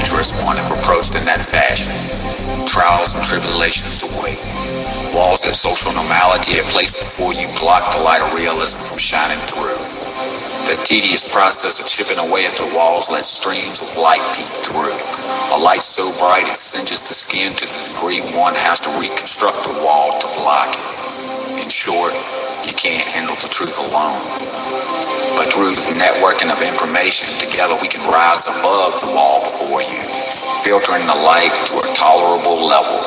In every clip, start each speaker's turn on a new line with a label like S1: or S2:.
S1: dangerous one if approached in that fashion. Trials and tribulations await. Walls of social normality are placed before you block the light of realism from shining through. The tedious process of chipping away at the walls lets streams of light peek through. A light so bright it singes the skin to the degree one has to reconstruct the wall to block it. In short, you can't handle the truth alone. But through the networking of information, together we can rise above the wall before you, filtering the light to a tolerable level.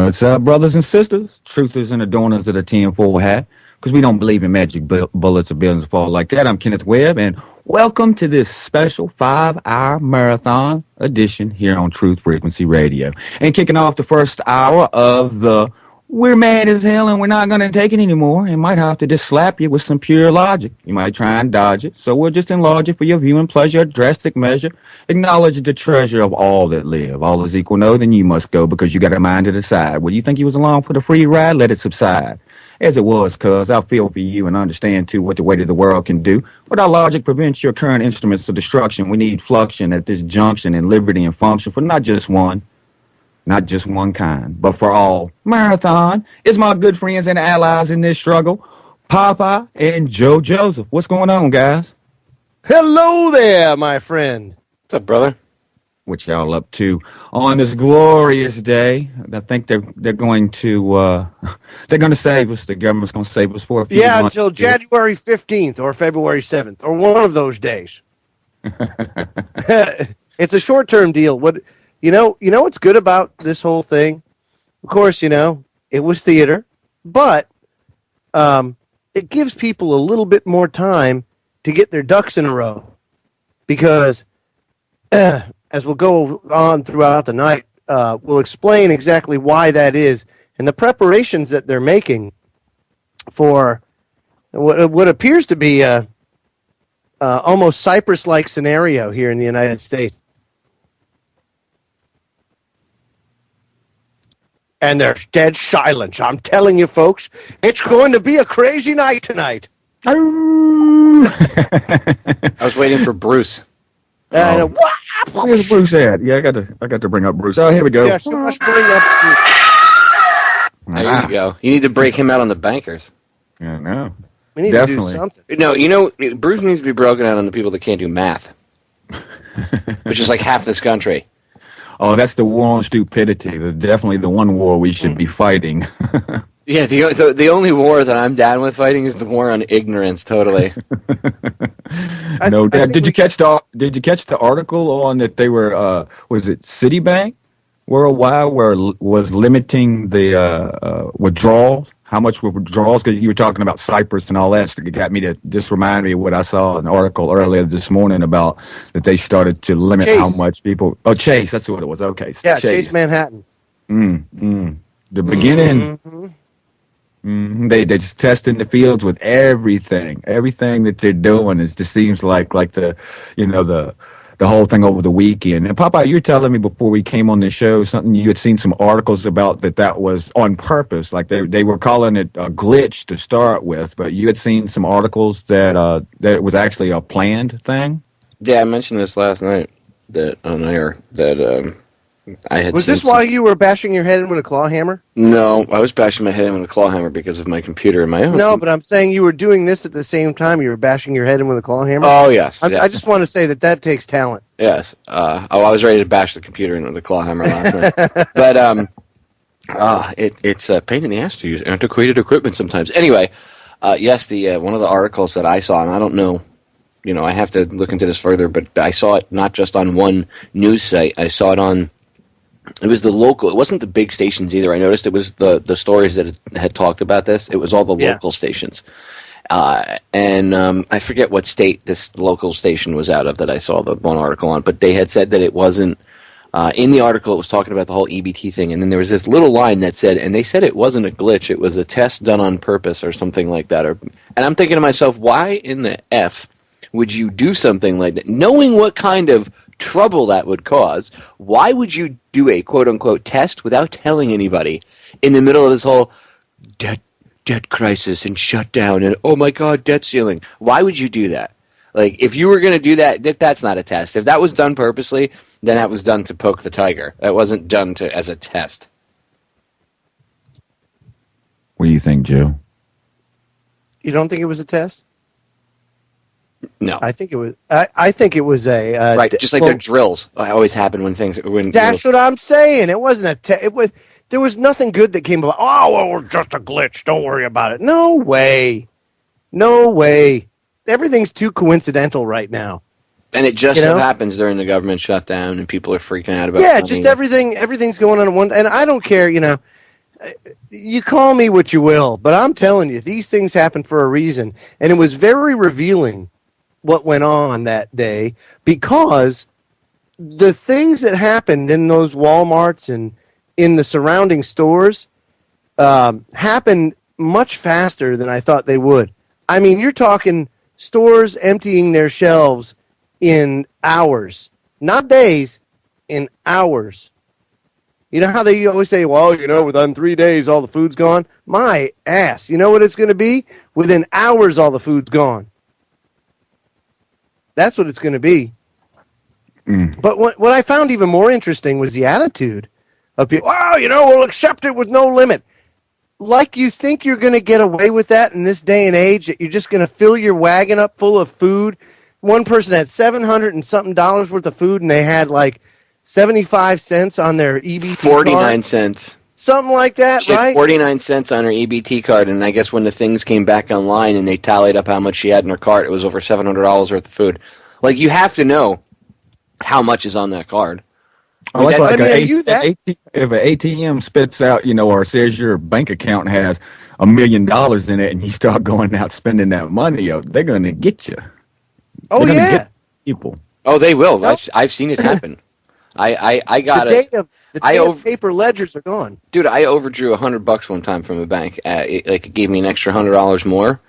S2: What's up, brothers and sisters? Truthers and adorners of the tinfoil hat, because we don't believe in magic bullets or buildings fall like that. I'm Kenneth Webb, and welcome to this special 5-hour marathon edition here on Truth Frequency Radio. And kicking off the first hour of the "We're mad as hell and we're not going to take it anymore," and might have to just slap you with some pure logic. You might try and dodge it, so we'll just enlarge it for your viewing pleasure, drastic measure. Acknowledge the treasure of all that live. All is equal, no, then you must go because you got a mind to decide. Well, you think you was along for the free ride? Let it subside. As it was, cuz I feel for you and understand, too, what the weight of the world can do. But our logic prevents your current instruments of destruction. We need fluxion at this junction and liberty and function for not just one kind, but for all. Marathon is my good friends and allies in this struggle, Popeye and Joe Joseph. What's going on, guys?
S3: Hello there, my friend.
S4: What's up, brother?
S2: What y'all up to on this glorious day? I think they're going to save us. The government's going to save us for a few months.
S3: Until January 15th or February 7th or one of those days. It's a short-term deal. You know what's good about this whole thing? Of course, it was theater, but it gives people a little bit more time to get their ducks in a row. Because as we'll go on throughout the night, we'll explain exactly why that is and the preparations that they're making for what appears to be a almost Cyprus-like scenario here in the United States. And there's dead silence. I'm telling you, folks, it's going to be a crazy night tonight.
S4: I was waiting for Bruce.
S2: Where's Bruce at? Yeah, I got to bring up Bruce. Oh, here we go.
S3: Yeah, so much bring up Bruce.
S4: There you go. You need to break him out on the bankers.
S2: Yeah, no.
S3: We need
S2: Definitely.
S3: to do something.
S4: No, Bruce needs to be broken out on the people that can't do math, which is like half this country.
S2: Oh, that's the war on stupidity. Definitely the one war we should be fighting.
S4: Yeah, the only war that I'm down with fighting is the war on ignorance. Totally.
S2: Did you catch the article on that they were was it Citibank worldwide was limiting the withdrawals? How much were withdrawals? Because you were talking about Cyprus and all that. It got me to just remind me of what I saw in an article earlier this morning about that they started to limit
S3: Chase.
S2: how much people. Oh, Chase, that's what it was. Okay,
S3: Yeah, Chase Manhattan.
S2: The beginning. They just testing the fields with everything that they're doing. It just seems like the the whole thing over the weekend. And Popeye, you were telling me before we came on the show something you had seen some articles about that was on purpose. Like they were calling it a glitch to start with, but you had seen some articles that it was actually a planned thing.
S4: Yeah, I mentioned this last night on air that I had.
S3: Was this why you were bashing your head in with a claw hammer?
S4: No, I was bashing my head in with a claw hammer because of my computer and my own.
S3: No, but I'm saying you were doing this at the same time. You were bashing your head in with a claw hammer.
S4: Oh yes, yes.
S3: I just want to say that takes talent.
S4: Yes. I was ready to bash the computer in with a claw hammer last night, but it's a pain in the ass to use antiquated equipment sometimes. Anyway, yes, the one of the articles that I saw, and I don't know. I have to look into this further, but I saw it not just on one news site. I saw it on. It was the local. It wasn't the big stations either. I noticed it was the stories that had talked about this. It was all the local stations, and I forget what state this local station was out of that I saw the one article on. But they had said that it wasn't in the article. It was talking about the whole EBT thing, and then there was this little line that said, and they said it wasn't a glitch. It was a test done on purpose or something like that. And I'm thinking to myself, why in the F would you do something like that, knowing what kind of trouble that would cause? Why would you do a quote-unquote test without telling anybody in the middle of this whole debt crisis and shutdown and, oh my God, debt ceiling? Why would you do that? Like, if you were going to do that, that's not a test. If that was done purposely, then that was done to poke the tiger. That wasn't done as a test.
S2: What do you think, Joe?
S3: You don't think it was a test?
S4: No.
S3: I think it was. I think it was a
S4: right. Just like their drills always happen when things.
S3: That's what I'm saying. It wasn't a test. It was. There was nothing good that came about. Oh, well, it was just a glitch. Don't worry about it. No way. No way. Everything's too coincidental right now.
S4: And it just so happens during the government shutdown, and people are freaking out about.
S3: Yeah, just everything's going on at one. And I don't care. You call me what you will, but I'm telling you, these things happen for a reason, and it was very revealing what went on that day, because the things that happened in those Walmarts and in the surrounding stores happened much faster than I thought they would. I mean, you're talking stores emptying their shelves in hours, not days, in hours. You know how they always say, well, within 3 days, all the food's gone? My ass. You know what it's going to be? Within hours, all the food's gone. That's what it's going to be. But what I found even more interesting was the attitude of people. Oh, we'll accept it with no limit. Like you think you're going to get away with that in this day and age, that you're just going to fill your wagon up full of food. One person had $700 and something worth of food, and they had like 75 cents on their EBT
S4: 49
S3: card.
S4: cents.
S3: Something like that,
S4: she had
S3: right?
S4: 49 cents on her EBT card, and I guess when the things came back online and they tallied up how much she had in her cart, it was over $700 worth of food. Like, you have to know how much is on that card.
S2: Oh, it's like if an ATM spits out, or says your bank account has $1 million in it, and you start going out spending that money, they're going to get you.
S3: Oh, yeah.
S2: People.
S4: Oh, they will. I've seen it happen. I got
S3: the day of paper ledgers are gone.
S4: Dude, I overdrew $100 one time from a bank. It gave me an extra $100 more.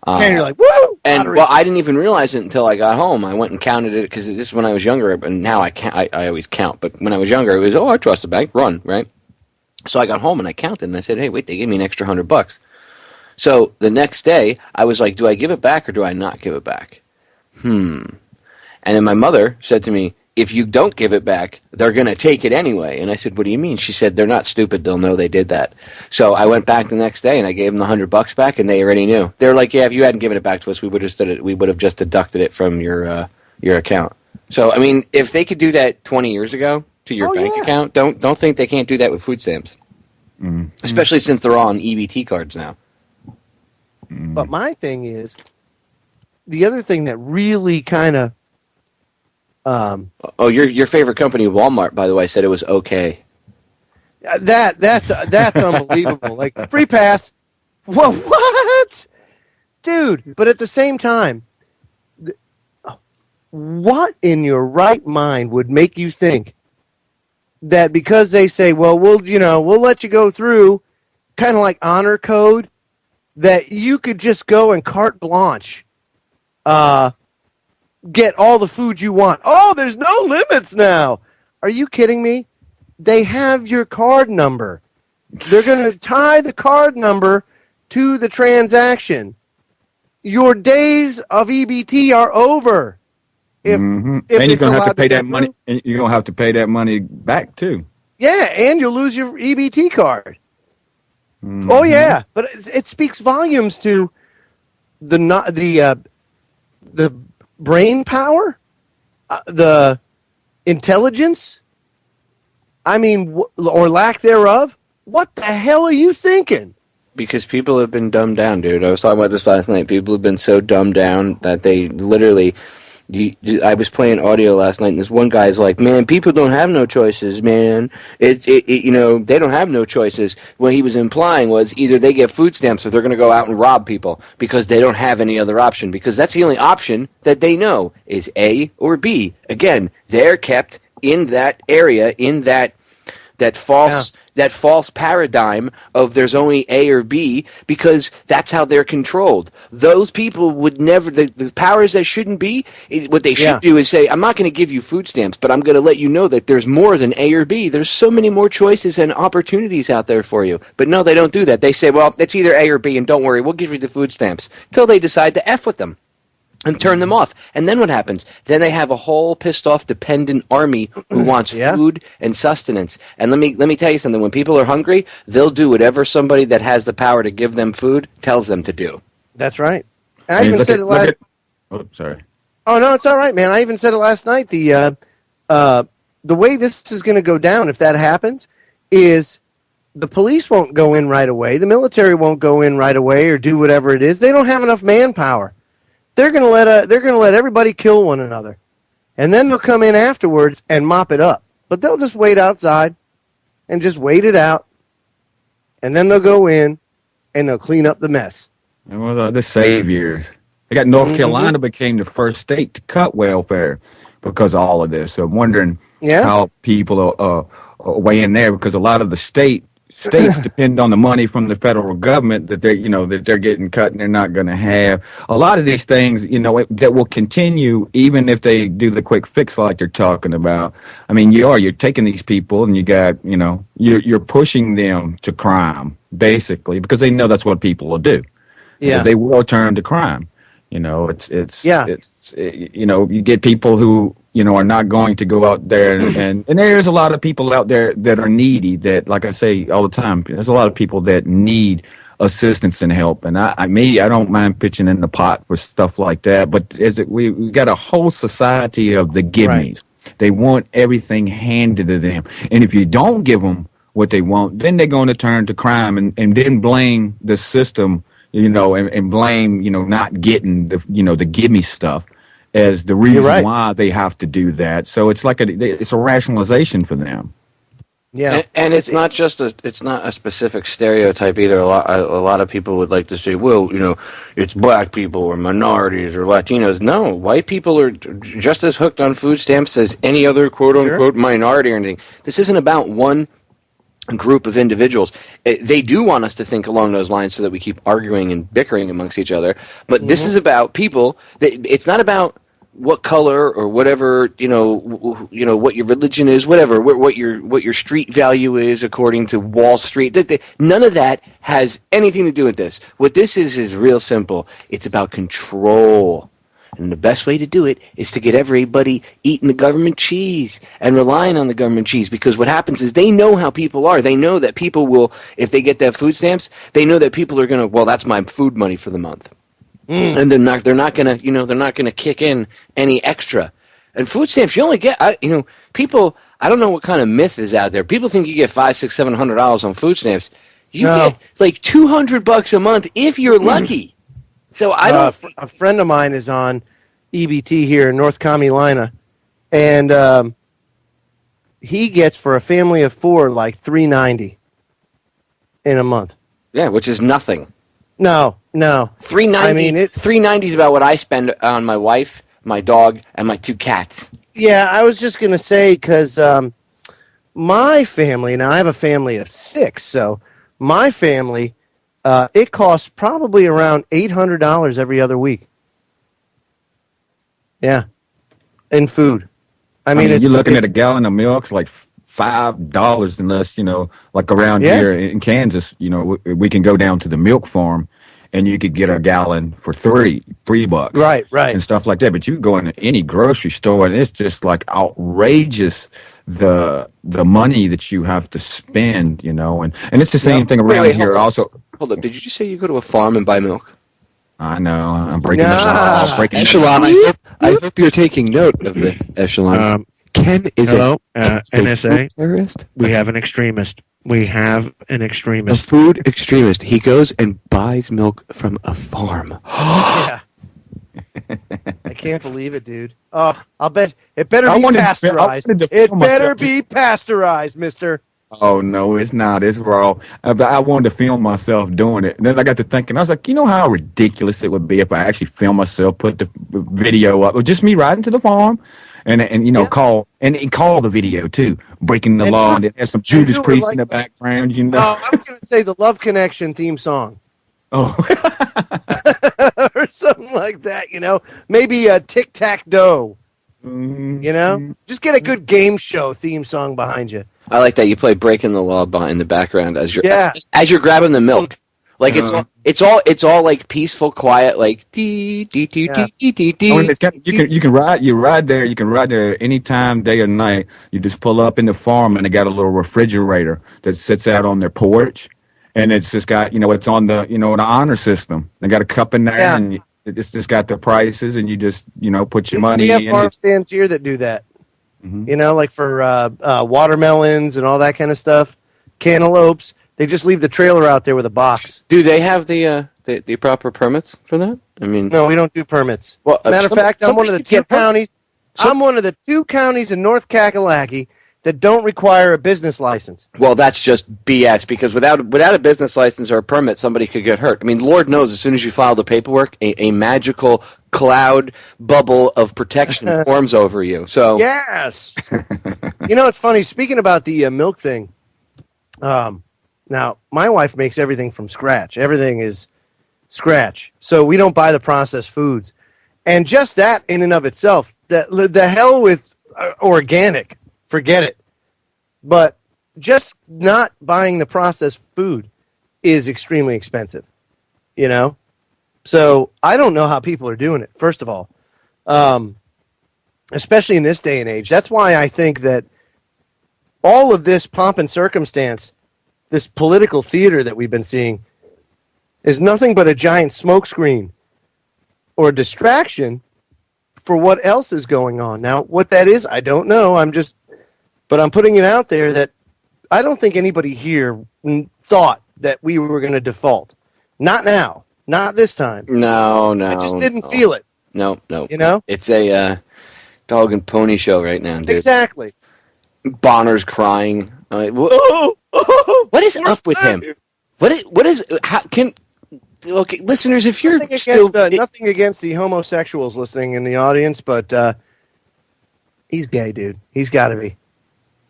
S3: And you're like, woo!
S4: And well, I didn't even realize it until I got home. I went and counted it, because this is when I was younger, and now I can't. I always count, but when I was younger, it was, I trust the bank, run, right? So I got home and I counted, and I said, hey, wait, they gave me an extra $100. So the next day, I was like, do I give it back or do I not give it back? And then my mother said to me, if you don't give it back, they're going to take it anyway. And I said, what do you mean? She said, they're not stupid. They'll know they did that. So I went back the next day and I gave them the $100 back, and they already knew. They were like, yeah, if you hadn't given it back to us, we would have just deducted it from your account. So, I mean, if they could do that 20 years ago to your bank account, don't think they can't do that with food stamps. Especially since they're all on EBT cards now.
S3: But my thing is, the other thing that really kind of
S4: your favorite company, Walmart, by the way, said it was okay.
S3: That's unbelievable. Like, free pass. Whoa, what? Dude, but at the same time, what in your right mind would make you think that because they say, well, we'll let you go through, kind of like honor code, that you could just go and carte blanche get all the food you want. Oh, there's no limits now. Are you kidding me? They have your card number. They're going to tie the card number to the transaction. Your days of EBT are over. If
S2: and you're going to have to pay that money. And you're going to have to pay that money back too.
S3: Yeah, and you'll lose your EBT card. Oh yeah, but it speaks volumes to the brain power, the intelligence, I mean, or lack thereof. What the hell are you thinking?
S4: Because people have been dumbed down, dude. I was talking about this last night. People have been so dumbed down that they literally... I was playing audio last night, and this one guy's like, man, people don't have no choices, man. They don't have no choices. What he was implying was either they get food stamps or they're going to go out and rob people because they don't have any other option, because that's the only option that they know is A or B. Again, they're kept in that area, in that false paradigm of there's only A or B, because that's how they're controlled. Those people would never, the powers that shouldn't be, what they should do is say, I'm not going to give you food stamps, but I'm going to let you know that there's more than A or B. There's so many more choices and opportunities out there for you. But no, they don't do that. They say, well, it's either A or B, and don't worry, we'll give you the food stamps, until they decide to F with them. and turn them off. And then what happens? Then they have a whole pissed off dependent army who wants food and sustenance. And let me tell you something. When people are hungry, they'll do whatever somebody that has the power to give them food tells them to do.
S3: That's right. And I even said it last.
S2: Oh, sorry.
S3: Oh no, it's all right, man. I even said it last night. The way this is going to go down, if that happens, is the police won't go in right away. The military won't go in right away or do whatever it is. They don't have enough manpower. They're going to let everybody kill one another, and then they'll come in afterwards and mop it up. But they'll just wait outside and just wait it out, and then they'll go in and they'll clean up the mess.
S2: And the saviors. They got North Carolina became the first state to cut welfare because of all of this. So I'm wondering how people are weighing there, because a lot of the states depend on the money from the federal government that they're getting cut, and they're not going to have a lot of these things, that will continue even if they do the quick fix like they're talking about. I mean, you're taking these people and you're pushing them to crime basically, because they know that's what people will do. Yeah, they will turn to crime. You get people who are not going to go out there, and there's a lot of people out there that are needy, that, like I say all the time, there's a lot of people that need assistance and help, and I don't mind pitching in the pot for stuff like that, but we got a whole society of the give-me's. They want everything handed to them, and if you don't give them what they want, then they're going to turn to crime and then blame the system, and blame, not getting the gimme stuff as the reason why they have to do that. So it's like it's a rationalization for them.
S4: Yeah, and it's not a specific stereotype either. A lot of people would like to say, well, it's black people or minorities or Latinos. No, white people are just as hooked on food stamps as any other quote unquote minority or anything. This isn't about one group of individuals. They do want us to think along those lines so that we keep arguing and bickering amongst each other. But this is about people. It's not about what color or whatever, what your religion is, whatever, what your street value is according to Wall Street. None of that has anything to do with this. What this is real simple. It's about control. And the best way to do it is to get everybody eating the government cheese and relying on the government cheese, because what happens is they know how people are. They know that people will, if they get that food stamps, they know that people are going to, well, that's my food money for the month. And they're not going to kick in any extra. And food stamps, you only get, people, I don't know what kind of myth is out there. People think you get $500, $600, $700 on food stamps. You get like $200 a month if you're lucky. So I don't.
S3: A friend of mine is on EBT here in North Carolina, and he gets, for a family of four, like $390 in a month.
S4: Yeah, which is nothing.
S3: No.
S4: $390. I mean, $390 is about what I spend on my wife, my dog, and my 2 cats.
S3: Yeah, I was just gonna say, because my family, now I have a family of 6, so my family. It costs probably around $800 every other week. Yeah, in food. I mean
S2: you're looking at a gallon of milk, like $5, unless like around here in Kansas, we can go down to the milk farm, and you could get a gallon for $3,
S3: right,
S2: and stuff like that. But you go into any grocery store, and it's just like outrageous the money that you have to spend, and it's the same thing around here also.
S4: Hold up, did you just say you go to a farm and buy milk?
S2: I know, I'm breaking this off.
S4: Echelon, I hope you're taking note of this, Echelon. Ken is
S3: NSA
S4: terrorist.
S3: We have an extremist. A
S4: food extremist. He goes and buys milk from a farm.
S3: Yeah. I can't believe it, dude. Oh, I'll bet it better be pasteurized. It better be pasteurized, mister.
S2: Oh, no, it's not. It's raw. I wanted to film myself doing it. And then I got to thinking, I was like, how ridiculous it would be if I actually film myself, put the video up, or just me riding to the farm, and call the video too, breaking the law, and have some Judas Priest in the background,
S3: Oh, I was going to say the Love Connection theme song.
S2: Oh.
S3: Or something like that, Maybe a Tic-Tac-Doe. Just get a good game show theme song behind you.
S4: I like that you play "Breaking the Law" in the background as you're grabbing the milk. Like it's all like peaceful, quiet, like dee dee dee
S3: Yeah.
S4: dee dee dee.
S2: I mean, you can ride there. You can ride there anytime, day or night. You just pull up in the farm, and they got a little refrigerator that sits out on their porch, and it's just got it's on the the honor system. They got a cup in there,
S3: Yeah.
S2: and it's just got the prices, and you just put your
S3: We
S2: money
S3: have
S2: in.
S3: farm stands here that do that. Like for watermelons and all that kind of stuff, cantaloupes. They just leave the trailer out there with a box.
S4: Do they have the proper permits for that? I mean,
S3: No, we don't do permits.
S4: Well,
S3: Matter of fact, I'm one of the two counties.
S4: Some-
S3: I'm one of the 2 counties in North Kakalaki that don't require a business license.
S4: well, that's just BS because without a business license or a permit, somebody could get hurt. I mean, Lord knows, as soon as you file the paperwork, a magical cloud bubble of protection forms over you. So
S3: Yes. It's funny. Speaking about the milk thing, now my wife makes everything from scratch. Everything is scratch. So we don't buy the processed foods. And just that in and of itself, the hell with organic, forget it. But just not buying the processed food is extremely expensive, So I don't know how people are doing it, first of all, especially in this day and age. That's why I think that all of this pomp and circumstance, this political theater that we've been seeing, is nothing but a giant smokescreen or distraction for what else is going on. Now, what that is, I don't know. But I'm putting it out there that I don't think anybody here thought that we were going to default. Not now. Not this time.
S4: no,
S3: I just didn't feel it.
S4: No. It's a dog and pony show right now, dude.
S3: Exactly.
S4: Bonner's crying. What is up with him? What is? How can? Okay, listeners, if you're
S3: Nothing against the homosexuals listening in the audience, but he's gay, dude. He's got to be.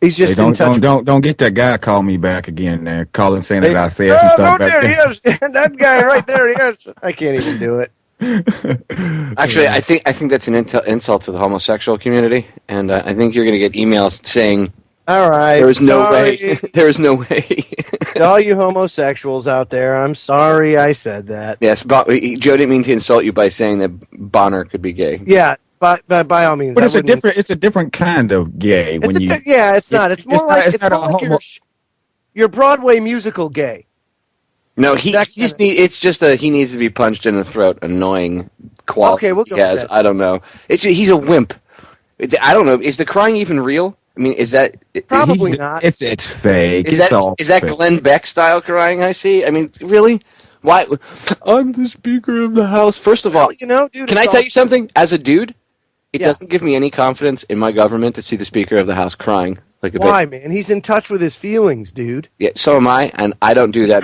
S3: He's just in touch.
S2: Don't get that guy call me back again there, calling saying that I said some
S3: Oh,
S2: stuff back
S3: there he
S2: there.
S3: is. That guy right there, he is. I can't even do it.
S4: Actually, I think that's an insult to the homosexual community, and I think you're going to get emails saying,
S3: All right.
S4: "There is no way. There is no way."
S3: To all you homosexuals out there, I'm sorry I said that.
S4: Yes, Joe didn't mean to insult you by saying that Bonner could be gay.
S3: Yeah, by all means.
S2: But it's a different kind of gay.
S3: It's not. It's more like your Broadway musical gay.
S4: No, he needs to be punched in the throat. Annoying quality.
S3: Okay, we'll go
S4: he has.
S3: with that.
S4: I don't know. He's a wimp. I don't know. Is the crying even real? I mean, is that
S3: Probably not.
S2: It's fake.
S4: Is that
S2: fake.
S4: Glenn Beck style crying? I see. I mean, really? Why? I'm the Speaker of the House. First of all,
S3: dude.
S4: Can I tell you something? As a dude, it doesn't give me any confidence in my government to see the Speaker of the House crying like a
S3: Why,
S4: bitch.
S3: man? He's in touch with his feelings, dude.
S4: Yeah, so am I, and I don't do that.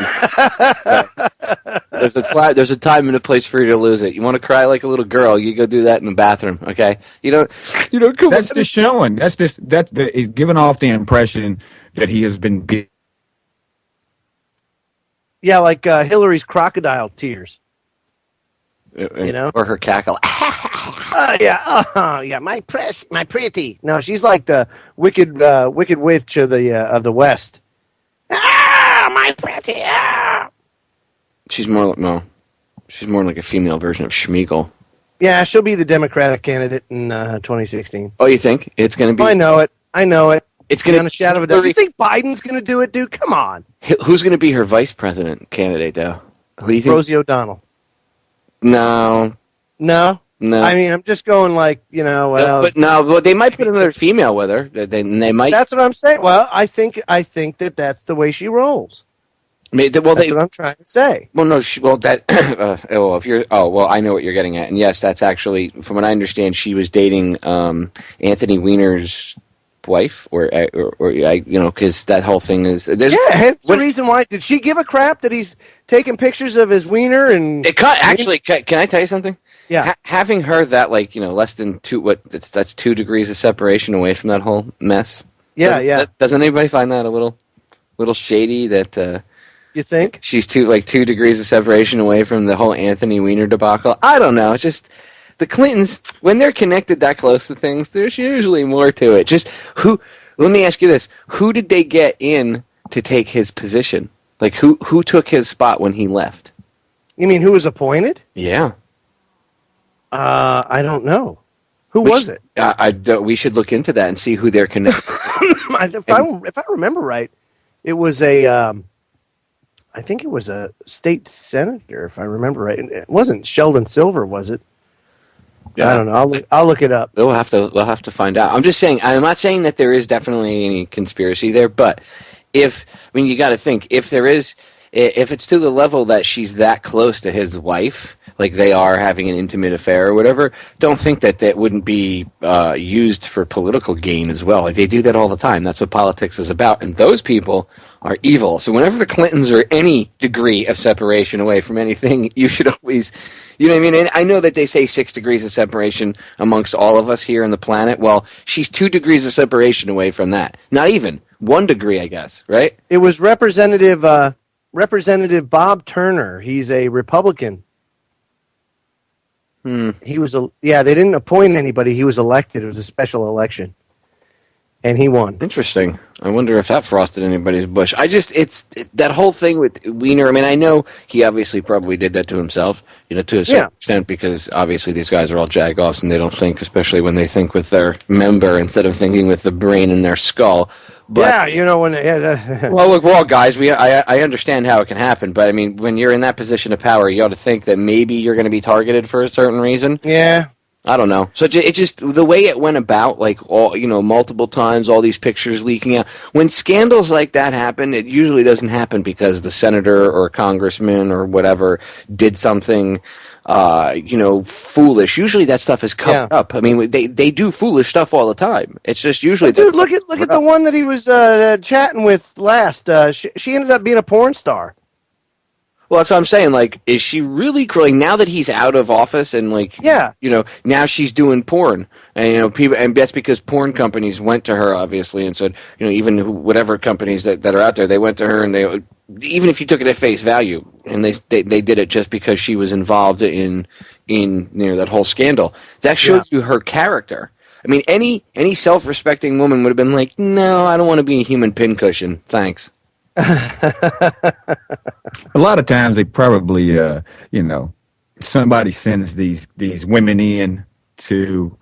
S4: There's a time and a place for you to lose it. You want to cry like a little girl, you go do that in the bathroom, okay? You don't come.
S2: That's just showing. He's giving off the impression that he has been.
S3: Yeah, like Hillary's crocodile tears.
S4: Or her cackle.
S3: Yeah, my pretty. No, she's like the wicked witch of the West. My pretty.
S4: She's more like a female version of Schmeagol.
S3: Yeah, she'll be the Democratic candidate in 2016.
S4: Oh, you think it's going to be?
S3: I know it.
S4: It's going to
S3: be on a shadow of a doubt. You think Biden's going to do it, dude? Come on.
S4: Who's going to be her vice president candidate, though? Who do you think?
S3: Rosie O'Donnell.
S4: No.
S3: I mean, I'm just going like,
S4: but they might put another female with her. They might.
S3: That's what I'm saying. Well, I think that that's the way she rolls. That's what I'm trying to say.
S4: Well, no. I know what you're getting at, and yes, that's actually, from what I understand, she was dating Anthony Weiner's wife, or because that whole thing is.
S3: Hence the reason why. Did she give a crap that he's taking pictures of his wiener and?
S4: Can I tell you something?
S3: Yeah,
S4: having her that less than that's 2 degrees of separation away from that whole mess.
S3: Yeah,
S4: Doesn't anybody find that a little shady? That
S3: you think
S4: she's 2 degrees of separation away from the whole Anthony Weiner debacle? I don't know. It's just the Clintons, when they're connected that close to things, there's usually more to it. Just who? Let me ask you this: who did they get in to take his position? Like, who took his spot when he left?
S3: You mean who was appointed?
S4: Yeah.
S3: I don't know. Who was it?
S4: We should look into that and see who they're connected.
S3: If I remember right, it was I think it was a state senator, if I remember right. It wasn't Sheldon Silver, was it? Yeah. I don't know. I'll look it up.
S4: We'll have to find out. I'm just saying. I'm not saying that there is definitely any conspiracy there, but you got to think if it's to the level that she's that close to his wife, like they are having an intimate affair or whatever, don't think that wouldn't be used for political gain as well. Like they do that all the time. That's what politics is about, and those people are evil. So whenever the Clintons are any degree of separation away from anything, you should always, you know what I mean? And I know that they say 6 degrees of separation amongst all of us here on the planet. Well, she's 2 degrees of separation away from that. Not even 1 degree, I guess, right?
S3: It was Representative Bob Turner. He's a Republican. He was they didn't appoint anybody. He was elected. It was a special election, and he won.
S4: Interesting. I wonder if that frosted anybody's bush. That whole thing with Weiner. I mean, I know he obviously probably did that to himself, to a certain extent, because obviously these guys are all jagoffs and they don't think, especially when they think with their member instead of thinking with the brain in their skull. But,
S3: when
S4: well, look, we're all guys. I understand how it can happen, but I mean, when you're in that position of power, you ought to think that maybe you're going to be targeted for a certain reason.
S3: Yeah.
S4: I don't know. So it just the way it went about, like all multiple times, all these pictures leaking out. When scandals like that happen, it usually doesn't happen because the senator or congressman or whatever did something, foolish. Usually that stuff is covered up. I mean, they do foolish stuff all the time. It's just usually.
S3: Dude, look at the one that he was chatting with last. She ended up being a porn star.
S4: Well, that's what I'm saying. Like, is she really now that he's out of office and now she's doing porn, and people, and that's because porn companies went to her obviously and said, even whatever companies that are out there, they went to her and they, even if you took it at face value, and they did it just because she was involved in that whole scandal. That shows you her character. I mean, any self-respecting woman would have been like, no, I don't want to be a human pincushion. Thanks.
S2: A lot of times they probably, somebody sends these women in to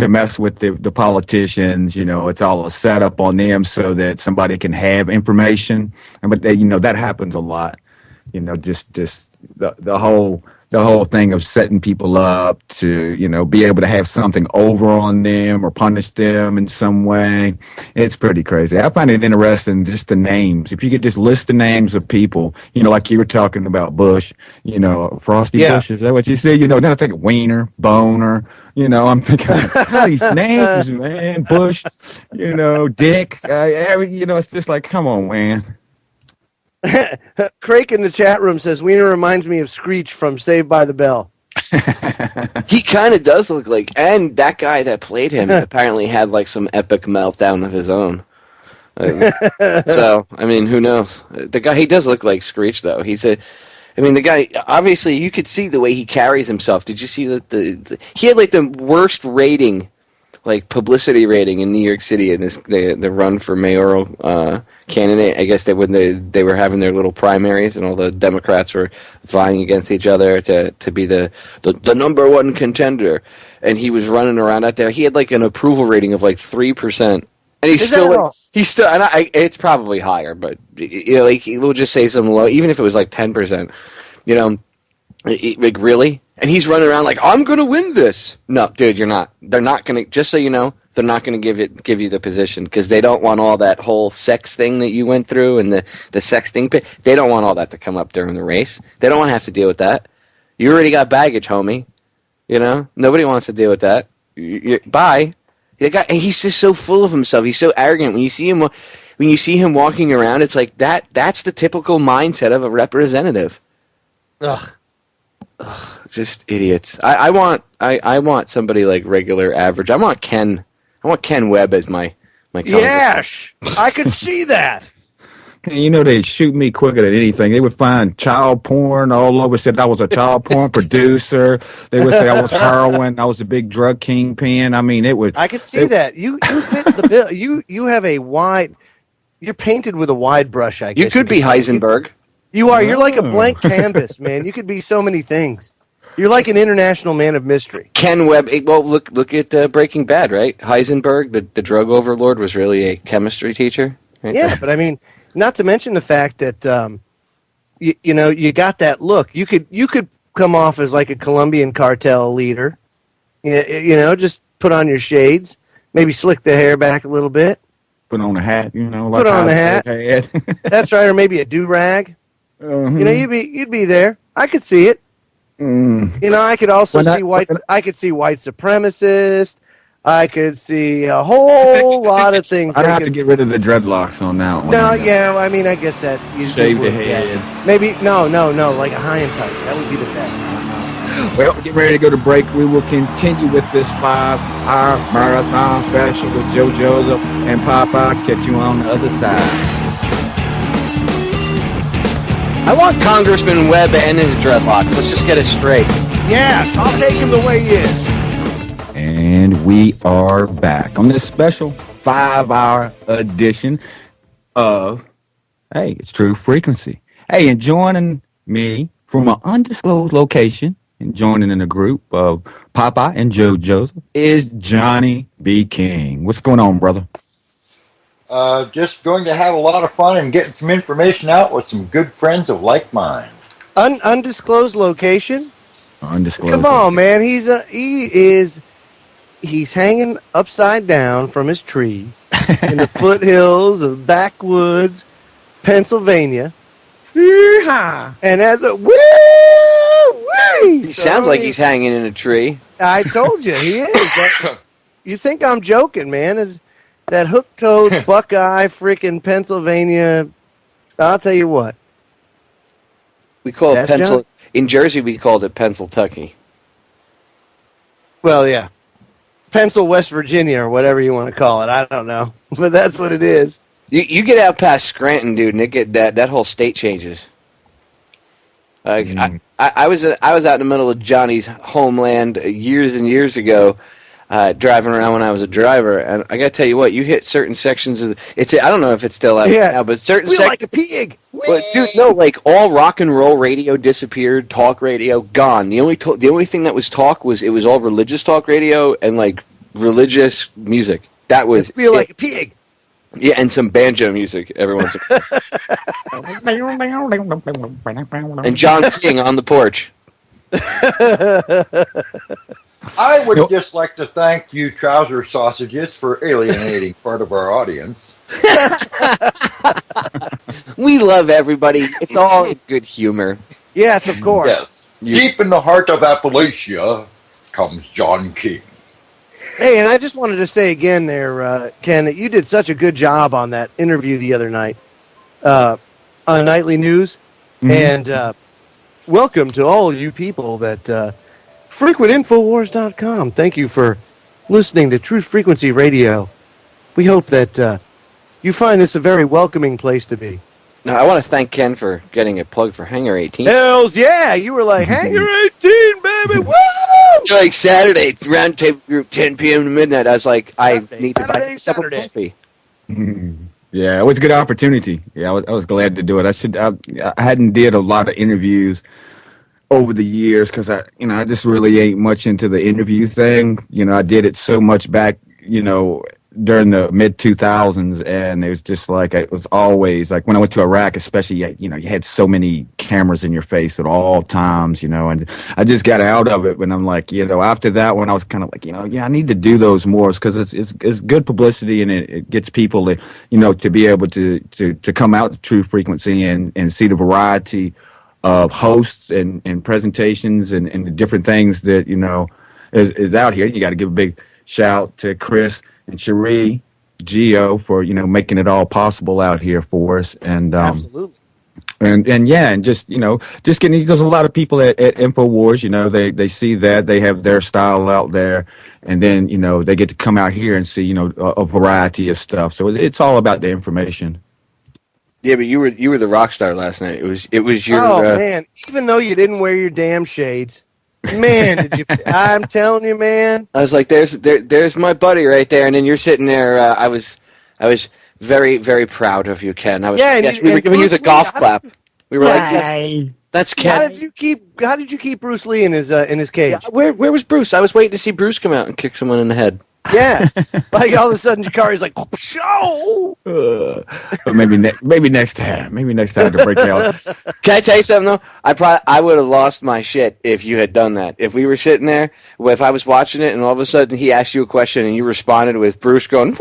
S2: mess with the politicians. It's all a setup on them so that somebody can have information. But that happens a lot. Just the whole thing of setting people up to, be able to have something over on them or punish them in some way. It's pretty crazy. I find it interesting, just the names. If you could just list the names of people, like you were talking about Bush, Frosty Bush, is that what you said? Then I think Wiener, Boner, I'm thinking, all these names, man, Bush, Dick, it's just like, come on, man.
S3: Crake in the chat room says Wiener reminds me of Screech from Saved by the Bell.
S4: He kind of does look like, and that guy that played him apparently had like some epic meltdown of his own. So, I mean, who knows? The guy, he does look like Screech, though. The guy, obviously, you could see the way he carries himself. Did you see that he had like the worst rating, like publicity rating in New York City in the run for mayoral candidate. I guess when they were having their little primaries and all the Democrats were vying against each other to be the number one contender, and he was running around out there. He had like an approval rating of like 3%, and he's still and it's probably higher, but like we'll just say some low, even if it was like 10%, like really. And he's running around like, I'm going to win this. No, dude, you're not. They're not going to, just so you know, they're not going to give you the position because they don't want all that whole sex thing that you went through and the sexting pit. They don't want all that to come up during the race. They don't want to have to deal with that. You already got baggage, homie. Nobody wants to deal with that. Bye. The guy, and he's just so full of himself. He's so arrogant. When you see him walking around, it's like that's the typical mindset of a representative.
S3: Ugh.
S4: Just idiots. I want somebody like regular average. I want Kenn Webb as my
S3: Yes, I could see that.
S2: They shoot me quicker than anything. They would find child porn all over. Said I was a child porn producer. They would say I was heroin. I was a big drug kingpin. I mean, it would.
S3: I could see that. You fit the bill. You have a wide. you're painted with a wide brush. I guess
S4: You could be
S3: say.
S4: Heisenberg.
S3: You are. You're like a blank canvas, man. You could be so many things. You're like an international man of mystery.
S4: Kenn Webb. Well, look at Breaking Bad, right? Heisenberg, the drug overlord, was really a chemistry teacher. Right?
S3: Yeah, but I mean, not to mention the fact that you got that look. You could come off as like a Colombian cartel leader. Just put on your shades, maybe slick the hair back a little bit.
S2: Put on a hat, like
S3: put on the hat.
S2: had.
S3: That's right, or maybe a do-rag. You'd be there. I could see it. I could also see white. I could see white supremacists. I could see a whole lot of things.
S2: I'd have to get rid of the dreadlocks on that one.
S3: No, yeah, I mean, I guess that you
S2: shave the head.
S3: Yeah. Maybe no, like a high and tight. That would be the best.
S2: Well, get ready to go to break. We will continue with this 5-hour marathon special with Joe Joseph and Popeye. Catch you on the other side.
S4: I want Congressman Webb and his dreadlocks. Let's just get it straight.
S3: Yes, I'll take him the way he is.
S2: And we are back on this special 5-hour edition of, hey, it's True Frequency. Hey, and joining me from an undisclosed location and joining in a group of Popeye and Joe Joseph is Johnny B. King. What's going on, brother?
S5: Just going to have a lot of fun and getting some information out with some good friends of like mind.
S3: Undisclosed location?
S2: Undisclosed.
S3: Come on, man. He's hanging upside down from his tree in the foothills of backwoods, Pennsylvania. Yeehaw! And as a
S4: he sounds like he's hanging in a tree.
S3: I told you, he is. You think I'm joking, man? Is that hook-toed Buckeye freaking Pennsylvania? I'll tell you what.
S4: We call it Pencil. In Jersey, we called it Pennsyltucky.
S3: Well, yeah. Pencil, West Virginia, or whatever you want to call it. I don't know. But that's what it is.
S4: You get out past Scranton, dude, and that whole state changes. I was out in the middle of Johnny's homeland years and years ago, driving around when I was a driver, and I gotta tell you what, you hit certain sections of I don't know if it's still out now, but certain sections
S3: like a pig.
S4: But dude, no, like all rock and roll radio disappeared, talk radio gone. The only thing that was talk was it was all religious talk radio and like religious music. That was
S3: feel like a pig.
S4: Yeah, and some banjo music every once in a while. And John King on the porch.
S5: I would just like to thank you, Trouser Sausages, for alienating part of our audience.
S4: We love everybody. It's all in good humor.
S3: Yes, of course.
S5: Yes. Deep in the heart of Appalachia comes John King.
S3: Hey, and I just wanted to say again there, Ken, that you did such a good job on that interview the other night on Nightly News. Mm-hmm. And welcome to all you people that frequent Infowars.com. Thank you for listening to Truth Frequency Radio. We hope that you find this a very welcoming place to be.
S4: Now, I want to thank Ken for getting a plug for Hangar 18.
S3: Hells yeah! You were like, Hangar 18, baby! Woo!
S4: Like Saturday, roundtable group, 10 p.m. to midnight. I was like, I need to buy a cup of coffee.
S2: Yeah, it was a good opportunity. Yeah, I was glad to do it. I hadn't did a lot of interviews over the years because I just really ain't much into the interview thing. I did it so much back, during the mid 2000s, and it was just like it was always like when I went to Iraq, especially, you had so many cameras in your face at all times, and I just got out of it. When I'm like, after that one, I was kind of like, I need to do those more because it's good publicity and it gets people to, to be able to come out to True Frequency and see the variety of hosts and presentations and the different things that is out here. You got to give a big shout to Chris and Cherie, Geo for making it all possible out here for us, and
S3: absolutely,
S2: and just getting, because a lot of people at InfoWars, they see that they have their style out there, and then they get to come out here and see a variety of stuff. So it's all about the information.
S4: Yeah, but you were the rock star last night. It was your.
S3: Oh man! Even though you didn't wear your damn shades. Man, did you? I'm telling you, man.
S4: I was like, "There's my buddy right there," and then you're sitting there. I was Very, very proud of you, Ken. I was,
S3: Yeah,
S4: yes, we were
S3: and
S4: giving you
S3: Bruce
S4: the
S3: Lee,
S4: golf
S3: how
S4: clap. We were like, yes,
S2: Hey.
S4: that's
S3: How
S4: Ken.
S3: did you keep Bruce Lee in his cage?
S4: Yeah, where was Bruce? I was waiting to see Bruce come out and kick someone in the head.
S3: Yeah, like all of a sudden Jakari's like, show.
S2: But maybe next time. Maybe next time to break out.
S4: Can I tell you something though? I would have lost my shit if you had done that. If we were sitting there, if I was watching it, and all of a sudden he asked you a question and you responded with Bruce going,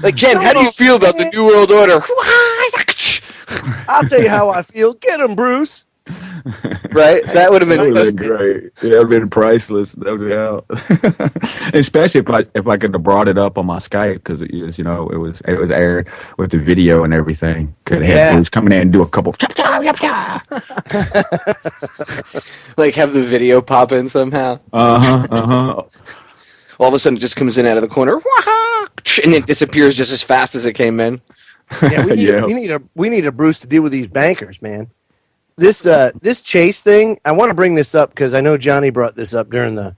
S4: like, Ken, how do you feel about the New World Order?
S3: I'll tell you how I feel. Get him, Bruce.
S4: Right? That would have
S2: That
S4: been
S2: would have been great. It would have been priceless, no doubt. Especially if I could have brought it up on my Skype because it was aired with the video and everything. Could have had Bruce coming in and do a couple.
S4: like have the video pop in somehow. All of a sudden, it just comes in out of the corner, and it disappears just as fast as it came in.
S3: Yeah, we need a Bruce to deal with these bankers, man. This Chase thing, I want to bring this up because I know Johnny brought this up during the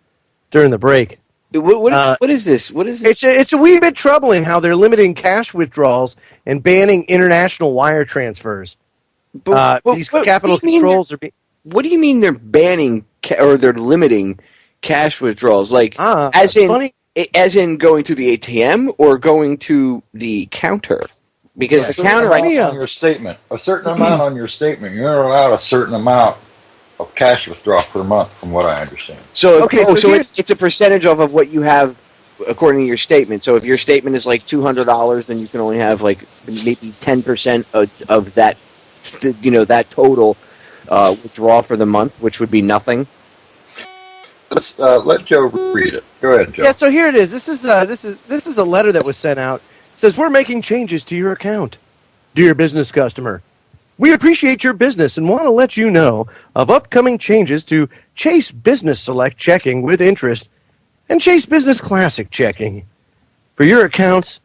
S3: break.
S4: What is this? What is this?
S3: It's a wee bit troubling how they're limiting cash withdrawals and banning international wire transfers. These capital controls are being.
S4: What do you mean they're banning or they're limiting cash withdrawals? Like as in going to the ATM or going to the counter? Because the counter
S5: on your statement, a certain amount on your statement, you're allowed a certain amount of cash withdrawal per month, from what I understand.
S4: So it's a percentage of what you have according to your statement. So if your statement is like $200, then you can only have like maybe 10% of that, that total withdrawal for the month, which would be nothing.
S5: Let's let Joe read it. Go ahead, Joe.
S3: Yeah. So here it is. This is a letter that was sent out. It says we're making changes to your account, dear business customer. We appreciate your business and want to let you know of upcoming changes to Chase Business Select Checking with Interest and Chase Business Classic Checking for your accounts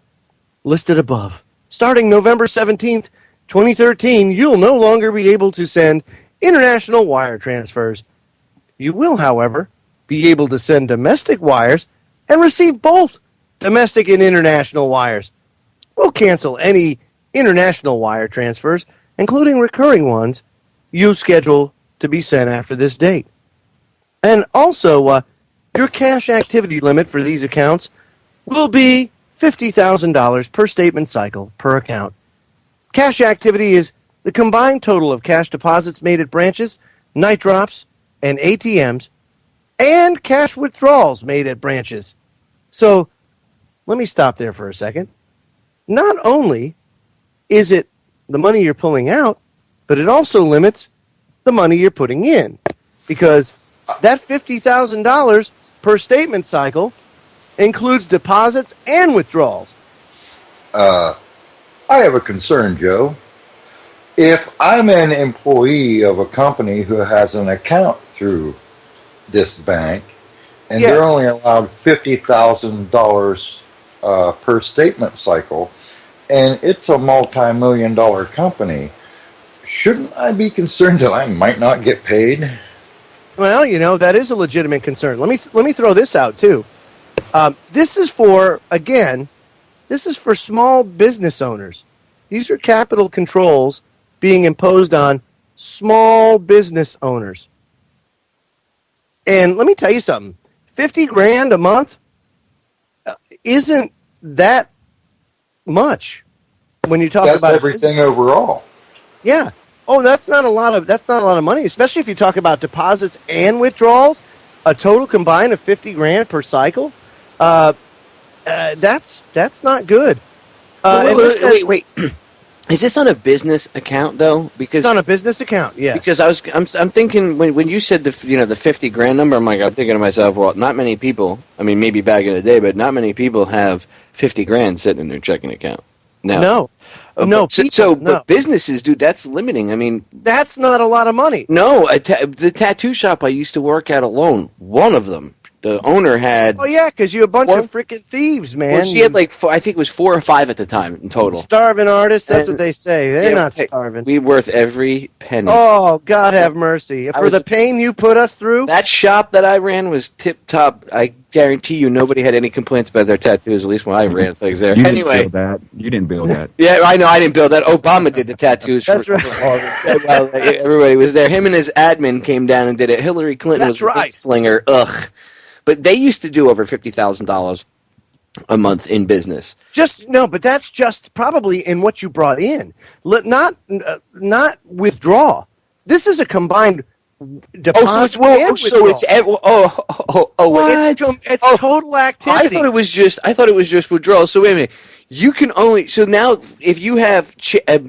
S3: listed above. Starting November 17th, 2013, you'll no longer be able to send international wire transfers. You will, however, be able to send domestic wires and receive both domestic and international wires. We'll cancel any international wire transfers, including recurring ones, you schedule to be sent after this date. And also, your cash activity limit for these accounts will be $50,000 per statement cycle per account. Cash activity is the combined total of cash deposits made at branches, night drops, and ATMs, and cash withdrawals made at branches. So, let me stop there for a second. Not only is it the money you're pulling out, but it also limits the money you're putting in. Because that $50,000 per statement cycle includes deposits and withdrawals.
S5: I have a concern, Joe. If I'm an employee of a company who has an account through this bank, and they're only allowed $50,000 per statement cycle, and it's a multi-million-dollar company, shouldn't I be concerned that I might not get paid?
S3: Well, that is a legitimate concern. Let me throw this out too. This is for small business owners. These are capital controls being imposed on small business owners. And let me tell you something. $50,000 a month isn't that much when you talk about
S5: everything overall.
S3: Yeah. Oh, that's not a lot of money, especially if you talk about deposits and withdrawals. A total combined of $50,000 per cycle. That's not good.
S4: Wait. Is this on a business account though?
S3: Because it's on a business account, yeah.
S4: Because I'm thinking when you said the $50,000 number, I'm thinking to myself, well, not many people. I mean, maybe back in the day, but not many people have $50,000 sitting in their checking account.
S3: No.
S4: But businesses, dude, that's limiting. I mean,
S3: that's not a lot of money.
S4: No, the tattoo shop I used to work at alone, one of them the owner had.
S3: Oh yeah, because you're a bunch
S4: Four?
S3: of freaking thieves, man.
S4: Well, she had like four, I think it was 4 or 5 at the time in total.
S3: Starving artists. That's
S4: And-
S3: what they say. They're
S4: Yeah,
S3: not
S4: hey,
S3: starving.
S4: We worth every penny.
S3: Oh, God have mercy. For
S4: was-
S3: the pain you put us through.
S4: That shop that I ran was tip top. I guarantee you, nobody had any complaints about their tattoos. At least when I ran things there.
S2: You
S4: Anyway,
S2: didn't build that. You didn't build that.
S4: yeah, I know I didn't build that. Obama did the tattoos.
S3: That's right.
S4: Well, everybody was there. Him and his admin came down and did it. Hillary Clinton
S3: That's
S4: was a
S3: right.
S4: big slinger. Ugh. But they used to do over $50,000 a month in business.
S3: But that's just probably in what you brought in. Not withdraw. This is a combined deposit. It's total activity.
S4: I thought it was just withdrawal. So wait a minute. You can only now if you have a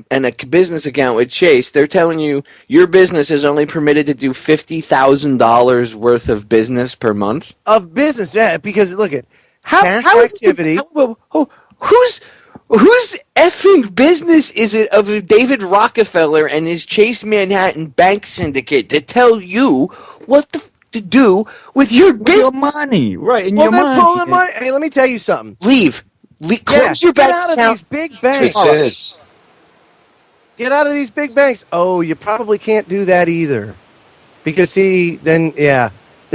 S4: business account with Chase, they're telling you your business is only permitted to do $50,000 worth of business per month
S3: of business. Yeah, because look at cash activity.
S4: Whose effing business is it of David Rockefeller and his Chase Manhattan Bank Syndicate to tell you what to do with your business?
S2: Your money, right?
S3: Well, they're pulling money. Hey, let me tell you something. Close your bank account. Get out of these big banks. Get out of these big banks. Oh, you probably can't do that either. Because, they'd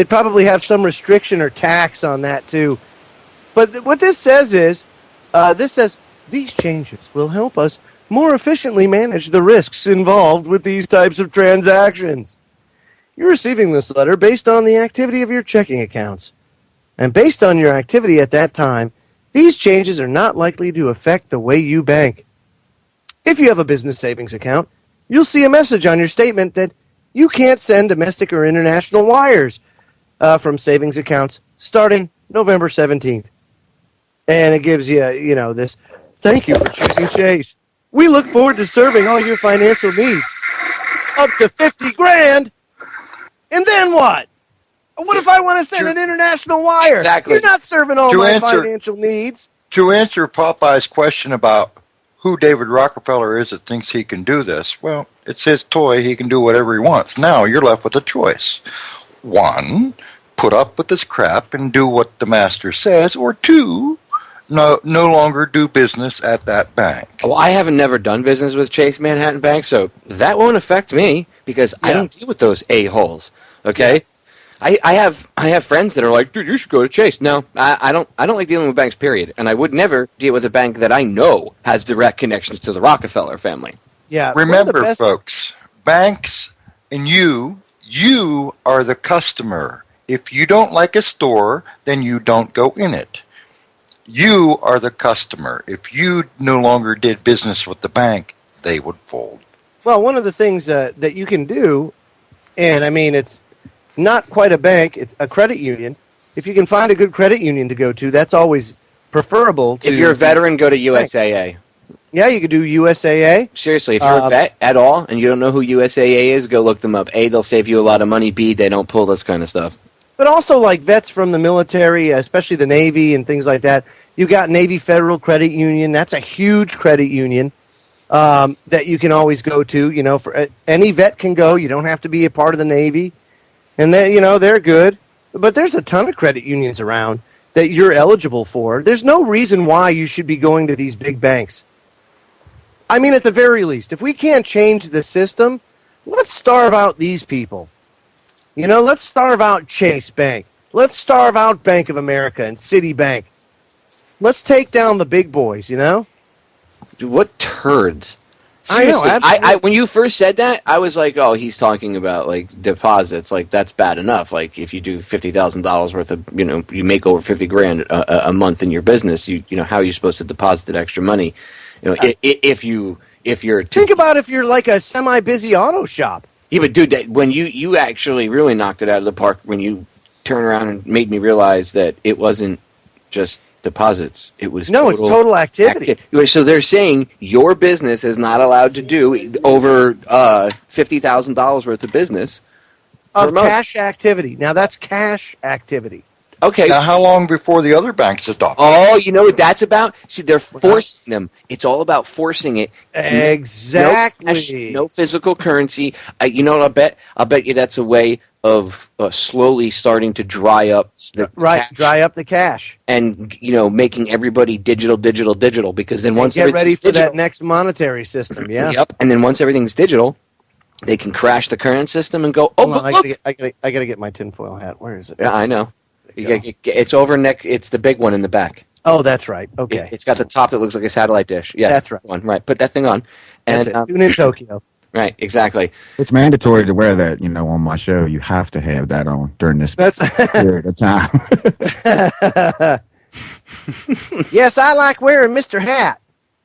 S3: probably have some restriction or tax on that, too. But what this says is, these changes will help us more efficiently manage the risks involved with these types of transactions. You're receiving this letter based on the activity of your checking accounts. And based on your activity at that time, these changes are not likely to affect the way you bank. If you have a business savings account, you'll see a message on your statement that you can't send domestic or international wires from savings accounts starting November 17th. And it gives you, this, thank you for choosing Chase. We look forward to serving all your financial needs. Up to $50,000. And then what? What if I want to send an international wire?
S4: Exactly.
S3: You're not serving all my financial needs.
S5: To answer Popeye's question about who David Rockefeller is that thinks he can do this, well, it's his toy. He can do whatever he wants. Now you're left with a choice. One, put up with this crap and do what the master says, or two, no longer do business at that bank.
S4: Well, I haven't never done business with Chase Manhattan Bank, so that won't affect me because I don't deal with those a-holes. Okay? Yeah. I have friends that are like, dude, you should go to Chase. No, I don't like dealing with banks, period. And I would never deal with a bank that I know has direct connections to the Rockefeller family.
S3: Yeah.
S5: Remember, folks, banks and you are the customer. If you don't like a store, then you don't go in it. You are the customer. If you no longer did business with the bank, they would fold.
S3: Well, one of the things that you can do, and I mean, it's not quite a bank, it's a credit union. If you can find a good credit union to go to, that's always preferable.
S4: If you're a veteran, go to USAA.
S3: Yeah, you could do USAA.
S4: Seriously, if you're a vet at all and you don't know who USAA is, go look them up. A, they'll save you a lot of money. B, they don't pull this kind of stuff.
S3: But also, like vets from the military, especially the Navy and things like that. You got Navy Federal Credit Union. That's a huge credit union that you can always go to. For any vet can go. You don't have to be a part of the Navy. And they're good. But there's a ton of credit unions around that you're eligible for. There's no reason why you should be going to these big banks. I mean, at the very least, if we can't change the system, let's starve out these people. Let's starve out Chase Bank. Let's starve out Bank of America and Citibank. Let's take down the big boys, Dude,
S4: what turds. Seriously, I when you first said that, I was like, oh, he's talking about, like, deposits. Like, that's bad enough. Like, if you do $50,000 worth of, you make over $50,000 a month in your business, how are you supposed to deposit that extra money? If you're...
S3: Think about if you're like a semi-busy auto shop.
S4: Yeah, but dude, when you actually really knocked it out of the park when you turned around and made me realize that it wasn't just deposits. It's
S3: total activity.
S4: So they're saying your business is not allowed to do over $50,000 worth of business
S3: of cash activity. Now that's cash activity.
S4: Okay.
S5: Now, how long before the other banks adopt?
S4: Oh, you know what that's about? See, they're forcing them. It's all about forcing it.
S3: Exactly.
S4: No cash, no physical currency. You know what? I'll bet you that's a way of slowly starting to dry up the cash.
S3: Dry up the cash.
S4: And making everybody digital, because then once
S3: get ready
S4: everything's
S3: for
S4: digital,
S3: that next monetary system. Yeah.
S4: Yep. And then once everything's digital, they can crash the current system and go, oh,
S3: Hold on,
S4: look.
S3: I gotta get my tinfoil hat. Where is it?
S4: Yeah, I know. It's over neck. It's the big one in the back.
S3: Oh, that's right. Okay.
S4: It's got the top that looks like a satellite dish. Yeah,
S3: that's right.
S4: One. Right. Put that thing on.
S3: That's it. Tune in Tokyo.
S4: Right. Exactly.
S2: It's mandatory to wear that. On my show, you have to have that on during this period of time.
S3: Yes, I like wearing Mr. Hat.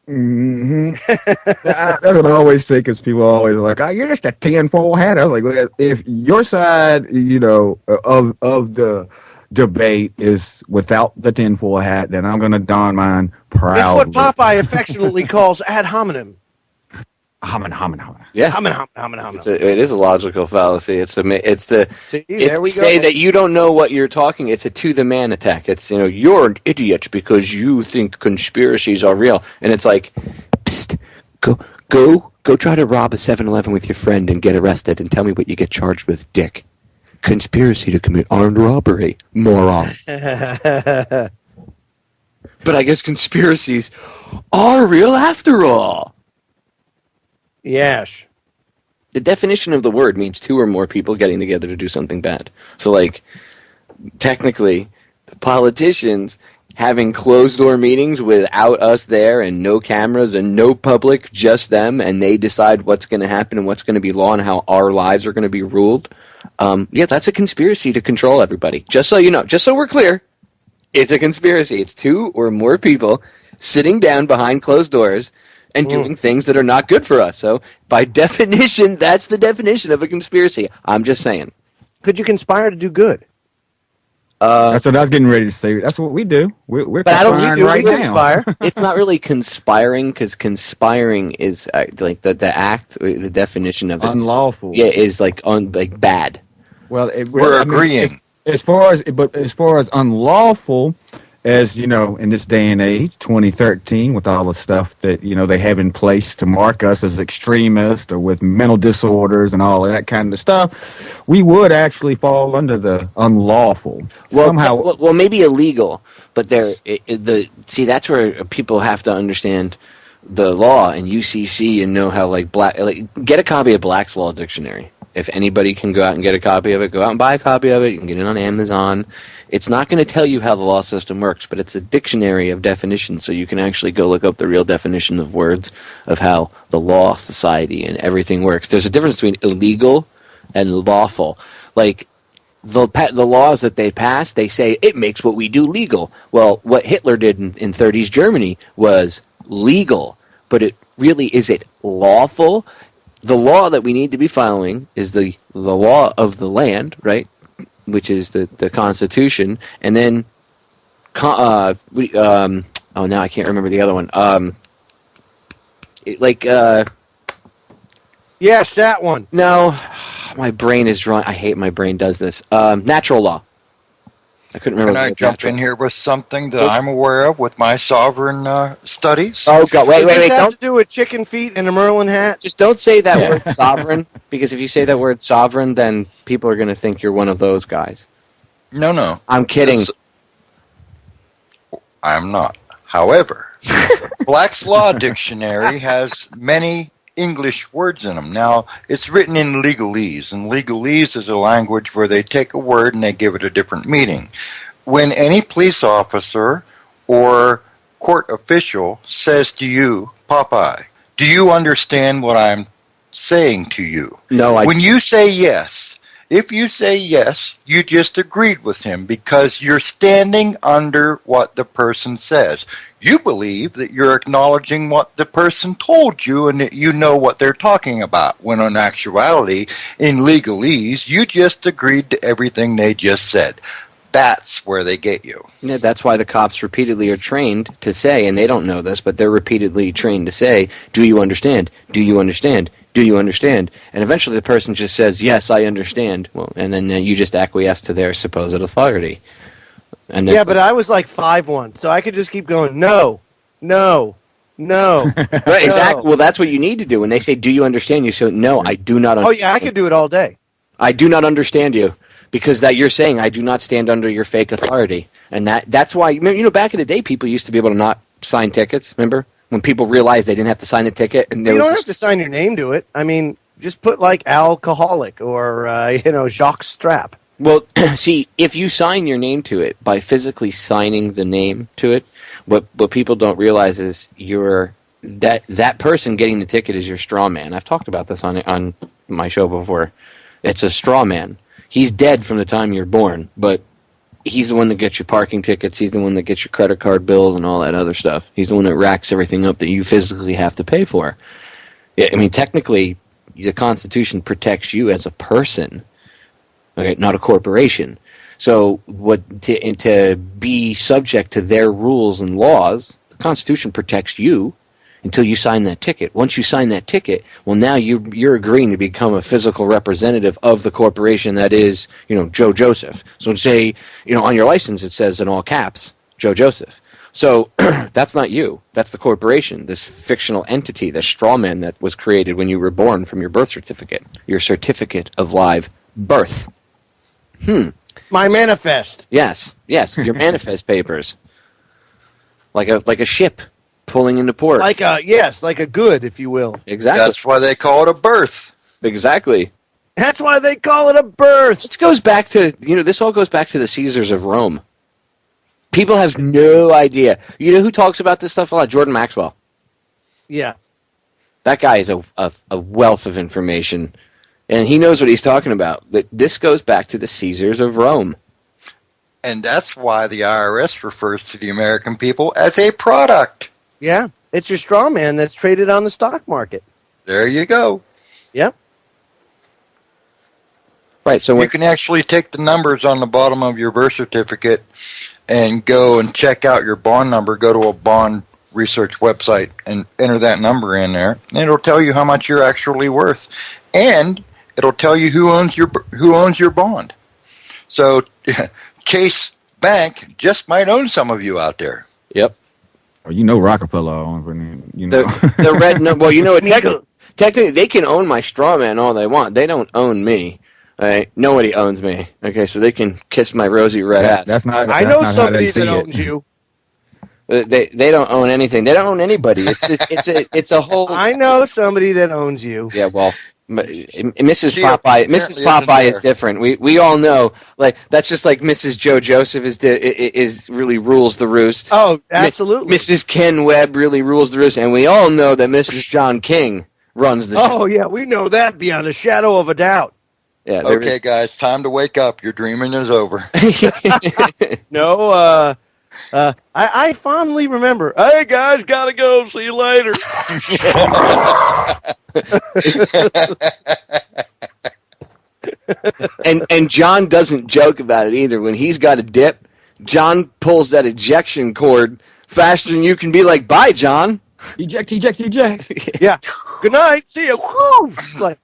S2: Mm-hmm. That's what I always say, because people are always like, "Oh, you're just a tinfoil hat." I was like, well, if your side, of the debate is without the tinfoil hat, then I'm going to don mine proudly.
S3: It's what Popeye affectionately calls ad hominem.
S4: Yes. It is a logical fallacy. It's to say that you don't know what you're talking. It's a to the man attack. It's you're an idiot because you think conspiracies are real, and it's like, psst, go try to rob a 7-Eleven with your friend and get arrested, and tell me what you get charged with, dick. Conspiracy to commit armed robbery, moron. But I guess conspiracies are real after all.
S3: Yes.
S4: The definition of the word means two or more people getting together to do something bad. So, technically, the politicians having closed-door meetings without us there and no cameras and no public, just them, and they decide what's going to happen and what's going to be law and how our lives are going to be ruled. That's a conspiracy to control everybody. Just so you know, just so we're clear, it's a conspiracy. It's two or more people sitting down behind closed doors and doing things that are not good for us. So, by definition, that's the definition of a conspiracy. I'm just saying.
S3: Could you conspire to do good?
S2: That's what I was getting ready to say. That's what we do. We're
S3: but
S2: conspiring right now.
S3: Conspire.
S4: It's not really conspiring, because conspiring is the act, the definition of it.
S2: Unlawful.
S4: Is bad.
S2: Well,
S5: we're agreeing.
S2: As far as unlawful, as in this day and age, 2013, with all the stuff that they have in place to mark us as extremists or with mental disorders and all of that kind of stuff, we would actually fall under the unlawful.
S4: Well, maybe illegal, but that's where people have to understand the law and UCC and know how get a copy of Black's Law Dictionary. If anybody can go out and get a copy of it, go out and buy a copy of it. You can get it on Amazon. It's not going to tell you how the law system works, but it's a dictionary of definitions, so you can actually go look up the real definition of words of how the law, society, and everything works. There's a difference between illegal and lawful. The laws that they pass, they say it makes what we do legal. Well, what Hitler did in 30s Germany was legal, but is it lawful? The law that we need to be following is the law of the land, right? Which is the Constitution, and then now I can't remember the other one.
S3: Yes, that one.
S4: No, my brain is drawing. I hate my brain does this. Natural law. I couldn't remember.
S5: Can I jump in here with something that I'm aware of with my sovereign studies?
S4: Oh, God. Wait.
S3: Does this have to do with chicken feet and a Merlin hat?
S4: Just don't say that word sovereign, because if you say that word sovereign, then people are going to think you're one of those guys.
S5: No.
S4: I'm kidding.
S5: I'm not. However, Black's Law Dictionary has many English words in them. Now, it's written in legalese, and legalese is a language where they take a word and they give it a different meaning. When any police officer or court official says to you, Popeye, do you understand what I'm saying to you?
S4: No,
S5: When you say yes, if you say yes, you just agreed with him because you're standing under what the person says. You believe that you're acknowledging what the person told you and that you know what they're talking about, when in actuality, in legalese, you just agreed to everything they just said. That's where they get you.
S4: Yeah, that's why the cops repeatedly are trained to say, and they don't know this, but they're repeatedly trained to say, do you understand? Do you understand? Do you understand? And eventually the person just says, yes, I understand. Well, and then you just acquiesce to their supposed authority. And then,
S3: Yeah, but I was like 5'1", so I could just keep going. No, no, no.
S4: right, exactly. Well, that's what you need to do. When they say, "Do you understand?" You say, "No, I do not."
S3: Oh yeah, I could do it all day.
S4: I do not understand you, because that you're saying I do not stand under your fake authority, and that's why back in the day people used to be able to not sign tickets. Remember when people realized they didn't have to sign a ticket, and
S3: You don't have to sign your name to it. I mean, just put like alcoholic or Jacques Strap.
S4: Well, see, if you sign your name to it by physically signing the name to it, what people don't realize is that person getting the ticket is your straw man. I've talked about this on my show before. It's a straw man. He's dead from the time you're born, but he's the one that gets your parking tickets. He's the one that gets your credit card bills and all that other stuff. He's the one that racks everything up that you physically have to pay for. I mean, technically, the Constitution protects you as a person. Okay, not a corporation. So to be subject to their rules and laws, the Constitution protects you until you sign that ticket. Once you sign that ticket, well, now you're agreeing to become a physical representative of the corporation that is, Joe Joseph. So say, on your license it says in all caps, Joe Joseph. So that's not you. That's the corporation, this fictional entity, the straw man that was created when you were born from your birth certificate, your certificate of live birth.
S3: My manifest.
S4: Yes, your manifest papers. Like a ship pulling into port.
S3: Like a good, if you will.
S4: Exactly.
S5: That's why they call it a birth.
S4: Exactly.
S3: That's why they call it a birth.
S4: This goes back to, this all goes back to the Caesars of Rome. People have no idea. You know who talks about this stuff a lot? Jordan Maxwell.
S3: Yeah.
S4: That guy is a wealth of information. And he knows what he's talking about. This goes back to the Caesars of Rome.
S5: And that's why the IRS refers to the American people as a product.
S3: Yeah. It's your straw man that's traded on the stock market.
S5: There you go.
S3: Yep.
S4: Right. So
S5: you can actually take the numbers on the bottom of your birth certificate and go and check out your bond number. Go to a bond research website and enter that number in there. And it'll tell you how much you're actually worth. And it'll tell you who owns your bond. So Chase Bank just might own some of you out there.
S4: Yep.
S2: Rockefeller owns,
S4: the red number. Well, what? Technically, they can own my straw man all they want. They don't own me. Right? Nobody owns me. Okay, so they can kiss my rosy red ass.
S3: I know somebody that owns you.
S4: They don't own anything. They don't own anybody. It's a whole.
S3: I know somebody that owns you.
S4: Yeah, well, Mrs. Popeye is different. We all know, like, that's just like Mrs. Joe Joseph is really rules the roost.
S3: Oh, absolutely.
S4: Mrs. Kenn Webb really rules the roost, and we all know that Mrs. John King runs the show.
S3: Oh yeah, we know that beyond a shadow of a doubt.
S4: Yeah.
S5: Okay, guys, time to wake up. Your dreaming is over.
S3: No, I fondly remember. Hey guys, gotta go. See you later.
S4: and John doesn't joke about it either. When he's got a dip, John pulls that ejection cord faster than you can be like, "Bye, John."
S2: Eject.
S3: Yeah. Good night. See you.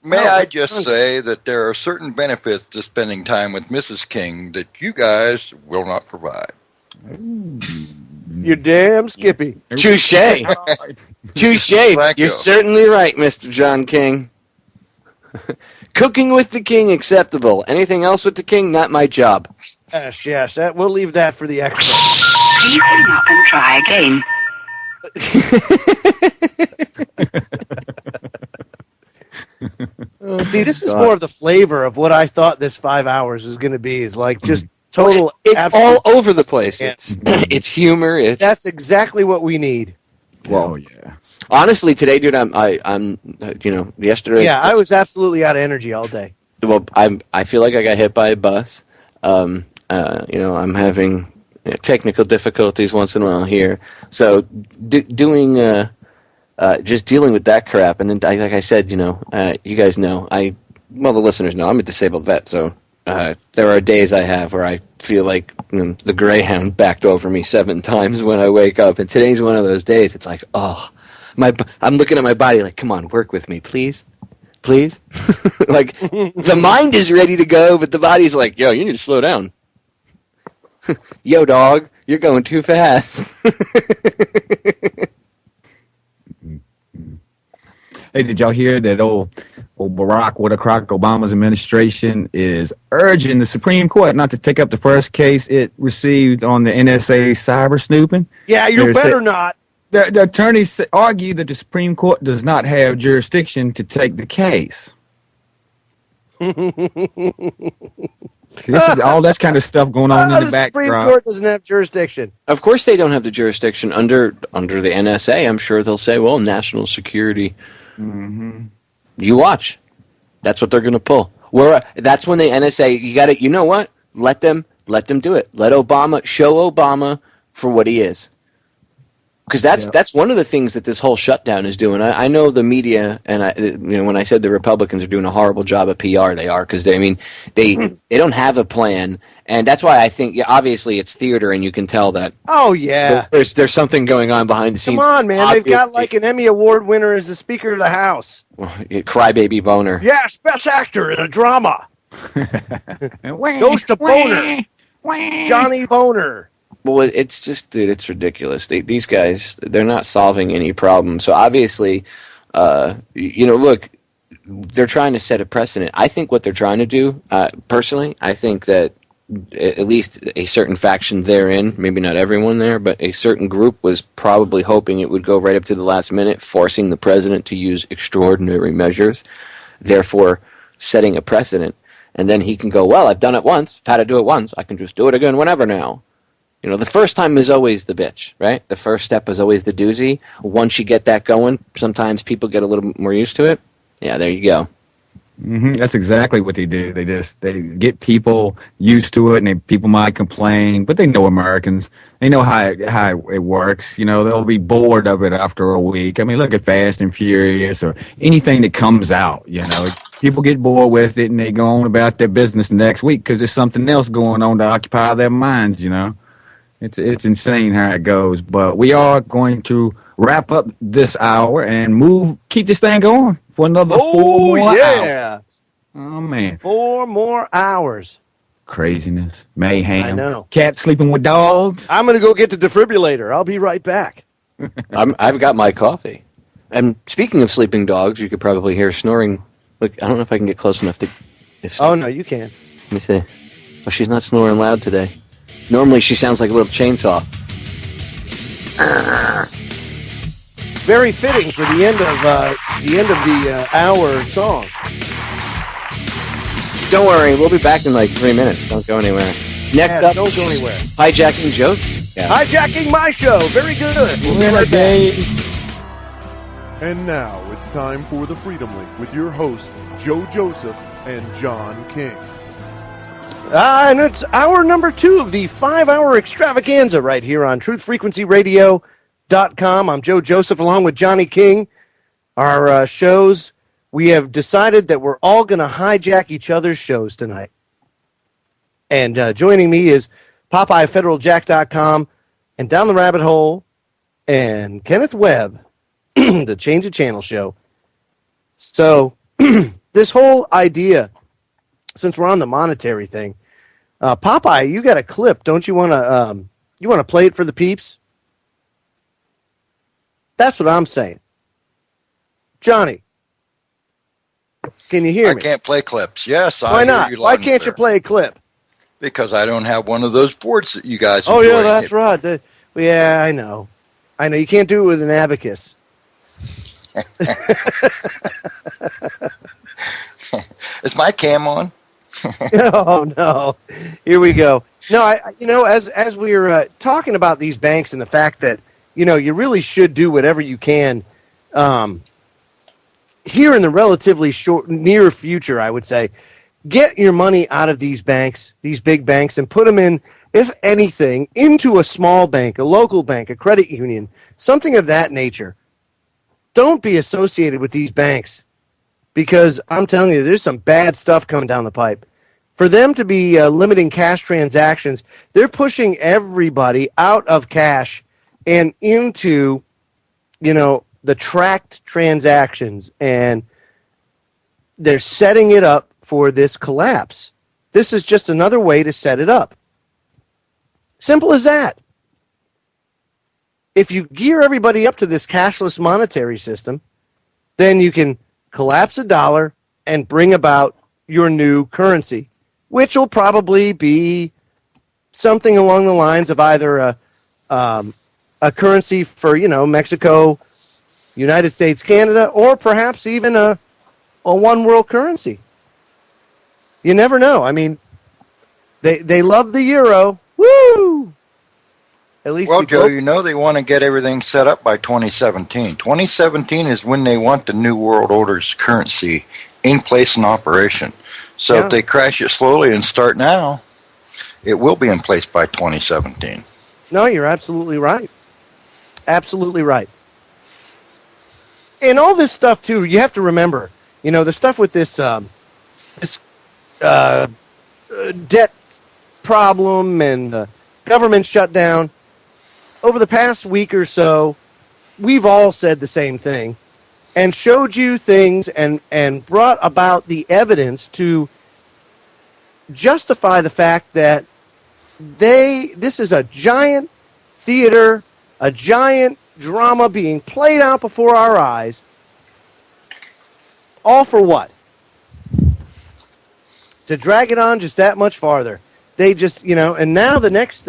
S5: May I just say that there are certain benefits to spending time with Mrs. King that you guys will not provide.
S3: You're damn skippy.
S4: Touche. You're certainly right, Mr. John King. Cooking with the king, acceptable. Anything else with the king, not my job.
S3: Yes. We'll leave that for the experts.
S6: Please hang up and try again.
S3: See, this is more of the flavor of what I thought this 5 hours was going to be. Is like just total.
S4: It's all over the place. It's humor.
S3: That's exactly what we need.
S2: Well, yeah.
S4: Honestly, today, dude, I'm yesterday.
S3: Yeah, I was absolutely out of energy all day.
S4: Well, I feel like I got hit by a bus. I'm having technical difficulties once in a while here. So doing just dealing with that crap, and then like I said, you guys know the listeners know I'm a disabled vet, so there are days I have where I feel like the Greyhound backed over me 7 times when I wake up, and today's one of those days. It's like, I'm looking at my body like, come on, work with me, please. Like the mind is ready to go, but the body's like, yo, you need to slow down. Yo, dog, you're going too fast.
S2: Hey, did y'all hear that old Barack Obama's administration is urging the Supreme Court not to take up the first case it received on the NSA cyber snooping?
S3: Yeah, you better not.
S2: The attorneys argue that the Supreme Court does not have jurisdiction to take the case. This is all that kind of stuff going on in the background.
S3: The Supreme Court doesn't have jurisdiction.
S4: Of course they don't have the jurisdiction under the NSA. I'm sure they'll say, well, national security. Mm-hmm. You watch. That's what they're going to pull. That's when the NSA, you know what? Let them do it. Let Obama, show Obama for what he is. Because that's one of the things that this whole shutdown is doing. I know the media, and when I said the Republicans are doing a horrible job of PR, they are, because they don't have a plan, and that's why I think obviously it's theater, and you can tell that.
S3: Oh yeah,
S4: there's something going on behind the scenes.
S3: Come on, man, obviously. They've got like an Emmy Award winner as the Speaker of the House.
S4: Crybaby Boner.
S3: Yes, best actor in a drama. Goes to Boner. Johnny Boner.
S4: Well, it's just, dude, it's ridiculous. These guys, they're not solving any problem. So obviously, look, they're trying to set a precedent. I think what they're trying to do, personally, I think that at least a certain faction therein, maybe not everyone there, but a certain group was probably hoping it would go right up to the last minute, forcing the president to use extraordinary measures, therefore setting a precedent. And then he can go, well, I've done it once. I've had to do it once. I can just do it again whenever now. The first time is always the bitch, right? The first step is always the doozy. Once you get that going, sometimes people get a little more used to it. Yeah, there you go.
S2: Mm-hmm. That's exactly what they do. They get people used to it, and people might complain, but they know Americans. They know how it works. They'll be bored of it after a week. I mean, look at Fast and Furious or anything that comes out. People get bored with it, and they go on about their business the next week because there's something else going on to occupy their minds. It's insane how it goes, but we are going to wrap up this hour and keep this thing going for another 4 more hours. Oh, man.
S3: 4 more hours.
S2: Craziness. Mayhem.
S3: I know.
S2: Cats sleeping with dogs.
S3: I'm going to go get the defibrillator. I'll be right back.
S4: I've got my coffee. And speaking of sleeping dogs, you could probably hear snoring. Look, I don't know if I can get close enough to...
S3: Oh, no, you can.
S4: Let me see. Oh, she's not snoring loud today. Normally, she sounds like a little chainsaw.
S3: Very fitting for the end of the hour song.
S4: Don't worry, we'll be back in like 3 minutes. Don't go anywhere. Next up,
S3: don't go anywhere.
S4: Hijacking Joe. Yeah.
S3: Hijacking my show. Very good. We'll be right back.
S7: And now it's time for the Freedom Link with your hosts, Joe Joseph and John King.
S3: And it's hour number 2 of the 5-hour extravaganza right here on truthfrequencyradio.com. I'm Joe Joseph along with Johnny King. Our shows, we have decided that we're all going to hijack each other's shows tonight. And joining me is Popeye, FederalJack.com, and Down the Rabbit Hole, and Kenneth Webb, the Change of Channel show. So this whole idea, since we're on the monetary thing, Popeye, you got a clip. Don't you want to play it for the peeps? That's what I'm saying. Johnny, can you hear me?
S5: I can't play clips. Yes, I
S3: Why not?
S5: hear you
S3: Why
S5: loud and
S3: can't you
S5: clear.
S3: play a clip?
S5: Because I don't have one of those boards that you guys
S3: Oh,
S5: enjoy.
S3: yeah, that's right. Yeah, I know. You can't do it with an abacus.
S5: Is my cam on?
S3: Oh no! Here we go. No, as we were talking about these banks and the fact that you really should do whatever you can here in the relatively near future. I would say, get your money out of these banks, these big banks, and put them in, if anything, into a small bank, a local bank, a credit union, something of that nature. Don't be associated with these banks. Because I'm telling you, there's some bad stuff coming down the pipe. For them to be limiting cash transactions, they're pushing everybody out of cash and into, the tracked transactions. And they're setting it up for this collapse. This is just another way to set it up. Simple as that. If you gear everybody up to this cashless monetary system, then you can collapse the dollar and bring about your new currency, which will probably be something along the lines of either a currency for, Mexico, United States, Canada, or perhaps even a one world currency. You never know. I mean, they love the euro. Woo! At least
S5: Well, Joe, they want to get everything set up by 2017. 2017 is when they want the New World Order's currency in place and operation. So if they crash it slowly and start now, it will be in place by 2017.
S3: No, you're absolutely right. Absolutely right. And all this stuff, too, you have to remember, the stuff with this debt problem and government shutdown, over the past week or so, we've all said the same thing and showed you things and brought about the evidence to justify the fact that this is a giant theater, a giant drama being played out before our eyes. All for what? To drag it on just that much farther. They just, and now the next,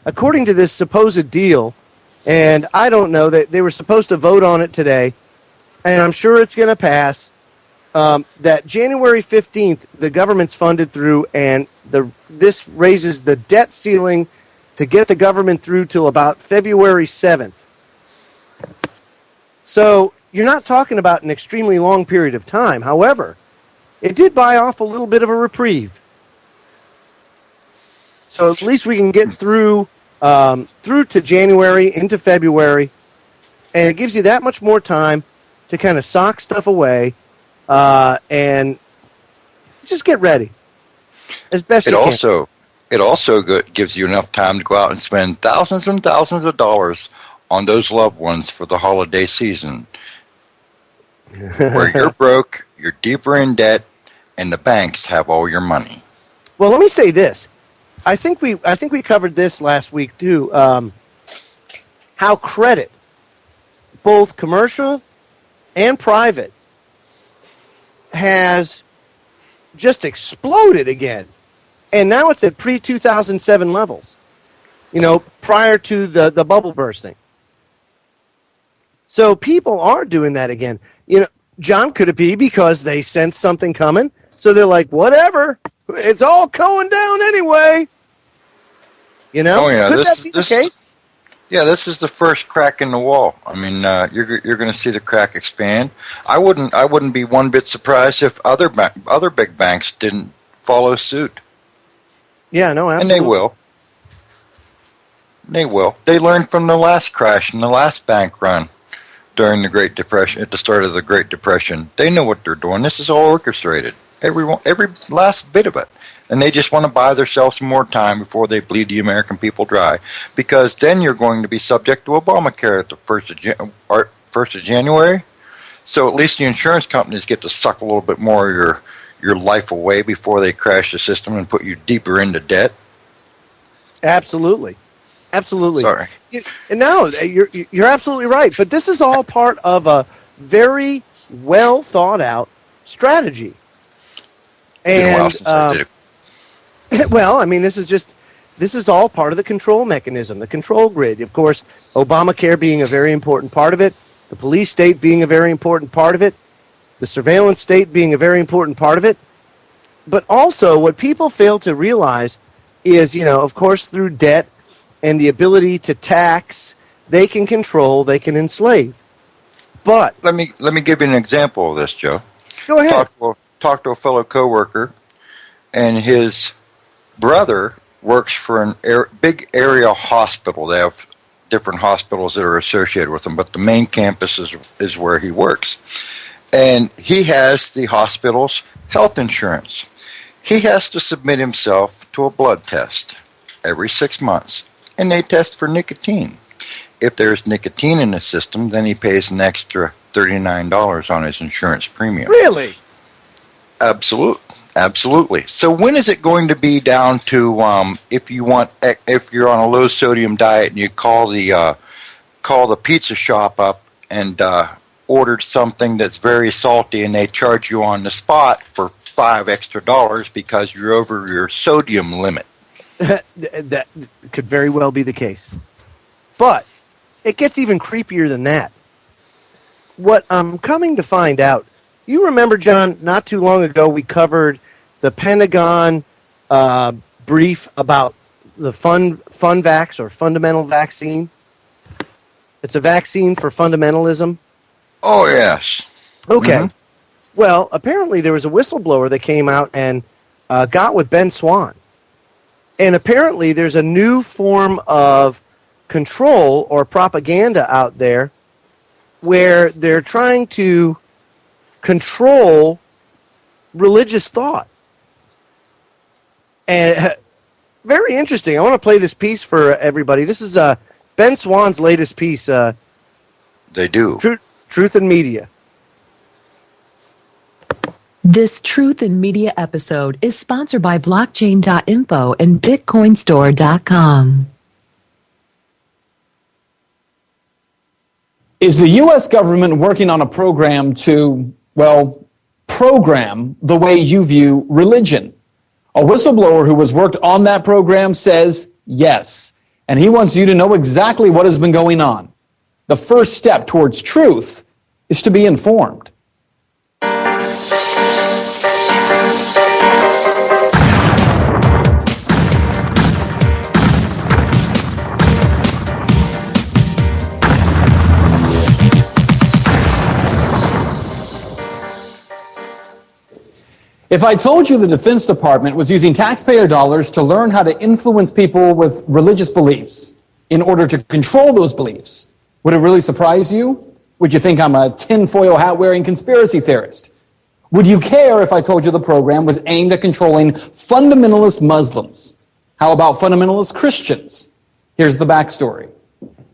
S3: according to this supposed deal, and I don't know, that they were supposed to vote on it today, and I'm sure it's going to pass, that January 15th, the government's funded through, and this raises the debt ceiling to get the government through till about February 7th. So you're not talking about an extremely long period of time. However, it did buy off a little bit of a reprieve. So at least we can get through to January, into February, and it gives you that much more time to kind of sock stuff away and just get ready as best you can.
S5: It also gives you enough time to go out and spend thousands and thousands of dollars on those loved ones for the holiday season. Where you're broke, you're deeper in debt, and the banks have all your money.
S3: Well, let me say this. I think we covered this last week too. How credit, both commercial and private, has just exploded again, and now it's at pre-2007 levels. Prior to the bubble bursting. So people are doing that again. John, could it be because they sense something coming? So they're like, whatever, it's all going down anyway. Could that be the case?
S5: Yeah, this is the first crack in the wall. I mean, you're going to see the crack expand. I wouldn't be one bit surprised if other big banks didn't follow suit.
S3: Yeah, no, absolutely.
S5: And they will. They will. They learned from the last crash and the last bank run during the Great Depression, at the start of the Great Depression. They know what they're doing. This is all orchestrated. Every last bit of it. And they just want to buy themselves more time before they bleed the American people dry. Because then you're going to be subject to Obamacare at the 1st of January. So at least the insurance companies get to suck a little bit more of your life away before they crash the system and put you deeper into debt.
S3: Absolutely. Absolutely.
S5: Sorry.
S3: No, you're absolutely right. But this is all part of a very well thought out strategy. And well, I mean, this is all part of the control mechanism, the control grid. Of course, Obamacare being a very important part of it, the police state being a very important part of it, the surveillance state being a very important part of it. But also, what people fail to realize is, of course, through debt and the ability to tax, they can control, they can enslave. But
S5: let me give you an example of this, Joe.
S3: Go ahead.
S5: Talk to a fellow coworker, and his brother works for a big area hospital. They have different hospitals that are associated with them, but the main campus is where he works. And he has the hospital's health insurance. He has to submit himself to a blood test every 6 months, and they test for nicotine. If there's nicotine in the system, then he pays an extra $39 on his insurance premium.
S3: Really?
S5: Absolutely. Absolutely. So when is it going to be down to if you're on a low sodium diet and you call the pizza shop up and ordered something that's very salty and they charge you on the spot for $5 extra because you're over your sodium limit?
S3: That could very well be the case. But it gets even creepier than that. What I'm coming to find out, you remember, John, not too long ago we covered the Pentagon brief about the FunVax or fundamental vaccine. It's a vaccine for fundamentalism.
S5: Oh, yes.
S3: Okay.
S5: Mm-hmm.
S3: Well, apparently there was a whistleblower that came out and got with Ben Swann. And apparently there's a new form of control or propaganda out there where they're trying to control religious thought. And very interesting. I want to play this piece for everybody. This is Ben Swann's latest piece.
S5: They do.
S3: Truth in Media.
S8: This Truth in Media episode is sponsored by blockchain.info and bitcoinstore.com.
S9: Is the U.S. government working on a program to, program the way you view religion? A whistleblower who has worked on that program says yes, and he wants you to know exactly what has been going on. The first step towards truth is to be informed. If I told you the Defense Department was using taxpayer dollars to learn how to influence people with religious beliefs in order to control those beliefs, would it really surprise you? Would you think I'm a tinfoil hat-wearing conspiracy theorist? Would you care if I told you the program was aimed at controlling fundamentalist Muslims? How about fundamentalist Christians? Here's the backstory.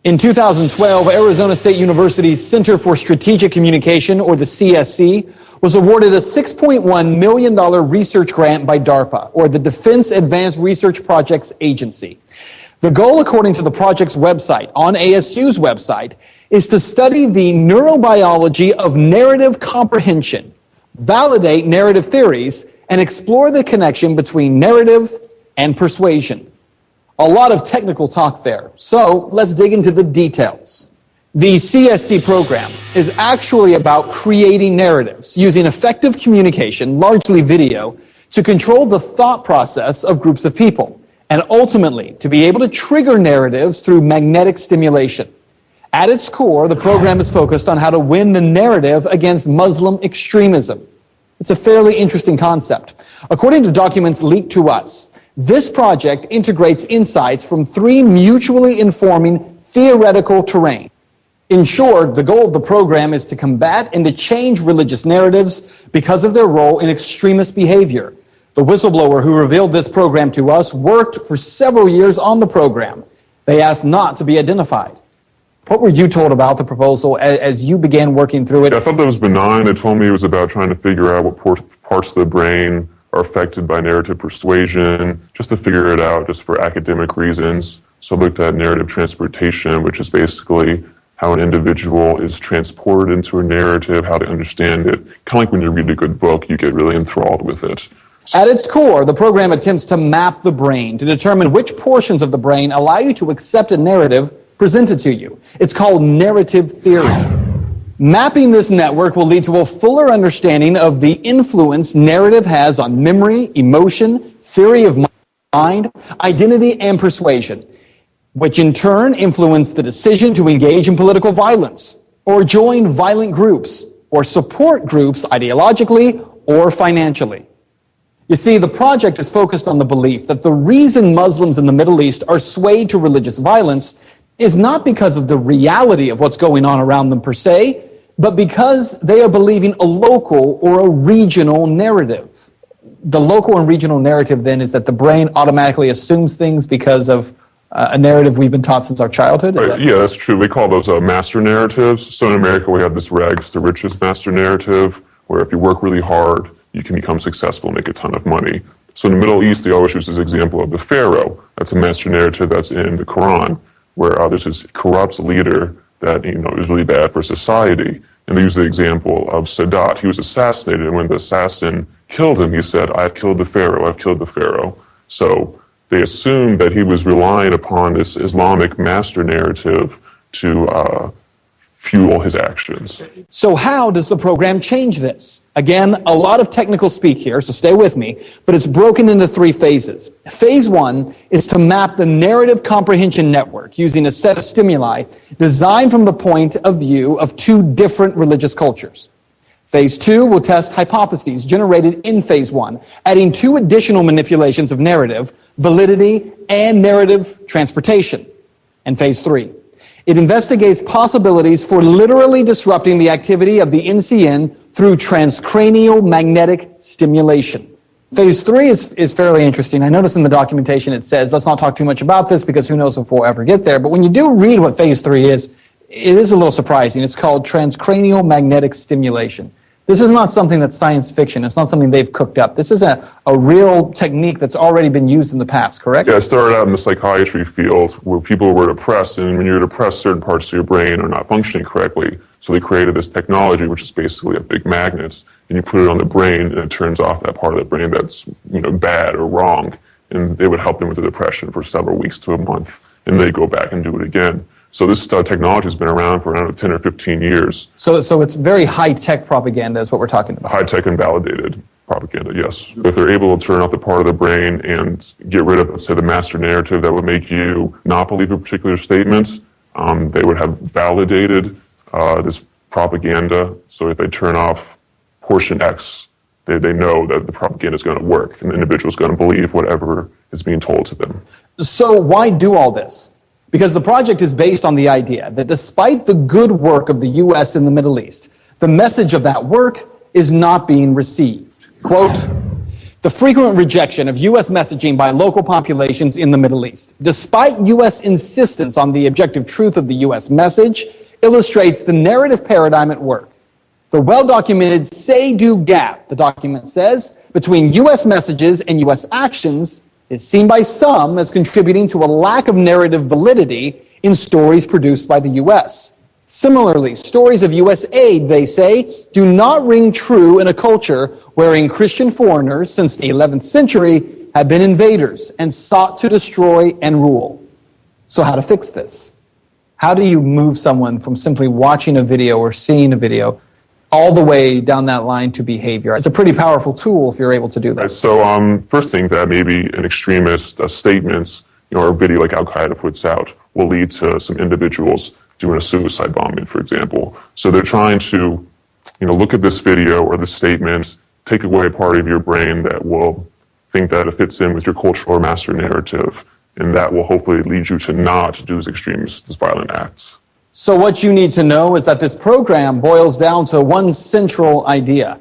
S9: In 2012, Arizona State University's Center for Strategic Communication, or the CSC, was awarded a $6.1 million research grant by DARPA, or the Defense Advanced Research Projects Agency. The goal, according to the project's website, on ASU's website, is to study the neurobiology of narrative comprehension, validate narrative theories, and explore the connection between narrative and persuasion. A lot of technical talk there, so let's dig into the details. The CSC program is actually about creating narratives using effective communication, largely video, to control the thought process of groups of people, and ultimately to be able to trigger narratives through magnetic stimulation. At its core, the program is focused on how to win the narrative against Muslim extremism. It's a fairly interesting concept. According to documents leaked to us, this project integrates insights from 3 mutually informing theoretical terrain. In short, the goal of the program is to combat and to change religious narratives because of their role in extremist behavior. The whistleblower who revealed this program to us worked for several years on the program. They asked not to be identified. What were you told about the proposal as you began working through it?
S10: I thought that was benign. They told me it was about trying to figure out what parts of the brain are affected by narrative persuasion, just to figure it out, just for academic reasons. So I looked at narrative transportation, which is basically how an individual is transported into a narrative, how they understand it. Kind of like when you read a good book, you get really enthralled with it.
S9: At its core, the program attempts to map the brain to determine which portions of the brain allow you to accept a narrative presented to you. It's called narrative theory. Mapping this network will lead to a fuller understanding of the influence narrative has on memory, emotion, theory of mind, identity, and persuasion, which in turn influence the decision to engage in political violence, or join violent groups, or support groups ideologically or financially. You see, the project is focused on the belief that the reason Muslims in the Middle East are swayed to religious violence is not because of the reality of what's going on around them per se, but because they are believing a local or a regional narrative. The local and regional narrative then is that the brain automatically assumes things because of a narrative we've been taught since our childhood?
S10: Yeah, that's true. We call those master narratives. So in America, we have this rags to riches master narrative, where if you work really hard, you can become successful and make a ton of money. So in the Middle East, they always use this example of the Pharaoh. That's a master narrative that's in the Quran, where there's this corrupt leader that is really bad for society. And they use the example of Sadat. He was assassinated, and when the assassin killed him, he said, "I've killed the Pharaoh, I've killed the Pharaoh." So they assumed that he was relying upon this Islamic master narrative to fuel his actions.
S9: So how does the program change this? Again, a lot of technical speak here, so stay with me, but it's broken into 3 phases. Phase 1 is to map the narrative comprehension network using a set of stimuli designed from the point of view of 2 different religious cultures. Phase 2 will test hypotheses generated in Phase 1, adding 2 additional manipulations of narrative, validity, and narrative transportation. And Phase 3, it investigates possibilities for literally disrupting the activity of the NCN through transcranial magnetic stimulation. Phase 3 is fairly interesting. I noticed in the documentation it says, let's not talk too much about this because who knows if we'll ever get there. But when you do read what Phase 3 is, it is a little surprising. It's called transcranial magnetic stimulation. This is not something that's science fiction. It's not something they've cooked up. This is a real technique that's already been used in the past, correct?
S10: Yeah, it started out in the psychiatry field where people were depressed, and when you're depressed, certain parts of your brain are not functioning correctly. So they created this technology, which is basically a big magnet, and you put it on the brain, and it turns off that part of the brain that's bad or wrong, and it would help them with the depression for several weeks to a month, and they go back and do it again. So this technology has been around for around 10 or 15 years.
S9: So it's very high-tech propaganda is what we're talking about.
S10: High-tech and validated propaganda, yes. If they're able to turn off the part of the brain and get rid of, let's say, the master narrative that would make you not believe a particular statement, they would have validated this propaganda. So if they turn off portion X, they know that the propaganda is going to work and the individual is going to believe whatever is being told to them.
S9: So why do all this? Because the project is based on the idea that despite the good work of the U.S. in the Middle East, the message of that work is not being received. Quote, the frequent rejection of U.S. messaging by local populations in the Middle East, despite U.S. insistence on the objective truth of the U.S. message, illustrates the narrative paradigm at work. The well-documented say-do gap, the document says, between U.S. messages and U.S. actions is seen by some as contributing to a lack of narrative validity in stories produced by the U.S. Similarly, stories of U.S. aid, they say, do not ring true in a culture wherein Christian foreigners since the 11th century have been invaders and sought to destroy and rule. So how to fix this? How do you move someone from simply watching a video or seeing a video all the way down that line to behavior? It's a pretty powerful tool if you're able to do that.
S10: Right, so first thing that maybe an extremist statement or a video like Al-Qaeda puts out will lead to some individuals doing a suicide bombing, for example. So they're trying to look at this video or this statement, take away a part of your brain that will think that it fits in with your cultural master narrative, and that will hopefully lead you to not do these extremist, this violent acts.
S9: So what you need to know is that this program boils down to one central idea.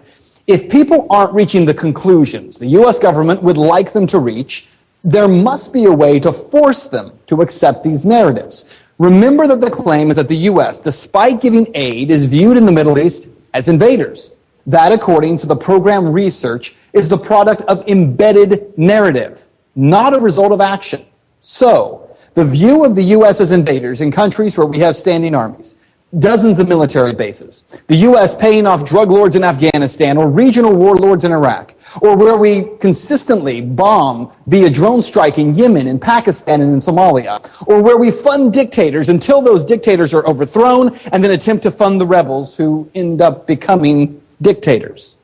S9: If people aren't reaching the conclusions the U.S. government would like them to reach, there must be a way to force them to accept these narratives. Remember that the claim is that the U.S., despite giving aid, is viewed in the Middle East as invaders. That, according to the program research, is the product of embedded narrative, not a result of action. So, the view of the U.S. as invaders in countries where we have standing armies, dozens of military bases, the U.S. paying off drug lords in Afghanistan or regional warlords in Iraq, or where we consistently bomb via drone strike in Yemen and Pakistan and in Somalia, or where we fund dictators until those dictators are overthrown and then attempt to fund the rebels who end up becoming dictators.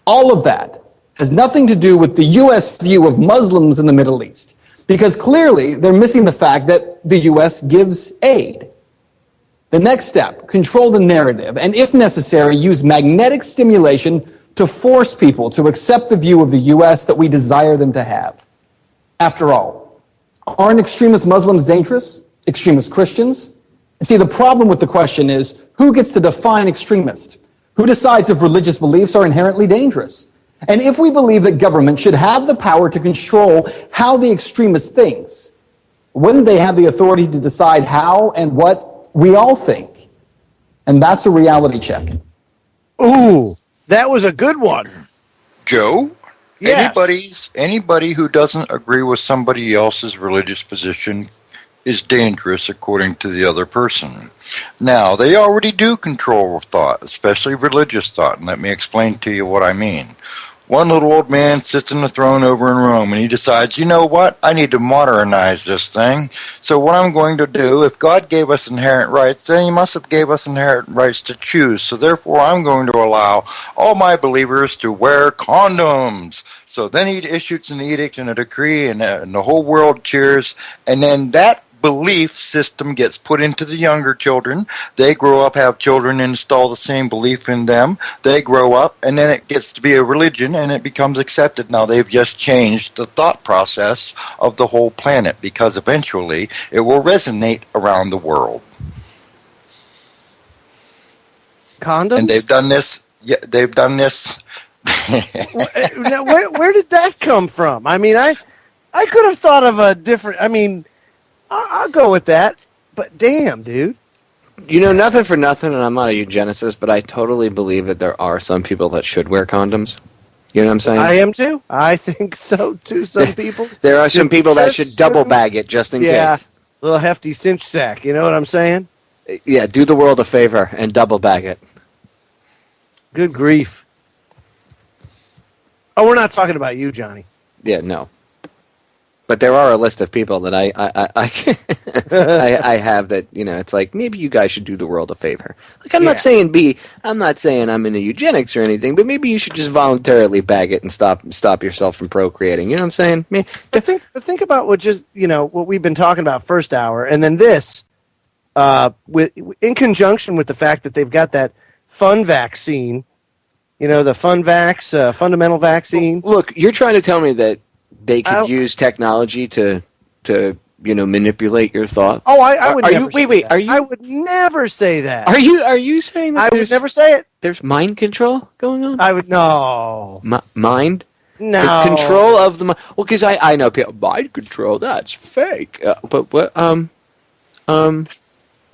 S9: All of that has nothing to do with the U.S. view of Muslims in the Middle East. Because clearly, they're missing the fact that the U.S. gives aid. The next step, control the narrative, and if necessary, use magnetic stimulation to force people to accept the view of the U.S. that we desire them to have. After all, aren't extremist Muslims dangerous? Extremist Christians? See, the problem with the question is, who gets to define extremist? Who decides if religious beliefs are inherently dangerous? And if we believe that government should have the power to control how the extremist thinks, wouldn't they have the authority to decide how and what we all think? And that's a reality check.
S3: Ooh, that was a good one.
S5: Joe,
S3: Yes.
S5: anybody who doesn't agree with somebody else's religious position is dangerous according to the other person. Now, they already do control thought, especially religious thought, and let me explain to you what I mean. One little old man sits on the throne over in Rome, and he decides, you know what, I need to modernize this thing. So what I'm going to do, if God gave us inherent rights, then he must have gave us inherent rights to choose. So therefore, I'm going to allow all my believers to wear condoms. So then he issues an edict and a decree, and the whole world cheers, and then that belief system gets put into the younger children. They grow up, have children, install the same belief in them. They grow up, and then it gets to be a religion, and it becomes accepted. Now they've just changed the thought process of the whole planet, because eventually it will resonate around the world.
S3: Condoms?
S5: And they've done this. Yeah, they've done this.
S3: Now, where did that come from? I mean, I could have thought of a different. I mean, I'll go with that. But damn, dude.
S4: You know, nothing for nothing, and I'm not a eugenicist, but I totally believe that there are some people that should wear condoms. You know what I'm saying?
S3: I am too. I think so too. Some people.
S4: There are some people that should double bag it just in case.
S3: Little hefty cinch sack. You know what I'm saying?
S4: Yeah, do the world a favor and double bag it.
S3: Good grief. Oh, we're not talking about you, Johnny.
S4: Yeah, no. But there are a list of people that I have that, you know, it's like, maybe you guys should do the world a favor. Like, I'm not saying I'm into eugenics or anything, but maybe you should just voluntarily bag it and stop yourself from procreating. You know what I'm saying?
S3: But think about what we've been talking about first hour, and then this, in conjunction with the fact that they've got that fun vaccine, you know, the fundamental vaccine.
S4: Look, you're trying to tell me that they could use technology to manipulate your thoughts.
S3: Oh, I would never.
S4: Wait. Are you?
S3: I would never say that.
S4: Are you saying that?
S3: I would never say it.
S4: There's mind control going on.
S3: I would no.
S4: Mind.
S3: No.
S4: The control of the mind. Well, because I know people mind control. That's fake. But what?
S3: No,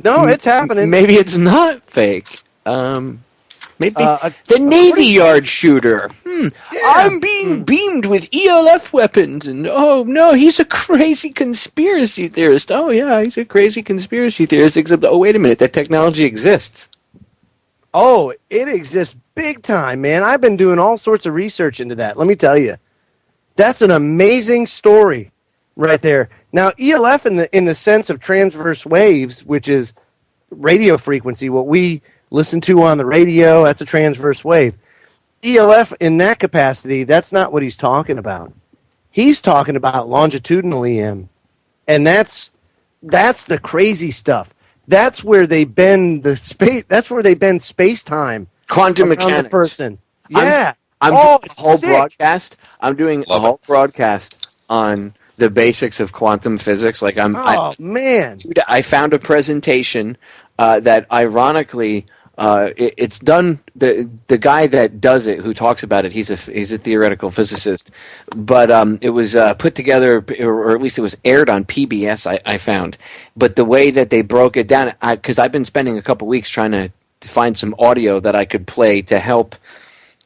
S3: it's happening.
S4: Maybe it's not fake. Maybe the Navy Yard shooter. Yeah. I'm being beamed with ELF weapons, and oh no, he's a crazy conspiracy theorist. Oh yeah, he's a crazy conspiracy theorist. Except, oh wait a minute, that technology exists.
S3: Oh, it exists big time, man. I've been doing all sorts of research into that. Let me tell you, that's an amazing story right there. Now, ELF in the sense of transverse waves, which is radio frequency, what we listen to on the radio, that's a transverse wave. ELF in that capacity, that's not what he's talking about. He's talking about longitudinal EM. And that's the crazy stuff. That's where they bend the space. That's where they bend space-time.
S4: Quantum mechanics.
S3: Person. Yeah.
S4: I'm doing a whole broadcast. I'm doing a whole broadcast on the basics of quantum physics. Like
S3: man.
S4: Dude, I found a presentation that ironically it's done. The guy that does it, who talks about it, he's a theoretical physicist. But it was put together, or at least it was aired on PBS. I found, but the way that they broke it down, because I've been spending a couple weeks trying to find some audio that I could play to help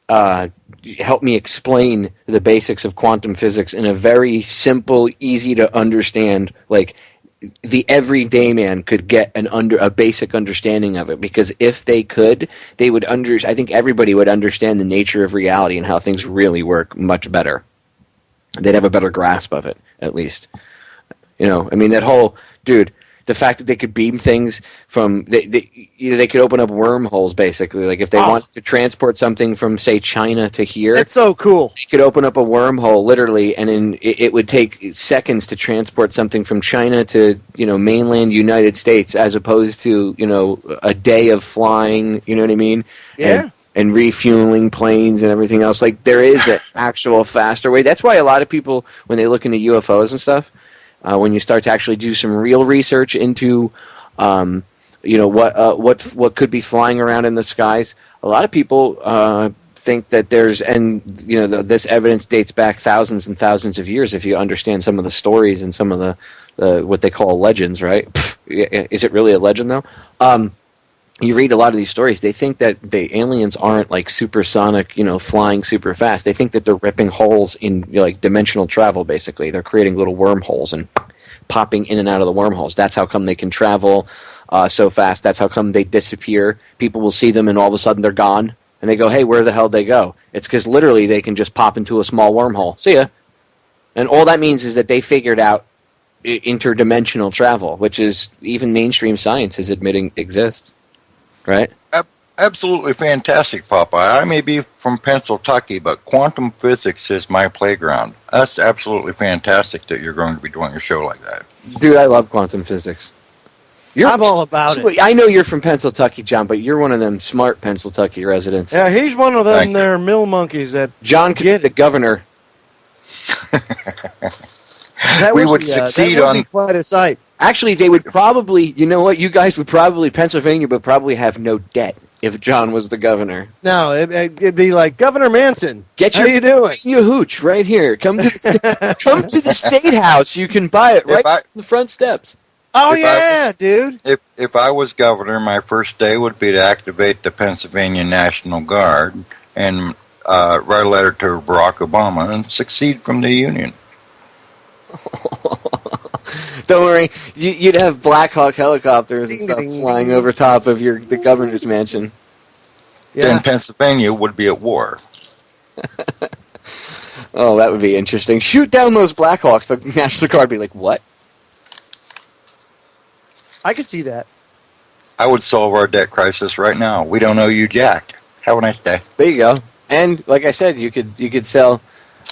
S4: me explain the basics of quantum physics in a very simple, easy to understand, like the everyday man could get a basic understanding of it, because if they could, they would I think everybody would understand the nature of reality and how things really work much better. They'd have a better grasp of it, at least. You know, I mean, that whole, dude, the fact that they could beam things from, they could open up wormholes, basically. Like if they wanted to transport something from, say, China to here.
S3: That's so cool.
S4: They could open up a wormhole, literally, and it would take seconds to transport something from China to, mainland United States, as opposed to, a day of flying, you know what I mean?
S3: Yeah.
S4: And refueling planes and everything else. Like, there is an actual faster way. That's why a lot of people, when they look into UFOs and stuff, when you start to actually do some real research into, what could be flying around in the skies, a lot of people think that this evidence dates back thousands and thousands of years. If you understand some of the stories and some of the what they call legends, right? Is it really a legend though? you read a lot of these stories, they think that the aliens aren't like supersonic, flying super fast. They think that they're ripping holes in like dimensional travel, basically. They're creating little wormholes and popping in and out of the wormholes. That's how come they can travel so fast. That's how come they disappear. People will see them and all of a sudden they're gone. And they go, hey, where the hell did they go? It's because literally they can just pop into a small wormhole. See ya. And all that means is that they figured out interdimensional travel, which is even mainstream science is admitting exists. Right?
S5: Absolutely fantastic, Popeye. I may be from Pennsylvania, but quantum physics is my playground. That's absolutely fantastic that you're going to be doing a show like that.
S4: Dude, I love quantum physics.
S3: I'm all about it.
S4: I know you're from Pennsylvania, John, but you're one of them smart Pennsylvania residents.
S3: Yeah, he's one of them there mill monkeys that
S4: John could get the governor.
S5: We would succeed
S3: that would
S5: on
S3: be quite a sight.
S4: Actually, they would probably, you know what, you guys would probably, Pennsylvania would probably have no debt if John was the governor.
S3: No, it'd be like, Governor Manson,
S4: get
S3: how
S4: your
S3: you doing?
S4: Pennsylvania hooch right here. Come to the State House. You can buy it right on the front steps.
S3: Oh, yeah, dude.
S5: If I was governor, my first day would be to activate the Pennsylvania National Guard and write a letter to Barack Obama and secede from the Union.
S4: Don't worry, you'd have Black Hawk helicopters and stuff flying over top of the governor's mansion.
S3: Yeah.
S5: Then Pennsylvania would be at war.
S4: Oh, that would be interesting. Shoot down those Black Hawks. The National Guard would be like, what?
S3: I could see that.
S5: I would solve our debt crisis right now. We don't owe you jack. Have a nice day.
S4: There you go. And like I said, you could sell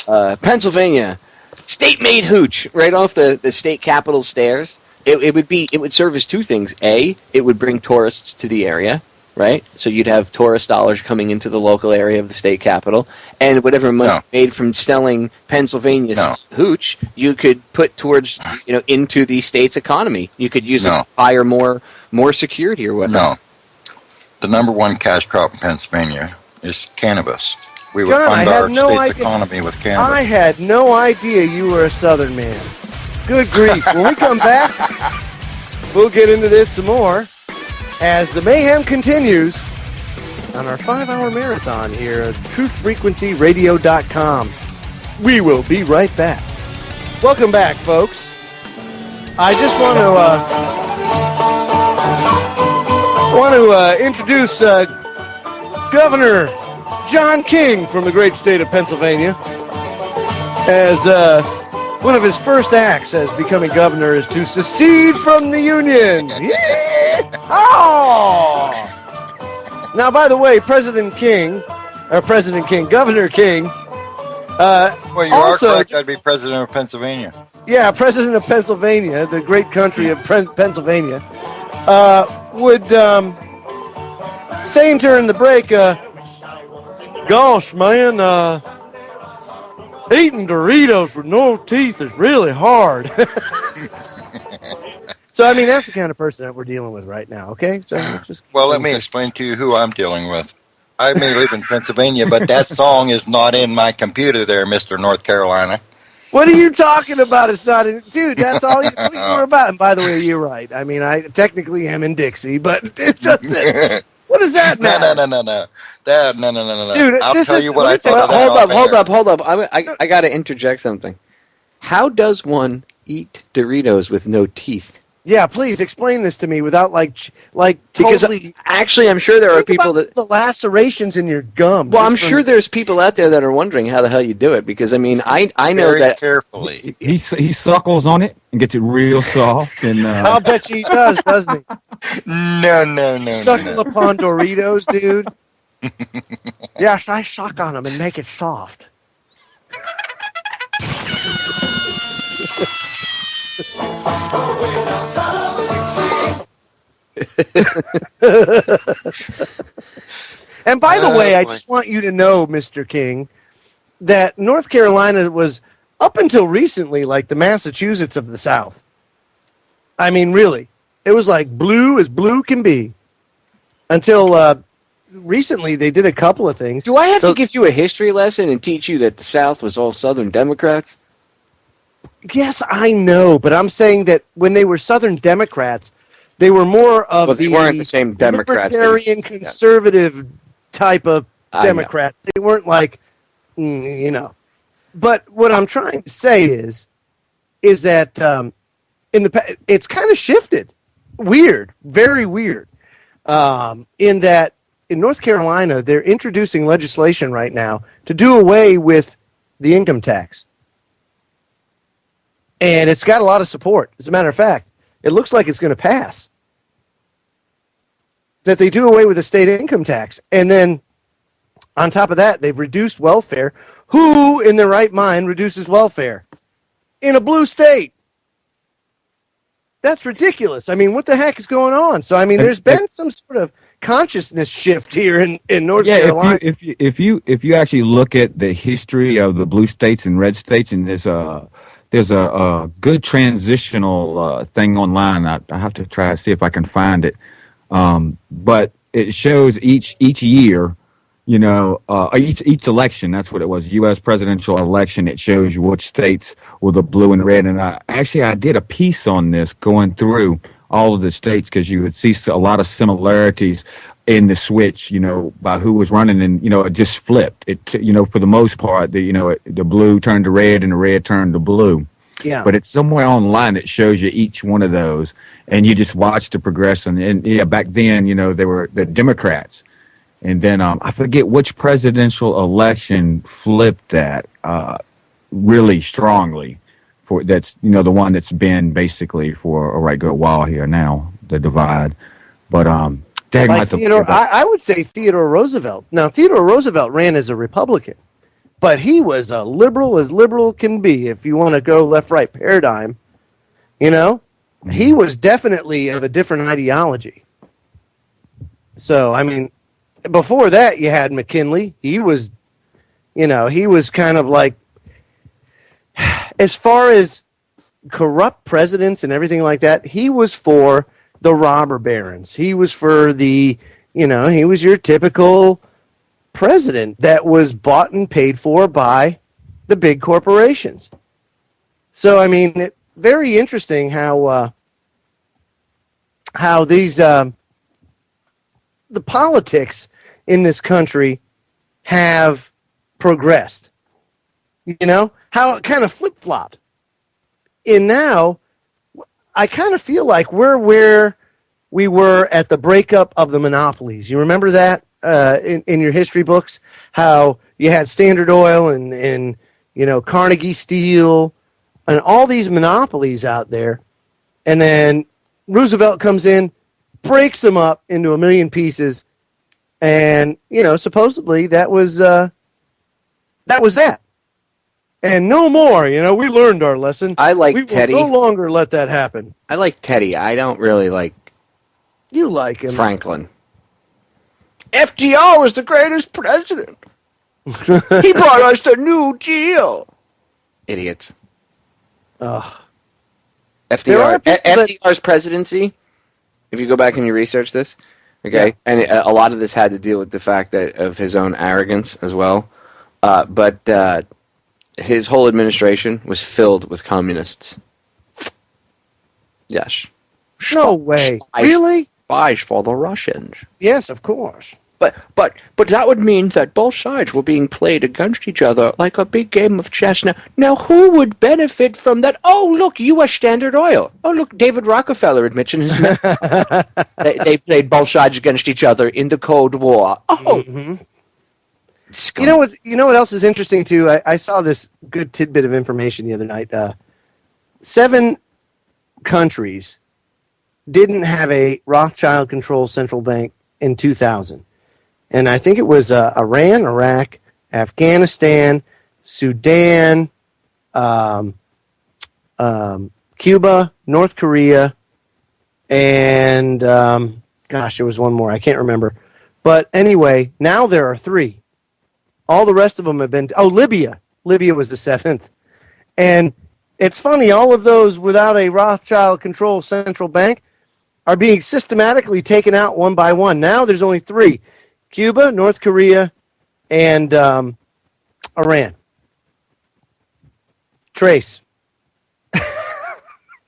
S4: Pennsylvania state-made hooch right off the state capitol stairs. It would serve as two things. A, it would bring tourists to the area, right? So you'd have tourist dollars coming into the local area of the state capitol, and whatever money made from selling Pennsylvania hooch, you could put towards into the state's economy. You could use it to hire more security or whatnot.
S5: No, the number one cash crop in Pennsylvania is cannabis. We would
S3: John,
S5: fund our state's economy with cannabis.
S3: I had no idea you were a Southern man. Good grief. When we come back, we'll get into this some more as the mayhem continues on our 5-hour marathon here at truthfrequencyradio.com. We will be right back. Welcome back, folks. I just want to introduce Governor John King from the great state of Pennsylvania. As one of his first acts as becoming governor is to secede from the Union. Now, by the way, Governor King,
S5: well, you are correct. I'd be president of Pennsylvania.
S3: Yeah, president of Pennsylvania, the great country of Pennsylvania, would saying during the break, gosh, man, eating Doritos with no teeth is really hard. So, I mean, that's the kind of person that we're dealing with right now, okay? So
S5: let me explain to you who I'm dealing with. I may live in Pennsylvania, but that song is not in my computer there, Mr. North Carolina.
S3: What are you talking about? It's not in... Dude, that's all you're about. And by the way, you're right. I mean, I technically am in Dixie, but it doesn't... What does that matter?
S5: No.
S3: Dude,
S5: I'll tell you what I thought.
S4: Hold up. I got to interject something. How does one eat Doritos with no teeth?
S3: Yeah, please explain this to me without
S4: because
S3: totally.
S4: Actually, I'm sure there are people that
S3: the lacerations in your gum.
S4: Well, I'm sure there's people out there that are wondering how the hell you do it. Because I mean, I know
S5: very
S4: that
S5: carefully.
S2: He suckles on it and gets it real soft. And
S3: I'll bet you he does, doesn't he?
S5: No.
S3: Suckle upon Doritos, dude. Yes, I suck on them and make it soft. And by the way, I just want you to know, Mr. King, that North Carolina was, up until recently, like the Massachusetts of the South. I mean, really. It was like blue as blue can be. Until recently, they did a couple of things.
S4: Do I have to give you a history lesson and teach you that the South was all Southern Democrats?
S3: Yes, I know, but I'm saying that when they were Southern Democrats, They were more of
S4: Well, they weren't the same Democrats.
S3: libertarian, conservative type of Democrats. They weren't like, But what I'm trying to say is that it's kind of shifted. Weird, very weird. In that in North Carolina, they're introducing legislation right now to do away with the income tax. And it's got a lot of support. As a matter of fact, it looks like it's going to pass. That they do away with the state income tax. And then on top of that, they've reduced welfare. Who in their right mind reduces welfare? In a blue state. That's ridiculous. I mean, what the heck is going on? So, I mean, there's been some sort of consciousness shift here in North Carolina.
S2: If you actually look at the history of the blue states and red states, and there's a good transitional thing online. I have to try to see if I can find it. But it shows each year, each election. That's what it was. U.S. presidential election. It shows you which states were the blue and red. And I did a piece on this going through all of the states because you would see a lot of similarities in the switch, by who was running, and it just flipped. It, for the most part, the blue turned to red and the red turned to blue.
S3: Yeah.
S2: But it's somewhere online that shows you each one of those, and you just watch the progression. And back then, they were the Democrats, and then I forget which presidential election flipped that really strongly. For that's the one that's been basically for a right good while here now, the divide. But
S3: I would say Theodore Roosevelt. Now Theodore Roosevelt ran as a Republican, but he was a liberal as liberal can be. If you want to go left-right paradigm, he was definitely of a different ideology. So I mean, before that you had McKinley. He was kind of like, as far as corrupt presidents and everything like that, he was for the robber barons. He was for he was your typical president that was bought and paid for by the big corporations. So, I mean, very interesting how these, the politics in this country have progressed. How it kind of flip-flopped. And now, I kind of feel like we're where we were at the breakup of the monopolies. You remember that in your history books? How you had Standard Oil and Carnegie Steel and all these monopolies out there. And then Roosevelt comes in, breaks them up into a million pieces. And, supposedly that was that. And no more, we learned our lesson.
S4: I like Teddy.
S3: We will no longer let that happen.
S4: I like Teddy. I don't really like...
S3: You like him.
S4: Franklin. FDR was the greatest president. He brought us the New Deal. Idiots.
S3: Ugh.
S4: FDR's presidency, if you go back and you research this, okay, yeah. And a lot of this had to deal with the fact that of his own arrogance as well. But his whole administration was filled with communists. Yes.
S3: No way. Really?
S4: Spies for the Russians.
S3: Yes, of course.
S4: But that would mean that both sides were being played against each other like a big game of chess. Now who would benefit from that? Oh, look, U.S. Standard Oil. Oh, look, David Rockefeller admits in his they played both sides against each other in the Cold War. Oh.
S3: Mm-hmm. You know what else is interesting too? I saw this good tidbit of information the other night. 7 countries didn't have a Rothschild-controlled central bank in 2000, and I think it was Iran, Iraq, Afghanistan, Sudan, Cuba, North Korea, and there was one more. I can't remember. But anyway, now there are 3. All the rest of them have been... Libya. Libya was the 7th. And it's funny, all of those without a Rothschild-controlled central bank are being systematically taken out one by one. Now there's only 3. Cuba, North Korea, and Iran. Trace.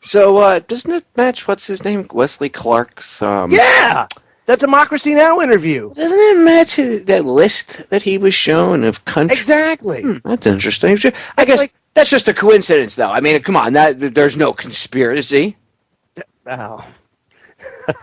S4: So, doesn't it match, what's his name? Wesley Clark's,
S3: Yeah! That Democracy Now! Interview.
S4: Doesn't it match that list that he was shown of countries?
S3: Exactly.
S4: That's interesting. I guess that's just a coincidence, though. I mean, come on, there's no conspiracy.
S3: Oh.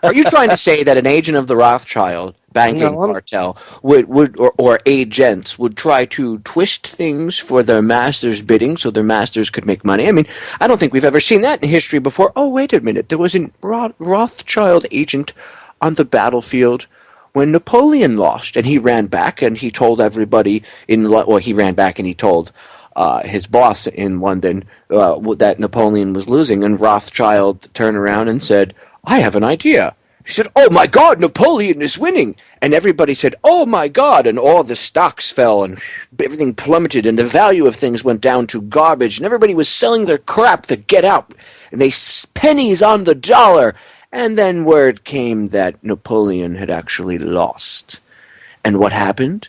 S4: Are you trying to say that an agent of the Rothschild banking cartel or agents would try to twist things for their master's bidding so their masters could make money? I mean, I don't think we've ever seen that in history before. Oh, wait a minute. There was a Rothschild agent on the battlefield when Napoleon lost, and he ran back and he told everybody he ran back and he told his boss in London that Napoleon was losing, and Rothschild turned around and said, I have an idea. He said, oh my God, Napoleon is winning. And everybody said, oh my God. And all the stocks fell and everything plummeted and the value of things went down to garbage. And everybody was selling their crap to get out. And they pennies on the dollar. And then word came that Napoleon had actually lost. And what happened?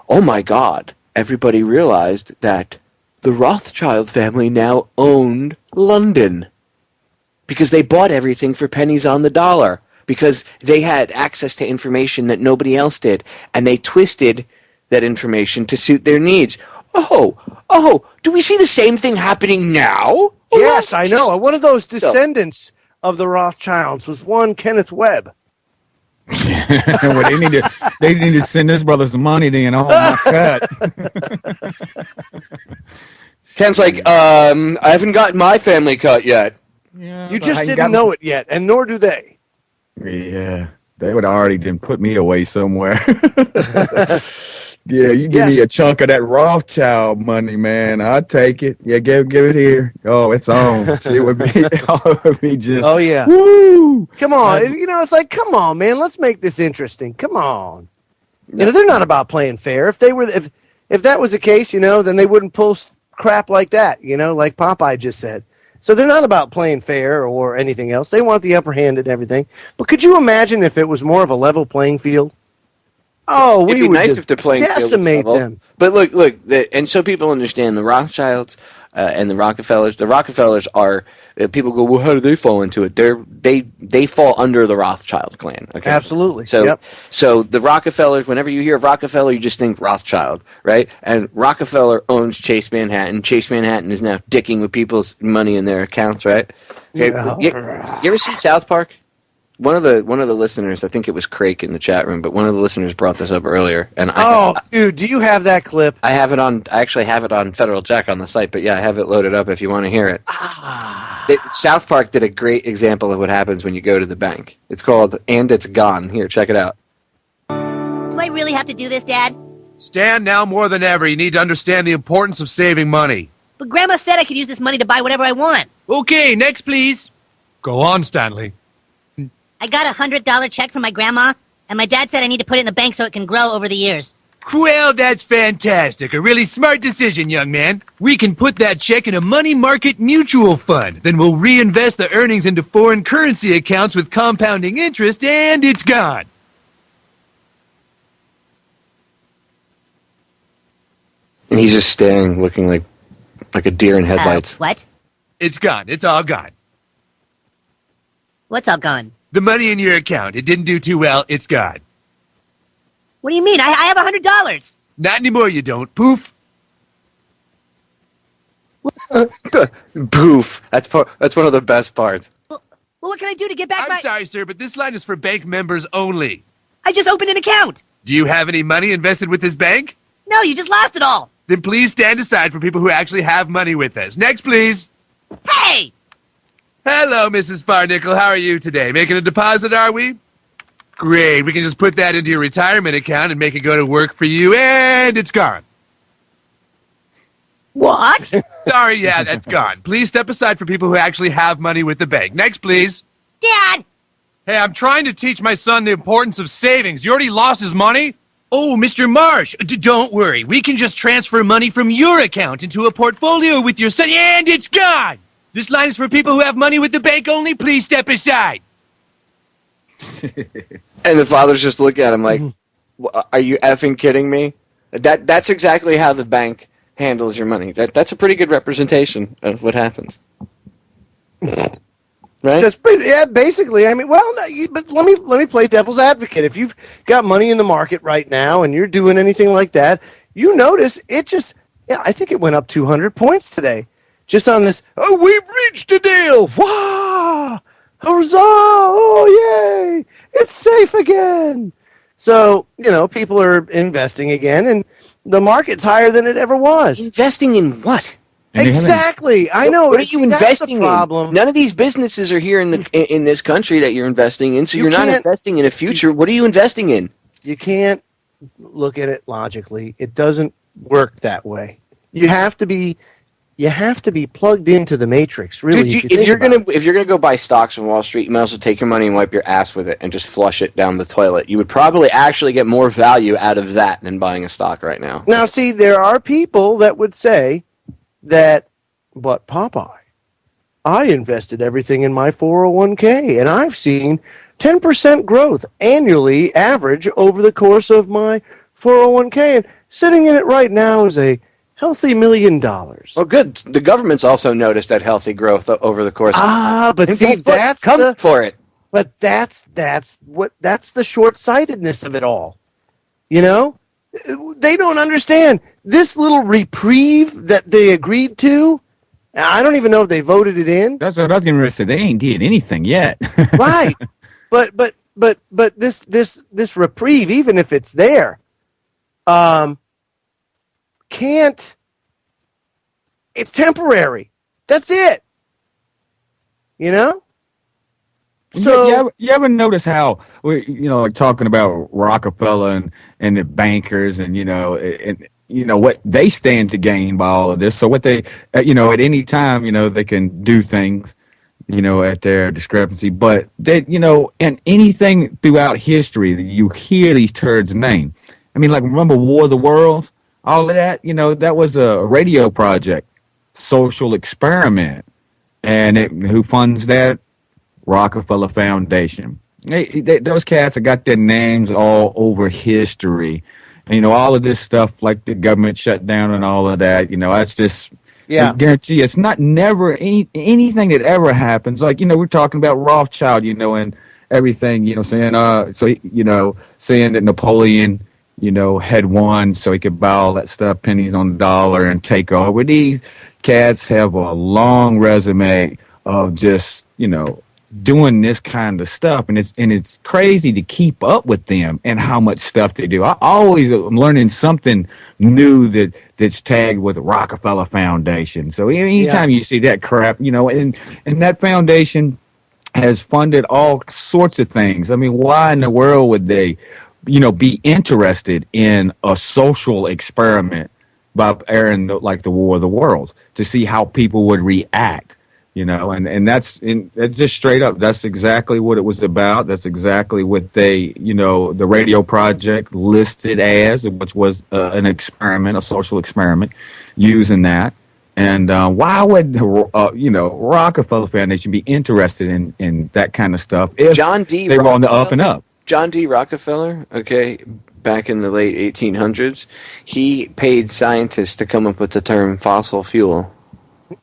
S4: Oh my God. Everybody realized that the Rothschild family now owned London. Because they bought everything for pennies on the dollar. Because they had access to information that nobody else did. And they twisted that information to suit their needs. Oh, do we see the same thing happening now?
S3: Yes, I know. One of those descendants of the Rothschilds was one Kenneth Webb.
S2: Well, they need to send this brother some money then. Oh, my God.
S4: Ken's like, I haven't gotten my family cut yet.
S2: Yeah,
S3: you just didn't know it yet, and nor do they.
S2: Yeah, they would have already done put me away somewhere. Yeah, you give me a chunk of that Rothschild money, man. I'll take it. Yeah, give it here. Oh, it's on. It would be just.
S3: Oh yeah.
S2: Woo!
S3: Come on, it's like, come on, man. Let's make this interesting. Come on. They're not about playing fair. If that was the case, then they wouldn't pull crap like that. Like Popeye just said. So they're not about playing fair or anything else. They want the upper hand and everything. But could you imagine if it was more of a level playing field? Oh,
S4: it'd be nice if the playing field was level.
S3: Them.
S4: But look, and so people understand the Rothschilds and the Rockefellers. The Rockefellers are people go, well, how do they fall into it? They fall under the Rothschild clan. Okay,
S3: absolutely.
S4: So the Rockefellers. Whenever you hear Rockefeller, you just think Rothschild, right? And Rockefeller owns Chase Manhattan. Chase Manhattan is now dicking with people's money in their accounts, right? Okay.
S3: No.
S4: You ever see South Park? One of the listeners, I think it was Craig in the chat room, but one of the listeners brought this up earlier. And
S3: dude, do you have that clip?
S4: I actually have it on Federal Jack on the site, but yeah, I have it loaded up if you want to hear it. South Park did a great example of what happens when you go to the bank. It's called "And It's Gone." Here, check it out.
S11: Do I really have to do this, Dad?
S12: Stan, now more than ever, you need to understand the importance of saving money.
S11: But Grandma said I could use this money to buy whatever I want.
S12: Okay, next, please. Go on, Stanley.
S11: I got a $100 check from my grandma, and my dad said I need to put it in the bank so it can grow over the years.
S12: Well, that's fantastic. A really smart decision, young man. We can put that check in a money market mutual fund. Then we'll reinvest the earnings into foreign currency accounts with compounding interest, and it's gone.
S4: And he's just staring, looking like a deer in headlights.
S11: What?
S12: It's gone. It's all gone.
S11: What's all gone?
S12: The money in your account. It didn't do too well. It's gone.
S11: What do you mean? I have $100.
S12: Not anymore, you don't. Poof.
S4: Poof. That's one of the best parts.
S11: Well, what can I do to get back
S12: I'm sorry, sir, but this line is for bank members only.
S11: I just opened an account.
S12: Do you have any money invested with this bank?
S11: No, you just lost it all.
S12: Then please stand aside for people who actually have money with us. Next, please.
S11: Hey!
S12: Hello, Mrs. Farnickel. How are you today? Making a deposit, are we? Great. We can just put that into your retirement account and make it go to work for you, and it's gone.
S11: What?
S12: Sorry, yeah, that's gone. Please step aside for people who actually have money with the bank. Next, please.
S11: Dad!
S12: Hey, I'm trying to teach my son the importance of savings. You already lost his money? Oh, Mr. Marsh, don't worry. We can just transfer money from your account into a portfolio with your son, and it's gone! This line is for people who have money with the bank only. Please step aside.
S4: And the fathers just look at him like, are you effing kidding me? That's exactly how the bank handles your money. That's a pretty good representation of what happens. right?
S3: Yeah, basically. I mean, well, but let me play devil's advocate. If you've got money in the market right now and you're doing anything like that, you notice it just. Yeah, I think it went up 200 points today, just on this. Oh, we've reached a deal! Wow! Huzzah! Oh, yay! It's safe again. So people are investing again, and the market's higher than it ever was.
S4: Investing in what?
S3: Exactly. I know.
S4: What are you investing
S3: in?
S4: None of these businesses are here in this country that you're investing in, so you're not investing in a future. What are you investing in?
S3: You can't look at it logically. It doesn't work that way. You have to be plugged into the matrix. Really,
S4: Dude, if you're gonna go buy stocks on Wall Street, you might also take your money and wipe your ass with it and just flush it down the toilet. You would probably actually get more value out of that than buying a stock right now.
S3: Now, see, there are people that would say that, but Popeye, I invested everything in my 401k, and I've seen 10% growth annually average over the course of my 401k, and sitting in it right now is a healthy $1 million.
S4: Well, good. The government's also noticed that healthy growth over the course.
S3: But see, that's
S4: for it.
S3: But that's the short-sightedness of it all. They don't understand this little reprieve that they agreed to. I don't even know if they voted it in.
S2: That's what I was going to say. They ain't did anything yet.
S3: Right. But this reprieve, even if it's there, can't. It's temporary. That's it. So
S2: you ever notice how like talking about Rockefeller and the bankers and what they stand to gain by all of this. So what they at any time they can do things at their discrepancy, but that and anything throughout history that you hear these turds name. I mean, like remember War of the Worlds, all of that. That was a radio project, social experiment, and who funds that? Rockefeller Foundation. Those cats have got their names all over history. And, all of this stuff like the government shutdown and all of that, that's just, I guarantee you, it's not never anything that ever happens. Like, we're talking about Rothschild, and everything, saying, saying that Napoleon, had won so he could buy all that stuff, pennies on the dollar and take over. These cats have a long resume of just, doing this kind of stuff, and it's crazy to keep up with them and how much stuff they do. I always am learning something new that's tagged with the Rockefeller Foundation. So anytime you see that crap, and that foundation has funded all sorts of things. I mean, why in the world would they, be interested in a social experiment by airing like the War of the Worlds to see how people would react? And that's just straight up. That's exactly what it was about. That's exactly what they, the radio project listed as, which was an experiment, a social experiment, using that. And why would Rockefeller Foundation be interested in that kind of stuff if they were on the up and up?
S4: John D. Rockefeller, back in the late 1800s, he paid scientists to come up with the term fossil fuel.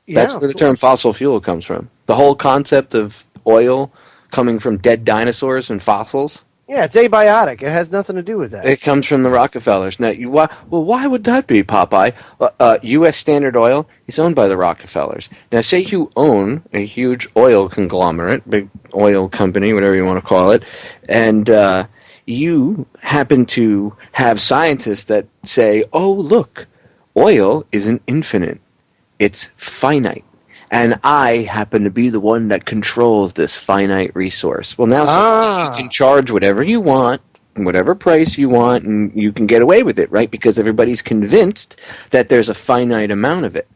S4: That's where the term fossil fuel comes from. The whole concept of oil coming from dead dinosaurs and fossils.
S3: Yeah, it's abiotic. It has nothing to do with that.
S4: It comes from the Rockefellers. Now, why would that be, Popeye? U.S. Standard Oil is owned by the Rockefellers. Now, say you own a huge oil conglomerate, big oil company, whatever you want to call it, and you happen to have scientists that say, oh, look, oil isn't infinite. It's finite. And I happen to be the one that controls this finite resource. Well, now you can charge whatever you want, whatever price you want, and you can get away with it, right? Because everybody's convinced that there's a finite amount of it.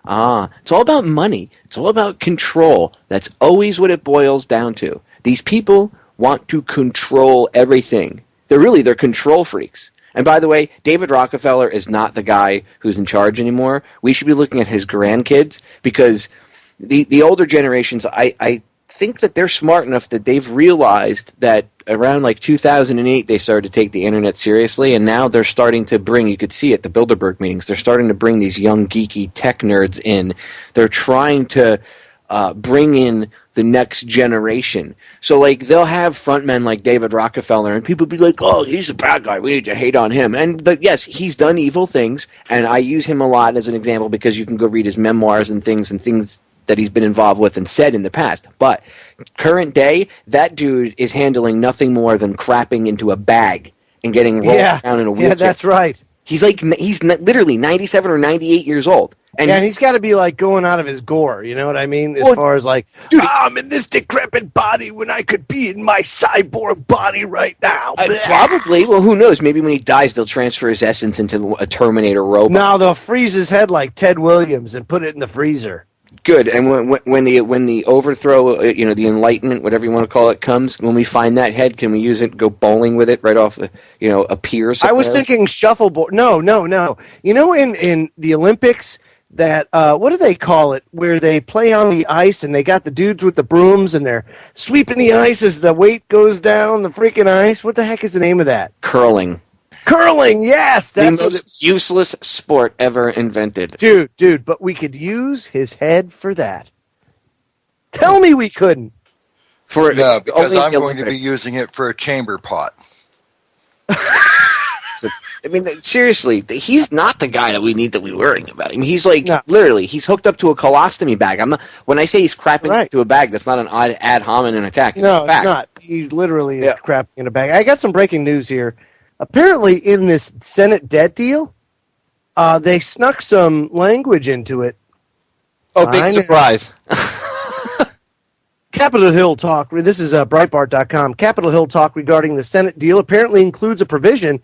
S4: It's all about money. It's all about control. That's always what it boils down to. These people want to control everything. They're control freaks. And by the way, David Rockefeller is not the guy who's in charge anymore. We should be looking at his grandkids, because the older generations, I think that they're smart enough that they've realized that around like 2008 they started to take the internet seriously, and now they're starting to bring, you could see at the Bilderberg meetings, they're starting to bring these young geeky tech nerds in. They're trying to bring in the next generation. So, like, they'll have frontmen like David Rockefeller, and people be like, oh, he's a bad guy. We need to hate on him. But yes, he's done evil things, and I use him a lot as an example because you can go read his memoirs and things that he's been involved with and said in the past. But current day, that dude is handling nothing more than crapping into a bag and getting rolled around in a wheelchair.
S3: Yeah, that's right.
S4: He's literally 97 or 98 years old. And
S3: he's got to be like going out of his gore. You know what I mean? As far as like, dude, I'm in this decrepit body when I could be in my cyborg body right now.
S4: Probably. Well, who knows? Maybe when he dies, they'll transfer his essence into a Terminator robot.
S3: No, they'll freeze his head like Ted Williams and put it in the freezer.
S4: Good. And when the overthrow, the enlightenment, whatever you want to call it, comes, when we find that head, can we use it, go bowling with it right off, a pier somewhere?
S3: I was thinking shuffleboard. No. You know, in the Olympics, that what do they call it, where they play on the ice and they got the dudes with the brooms and they're sweeping the ice as the weight goes down the freaking ice? What the heck is the name of that?
S4: Curling.
S3: Curling, yes.
S4: That's the most useless sport ever invented.
S3: Dude, but we could use his head for that. Tell me we couldn't.
S5: No, because I'm going to be using it for a chamber pot.
S4: So, I mean, seriously, he's not the guy that we need to be worrying about. I mean, he's like, literally, he's hooked up to a colostomy bag. When I say he's crapping into a bag, that's not an ad hominem attack.
S3: No, it's not. He's literally crapping in a bag. I got some breaking news here. Apparently, in this Senate debt deal, they snuck some language into it.
S4: Oh, big surprise.
S3: Capitol Hill talk. This is Breitbart.com. Capitol Hill talk regarding the Senate deal apparently includes a provision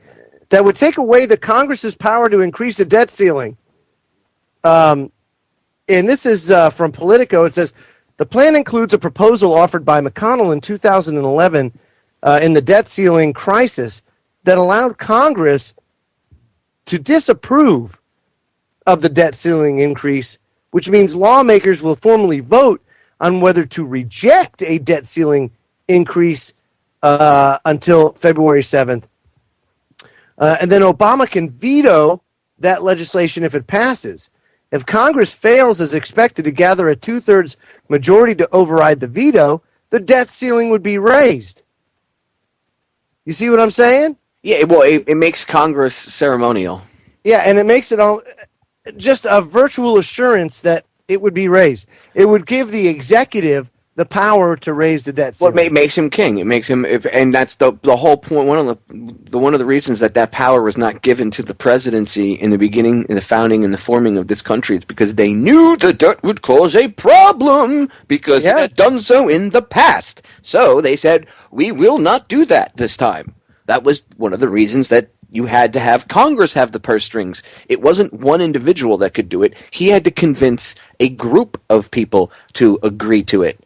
S3: that would take away the Congress's power to increase the debt ceiling. And this is from Politico. It says, the plan includes a proposal offered by McConnell in 2011 in the debt ceiling crisis that allowed Congress to disapprove of the debt ceiling increase, which means lawmakers will formally vote on whether to reject a debt ceiling increase until February 7th. And then Obama can veto that legislation if it passes. If Congress fails as expected to gather a 2/3 majority to override the veto, the debt ceiling would be raised. You see what I'm saying?
S4: Yeah, well, it makes Congress ceremonial.
S3: Yeah, and it makes it all just a virtual assurance that it would be raised. It would give the executive the power to raise the debt ceiling.
S4: Well, it makes him king. It makes him, and that's the whole point. One of the reasons that power was not given to the presidency in the beginning, in the founding and the forming of this country, is because they knew the debt would cause a problem because it had done so in the past. So they said, we will not do that this time. That was one of the reasons that you had to have Congress have the purse strings. It wasn't one individual that could do it. He had to convince a group of people to agree to it.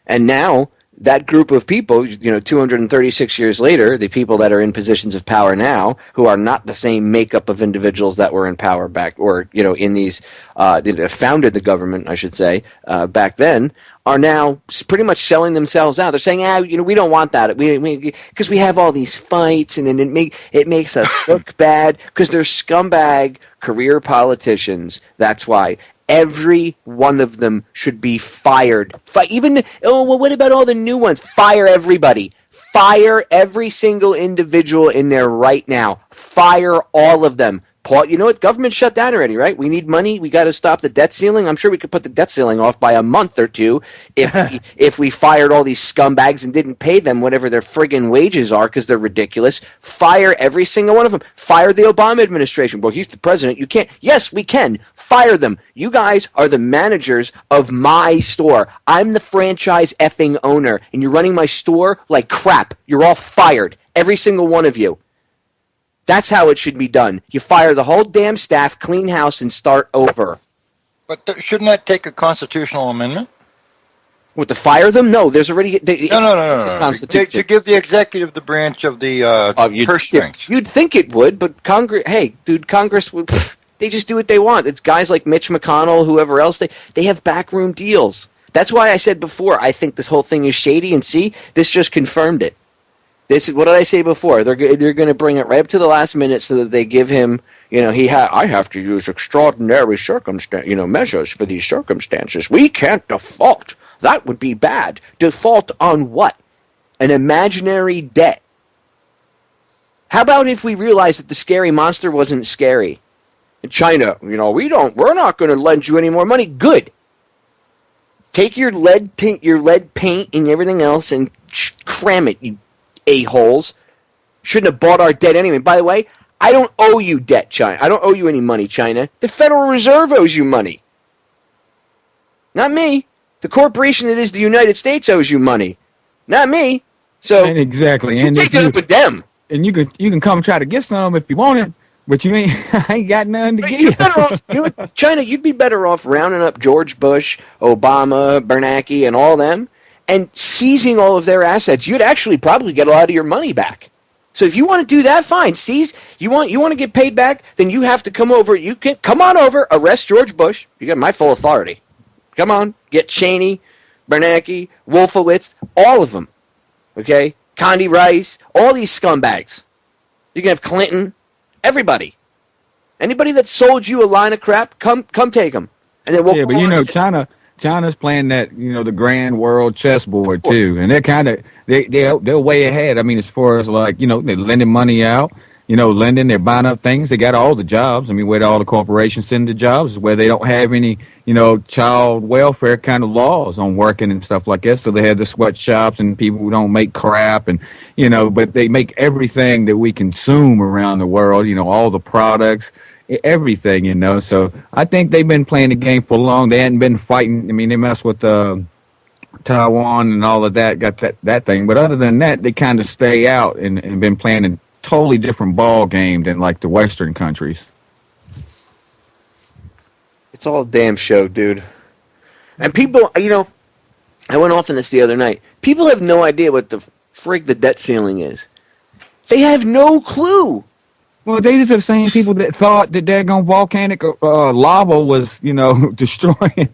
S4: And now that group of people, 236 years later, the people that are in positions of power now, who are not the same makeup of individuals that were in power back, or, in these, that founded the government, I should say, back then, are now pretty much selling themselves out. They're saying, we don't want that. Because we have all these fights, and then it makes us look bad, because they're scumbag career politicians. That's why. Every one of them should be fired. What about all the new ones? Fire everybody. Fire every single individual in there right now. Fire all of them. Paul, you know what? Government shut down already, right? We need money. We got to stop the debt ceiling. I'm sure we could put the debt ceiling off by a month or two if we fired all these scumbags and didn't pay them whatever their friggin' wages are because they're ridiculous. Fire every single one of them. Fire the Obama administration. Well, he's the president. You can't. Yes, we can. Fire them. You guys are the managers of my store. I'm the franchise effing owner, and you're running my store like crap. You're all fired. Every single one of you. That's how it should be done. You fire the whole damn staff, clean house, and start over.
S5: But shouldn't that take a constitutional amendment?
S4: What, to fire them? No, there's already...
S5: No. To give the executive the branch of the purse strings.
S4: You'd think it would, but Congress would... They just do what they want. It's guys like Mitch McConnell, whoever else, they have backroom deals. That's why I said before, I think this whole thing is shady, and see, this just confirmed it. This is what did I say before? They're going to bring it right up to the last minute so that they give him, I have to use extraordinary measures for these circumstances. We can't default. That would be bad. Default on what? An imaginary debt. How about if we realized that the scary monster wasn't scary? In China, we're not going to lend you any more money. Good. Take your lead paint and everything else and cram it, you a-holes. Shouldn't have bought our debt anyway. By the way, I don't owe you debt, China. I don't owe you any money, China. The Federal Reserve owes you money. Not me. The corporation that is the United States owes you money. Not me. So
S2: exactly.
S4: You take it up with them.
S2: And you can come try to get some if you want it, but you ain't got nothing to give.
S4: Better off, China, you'd be better off rounding up George Bush, Obama, Bernanke, and all them, and seizing all of their assets. You'd actually probably get a lot of your money back. So if you want to do that, fine. Seize. You want to get paid back, then you have to come over. You can come on over, arrest George Bush. You got my full authority. Come on, get Cheney, Bernanke, Wolfowitz, all of them. Okay, Condi Rice, all these scumbags. You can have Clinton, everybody. Anybody that sold you a line of crap, come take them. And then we'll
S2: China's playing that, the grand world chessboard too, and they're kind of they're way ahead. I mean, as far as they're lending money out, they're buying up things. They got all the jobs. I mean, where all the corporations send the jobs is where they don't have any, child welfare kind of laws on working and stuff like that. So they have the sweatshops and people who don't make crap and, but they make everything that we consume around the world, all the products, everything, So I think they've been playing the game for long. They hadn't been fighting. I mean, they messed with Taiwan and all of that, got that thing. But other than that, they kind of stay out and been playing a totally different ball game than like the Western countries.
S4: It's all a damn show, dude. And people, I went off on this the other night. People have no idea what the frig the debt ceiling is. They have no clue.
S2: Well, these are the same people that thought that daggone volcanic lava was, destroying.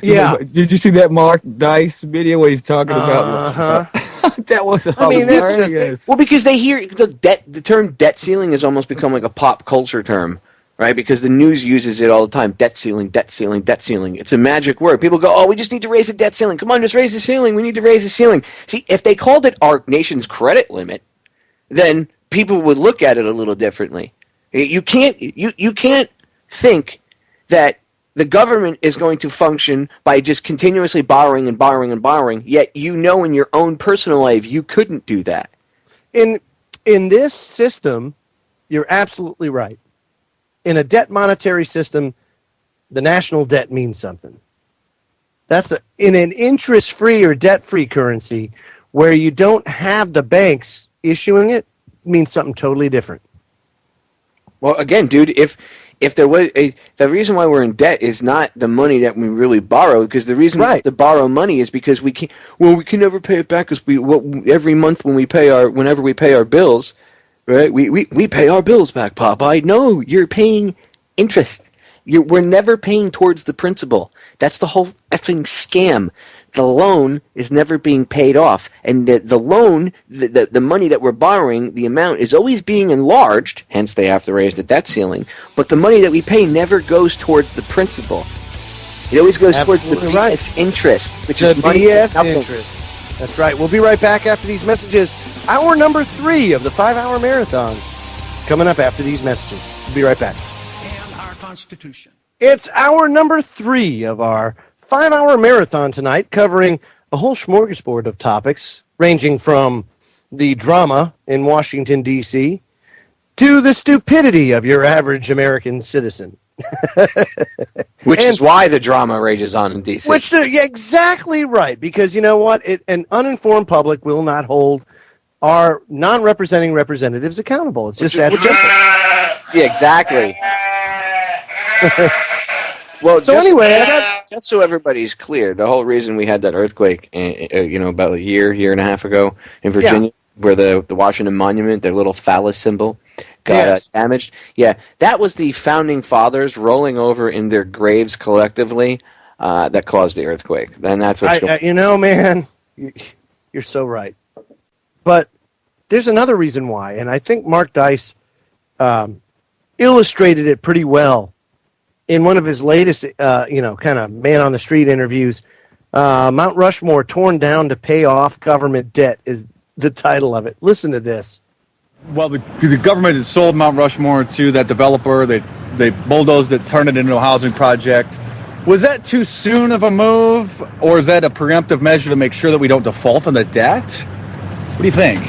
S3: Yeah.
S2: Did you see that Mark Dice video where he's talking about? That was hilarious.
S4: Well, because they hear the term debt ceiling has almost become like a pop culture term, right? Because the news uses it all the time. Debt ceiling, debt ceiling, debt ceiling. It's a magic word. People go, we just need to raise the debt ceiling. Come on, just raise the ceiling. We need to raise the ceiling. See, if they called it our nation's credit limit, then people would look at it a little differently. You can't think that the government is going to function by just continuously borrowing and borrowing and borrowing, yet in your own personal life you couldn't do that.
S3: In this system, you're absolutely right. In a debt monetary system, the national debt means something. In an interest-free or debt-free currency where you don't have the banks issuing it, means something totally different.
S4: Well, again, dude, if there was the reason why we're in debt is not the money that we really borrow, because the reason we have to borrow money is because we can never pay it back, because every month whenever we pay our bills, right? We pay our bills back, Popeye. No, you're paying interest. We're never paying towards the principal. That's the whole effing scam. The loan is never being paid off, and the loan, the money that we're borrowing, the amount is always being enlarged, hence they have to raise the debt ceiling, but the money that we pay never goes towards the principal. It always goes towards the BS interest, which is money
S3: BS interest. That's right. We'll be right back after these messages. Hour number 3 of the 5-hour marathon coming up after these messages. We'll be right back.
S13: And our Constitution.
S3: It's hour number 3 of our 5-hour marathon tonight, covering a whole smorgasbord of topics, ranging from the drama in Washington, D.C., to the stupidity of your average American citizen.
S4: Which is why the drama rages on in D.C.
S3: Exactly right, because you know what? An uninformed public will not hold our non-representing representatives accountable. It's just that simple.
S4: Yeah, exactly. Well,
S3: so anyway,
S4: just so everybody's clear, the whole reason we had that earthquake, about a year and a half ago in Virginia, where the Washington Monument, their little phallus symbol, got damaged. Yeah, that was the founding fathers rolling over in their graves collectively that caused the earthquake. And that's what's going on.
S3: Man, you're so right. But there's another reason why, and I think Mark Dice illustrated it pretty well in one of his latest, kind of man on the street interviews. Mount Rushmore torn down to pay off government debt is the title of it. Listen to this.
S14: Well, the government has sold Mount Rushmore to that developer. They bulldozed it, turned it into a housing project. Was that too soon of a move, or is that a preemptive measure to make sure that we don't default on the debt? What do you think?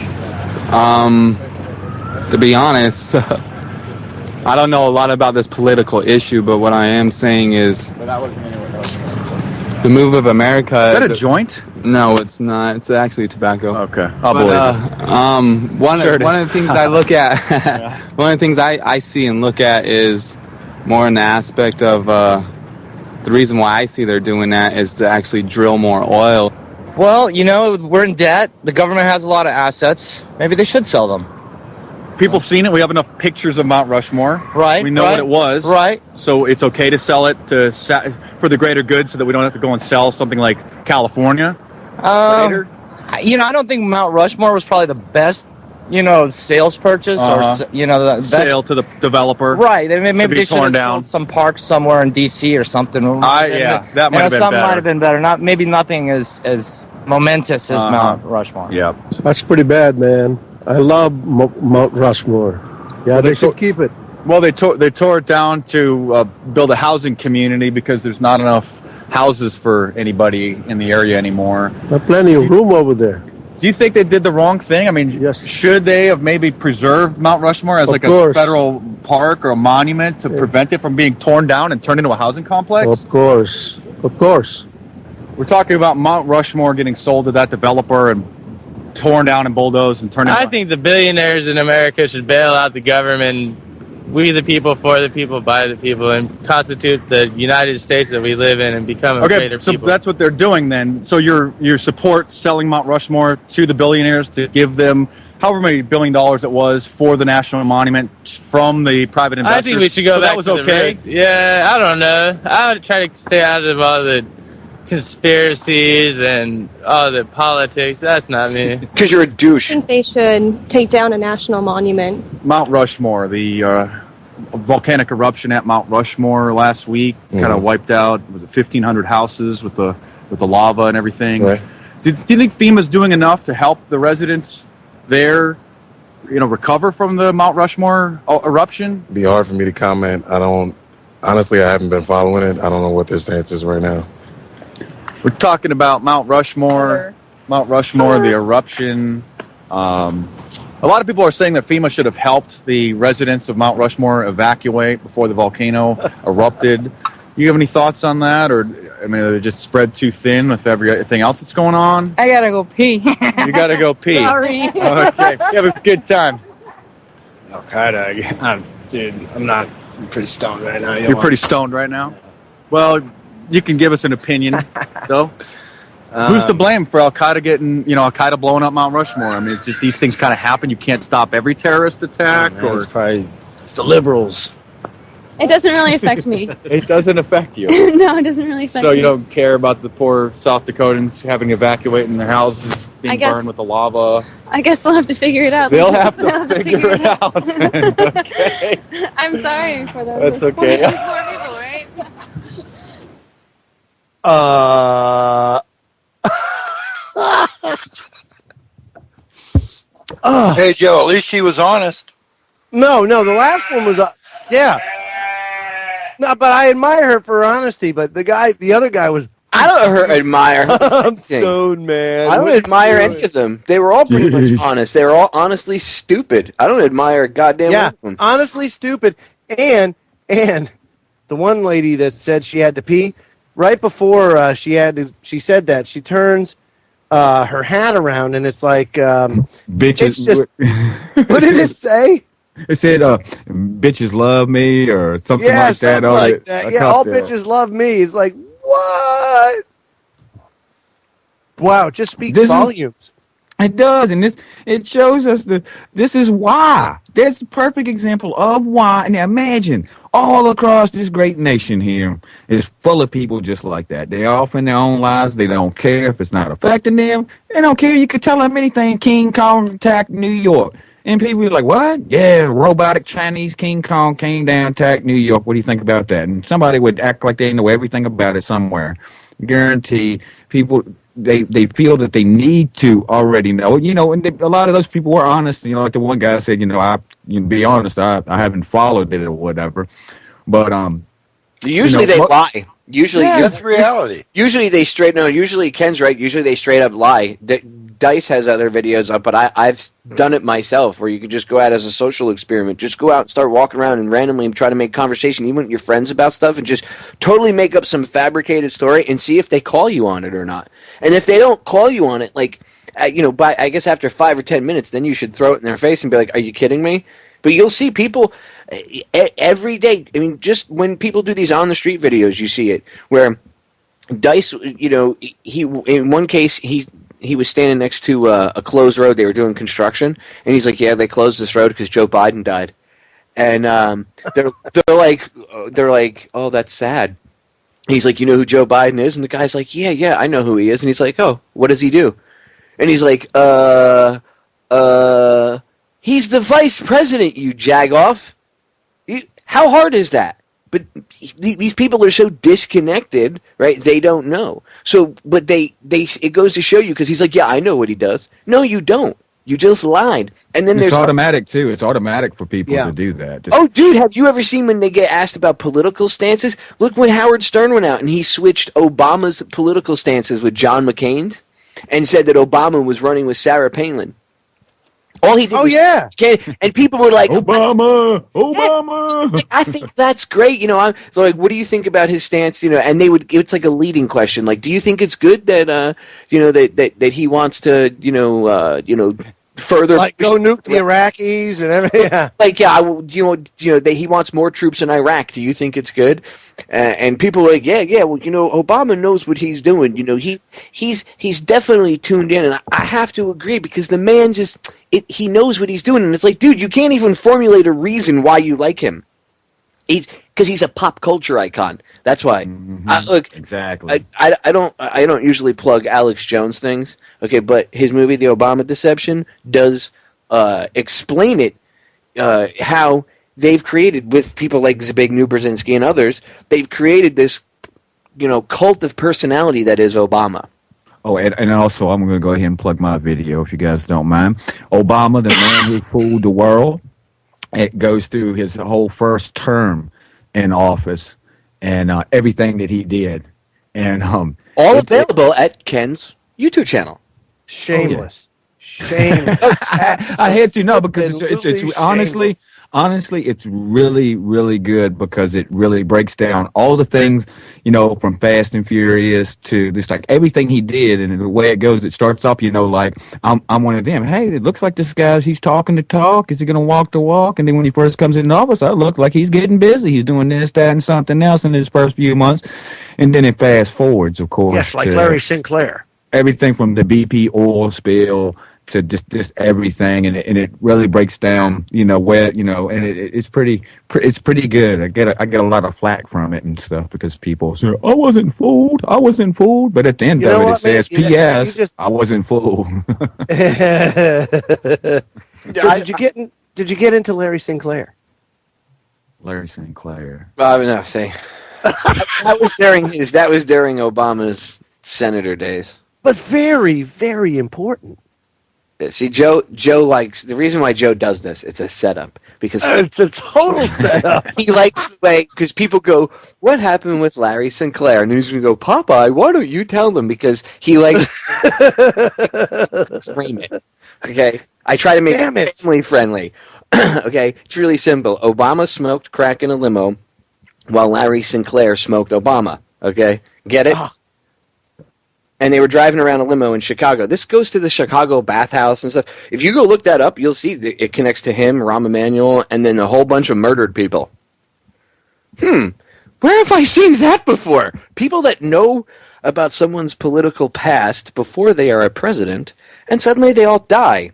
S15: To be honest, I don't know a lot about this political issue, but what I am saying is the move of America.
S14: Is that a joint?
S15: No, it's not. It's actually tobacco.
S14: Okay, I'll believe it.
S15: One of the things I look at, one of the things I see and look at is more in the aspect of the reason why I see they're doing that is to actually drill more oil.
S16: Well, we're in debt. The government has a lot of assets. Maybe they should sell them.
S14: People have seen it. We have enough pictures of Mount Rushmore.
S16: Right.
S14: We know what it was.
S16: Right.
S14: So it's okay to sell it for the greater good so that we don't have to go and sell something like California.
S16: I don't think Mount Rushmore was probably the best, sales purchase or, the best
S14: sale to the developer.
S16: Right. Maybe they should have
S14: down.
S16: sold some parks somewhere in D.C. or something.
S14: That might have been better.
S16: Something might have been better. Maybe nothing as momentous as Mount Rushmore.
S14: Yeah.
S17: That's pretty bad, man. I love Mount Rushmore. Yeah, they should keep it.
S14: Well, they tore it down to build a housing community because there's not enough houses for anybody in the area anymore.
S17: There's plenty of room over there.
S14: Do you think they did the wrong thing? I mean, yes. Should they have maybe preserved Mount Rushmore as a federal park or a monument to prevent it from being torn down and turned into a housing complex?
S17: Of course.
S14: We're talking about Mount Rushmore getting sold to that developer and torn down and bulldozed and turned into...
S18: I think the billionaires in America should bail out the government. We the people, for the people, by the people, and constitute the United States that we live in and become a greater people.
S14: So that's what they're doing then. So your support selling Mount Rushmore to the billionaires to give them however many $1 billion it was for the national monument from the private investors.
S18: I think we should go back
S14: that was
S18: to
S14: okay.
S18: the roots. Yeah, I don't know. I would try to stay out of all the conspiracies and all the politics. That's not me.
S4: Because you're a douche.
S19: I think they should take down a national monument.
S14: Mount Rushmore, the volcanic eruption at Mount Rushmore last week kind of wiped out, was it 1,500 houses with the lava and everything. Right. Do you think FEMA's doing enough to help the residents there, recover from the Mount Rushmore eruption?
S20: It'd be hard for me to comment. Honestly, I haven't been following it. I don't know what their stance is right now.
S14: We're talking about Mount Rushmore, the eruption. A lot of people are saying that FEMA should have helped the residents of Mount Rushmore evacuate before the volcano erupted. You have any thoughts on that? Or, they just spread too thin with everything else that's going on?
S21: I gotta go pee.
S14: You gotta go pee.
S21: Sorry.
S14: Okay, you have a good time.
S22: Al-Qaeda, dude, I'm pretty stoned right now.
S14: You're pretty stoned right now? Well, you can give us an opinion, though. Who's to blame for Al-Qaeda getting, Al-Qaeda blowing up Mount Rushmore? It's just these things kind of happen. You can't stop every terrorist attack.
S22: It's the liberals.
S19: It doesn't really affect me.
S14: It doesn't affect you.
S19: No, it doesn't really affect me.
S14: So you don't care about the poor South Dakotans having to evacuate and their houses being burned with the lava?
S19: I guess they'll have to figure it out.
S14: They'll have to figure it out. Okay.
S19: I'm sorry for those.
S14: That's okay.
S19: Poor people, right?
S5: Hey, Joe, at least she was honest.
S3: No, the last one was, yeah. No, but I admire her for honesty, but the other guy was...
S4: I don't admire her.
S3: I'm stoned, man.
S4: I don't admire any of them. They were all pretty much honest. They were all honestly stupid. I don't admire a goddamn one of them.
S3: Honestly stupid. And the one lady that said she had to pee, right before she said that, she turns her hat around and it's like,
S2: bitches.
S3: What did it say?
S2: It said, bitches love me or something like that.
S3: Something like that. Yeah, all bitches love me. It's like, what? Wow, it just speaks volumes.
S2: It does, and it shows us this is why. That's a perfect example of why. Now imagine, all across this great nation here is full of people just like that. They're off in their own lives. They don't care if it's not affecting them. They don't care. You could tell them anything. King Kong attacked New York. And people are like, what? Yeah, robotic Chinese King Kong came down, attacked New York. What do you think about that? And somebody would act like they know everything about it somewhere. Guarantee people, they feel that they need to already know. And a lot of those people were honest. Like the one guy said, be honest, I haven't followed it or whatever. But
S4: usually they lie. Usually,
S5: that's reality.
S4: Usually they usually Ken's right. Usually they straight up lie. Dice has other videos up, but I've done it myself where you could just go out as a social experiment. Just go out and start walking around and randomly try to make conversation, even with your friends about stuff, and just totally make up some fabricated story and see if they call you on it or not. And if they don't call you on it, I guess after 5 or 10 minutes, then you should throw it in their face and be like, are you kidding me? But you'll see people every day. I mean, just when people do these on the street videos, you see it where Dice, he in one case he was standing next to a closed road. They were doing construction, and he's like, "Yeah, they closed this road because Joe Biden died." And they're like, "Oh, that's sad." He's like, "You know who Joe Biden is?" And the guy's like, "Yeah, I know who he is." And he's like, "Oh, what does he do?" And he's like, he's the vice president, you jagoff. How hard is that?" But these people are so disconnected, right? They don't know. So, but it goes to show you, because he's like, "Yeah, I know what he does." No, you don't. You just lied. And then
S2: it's
S4: there's
S2: automatic too. It's automatic for people to do that.
S4: Oh, dude, have you ever seen when they get asked about political stances? Look when Howard Stern went out and he switched Obama's political stances with John McCain's and said that Obama was running with Sarah Palin. All he did was, and people were like,
S2: Obama.
S4: I think that's great. They're like, what do you think about his stance? And it's like a leading question. Like, do you think it's good that, that he wants to, further
S3: go nuke the Iraqis and everything? Yeah.
S4: He wants more troops in Iraq. Do you think it's good? And people are like, yeah. Well, Obama knows what he's doing. He's definitely tuned in, and I have to agree, because the man he knows what he's doing, and it's like, dude, you can't even formulate a reason why you like him. Because he's a pop culture icon. That's why. Look,
S2: exactly.
S4: I don't usually plug Alex Jones things. Okay, but his movie, The Obama Deception, does explain it. How they've created, with people like Zbigniew Brzezinski and others, they've created this, cult of personality that is Obama.
S2: Oh, and also, I'm going to go ahead and plug my video, if you guys don't mind. Obama, the man who fooled the world. It goes through his whole first term in office and everything that he did. And
S4: all available at Ken's YouTube channel.
S3: Shameless. Shameless.
S2: I had to know, because it's honestly, it's really, really good, because it really breaks down all the things, from Fast and Furious to just like everything he did, and the way it goes. It starts off, like I'm one of them. Hey, it looks like this guy's he's talking the talk. Is he going to walk the walk? And then when he first comes in office, I look like he's getting busy. He's doing this, that, and something else in his first few months, and then it fast forwards, of course.
S3: Yes, like Larry Sinclair.
S2: Everything from the BP oil spill to just everything, and it really breaks down, where, and it's pretty good. I get a lot of flack from it and stuff, because people say, I wasn't fooled, but at the end of it, it says, P.S. I wasn't fooled.
S3: So did you get into Larry Sinclair?
S2: Larry Sinclair.
S4: No, say that was during Obama's senator days.
S3: But very, very important.
S4: See, Joe likes, the reason why Joe does this, it's a setup, because
S3: it's a total setup.
S4: He likes the way, because people go, what happened with Larry Sinclair? And he's going to go, Popeye, why don't you tell them? Because he likes to frame it. Okay? I try to make it family friendly. Okay? It's really simple. Obama smoked crack in a limo while Larry Sinclair smoked Obama. Okay? Get it? And they were driving around a limo in Chicago. This goes to the Chicago bathhouse and stuff. If you go look that up, you'll see it connects to him, Rahm Emanuel, and then a whole bunch of murdered people. Where have I seen that before? People that know about someone's political past before they are a president, and suddenly they all die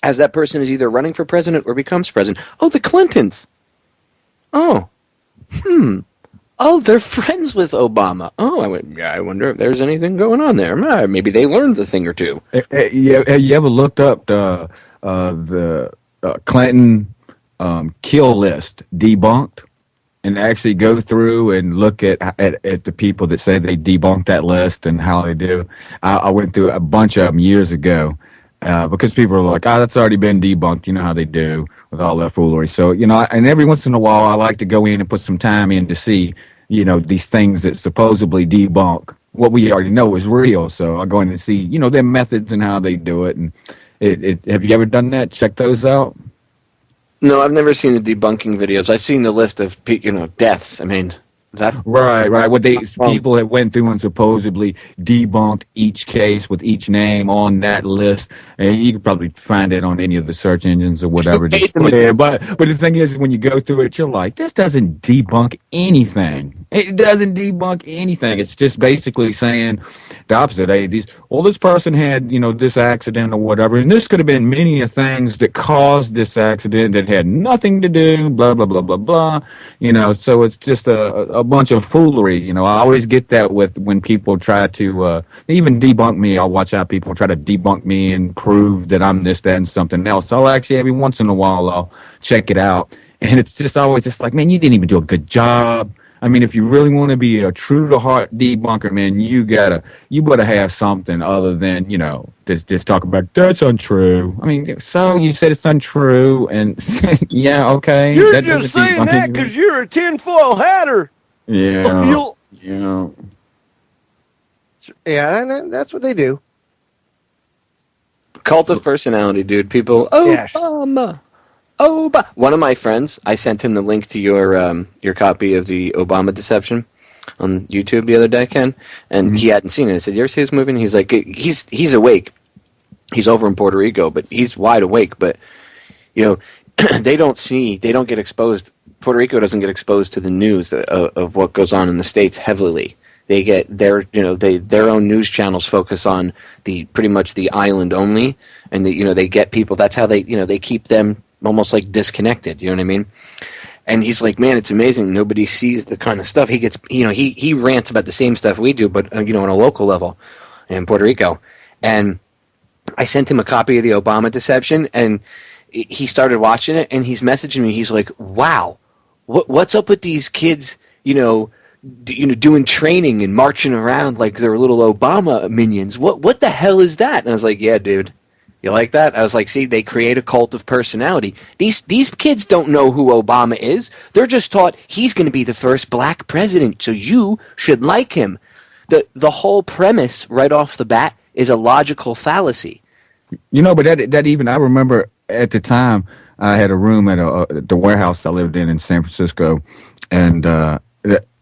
S4: as that person is either running for president or becomes president. Oh, the Clintons. Oh. Oh, they're friends with Obama. Oh, I wonder if there's anything going on there. Maybe they learned a thing or two.
S2: You ever looked up the the Clinton kill list debunked, and actually go through and look at the people that say they debunked that list and how they do. I went through a bunch of them years ago because people are like, that's already been debunked. You know how they do with all that foolery. So, and every once in a while, I like to go in and put some time in to see, these things that supposedly debunk what we already know is real. So I go in and see, their methods and how they do it. And have you ever done that? Check those out.
S4: No, I've never seen the debunking videos. I've seen the list of deaths. I mean, that's
S2: right. What people that went through and supposedly debunked each case with each name on that list, and you could probably find it on any of the search engines or whatever. Just put it. But the thing is, when you go through it, you're like, this doesn't debunk anything. It doesn't debunk anything. It's just basically saying the opposite. Hey, this person had this accident or whatever, and this could have been many of things that caused this accident that had nothing to do. Blah blah blah blah blah. So it's just a bunch of foolery. I always get that with when people try to even debunk me. I'll watch out people try to debunk me and prove that I'm this, that, and something else. So actually, every once in a while, I'll check it out, and it's just always just like, man, you didn't even do a good job. I mean, if you really want to be a true to heart debunker, man, you better have something other than just talk about that's untrue. I mean, so you said it's untrue, and yeah, okay.
S3: You're just saying that because you're a tinfoil hatter.
S2: Yeah.
S3: Yeah, that's what they do.
S4: Cult of personality, dude. People, Obama. One of my friends, I sent him the link to your copy of the Obama Deception on YouTube the other day, Ken, and he hadn't seen it. I said, "You ever see this movie?" And he's like, "He's awake. He's over in Puerto Rico, but he's wide awake. But they don't get exposed. Puerto Rico doesn't get exposed to the news of what goes on in the States heavily. They get their own news channels focus on pretty much the island only, and they get people. That's how they keep them almost like disconnected. You know what I mean?" And he's like, "Man, it's amazing. Nobody sees the kind of stuff he gets. He rants about the same stuff we do, but on a local level in Puerto Rico." And I sent him a copy of the Obama Deception, and he started watching it, and he's messaging me. He's like, "Wow, what's up with these kids? Doing training and marching around like they're little Obama minions. What the hell is that?" And I was like, "Yeah, dude. You like that?" I was like, "See, they create a cult of personality. These kids don't know who Obama is. They're just taught he's going to be the first black president, so you should like him." The whole premise right off the bat is a logical fallacy.
S2: But that even I remember at the time I had a room at the warehouse I lived in San Francisco, and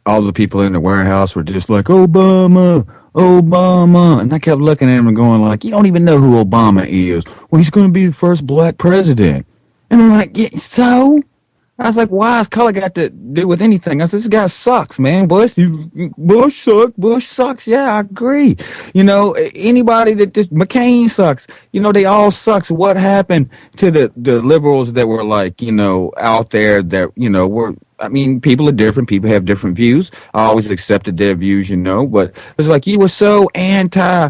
S2: all the people in the warehouse were just like, Obama. And I kept looking at him and going like, you don't even know who Obama is. Well, he's going to be the first black president. And I'm like, yeah, so? I was like, why has color got to do with anything? I said, this guy sucks, man. Bush sucks. Yeah, I agree. Anybody that just, McCain sucks. They all sucks. What happened to the liberals that were like, out there that, were, people are different. People have different views. I always accepted their views, but it's like you were so anti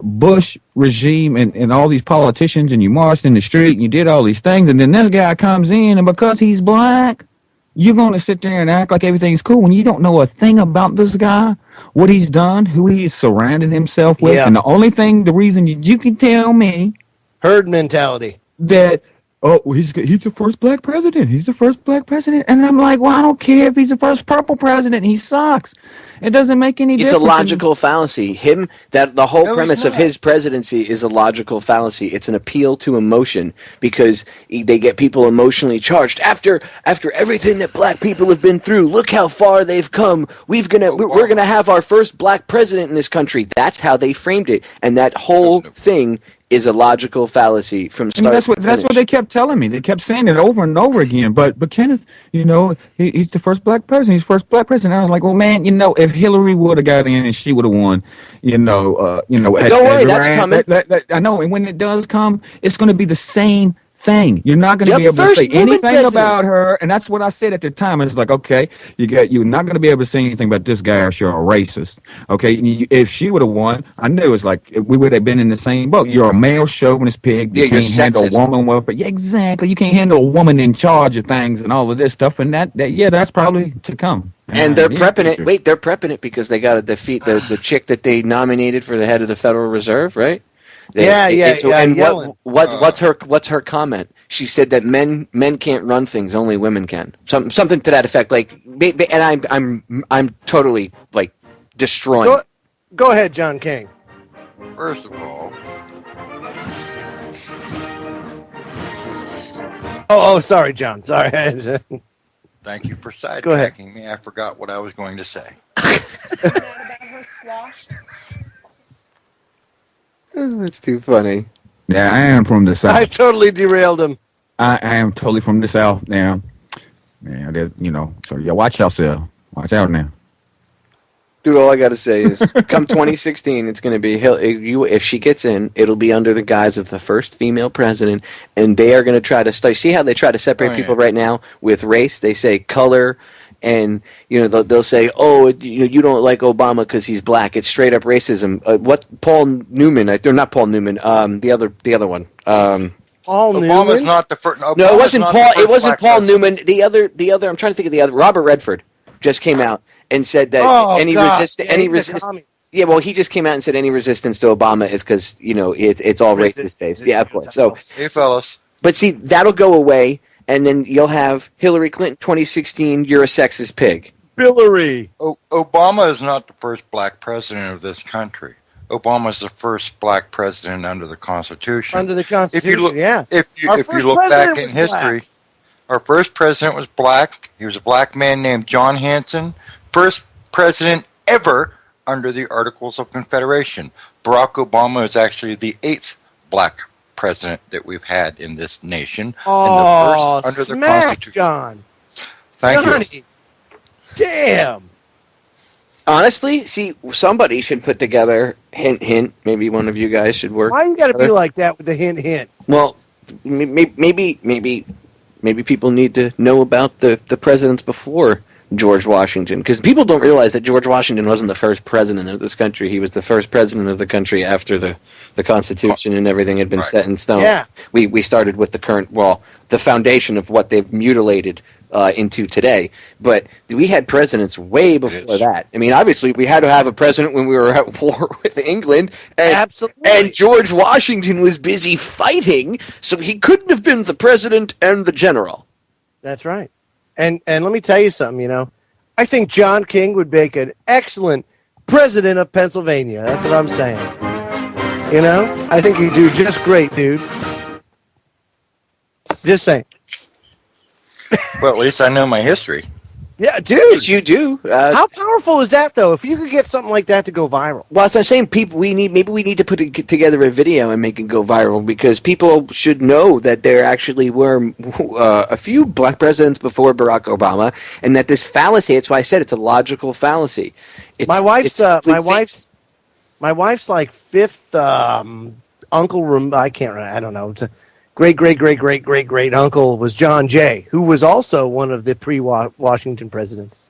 S2: Bush regime and all these politicians, and you marched in the street and you did all these things, and then this guy comes in, and because he's black, you're going to sit there and act like everything's cool when you don't know a thing about this guy, what he's done, who he's surrounded himself with, and the reason you can tell me
S3: herd mentality that
S2: he's the first black president. He's the first black president. And I'm like, well, I don't care if he's the first purple president. He sucks. It doesn't make any difference.
S4: It's a logical fallacy. The whole premise of his presidency is a logical fallacy. It's an appeal to emotion because they get people emotionally charged. After everything that black people have been through, look how far they've come. We're gonna have our first black president in this country. That's how they framed it. And that whole thing is a logical fallacy from start to finish.
S2: That's what they kept telling me. They kept saying it over and over again. But Kenneth, he's the first black president. He's the first black president. I was like, well, man, if Hillary would have got in and she would have won, don't
S4: worry, that's coming.
S2: I know, and when it does come, it's going to be the same thing. You're not going to
S3: Yep,
S2: be able to
S3: first
S2: say
S3: woman
S2: anything
S3: president.
S2: about her, and that's what I said at the time. It's like, okay, you're not going to be able to say anything about this guy or you're a racist. Okay, if she would have won, I knew it's like we would have been in the same boat. You're a male chauvinist pig. You
S4: Yeah, you're
S2: can't handle a
S4: sexist.
S2: woman well, but yeah, exactly. You can't handle a woman in charge of things and all of this stuff, and that's probably to come.
S4: And they're
S2: Yeah,
S4: prepping it. Wait, they're prepping it because they got to defeat the chick that they nominated for the head of the Federal Reserve, right? And
S3: Yellen.
S4: what's her comment? She said that men can't run things, only women can. Something to that effect. Like, and I'm totally like destroying.
S3: Go ahead, John King.
S5: First of all,
S3: Oh, sorry, John. Sorry.
S5: thank you for
S3: Go ahead.
S5: sidetracking me. I forgot what I was going to say.
S4: Oh, that's too funny.
S2: Yeah, I am from the South.
S3: I totally derailed him.
S2: I am totally from the South now. Yeah, so yeah, watch yourself. Watch out now.
S4: Dude, all I got to say is, come 2016, it's going to be if she gets in, it'll be under the guise of the first female president, and they are going to try to see how they try to separate people right now with race. They say color, and they'll say, oh, you don't like Obama because he's black. It's straight up racism. What Paul Newman? They're not Paul Newman. The other one.
S3: Paul
S5: Obama's
S3: Newman?
S5: not the first.
S4: No, it wasn't Paul. It wasn't Paul Newman. The other. I'm trying to think of the other. Robert Redford just came out and said that any resistance. Yeah, well, he just came out and said any resistance to Obama is because it's all racist based. Yeah, of course. So,
S5: hey, fellas.
S4: But see, that'll go away, and then you'll have Hillary Clinton 2016. You're a sexist pig.
S3: Hillary.
S5: Obama is not the first black president of this country. Obama is the first black president under the Constitution.
S3: Under the Constitution, yeah.
S5: If you look back in history, our first president was black. He was a black man named John Hanson. First president ever under the Articles of Confederation. Barack Obama is actually the 8th black president that we've had in this nation.
S3: Oh,
S5: and the first under the Constitution.
S3: John.
S5: Thank
S3: Johnny.
S5: you.
S3: Damn.
S4: Honestly, see, somebody should put together, hint, maybe one of you guys should work.
S3: Why you got to be like that with the hint?
S4: Well, maybe people need to know about the presidents before George Washington, because people don't realize that George Washington wasn't the first president of this country. He was the first president of the country after the Constitution and everything had been set in stone.
S3: Yeah.
S4: We started with the foundation of what they've mutilated into today. But we had presidents way before that. I mean, obviously, we had to have a president when we were at war with England. And,
S3: absolutely.
S4: And George Washington was busy fighting, so he couldn't have been the president and the general.
S3: That's right. And let me tell you something, I think John King would make an excellent president of Pennsylvania. That's what I'm saying. I think you do just great, dude. Just saying.
S5: Well, at least I know my history.
S3: Yeah, dude.
S4: Yes, you do.
S3: How powerful is that, though? If you could get something like that to go viral.
S4: Well, as I'm saying, we need to put together a video and make it go viral, because people should know that there actually were a few black presidents before Barack Obama, and that this fallacy. That's why I said it's a logical fallacy.
S3: My wife's like fifth uncle. I can't remember. I don't know. It's a great uncle was John Jay, who was also one of the pre-Washington presidents.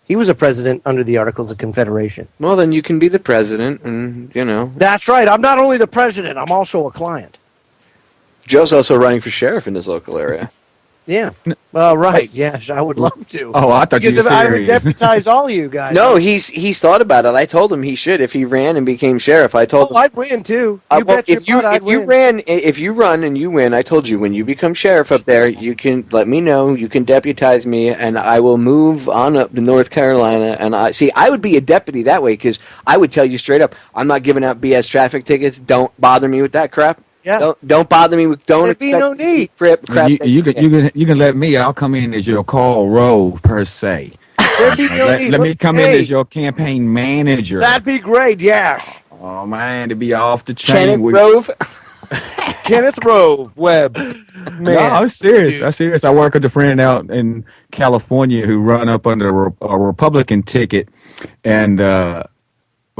S3: He was a president under the Articles of Confederation.
S4: Well, then you can be the president, and
S3: That's right. I'm not only the president, I'm also a client.
S4: Joe's also running for sheriff in his local area.
S3: Yeah. Well, right. Yes, I would love to.
S2: Oh, I thought you were
S3: I would
S2: serious.
S3: deputize all you guys.
S4: No, he's thought about it. I told him he should if he ran and became sheriff. I told him
S3: I'd win too. If
S4: you run and you win, I told you when you become sheriff up there, you can let me know. You can deputize me, and I will move on up to North Carolina. And I would be a deputy that way, because I would tell you straight up, I'm not giving out BS traffic tickets. Don't bother me with that crap.
S3: Yeah.
S4: Don't bother me with. Don't
S3: There'd be no need.
S4: Crap.
S2: You can let me. I'll come in as your Karl Rove per se.
S3: There'd be no need.
S2: Let me come in as your campaign manager.
S3: That'd be great. Yeah.
S2: Oh man, to be off the chain.
S3: Kenneth Rove Webb. Man.
S2: No, I'm serious. I work with a friend out in California who run up under a Republican ticket, and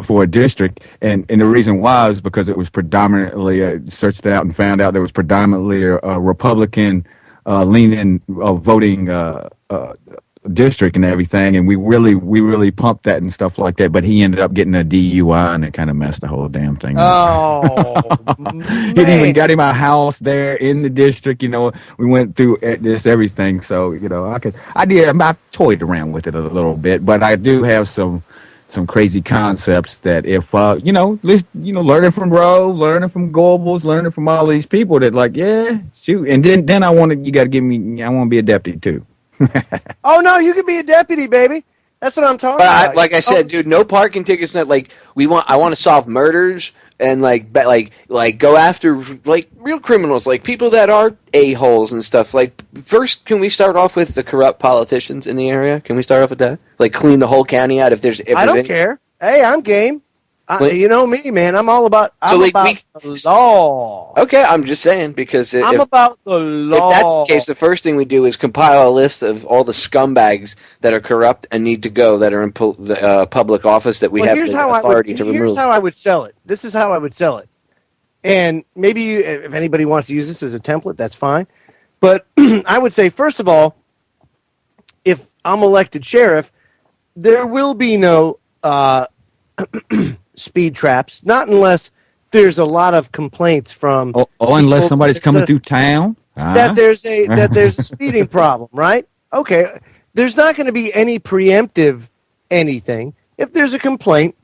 S2: for a district, and the reason why is because it was predominantly searched it out and found out there was predominantly a Republican leaning voting district and everything, and we really pumped that and stuff like that. But he ended up getting a DUI, and it kind of messed the whole damn thing up.
S3: Oh,
S2: He even got him a house there in the district. You know, we went through this everything. So you know, I toyed around with it a little bit, but I do have some crazy concepts that if you know, learning from Rove, learning from Goebbels, learning from all these people that like, yeah, shoot, and then I want to be a deputy too.
S3: Oh no, you can be a deputy, baby. That's what I'm talking
S4: But
S3: about.
S4: like I said, dude, no parking tickets. Not like I want to solve murders and like go after like real criminals, like people that are a-holes and stuff. Like first, can we start off with the corrupt politicians in the area? Can we start off with that? Like clean the whole county out.
S3: I don't care. Hey, I'm game. You know me, man. I'm all about. The law.
S4: Okay, I'm just saying because
S3: I'm about the law.
S4: If that's the case, the first thing we do is compile a list of all the scumbags that are corrupt and need to go, that are in public office that we have the authority to remove.
S3: Here's how I would sell it. This is how I would sell it. And maybe if anybody wants to use this as a template, that's fine. But I would say, first of all, if I'm elected sheriff, there will be no speed traps, not unless there's a lot of complaints from
S2: unless somebody's coming through town
S3: that there's a speeding problem, right? Okay, there's not going to be any preemptive anything. If there's a complaint,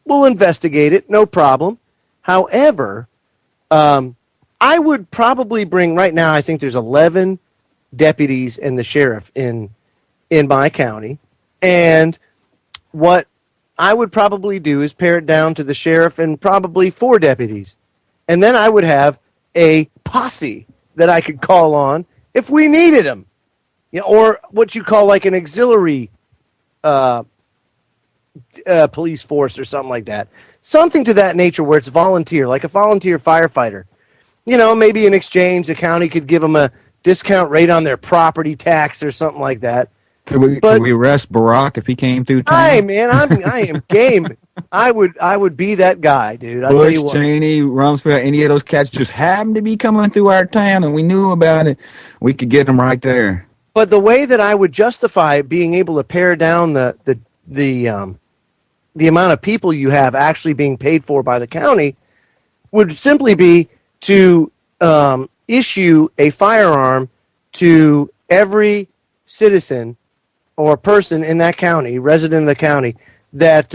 S3: we'll investigate it, no problem. However, I would probably bring right now. I think there's 11 deputies and the sheriff in my county, and what I would probably do is pare it down to the sheriff and probably 4 deputies. And then I would have a posse that I could call on if we needed them. You know, or what you call like an auxiliary police force or something like that. Something to that nature where it's volunteer, like a volunteer firefighter. You know, maybe in exchange, the county could give them a discount rate on their property tax or something like that.
S2: Could we arrest Barack if he came through town?
S3: Hey man, I am game. I would be that guy, dude. I'll tell you
S2: Bush,
S3: what.
S2: Cheney, Rumsfeld, any of those cats just happened to be coming through our town and we knew about it, we could get them right there.
S3: But the way that I would justify being able to pare down the amount of people you have actually being paid for by the county would simply be to issue a firearm to every citizen or person in that county, resident of the county, that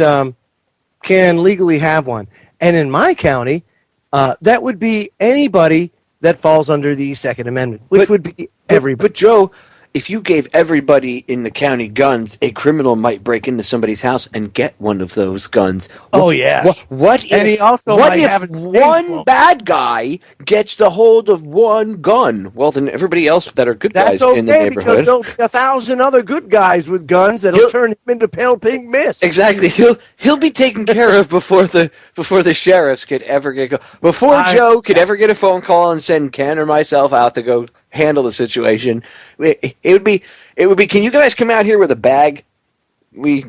S3: can legally have one. And in my county, that would be anybody that falls under the Second Amendment, which would be everybody.
S4: But Joe, if you gave everybody in the county guns, a criminal might break into somebody's house and get one of those guns.
S3: Oh, yeah.
S4: What if,
S3: and he also
S4: what
S3: might
S4: if
S3: have
S4: one bad guy gets the hold of one gun? Well, then everybody else that are good guys in the neighborhood.
S3: Because there'll be 1,000 other good guys with guns that'll turn him into pale pink mist.
S4: Exactly. He'll be taken care of before the sheriffs could ever get before Joe could ever get a phone call and send Ken or myself out to go handle the situation. It would be. Can you guys come out here with a bag? We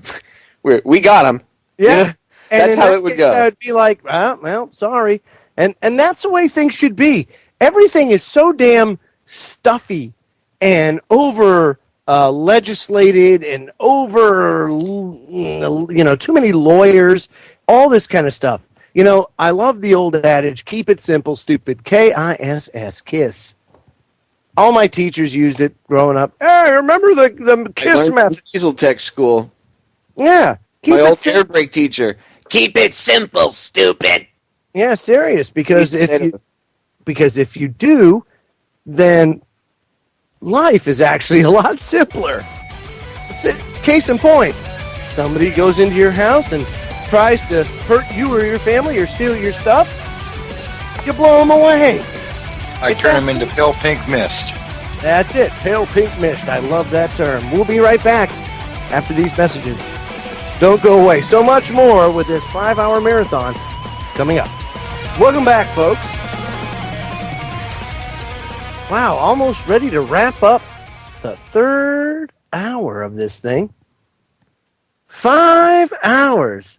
S4: got him.
S3: Yeah, and
S4: that's how it would go.
S3: I would be like, well, sorry, and that's the way things should be. Everything is so damn stuffy and over legislated and over, too many lawyers, all this kind of stuff. You know, I love the old adage: keep it simple, stupid. KISS, KISS. All my teachers used it growing up. Hey, remember the KISS method?
S4: Diesel Tech school.
S3: Yeah.
S4: My old air brake teacher. Keep it simple, stupid.
S3: Yeah, serious. Because if you do, then life is actually a lot simpler. Case in point, somebody goes into your house and tries to hurt you or your family or steal your stuff, you blow them away.
S5: I turn them into pale pink mist.
S3: That's it, pale pink mist. I love that term. We'll be right back after these messages. Don't go away. So much more with this 5-hour marathon coming up. Welcome back, folks. Wow, almost ready to wrap up the 3rd hour of this thing. 5 hours.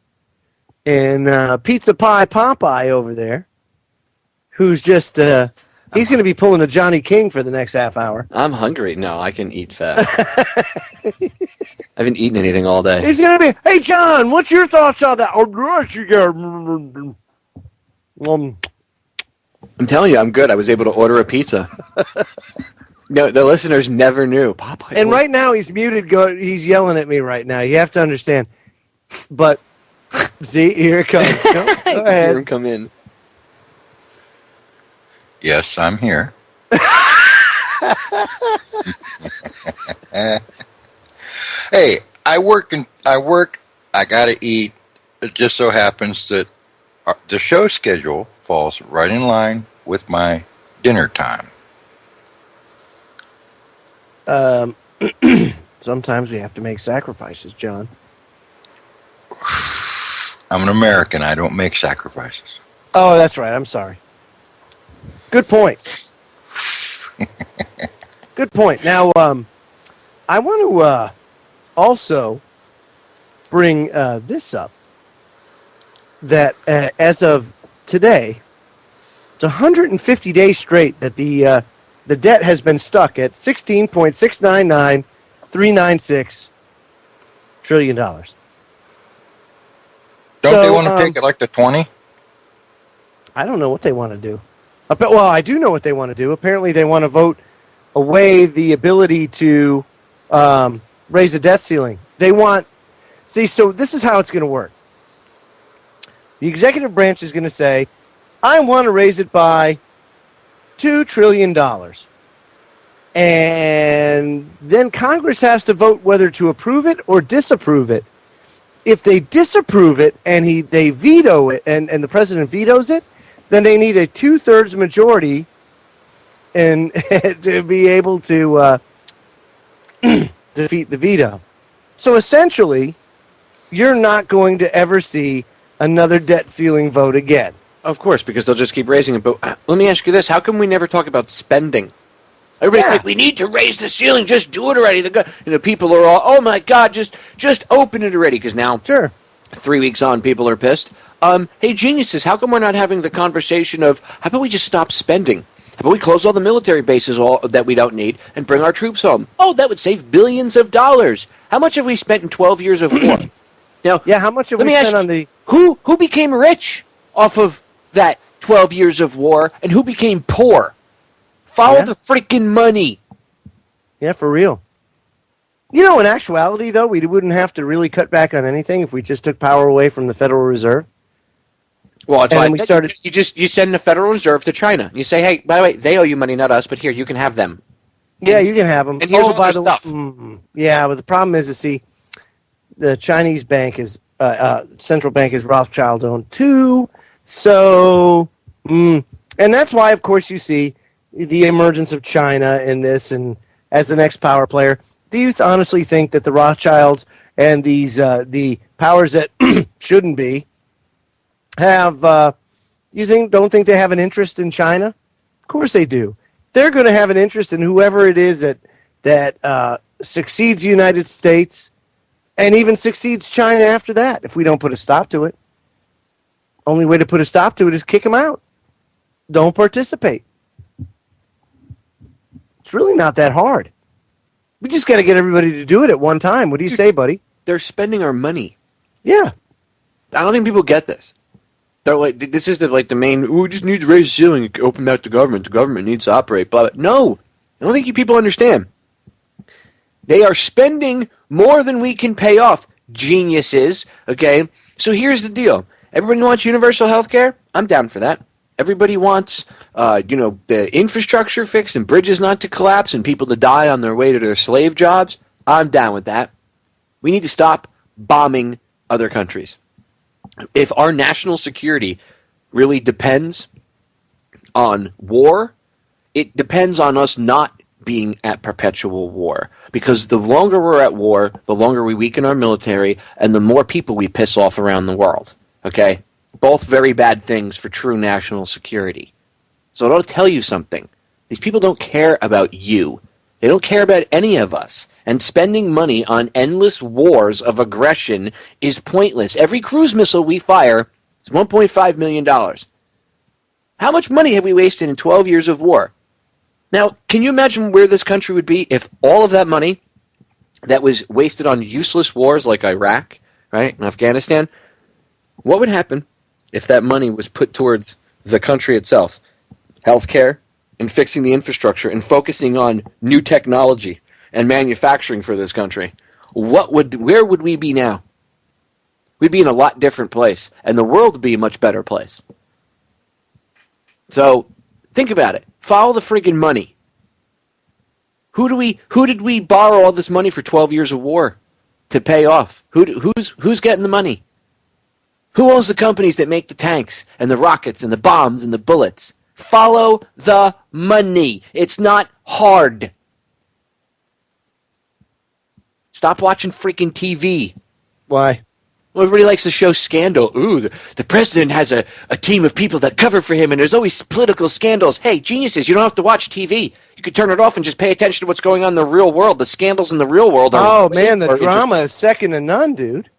S3: and Pizza Pie Popeye over there, who's just he's going to be pulling a Johnny King for the next half hour.
S4: I'm hungry. No, I can eat fast. I haven't eaten anything all day.
S3: He's going to be, hey, John, what's your thoughts on that?
S4: I'm telling you, I'm good. I was able to order a pizza. No, the listeners never knew. Popeye.
S3: And right now he's muted. He's yelling at me right now. You have to understand. But see, here it comes. Go ahead.
S4: Hear him come in.
S5: Yes, I'm here. Hey, I work. I gotta eat. It just so happens that the show schedule falls right in line with my dinner time.
S3: Sometimes we have to make sacrifices, John.
S5: I'm an American. I don't make sacrifices.
S3: Oh, that's right. I'm sorry. Good point. Good point. Now, I want to also bring this up. That as of today, it's 150 days straight that the debt has been stuck at $16.699396 trillion. Don't
S5: they want to take it like to 20?
S3: I don't know what they want to do. Well, I do know what they want to do. Apparently, they want to vote away the ability to raise a debt ceiling. They want... See, so this is how it's going to work. The executive branch is going to say, I want to raise it by $2 trillion. And then Congress has to vote whether to approve it or disapprove it. If they disapprove it and they veto it and the president vetoes it, then they need a 2/3 majority and to be able to defeat the veto. So essentially, you're not going to ever see another debt ceiling vote again.
S4: Of course, because they'll just keep raising it. But let me ask you this. How come we never talk about spending? Everybody's like, we need to raise the ceiling. Just do it already. The people are all, oh, my God, just open it already. Because now, 3 weeks on, people are pissed. Hey, geniuses, how come we're not having the conversation of, how about we just stop spending? How about we close all the military bases that we don't need and bring our troops home? Oh, that would save billions of dollars. How much have we spent in 12 years of war? Now,
S3: yeah, how much have we spent on the...
S4: Who became rich off of that 12 years of war, and who became poor? Follow the freaking money.
S3: Yeah, for real. You know, in actuality, though, we wouldn't have to really cut back on anything if we just took power away from the Federal Reserve.
S4: Well, that's why we started. You send the Federal Reserve to China. You say, hey, by the way, they owe you money, not us, but here, you can have them.
S3: Yeah, you can have them.
S4: And here's all their stuff.
S3: Yeah, but the problem is, see, the Chinese bank is central bank is Rothschild owned too. So, and that's why, of course, you see the emergence of China in this, and as the next power player. Do you honestly think that the Rothschilds and these the powers that shouldn't be have? Don't think they have an interest in China? Of course they do. They're going to have an interest in whoever it is that succeeds the United States and even succeeds China after that. If we don't put a stop to it, only way to put a stop to it is kick them out. Don't participate. It's really not that hard. We just got to get everybody to do it at one time. What do you say, buddy?
S4: They're spending our money.
S3: Yeah.
S4: I don't think people get this. They're like, this is the main, we just need to raise the ceiling, open back the government. The government needs to operate. Blah, blah. No, I don't think you people understand. They are spending more than we can pay off. Geniuses, okay? So here's the deal. Everybody wants universal health care? I'm down for that. Everybody wants, the infrastructure fixed and bridges not to collapse and people to die on their way to their slave jobs. I'm down with that. We need to stop bombing other countries. If our national security really depends on war, it depends on us not being at perpetual war. Because the longer we're at war, the longer we weaken our military, and the more people we piss off around the world. Okay? Both very bad things for true national security. So it'll tell you something. These people don't care about you. They don't care about any of us. And spending money on endless wars of aggression is pointless. Every cruise missile we fire is $1.5 million. How much money have we wasted in 12 years of war? Now, can you imagine where this country would be if all of that money that was wasted on useless wars like Iraq, right, and Afghanistan, what would happen if that money was put towards the country itself? Healthcare, and fixing the infrastructure, and focusing on new technology and manufacturing for this country. Where would we be now? We'd be in a lot different place, and the world would be a much better place. So, think about it. Follow the friggin' money. Who did we borrow all this money for 12 years of war to pay off? Who's getting the money? Who owns the companies that make the tanks and the rockets and the bombs and the bullets? Follow the money. It's not hard. Stop watching freaking TV.
S3: Why?
S4: Well, everybody likes the show Scandal. Ooh, the president has a team of people that cover for him, and there's always political scandals. Hey, geniuses, you don't have to watch TV. You can turn it off and just pay attention to what's going on in the real world. The scandals in the real world are...
S3: Oh, man, the drama is second to none, dude.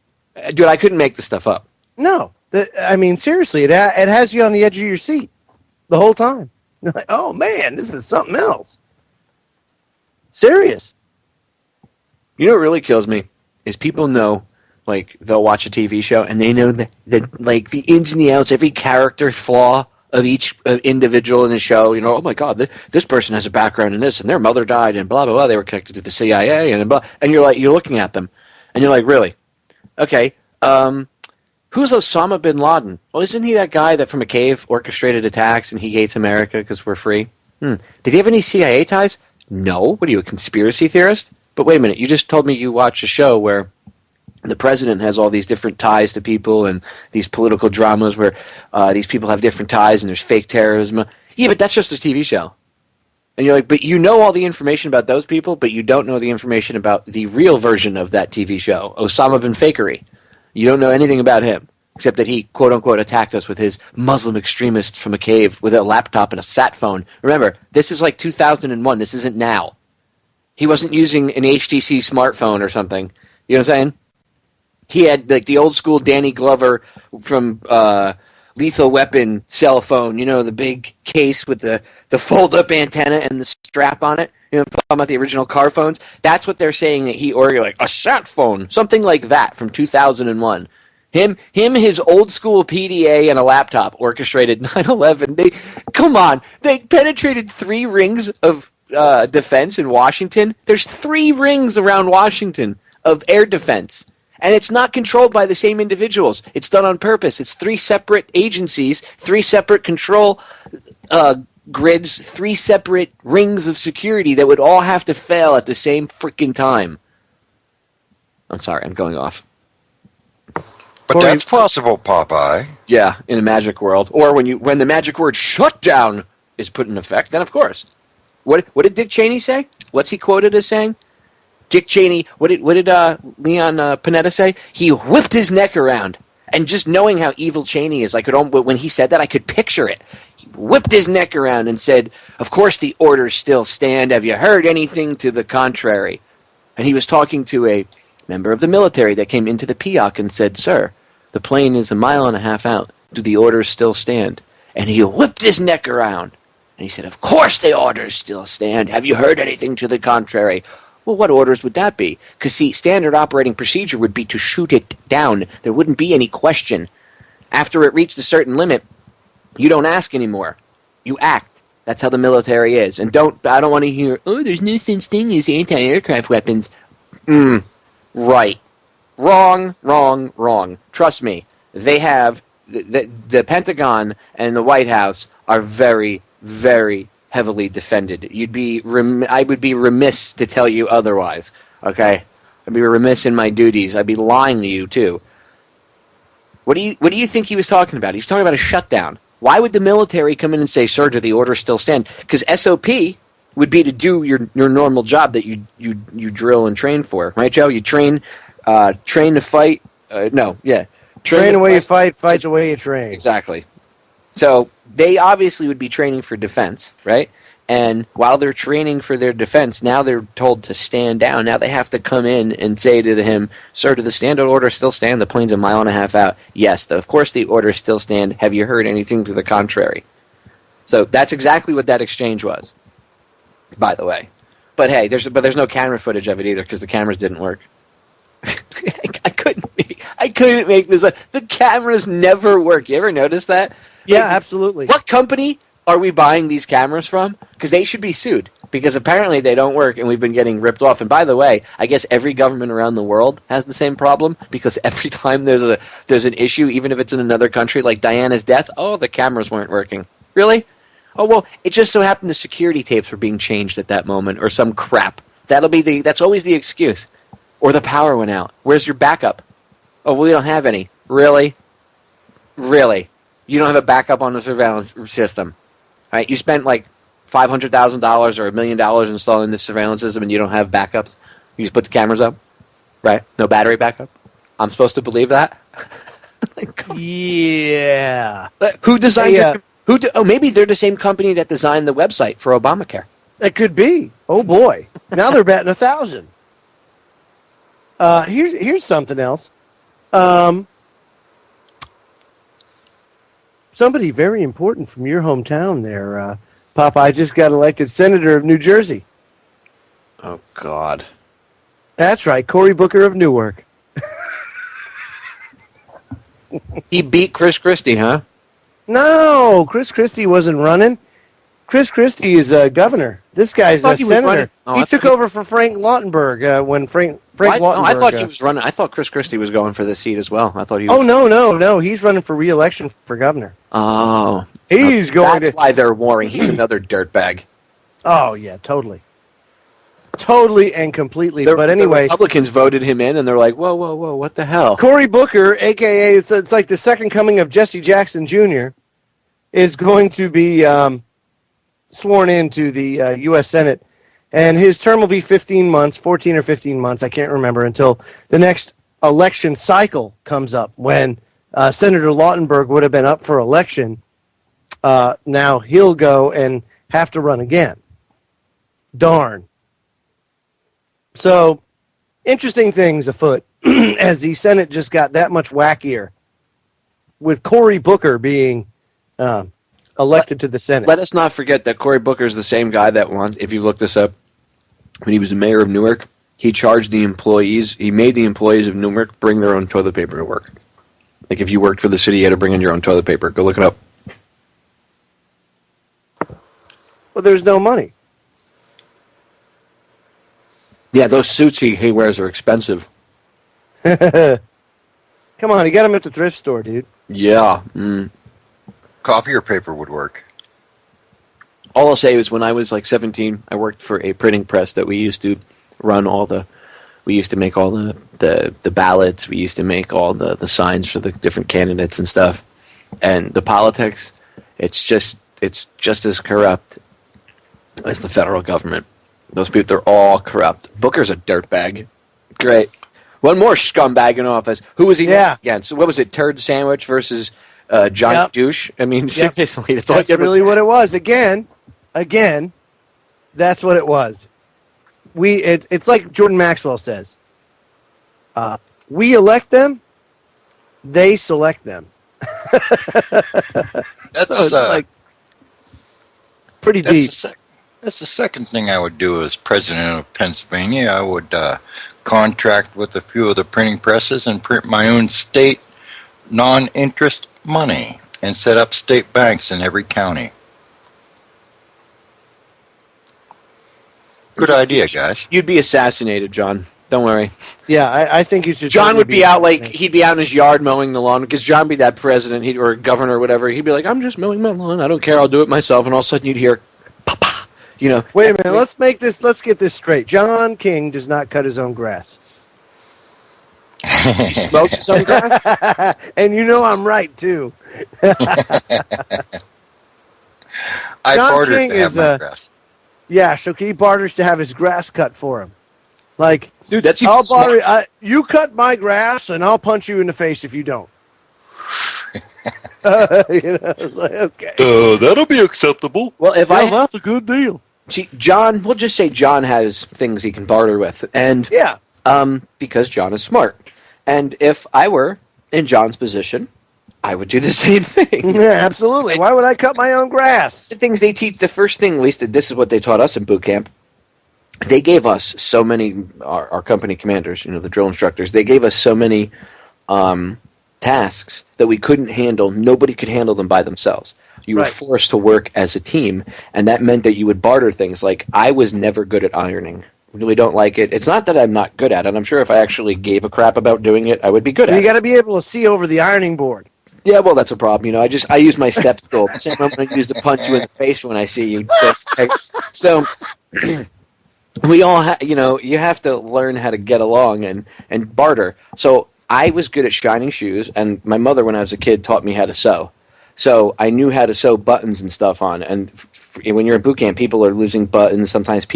S4: Dude, I couldn't make this stuff up.
S3: No. I mean, seriously, it has you on the edge of your seat the whole time. You're like, oh, man, this is something else. Serious.
S4: You know what really kills me is people know, like, they'll watch a TV show and they know that like, the ins and the outs, every character flaw of each individual in the show. You know, oh, my God, this person has a background in this, and their mother died, and blah, blah, blah. They were connected to the CIA, and blah. And you're looking at them, and you're like, really? Okay, who's Osama bin Laden? Well, isn't he that guy that from a cave orchestrated attacks and he hates America because we're free? Did he have any CIA ties? No. What are you, a conspiracy theorist? But wait a minute, you just told me you watched a show where the president has all these different ties to people and these political dramas where these people have different ties and there's fake terrorism. Yeah, but that's just a TV show. And you're like, but you know all the information about those people, but you don't know the information about the real version of that TV show, Osama bin Fakery. You don't know anything about him, except that he, quote-unquote, attacked us with his Muslim extremist from a cave with a laptop and a sat phone. Remember, this is like 2001. This isn't now. He wasn't using an HTC smartphone or something. You know what I'm saying? He had like the old school Danny Glover from Lethal Weapon cell phone. You know, the big case with the fold-up antenna and the strap on it. You know, I'm talking about the original car phones. That's what they're saying that he ordered, like a sat phone, something like that from 2001. Him, his old school PDA and a laptop orchestrated 9/11. Come on, they penetrated 3 rings of defense in Washington. There's 3 rings around Washington of air defense, and it's not controlled by the same individuals. It's done on purpose. It's 3 separate agencies, 3 separate control grids, 3 separate rings of security that would all have to fail at the same freaking time. I'm sorry, I'm going off.
S5: But that's possible, Popeye.
S4: Yeah, in a magic world, or when the magic word "shutdown" is put in effect, then of course. What did Dick Cheney say? What's he quoted as saying? Dick Cheney. What did Leon Panetta say? He whipped his neck around, and just knowing how evil Cheney is, when he said that, I could picture it. He whipped his neck around and said, "Of course the orders still stand. Have you heard anything to the contrary?" And he was talking to a member of the military that came into the PIOC and said, "Sir, the plane is 1.5 miles out. Do the orders still stand?" And he whipped his neck around. And he said, "Of course the orders still stand. Have you heard anything to the contrary?" Well, what orders would that be? Because, see, standard operating procedure would be to shoot it down. There wouldn't be any question. After it reached a certain limit, you don't ask anymore. You act. That's how the military is. And I don't want to hear, "Oh, there's no such thing as anti-aircraft weapons." Right. Wrong. Trust me. They have... The Pentagon and the White House are very, very heavily defended. I would be remiss to tell you otherwise. Okay, I'd be remiss in my duties. I'd be lying to you too. What do you think he was talking about? He's talking about a shutdown. Why would the military come in and say, "Sir, do the orders still stand?" Because SOP would be to do your normal job that you drill and train for, right, Joe? You train to fight.
S3: Train the way you fight the way you train.
S4: Exactly. So they obviously would be training for defense, right? And while they're training for their defense, now they're told to stand down. Now they have to come in and say to him, "Sir, do the standard order still stand? The plane's a mile and a half out." Yes, of course the orders still stand. Have you heard anything to the contrary? So that's exactly what that exchange was, by the way. But hey, there's no camera footage of it either because the cameras didn't work. I couldn't make this up. The cameras never work. You ever notice that?
S3: Yeah, absolutely.
S4: What company are we buying these cameras from? Because they should be sued. Because apparently they don't work and we've been getting ripped off. And by the way, I guess every government around the world has the same problem. Because every time there's an issue, even if it's in another country, like Diana's death, oh, the cameras weren't working. Really? Oh, well, it just so happened the security tapes were being changed at that moment or some crap. That's always the excuse. Or the power went out. Where's your backup? Oh, we don't have any. Really? Really? You don't have a backup on the surveillance system. All right? You spent like $500,000 or $1 million installing this surveillance system and you don't have backups? You just put the cameras up? Right? No battery backup? I'm supposed to believe that?
S3: Yeah.
S4: Who designed it? Maybe they're the same company that designed the website for Obamacare.
S3: That could be. Oh, boy. Now they're batting 1,000. Here's something else. Somebody very important from your hometown there, Popeye, just got elected senator of New Jersey.
S4: Oh, God.
S3: That's right, Cory Booker of Newark.
S4: He beat Chris Christie, huh?
S3: No, Chris Christie wasn't running. Chris Christie is a governor. This guy's a senator. He took over for Frank Lautenberg when Frank Lautenberg.
S4: I thought he was running. I thought Chris Christie was going for the seat as well. I thought he was.
S3: Oh, no. He's running for re-election for governor.
S4: Oh.
S3: He's going
S4: That's why they're warring. He's another dirtbag.
S3: Oh, yeah, totally. Totally and completely. But anyway.
S4: The Republicans voted him in, and they're like, whoa, what the hell?
S3: Cory Booker, a.k.a. it's like the second coming of Jesse Jackson Jr., is going to be sworn into the U.S. Senate. And his term will be 14 or 15 months, I can't remember, until the next election cycle comes up when Senator Lautenberg would have been up for election. Now he'll go and have to run again. Darn. So, interesting things afoot as the Senate just got that much wackier with Cory Booker being elected to the Senate.
S4: Let us not forget that Cory Booker is the same guy that won, if you look this up, when he was the mayor of Newark, he charged the employees, he made the employees of Newark bring their own toilet paper to work. Like if you worked for the city, you had to bring in your own toilet paper. Go look it up.
S3: Well, there's no money.
S4: Yeah, those suits he wears are expensive.
S3: Come on, you got them at the thrift store, dude.
S4: Yeah.
S5: Copier paper would work.
S4: All I'll say is when I was like 17, I worked for a printing press that we used to run we used to make all the ballots, we used to make all the signs for the different candidates and stuff. And the politics, it's just as corrupt as the federal government. Those people, they're all corrupt. Booker's a dirtbag. Great. One more scumbag in office. Who was he against? What was it, Turd Sandwich versus Johnny Douche? I mean, seriously.
S3: That's really what it was. Again, that's what it was. It's like Jordan Maxwell says. We elect them, they select them.
S5: That's
S3: so it's like pretty deep.
S5: That's the second thing I would do as president of Pennsylvania. I would contract with a few of the printing presses and print my own state non-interest money and set up state banks in every county. Good idea, guys.
S4: You'd be assassinated, John. Don't worry.
S3: Yeah, I think you should.
S4: John would be out he'd be out in his yard mowing the lawn because John would be that president or governor or whatever. He'd be like, I'm just mowing my lawn. I don't care. I'll do it myself. And all of a sudden you'd hear, Papa.
S3: Wait a minute. Let's get this straight. John King does not cut his own grass.
S4: He smokes his own grass?
S3: And I'm right, too.
S5: I bartered to have my grass.
S3: Yeah, so he barters to have his grass cut for him. Like,
S4: dude, that's
S3: I'll barter. You cut my grass, and I'll punch you in the face if you don't. Okay.
S5: That'll be acceptable.
S4: Well, if
S3: that's a good deal.
S4: See, John, we'll just say John has things he can barter with, and because John is smart, and if I were in John's position, I would do the same thing.
S3: Yeah, absolutely. Why would I cut my own grass?
S4: The things they teach, the first thing, at least this is what they taught us in boot camp. They gave us so many, our company commanders, the drill instructors, they gave us so many tasks that we couldn't handle. Nobody could handle them by themselves. You were forced to work as a team, and that meant that you would barter things. Like, I was never good at ironing. Really don't like it. It's not that I'm not good at it. I'm sure if I actually gave a crap about doing it, I would be good at it.
S3: You got to be able to see over the ironing board.
S4: Yeah, well, that's a problem. I use my step stool. The same I'm going to use to punch you in the face when I see you. So we all, you have to learn how to get along and barter. So I was good at shining shoes, and my mother, when I was a kid, taught me how to sew. So I knew how to sew buttons and stuff on. And when you're in boot camp, people are losing buttons. Sometimes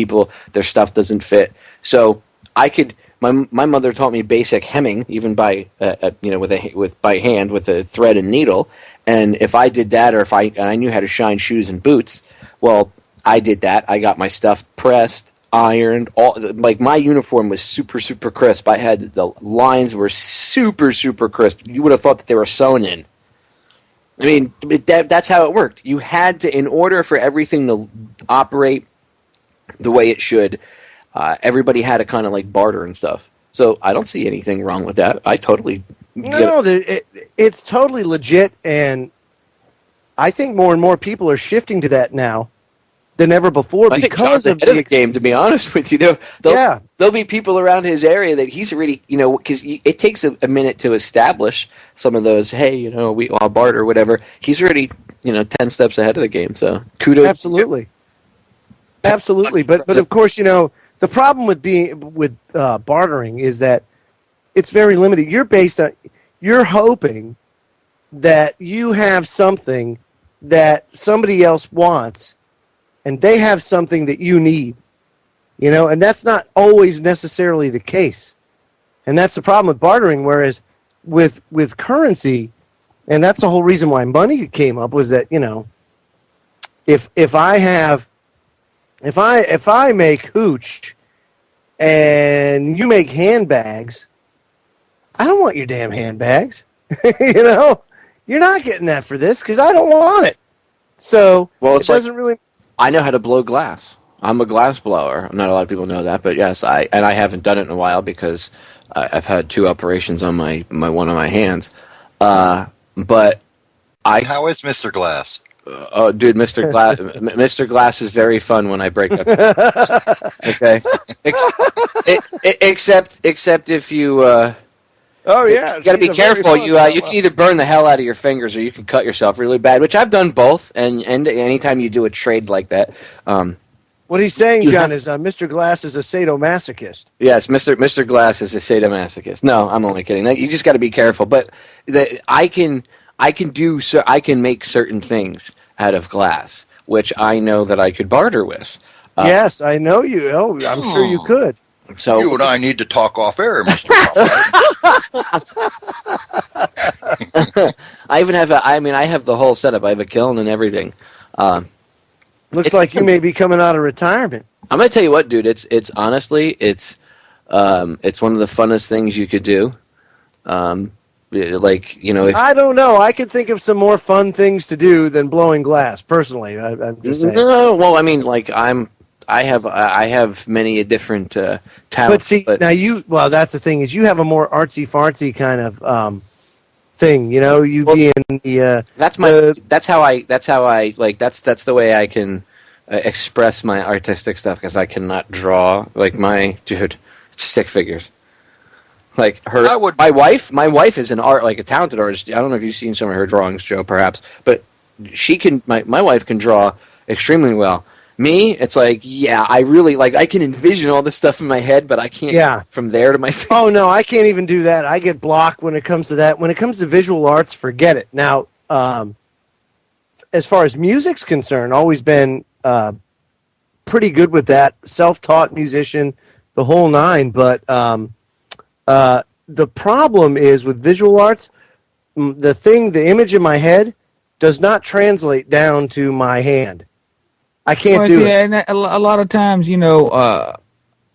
S4: their stuff doesn't fit. So I could. My mother taught me basic hemming, even by by hand with a thread and needle. And if I did that, or I knew how to shine shoes and boots, well, I did that. I got my stuff pressed, ironed. My uniform was super, super crisp. I had the lines were super, super crisp. You would have thought that they were sewn in. I mean, that's how it worked. You had to, in order for everything to operate the way it should. Everybody had to kind of barter and stuff. So I don't see anything wrong with that. I totally
S3: it's totally legit, and I think more and more people are shifting to that now than ever before.
S4: I think John's ahead of the game, to be honest with you. There'll be people around his area that he's already, because it takes a minute to establish some of those, hey, we all barter, whatever. He's already, 10 steps ahead of the game, so kudos.
S3: Absolutely. But of course, the problem with bartering is that it's very limited. You're hoping that you have something that somebody else wants, and they have something that you need, and that's not always necessarily the case. And that's the problem with bartering. Whereas with currency, and that's the whole reason why money came up, was that if I make hooch and you make handbags, I don't want your damn handbags. You're not getting that for this because I don't want it. So it doesn't really.
S4: I know how to blow glass. I'm a glass blower. Not a lot of people know that, but yes, I haven't done it in a while because I've had 2 operations on my one of my hands. But
S5: How is Mr. Glass?
S4: Oh, dude, Mr. Glass. Mr. Glass is very fun when I break up. Okay, except if you.
S3: Oh yeah,
S4: you got to be careful. You can either burn the hell out of your fingers, or you can cut yourself really bad. Which I've done both. And anytime you do a trade like that,
S3: what he's saying, John, is Mr. Glass is a sadomasochist.
S4: Yes, Mr. Glass is a sadomasochist. No, I'm only kidding. You just got to be careful. But I can make certain things out of glass, which I know that I could barter with.
S3: Yes, I know you. Oh, I'm sure you could.
S4: So
S5: you and I need to talk off air, Mr.
S4: I even have I have the whole setup. I have a kiln and everything.
S3: Looks like you may be coming out of retirement.
S4: I'm gonna tell you what, dude. It's honestly it's one of the funnest things you could do.
S3: I don't know. I could think of some more fun things to do than blowing glass. Personally, I'm just saying.
S4: No, well, I have many different talents.
S3: But see, now that's the thing, is you have a more artsy fartsy kind of thing. You be in the.
S4: That's how that's the way I can express my artistic stuff, because I cannot draw stick figures. My wife is an a talented artist. I don't know if you've seen some of her drawings, Joe, perhaps, but she can. My wife can draw extremely well. Me, it's I really I can envision all this stuff in my head, but I can't from there to my face.
S3: Oh, no, I can't even do that. I get blocked when it comes to that. When it comes to visual arts, forget it. Now, as far as music's concerned, always been pretty good with that. Self-taught musician, the whole nine. But the problem is with visual arts, the image in my head does not translate down to my hand. I can't do it.
S2: And a lot of times,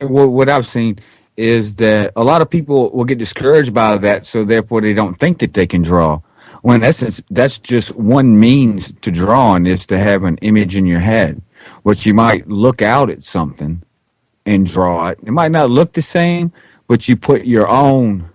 S2: what I've seen is that a lot of people will get discouraged by that, so therefore they don't think that they can draw. When that's just one means to drawing is to have an image in your head, which you might look out at something and draw it. It might not look the same, but you put your own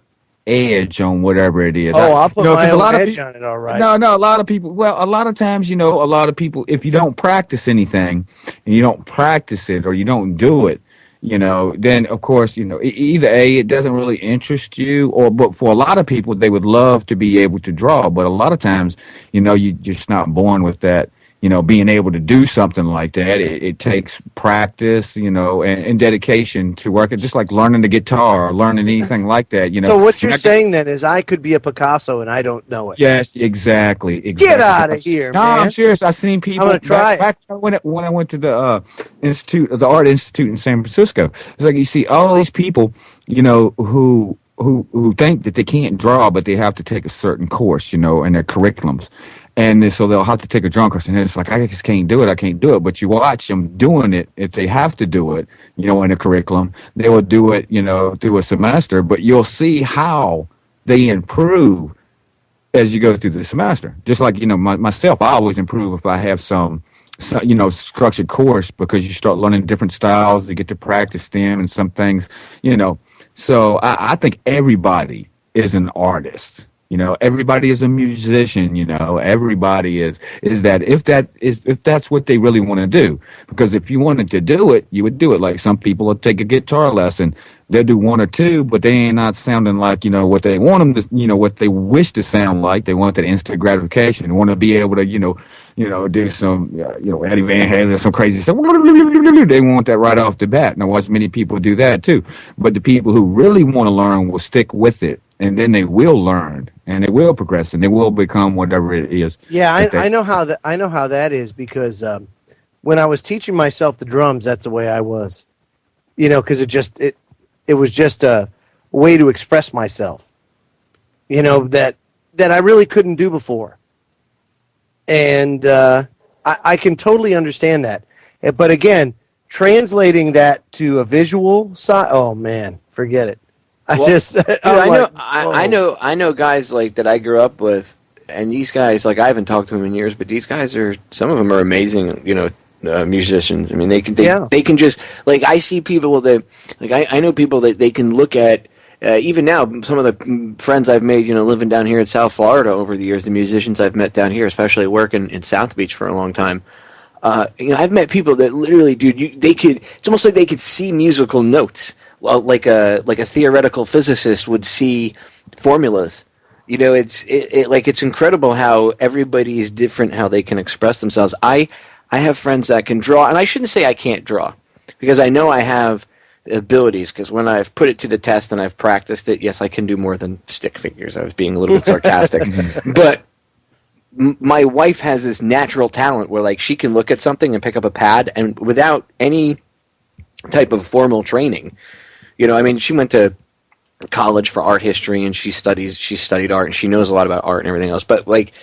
S2: edge on whatever it is.
S3: I'll put my
S2: 'cause a
S3: own
S2: lot of
S3: edge
S2: people,
S3: on it, all right.
S2: no, a lot of people. Well, a lot of times, a lot of people, if you don't practice anything and you don't practice it or you don't do it, then of course, either A, it doesn't really interest you, but for a lot of people, they would love to be able to draw. But a lot of times, you're just not born with that. Being able to do something like that, it takes practice, and dedication to work it, just like learning the guitar or learning anything like that,
S3: So what you're saying then is I could be a Picasso and I don't know it.
S2: Yes, exactly.
S3: Get out of here,
S2: no,
S3: man.
S2: I'm serious. I've seen people.
S3: I'm gonna try
S2: back when I went to the Art Institute in San Francisco. It's like you see all these people, who think that they can't draw, but they have to take a certain course, in their curriculums. And then, so they'll have to take a drawing course, and it's like, I just can't do it. I can't do it. But you watch them doing it. If they have to do it, in a curriculum, they will do it, through a semester. But you'll see how they improve as you go through the semester. Just like, myself, I always improve if I have some structured course, because you start learning different styles, you get to practice them and some things, So I think everybody is an artist. Everybody is a musician. Everybody is that if that's what they really want to do. Because if you wanted to do it, you would do it. Like some people will take a guitar lesson, they'll do one or two, but they ain't not sounding like what they want them to, what they wish to sound like. They want that instant gratification. They want to be able to do some Eddie Van Halen, some crazy stuff. They want that right off the bat. And I watch many people do that too. But the people who really want to learn will stick with it. And then they will learn, and they will progress, and they will become whatever it is.
S3: Yeah, I know how that is, because when I was teaching myself the drums, that's the way I was. Because it was just a way to express myself. That I really couldn't do before. And I can totally understand that. But again, translating that to a visual side, oh man, forget it.
S4: I know guys like that I grew up with, and these guys, like, I haven't talked to them in years, but these guys some of them are amazing, musicians. I mean, they can just, like, I see people that, like, I know people that they can look at, even now, some of the friends I've made, living down here in South Florida over the years, the musicians I've met down here, especially working in South Beach for a long time. I've met people that literally, dude, it's almost like they could see musical notes. Well, like a theoretical physicist would see formulas. It's incredible how everybody is different, how they can express themselves. I have friends that can draw, and I shouldn't say I can't draw, because I know I have abilities, because when I've put it to the test and I've practiced it, yes, I can do more than stick figures. I was being a little bit sarcastic. But my wife has this natural talent where, like, she can look at something and pick up a pad, and without any type of formal training. She went to college for art history, and she studied art, and she knows a lot about art and everything else. But, like,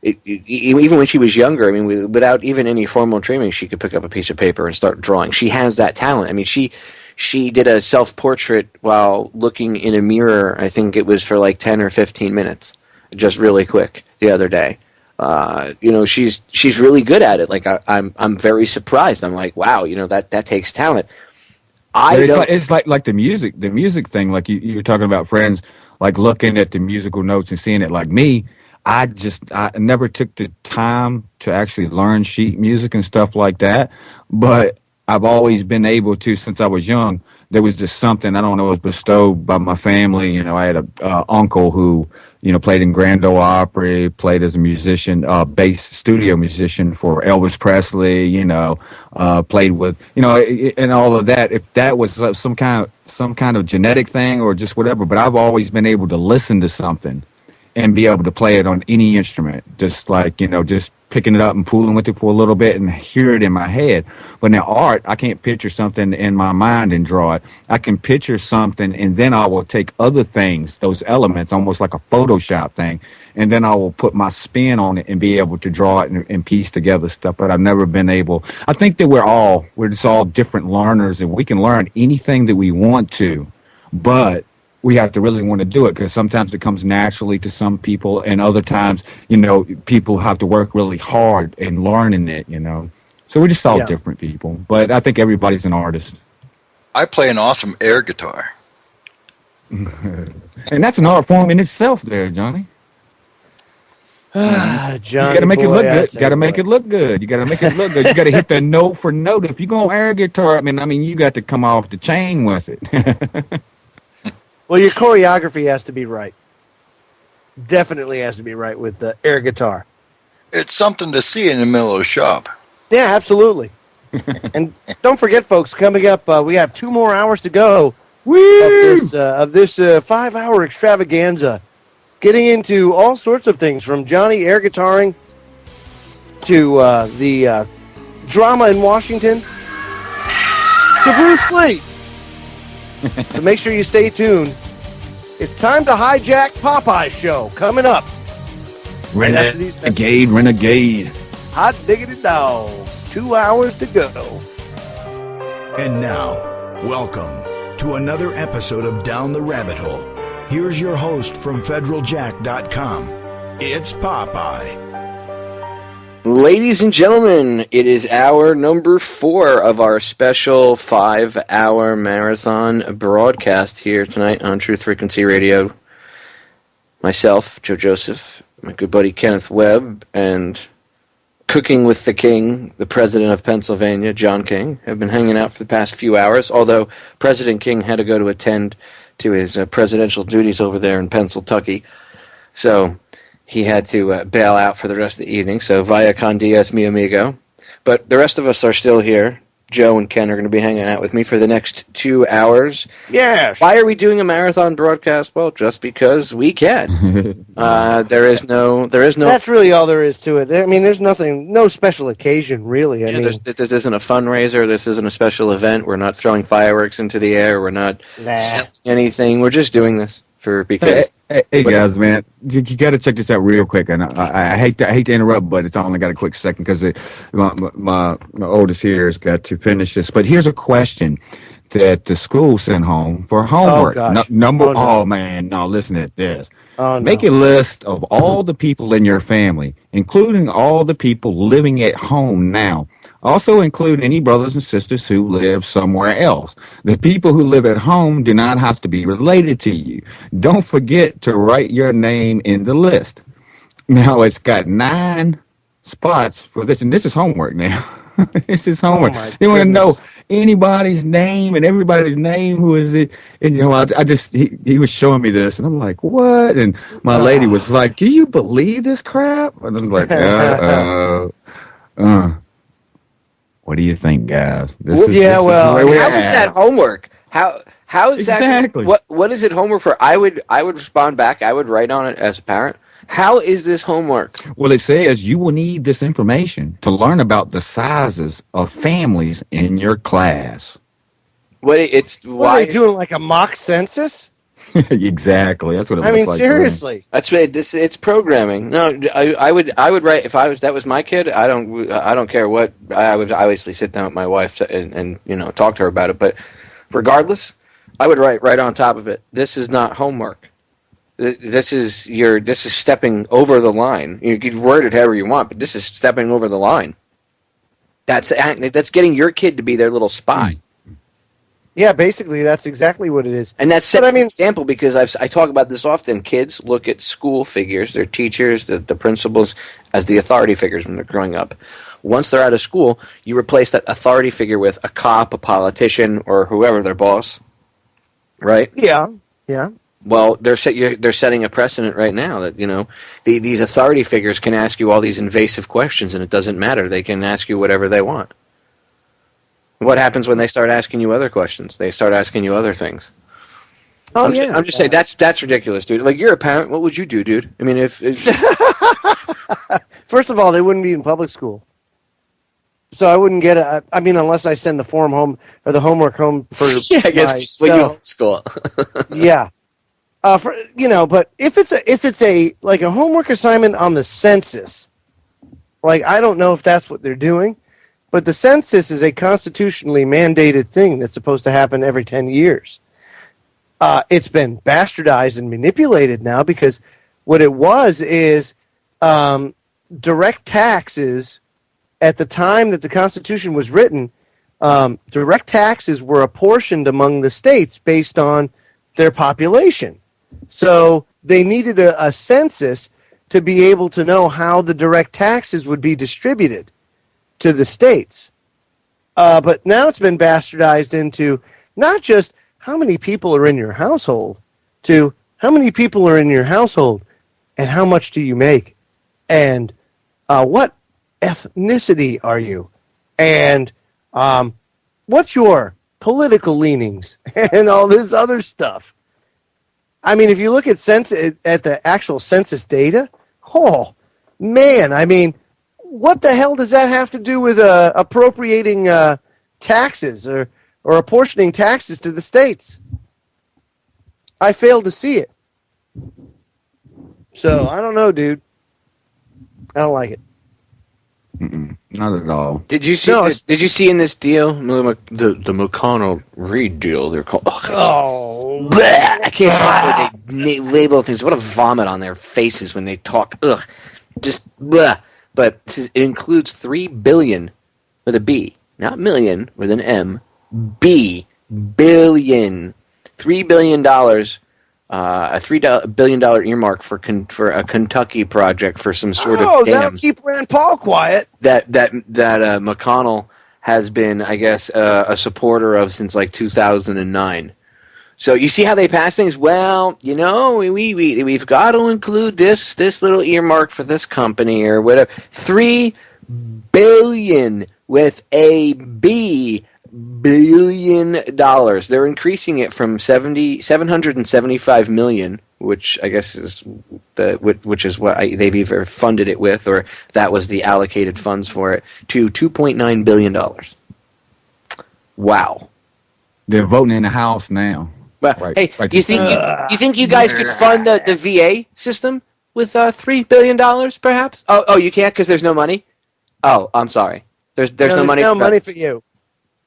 S4: even when she was younger, without even any formal training, she could pick up a piece of paper and start drawing. She has that talent. She did a self-portrait while looking in a mirror. I think it was for like 10 or 15 minutes, just really quick the other day. She's really good at it. Like, I'm very surprised. I'm like, wow, that takes talent.
S2: It's like the music thing. Like you're talking about friends, like looking at the musical notes and seeing it. Like me, I never took the time to actually learn sheet music and stuff like that. But I've always been able to, since I was young. There was just something, I don't know, it was bestowed by my family. I had a uncle who, played in Grand Ole Opry, played as a musician, bass studio musician for Elvis Presley, played with, and all of that. If that was some kind of genetic thing or just whatever, but I've always been able to listen to something and be able to play it on any instrument, just like, just picking it up and fooling with it for a little bit and hear it in my head. But now art, I can't picture something in my mind and draw it. I can picture something, and then I will take other things, those elements, almost like a Photoshop thing, and then I will put my spin on it and be able to draw it and piece together stuff. But I've never been able. I think that we're just all different learners, and we can learn anything that we want to, but we have to really want to do it, because sometimes it comes naturally to some people, and other times, people have to work really hard in learning it, So we're just all different people. But I think everybody's an artist.
S5: I play an awesome air guitar.
S2: And that's an art form in itself there, Johnny.
S3: Johnny,
S2: you got to make it look good. You got to make it look good. You got to make it look good. You got to hit the note for note. If you're going to air guitar, I mean, you got to come off the chain with it.
S3: Well, your choreography has to be right. Definitely has to be right with the air guitar.
S5: It's something to see in the middle of the shop.
S3: Yeah, absolutely. And don't forget, folks, coming up, we have 2 more hours to go of this 5-hour extravaganza, getting into all sorts of things, from Johnny air guitaring to the drama in Washington to Bruce Lee. So make sure you stay tuned. It's time to hijack Popeye show coming up.
S2: Renegade.
S3: Hot diggity dog. 2 hours to go.
S1: And now, welcome to another episode of Down the Rabbit Hole. Here's your host from federaljack.com. It's Popeye.
S4: Ladies and gentlemen, it is hour number 4 of our special 5-hour marathon broadcast here tonight on Truth Frequency Radio. Myself, Joe Joseph, my good buddy Kenneth Webb, and Cooking with the King, the President of Pennsylvania, John King, have been hanging out for the past few hours, although President King had to go to attend to his presidential duties over there in Pennsylvania. So he had to bail out for the rest of the evening, so vaya con Dios, mi amigo. But the rest of us are still here. Joe and Ken are going to be hanging out with me for the next 2 hours.
S3: Yes.
S4: Why are we doing a marathon broadcast? Well, just because we can. There is no.
S3: That's really all there is to it. I mean, there's nothing, no special occasion, really. I mean,
S4: this isn't a fundraiser. This isn't a special event. We're not throwing fireworks into the air. We're not selling anything. We're just doing this because.
S2: Hey guys, man, you got to check this out real quick. And I hate to interrupt, but it's only got a quick second because my oldest here has got to finish this. But here's a question that the school sent home for homework.
S3: Oh, gosh.
S2: Listen to this. Make a list of all the people in your family, including all the people living at home now. Also include any brothers and sisters who live somewhere else. The people who live at home do not have to be related to you. Don't forget to write your name in the list. Now, it's got 9 spots for this, and this is homework now. This is homework. You want to know anybody's name and everybody's name, who is it? And, he was showing me this, and I'm like, what? And my lady was like, can you believe this crap? And I'm like, what do you think, guys?
S4: How is that homework? How exactly? What is it homework for? I would respond back. I would write on it as a parent. How is this homework?
S2: Well, it says you will need this information to learn about the sizes of families in your class.
S3: What are they doing, like a mock census?
S2: Exactly. That's what it looks like.
S3: Seriously.
S4: That's what it's programming. No, I would write if that was my kid. I don't care what. I would obviously sit down with my wife and talk to her about it. But regardless, I would write right on top of it. This is not homework. This is stepping over the line. You can word it however you want, but this is stepping over the line. That's getting your kid to be their little spy.
S3: Yeah, basically, that's exactly what it is.
S4: And that's an example, because I talk about this often. Kids look at school figures, their teachers, the principals, as the authority figures when they're growing up. Once they're out of school, you replace that authority figure with a cop, a politician, or whoever their boss, right?
S3: Yeah.
S4: Well, they're setting a precedent right now that, these authority figures can ask you all these invasive questions, and it doesn't matter. They can ask you whatever they want. What happens when they start asking you other questions? They start asking you other things.
S3: Oh,
S4: I'm just saying that's ridiculous, dude. Like, you're a parent. What would you do, dude? I mean, if
S3: First of all, they wouldn't be in public school. So I wouldn't get it. I mean, unless I send the form home or the homework home for
S4: yeah, I guess when you
S3: myself.
S4: homeschool.
S3: Yeah. But if it's a like a homework assignment on the census, like I don't know if that's what they're doing, but the census is a constitutionally mandated thing that's supposed to happen every 10 years. It's been bastardized and manipulated now because what it was is direct taxes. At the time that the Constitution was written, direct taxes were apportioned among the states based on their population. So they needed a census to be able to know how the direct taxes would be distributed to the states. But now it's been bastardized into not just how many people are in your household, to how many people are in your household and how much do you make and what ethnicity are you? And what's your political leanings? And all this other stuff. I mean, if you look at the actual census data, oh, man, I mean, what the hell does that have to do with appropriating taxes or apportioning taxes to the states? I fail to see it. So, I don't know, dude. I don't like it.
S2: Not at all.
S4: Did you see? Did you see in this deal the McConnell Reed deal? They're called. Bleh, I can't stand the way they label things. What a vomit on their faces when they talk. Ugh, just bleh. But it includes $3 billion with a B, not million with an M. Billion. $3 billion. A $3 billion earmark for a Kentucky project for some sort of dam.
S3: That'll keep Rand Paul quiet.
S4: That McConnell has been, I guess, a supporter of since like 2009. So you see how they pass things? Well, you know, we've got to include this little earmark for this company or whatever. $3 billion with a B. $billion. They're increasing it from $775 million, which I guess is which is what they've either funded it with, or that was the allocated funds for it, to $2.9 billion. Wow.
S2: They're voting in the House now.
S4: But hey, you think you guys could fund the VA system with $3 billion, perhaps? Oh, you can't because there's no money. Oh, I'm sorry. There's no money.
S3: No money for you.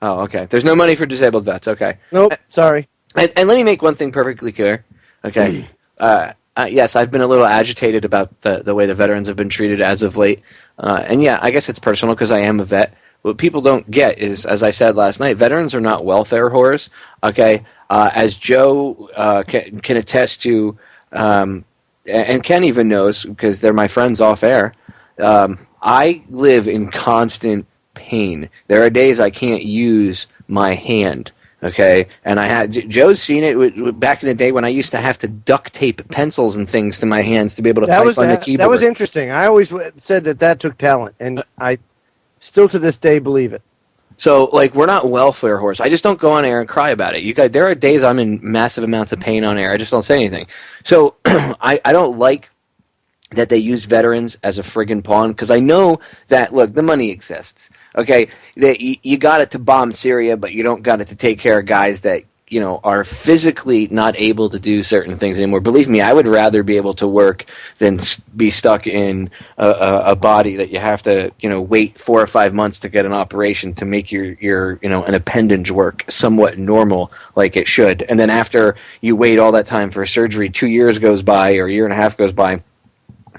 S4: Oh, okay. There's no money for disabled vets. Okay.
S3: Nope. Sorry.
S4: And let me make one thing perfectly clear. Okay. Yes, I've been a little agitated about the way the veterans have been treated as of late. And yeah, I guess it's personal because I am a vet. What people don't get is, as I said last night, veterans are not welfare whores. Okay. As Joe can attest to, and Ken even knows because they're my friends off air, I live in constant pain. There are days I can't use my hand. Okay, and Joe's seen it back in the day when I used to have to duct tape pencils and things to my hands to be able to type on the keyboard.
S3: That was interesting. I always said that took talent, and I still to this day believe it.
S4: So, like, we're not welfare whores. I just don't go on air and cry about it. You guys, there are days I'm in massive amounts of pain on air. I just don't say anything. So, I don't like that they use veterans as a friggin' pawn, because I know that, look, the money exists. Okay, you got it to bomb Syria, but you don't got it to take care of guys that, you know, are physically not able to do certain things anymore. Believe me, I would rather be able to work than be stuck in a body that you have to, you know, wait 4 or 5 months to get an operation to make your you know, an appendage work somewhat normal like it should. And then after you wait all that time for surgery, 2 years goes by or a year and a half goes by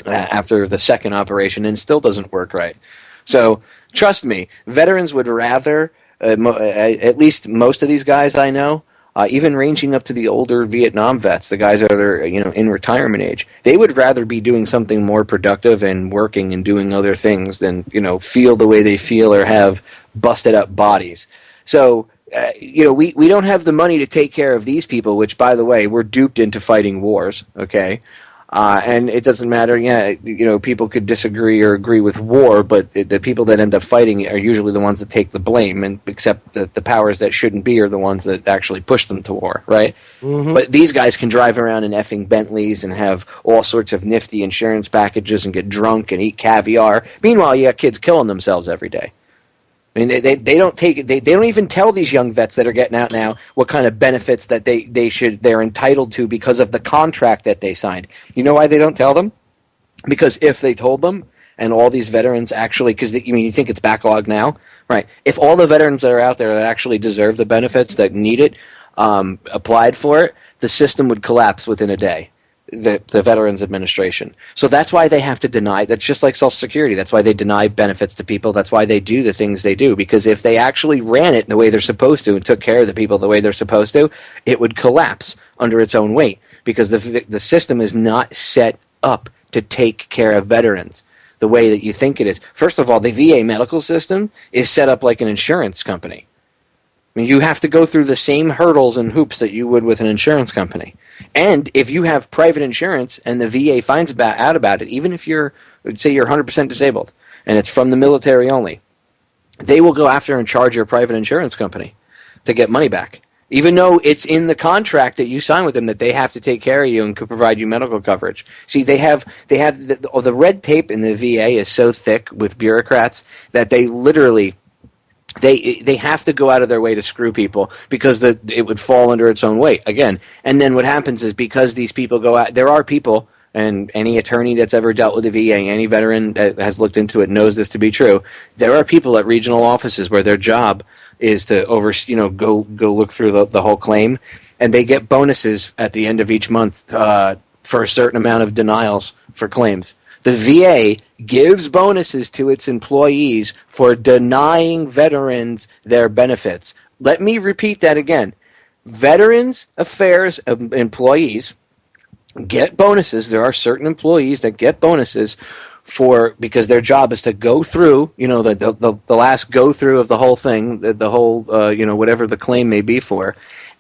S4: after the second operation and it still doesn't work right. So trust me, veterans would rather, at least most of these guys I know, even ranging up to the older Vietnam vets, the guys that are, you know, in retirement age, they would rather be doing something more productive and working and doing other things than, you know, feel the way they feel or have busted up bodies. So, you know, we don't have the money to take care of these people, which, by the way, we're duped into fighting wars, okay? And it doesn't matter, people could disagree or agree with war, but the people that end up fighting are usually the ones that take the blame, and except that the powers that shouldn't be are the ones that actually push them to war, right?
S3: Mhm.
S4: But these guys can drive around in effing Bentleys and have all sorts of nifty insurance packages and get drunk and eat caviar. Meanwhile, you got kids killing themselves every day. I mean, they don't take it. They don't even tell these young vets that are getting out now what kind of benefits that they're entitled to because of the contract that they signed. You know why they don't tell them? Because if they told them, and all these veterans actually, because you think it's backlog now, right? If all the veterans that are out there that actually deserve the benefits, that need it, applied for it, the system would collapse within a day. The Veterans Administration. So that's why they have to deny. That's just like Social Security. That's why they deny benefits to people. That's why they do the things they do. Because if they actually ran it the way they're supposed to and took care of the people the way they're supposed to, it would collapse under its own weight. Because the system is not set up to take care of veterans the way that you think it is. First of all, the VA medical system is set up like an insurance company. I mean, you have to go through the same hurdles and hoops that you would with an insurance company. And if you have private insurance and the VA finds out about it, even if you're 100% disabled and it's from the military only, they will go after and charge your private insurance company to get money back. Even though it's in the contract that you sign with them that they have to take care of you and could provide you medical coverage. See, they have the red tape in the VA is so thick with bureaucrats that they literally they have to go out of their way to screw people because it would fall under its own weight again. And then what happens is because these people go out, there are people, and any attorney that's ever dealt with the VA, any veteran that has looked into it knows this to be true. There are people at regional offices where their job is to go look through the whole claim, and they get bonuses at the end of each month for a certain amount of denials for claims. The VA gives bonuses to its employees for denying veterans their benefits. Let me repeat that again. Veterans Affairs employees get bonuses. There are certain employees that get bonuses because their job is to go through, the last go through of the whole thing, the whole, whatever the claim may be for.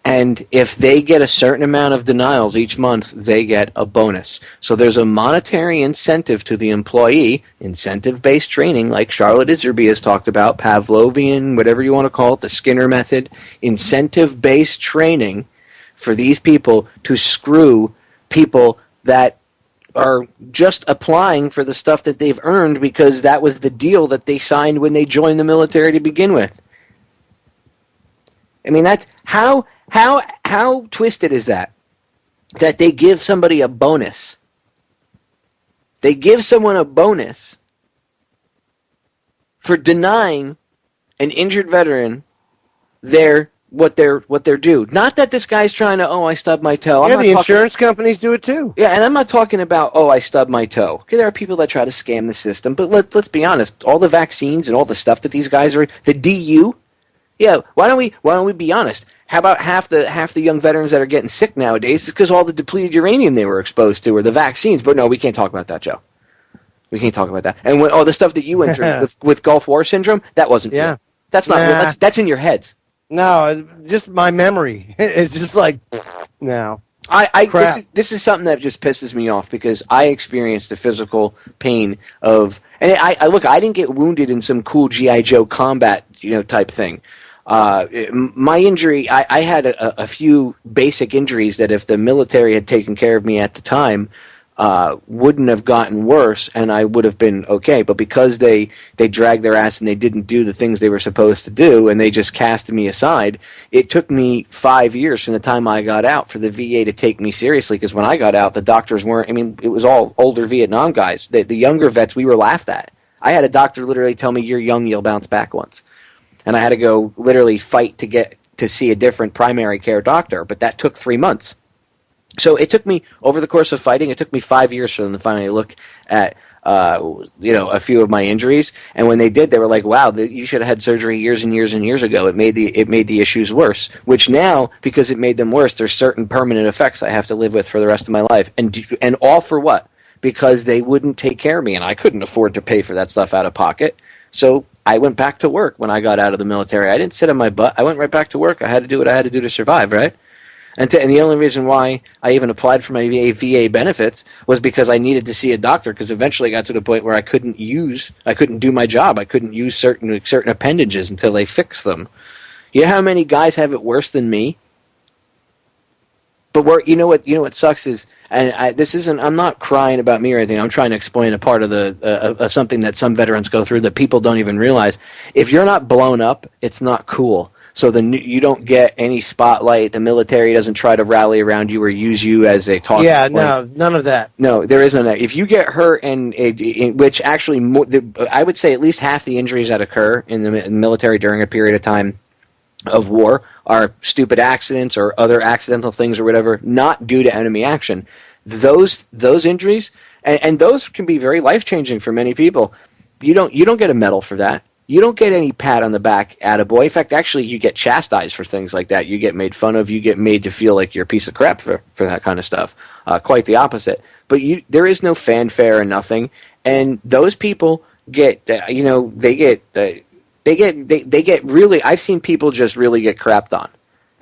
S4: And if they get a certain amount of denials each month, they get a bonus. So there's a monetary incentive to the employee, incentive-based training, like Charlotte Iserby has talked about, Pavlovian, whatever you want to call it, the Skinner method, incentive-based training for these people to screw people that are just applying for the stuff that they've earned because that was the deal that they signed when they joined the military to begin with. I mean, that's how twisted is that they give somebody a bonus. They give someone a bonus for denying an injured veteran what they're due. Not that this guy's trying to, I stubbed my toe.
S3: Yeah, the insurance companies do it too.
S4: Yeah, and I'm not talking about, I stubbed my toe. Okay, there are people that try to scam the system, but let's be honest. All the vaccines and all the stuff that these guys are, the DU. Yeah, why don't we be honest? How about half the young veterans that are getting sick nowadays is because all the depleted uranium they were exposed to or the vaccines? But no, we can't talk about that, Joe. We can't talk about that. And when all the stuff that you went through with Gulf War syndrome, that wasn't real. That's not real. That's in your heads.
S3: No, just my memory. It's just like now.
S4: This is something that just pisses me off because I experienced the physical pain of, and I didn't get wounded in some cool G.I. Joe combat type thing. My injury, I had a few basic injuries that if the military had taken care of me at the time, wouldn't have gotten worse and I would have been okay. But because they dragged their ass and they didn't do the things they were supposed to do and they just cast me aside, it took me 5 years from the time I got out for the VA to take me seriously because when I got out, the doctors weren't, it was all older Vietnam guys. The younger vets, we were laughed at. I had a doctor literally tell me, "You're young, you'll bounce back" once. And I had to go literally fight to get to see a different primary care doctor, but that took 3 months. So it took me, over the course of fighting, it took me 5 years for them to finally look at, a few of my injuries. And when they did, they were like, "Wow, you should have had surgery years and years and years ago. It made the issues worse." Which now, because it made them worse, there's certain permanent effects I have to live with for the rest of my life. And all for what? Because they wouldn't take care of me, and I couldn't afford to pay for that stuff out of pocket. So I went back to work when I got out of the military. I didn't sit on my butt. I went right back to work. I had to do what I had to do to survive, right? And the only reason why I even applied for my VA benefits was because I needed to see a doctor, because eventually I got to the point where I couldn't do my job. I couldn't use certain appendages until they fixed them. You know how many guys have it worse than me? But you know what sucks is, and I'm not crying about me or anything. I'm trying to explain a part of of something that some veterans go through that people don't even realize. If you're not blown up, it's not cool. So you don't get any spotlight. The military doesn't try to rally around you or use you as a talking point.
S3: No, none of that.
S4: No, there is none of that. If you get hurt, which actually, I would say at least half the injuries that occur in the military during a period of time of war are stupid accidents or other accidental things or whatever, not due to enemy action. Those injuries, and those can be very life-changing for many people. You don't get a medal for that. You don't get any pat on the back, attaboy. In fact, actually, you get chastised for things like that. You get made fun of. You get made to feel like you're a piece of crap for that kind of stuff. Quite the opposite. But there is no fanfare or nothing. And those people get, they get really, I've seen people just really get crapped on.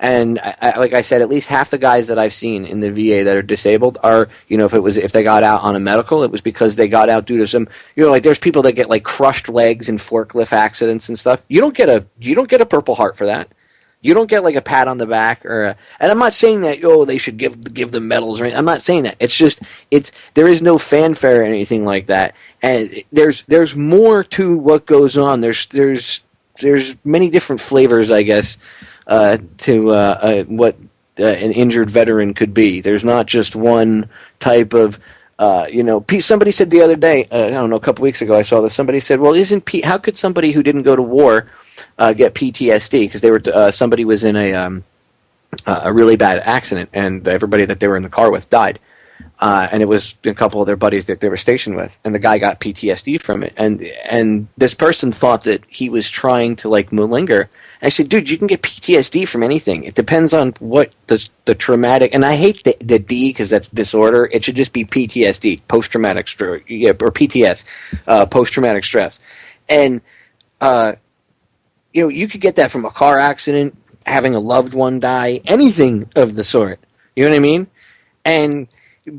S4: And like I said, at least half the guys that I've seen in the VA that are disabled are, if they got out on a medical, it was because they got out due to some, like there's people that get like crushed legs in forklift accidents and stuff. You don't get a Purple Heart for that. You don't get like a pat on the back and I'm not saying that they should give them medals or anything. I'm not saying that. It's just there is no fanfare or anything like that. And there's more to what goes on. There's many different flavors, I guess, to what an injured veteran could be. There's not just one type of, somebody said the other day, I don't know, a couple weeks ago I saw this, somebody said, well, how could somebody who didn't go to war get PTSD? Because somebody was in a really bad accident and everybody that they were in the car with died. And it was a couple of their buddies that they were stationed with, and the guy got PTSD from it. And this person thought that he was trying to like malinger. And I said, dude, you can get PTSD from anything. It depends on what the traumatic. And I hate the D because that's disorder. It should just be PTSD, post-traumatic stress, or PTS, post-traumatic stress. And you could get that from a car accident, having a loved one die, anything of the sort. You know what I mean? And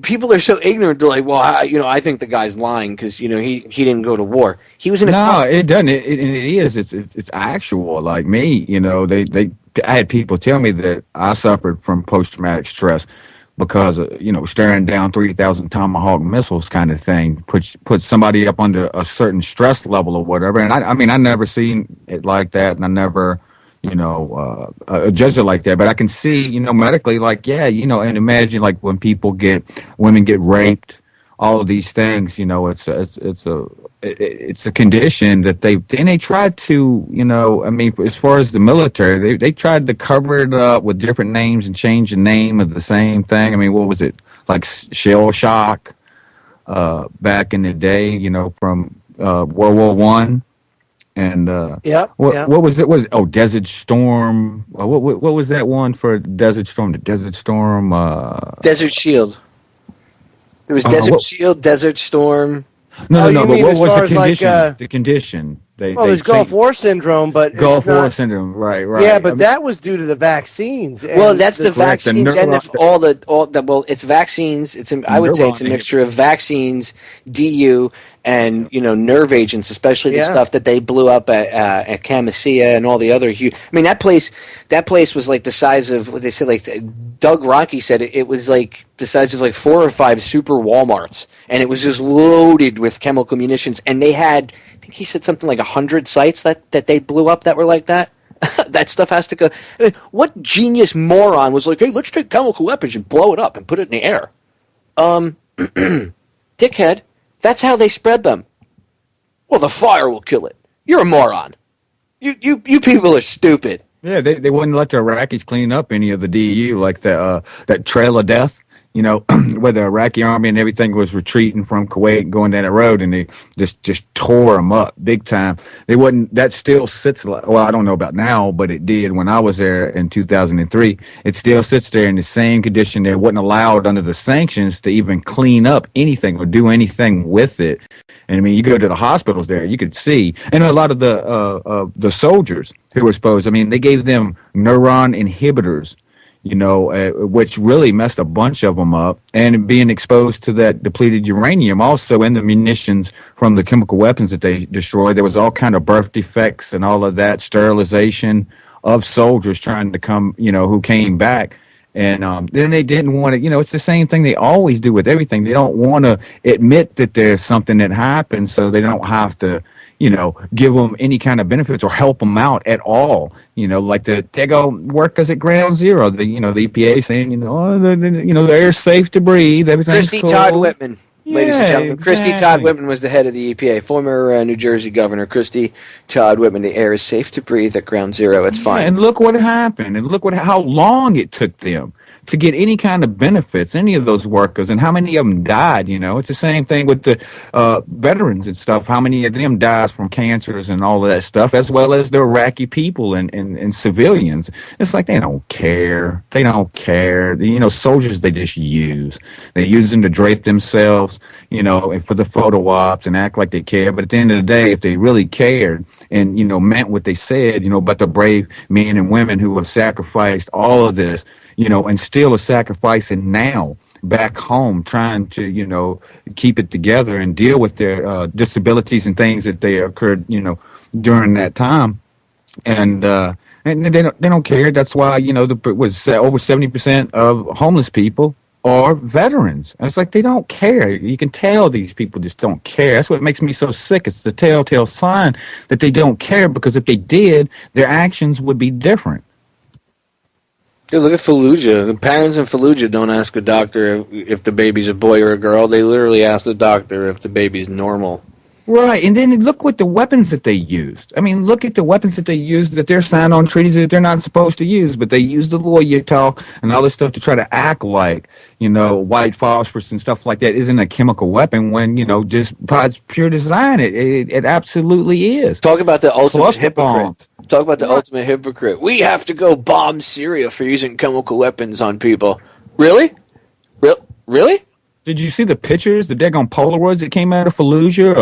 S4: people are so ignorant. They're like, well, I think the guy's lying because he didn't go to war. He was in a car.
S2: It doesn't. It is. It's actual. Like me, I had people tell me that I suffered from post traumatic stress because staring down 3,000 Tomahawk missiles, kind of thing, puts somebody up under a certain stress level or whatever. And I never seen it like that, and I never. Judge it like that, but I can see, medically, like, and imagine like when women get raped, all of these things, it's a condition that they tried to, as far as the military, they tried to cover it up with different names and change the name of the same thing. I mean, what was it, like shell shock, back in the day, from World War One. And what was it? Desert Storm. What was that one for Desert Storm? The Desert Storm.
S4: Desert Shield. There was Desert Shield, Desert Storm.
S2: No. But what was the condition? The condition.
S3: There's Gulf War syndrome, but
S2: Gulf War syndrome, right?
S3: Yeah, but that was due to the vaccines.
S4: Well, that's the vaccines and it's vaccines. I would say it's a mixture of vaccines, DU, and nerve agents, especially the stuff that they blew up at Camisea and all the other. That place was like the size of what they said. Like Doug Rocky said, it was like the size of like 4 or 5 super Walmarts, and it was just loaded with chemical munitions. And they had, I think he said something like 100 sites that they blew up that were like that. That stuff has to go. I mean, what genius moron was like, hey, let's take chemical weapons and blow it up and put it in the air? Dickhead. That's how they spread them. Well, the fire will kill it. You're a moron. You people are stupid.
S2: Yeah, they wouldn't let the Iraqis clean up any of the DU, like that Trail of Death. Where the Iraqi army and everything was retreating from Kuwait and going down the road, and they just tore them up big time. They wouldn't. That still sits. Well, I don't know about now, but it did when I was there in 2003. It still sits there in the same condition. They wasn't allowed under the sanctions to even clean up anything or do anything with it. And you go to the hospitals there, you could see, and a lot of the soldiers who were exposed. They gave them neuron inhibitors. which really messed a bunch of them up. And being exposed to that depleted uranium also in the munitions from the chemical weapons that they destroyed, there was all kind of birth defects and all of that, sterilization of soldiers trying to come, who came back. And then they didn't want to, it's the same thing they always do with everything. They don't want to admit that there's something that happened, so they don't have to, give them any kind of benefits or help them out at all. Like they go workers at ground zero. The EPA saying, the air's safe to breathe. Everything's
S4: Christy
S2: cool.
S4: Todd Whitman, ladies and gentlemen. Christy
S2: exactly.
S4: Todd Whitman was the head of the EPA. Former New Jersey Governor Christy Todd Whitman. The air is safe to breathe at ground zero. It's fine.
S2: And look what happened. And look how long it took them to get any kind of benefits, any of those workers, and how many of them died. It's the same thing with the veterans and stuff. How many of them died from cancers and all of that stuff, as well as the Iraqi people and civilians. It's like they don't care. They don't care. Soldiers they just use. They use them to drape themselves, and for the photo ops and act like they care. But at the end of the day, if they really cared and, meant what they said, about the brave men and women who have sacrificed all of this, and still are sacrificing now back home, trying to, keep it together and deal with their disabilities and things that they occurred, during that time. And they don't care. That's why, over 70% of homeless people are veterans. And it's like they don't care. You can tell these people just don't care. That's what makes me so sick. It's the telltale sign that they don't care, because if they did, their actions would be different.
S4: Dude, look at Fallujah. The parents in Fallujah don't ask a doctor if the baby's a boy or a girl. They literally ask the doctor if the baby's normal.
S2: Right, and then look what the weapons that they used. I mean, look at the weapons that they used that they're signed on treaties that they're not supposed to use, but they use the lawyer talk and all this stuff to try to act like, white phosphorus and stuff like that isn't a chemical weapon when, just by its pure design, it absolutely is.
S4: Talk about the ultimate hypocrite.
S2: Bombs.
S4: Talk about the ultimate hypocrite. We have to go bomb Syria for using chemical weapons on people. Really? Really?
S2: Did you see the pictures, the daggone Polaroids that came out of Fallujah,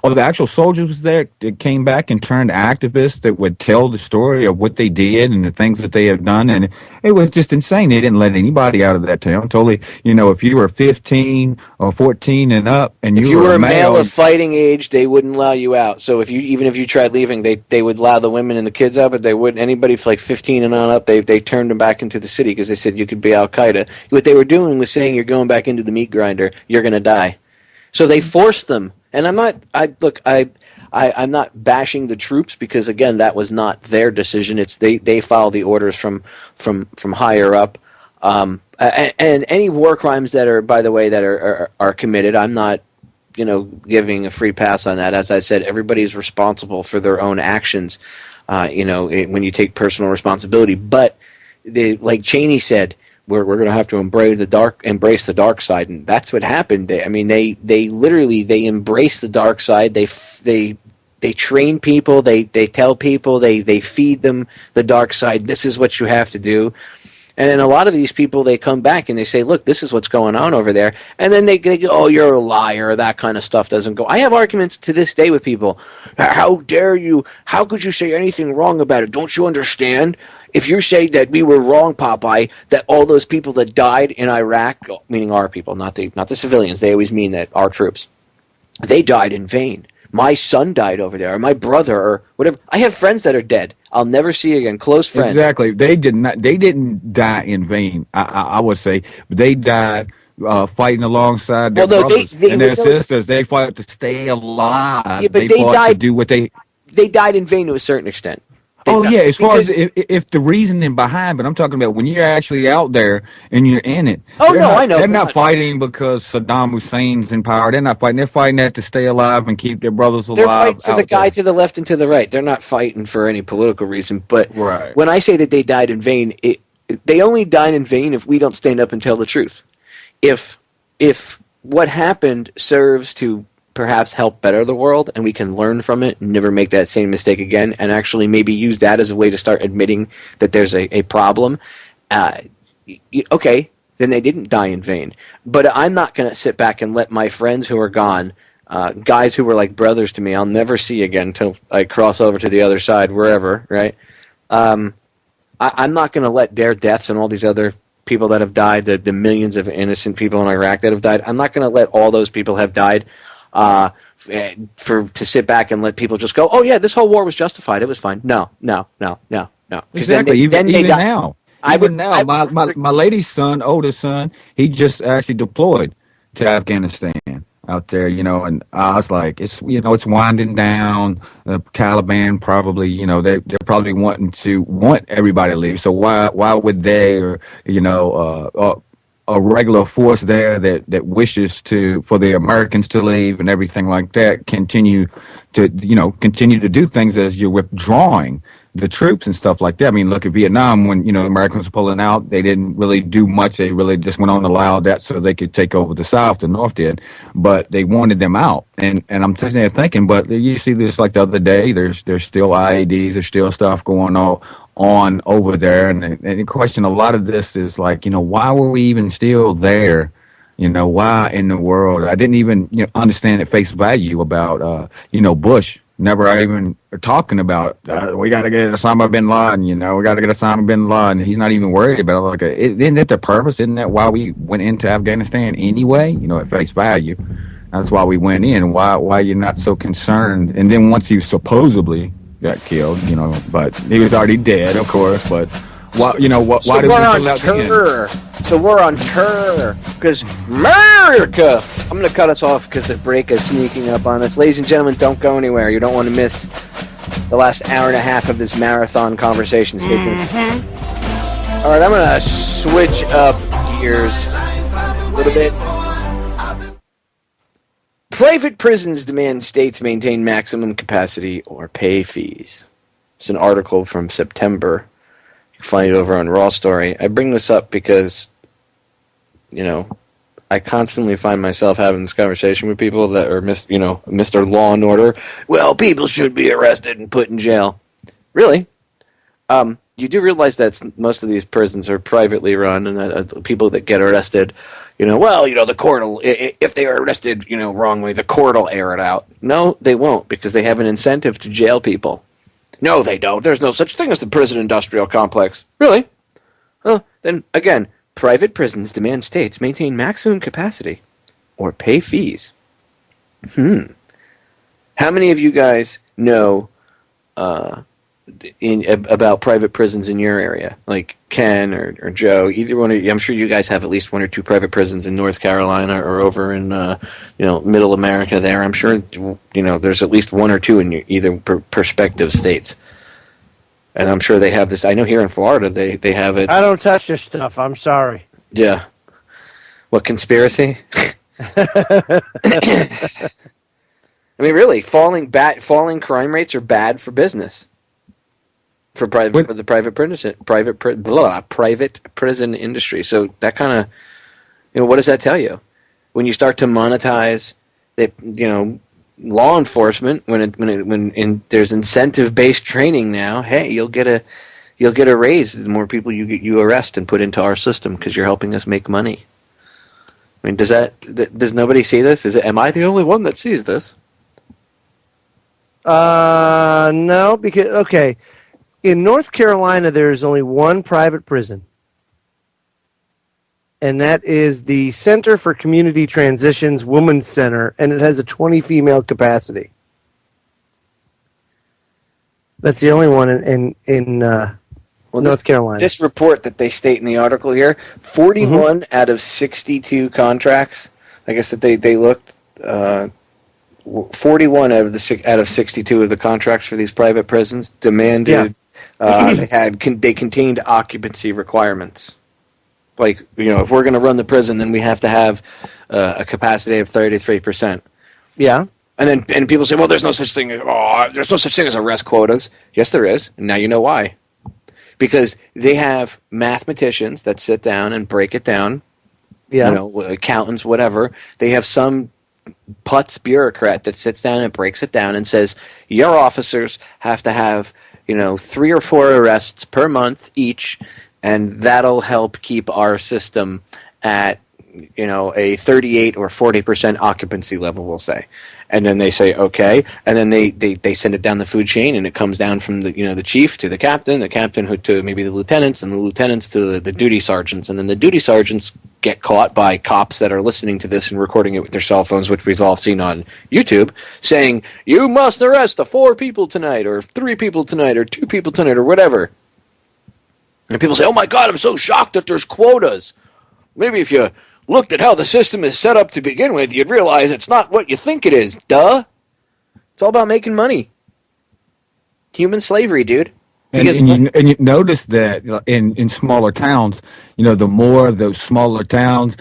S2: or the actual soldiers there that came back and turned activists that would tell the story of what they did and the things that they have done? And it was just insane. They didn't let anybody out of that town. Totally, if you were 15 or 14 and up, and
S4: if you were a male of fighting age, they wouldn't allow you out. So even if you tried leaving, they would allow the women and the kids out, but they wouldn't. Anybody for like 15 and on up, they turned them back into the city because they said you could be Al Qaeda. What they were doing was saying you're going back into the meat grinder, you're going to die. So they forced them. And I'm not bashing the troops, because again, that was not their decision. It's they followed the orders from higher up. And any war crimes that are, by the way, that are committed, I'm not giving a free pass on that. As I said, everybody's responsible for their own actions. When you take personal responsibility, but like Cheney said, we're going to have to embrace the dark side, and that's what happened. They literally embrace the dark side. They train people. They tell people. They feed them the dark side. This is what you have to do. And then a lot of these people, they come back and they say, look, this is what's going on over there. And then they go, oh, you're a liar. That kind of stuff doesn't go. I have arguments to this day with people. How dare you? How could you say anything wrong about it? Don't you understand? If you say that we were wrong, Popeye, that all those people that died in Iraq, meaning our people, not the civilians, they always mean that our troops, they died in vain. My son died over there, or my brother, or whatever. I have friends that are dead. I'll never see again. Close friends.
S2: Exactly. They didn't die in vain. I would say they died fighting alongside their brothers and their sisters. They fought to stay alive.
S4: Yeah, but they
S2: fought
S4: died
S2: to do what they.
S4: They died in vain to a certain extent.
S2: As far as if the reasoning behind, but I'm talking about when you're actually out there and you're in it.
S4: I know.
S2: They're not fighting because Saddam Hussein's in power. They're not fighting. They're fighting that to stay alive and keep their brothers alive.
S4: They're fighting for the guy to the left and to the right. They're not fighting for any political reason. But when I say that they died in vain, they only died in vain if we don't stand up and tell the truth. If what happened serves to perhaps help better the world, and we can learn from it and never make that same mistake again, and actually maybe use that as a way to start admitting that there's a problem, okay, then they didn't die in vain. But I'm not going to sit back and let my friends who are gone, guys who were like brothers to me, I'll never see again until I cross over to the other side, wherever, right? I'm not going to let their deaths and all these other people that have died, the millions of innocent people in Iraq that have died, I'm not going to let all those people have died to sit back and let people just go, oh yeah, this whole war was justified. It was fine. No.
S2: Exactly. Now. My lady's son, oldest son, he just actually deployed to Afghanistan out there, and I was like, it's winding down. The Taliban probably, they're probably want everybody to leave. So why would they, or a regular force there that wishes for the Americans to leave and everything like that continue to do things as you're withdrawing the troops and stuff like that. I mean, look at Vietnam when, the Americans were pulling out, they didn't really do much. They really just went on to allow that so they could take over the South, the North did, but they wanted them out. And I'm sitting there thinking, but you see this like the other day, there's still IEDs, there's still stuff going on over there. And the question, a lot of this is like, why were we even still there? Why in the world? I didn't even understand at face value about, Bush. Never even talking about, we got to get Osama bin Laden, we got to get Osama bin Laden. He's not even worried about it. Like, isn't that the purpose? Isn't that why we went into Afghanistan anyway? At face value. That's why we went in. Why you're not so concerned? And then once you supposedly got killed, but he was already dead, of course, but why, why did we pull out the end?
S4: So we're on terror because America. I'm going to cut us off because the break is sneaking up on us. Ladies and gentlemen, don't go anywhere. You don't want to miss the last hour and a half of this marathon conversation. Stay tuned. All right, I'm going to switch up gears a little bit. Private prisons demand states maintain maximum capacity or pay fees. It's an article from September. You can find it over on Raw Story. I bring this up because, I constantly find myself having this conversation with people that are, Mr. Law and Order. Well, people should be arrested and put in jail. Really? You do realize that most of these prisons are privately run, and that people that get arrested, the court will, if they are arrested, wrongly, the court will air it out. No, they won't, because they have an incentive to jail people. No, they don't. There's no such thing as the prison industrial complex. Really? Then, again, private prisons demand states maintain maximum capacity or pay fees. How many of you guys know about private prisons in your area? Like Ken or Joe, either one of you. I'm sure you guys have at least one or two private prisons in North Carolina or over in Middle America there. I'm sure there's at least one or two in either prospective states. And I'm sure they have this. I know here in Florida they have it.
S3: I don't touch this stuff. I'm sorry.
S4: Yeah. What, conspiracy? I mean, really, falling crime rates are bad for business. For the private prison industry. So that kind of, what does that tell you? When you start to monetize law enforcement, when there's incentive-based training now, hey, you'll get a raise the more people you arrest and put into our system because you're helping us make money. I mean, does nobody see this? Am I the only one that sees this?
S3: No, because okay. In North Carolina, there is only one private prison, and that is the Center for Community Transitions Women's Center, and it has a 20 female capacity. That's the only one in North Carolina.
S4: This report that they state in the article here, 41 out of 62 contracts, I guess that they looked, 41 out of 62 of the contracts for these private prisons demanded. They contained occupancy requirements. Like, if we're going to run the prison, then we have to have a capacity of 33%.
S3: Yeah.
S4: And people say, well, there's no such thing. There's no such thing as arrest quotas. Yes, there is. And now you know why. Because they have mathematicians that sit down and break it down. Yeah. Accountants, whatever. They have some putz bureaucrat that sits down and breaks it down and says, your officers have to have 3 or 4 arrests per month each, and that'll help keep our system at a 38 or 40% occupancy level, we'll say. And then they say, okay. And then they send it down the food chain, and it comes down from the chief to the captain who to maybe the lieutenants, and the lieutenants to the duty sergeants. And then the duty sergeants get caught by cops that are listening to this and recording it with their cell phones, which we've all seen on YouTube, saying, you must arrest the 4 people tonight, or 3 people tonight, or 2 people tonight, or whatever. And people say, oh my God, I'm so shocked that there's quotas. Maybe if you looked at how the system is set up to begin with, you'd realize it's not what you think it is. Duh. It's all about making money. Human slavery, dude.
S2: And you notice that in smaller towns, the more those smaller towns,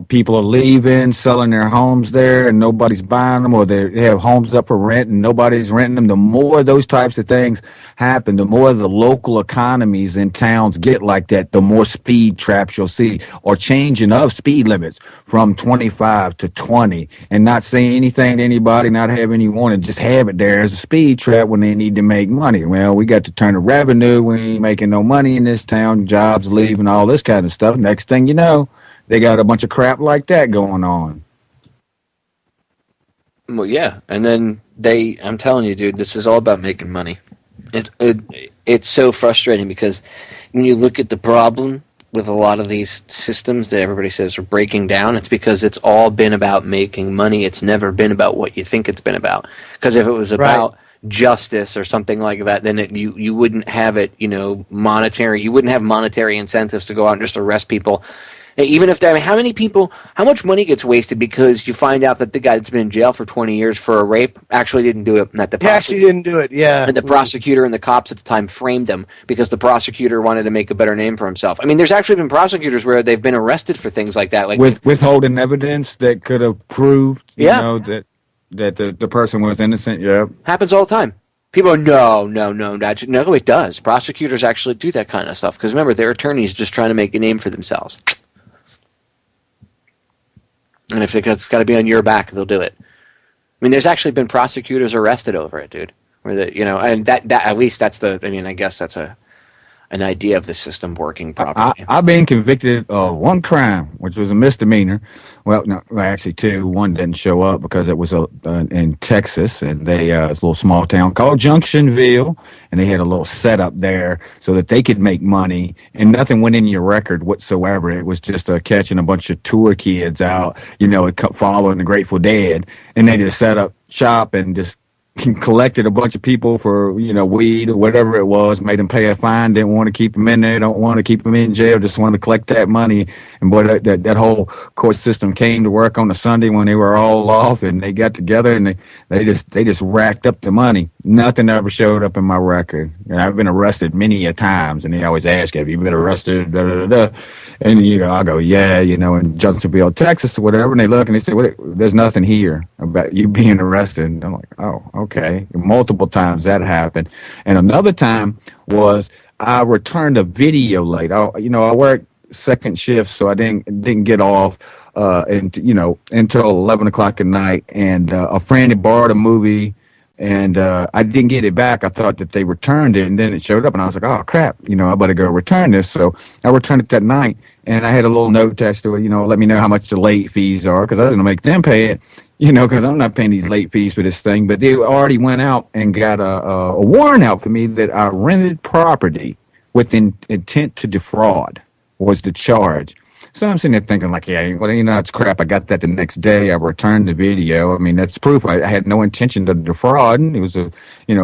S2: people are leaving, selling their homes there, and nobody's buying them, or they have homes up for rent and nobody's renting them. The more those types of things happen, the more the local economies in towns get like that, the more speed traps you'll see, or changing of speed limits from 25 to 20, and not saying anything to anybody, not have any warning, just have it there as a speed trap when they need to make money. Well, we got to turn the revenue. We ain't making no money in this town, jobs leaving, all this kind of stuff. Next thing you know, they got a bunch of crap like that going on.
S4: Well, yeah. And then I'm telling you, dude, this is all about making money. It's so frustrating because when you look at the problem with a lot of these systems that everybody says are breaking down, it's because it's all been about making money. It's never been about what you think it's been about. Because if it was about justice or something like that, then you wouldn't have it, monetary. You wouldn't have monetary incentives to go out and just arrest people. Even if how much money gets wasted because you find out that the guy that's been in jail for 20 years for a rape actually didn't do it, and that
S3: actually didn't do it, yeah.
S4: And the prosecutor and the cops at the time framed him because the prosecutor wanted to make a better name for himself. I mean, there's actually been prosecutors where they've been arrested for things like that, like
S2: withholding evidence that could have proved, that the person was innocent. Yeah,
S4: happens all the time. People are, no, it does. Prosecutors actually do that kind of stuff because remember, they're attorneys just trying to make a name for themselves. And if it's got to be on your back, they'll do it. I mean, there's actually been prosecutors arrested over it, dude. And that at least that's I guess that's an idea of the system working properly.
S2: I've been convicted of one crime, which was a misdemeanor. Well, no, actually 2. One didn't show up because it was in Texas, and it's a little small town called Junctionville, and they had a little setup there so that they could make money, and nothing went in your record whatsoever. It was just catching a bunch of tour kids out, following the Grateful Dead, and they just set up shop and just collected a bunch of people for weed or whatever it was, made them pay a fine, didn't want to keep them in there, don't want to keep them in jail, just wanted to collect that money. And boy, that whole court system came to work on a Sunday when they were all off, and they got together and they just racked up the money. Nothing ever showed up in my record. And I've been arrested many a times, and they always ask, have you been arrested? Da, da, da, da. And I go, yeah, in Johnsonville, Texas or whatever, and they look and they say, there's nothing here about you being arrested. And I'm like, oh, okay. Multiple times that happened. And another time was I returned a video late. I worked second shift, so I didn't get off until 11 o'clock at night. And a friend had borrowed a movie, and I didn't get it back. I thought that they returned it, and then it showed up, and I was like, oh, crap, I better go return this. So I returned it that night, and I had a little note attached to it, let me know how much the late fees are, because I was going to make them pay it, because I'm not paying these late fees for this thing. But they already went out and got a warrant out for me that I rented property with intent to defraud was the charge. So I'm sitting there thinking like, yeah, well, it's crap. I got that the next day. I returned the video. I mean, that's proof. I had no intention to defraud. And it was a,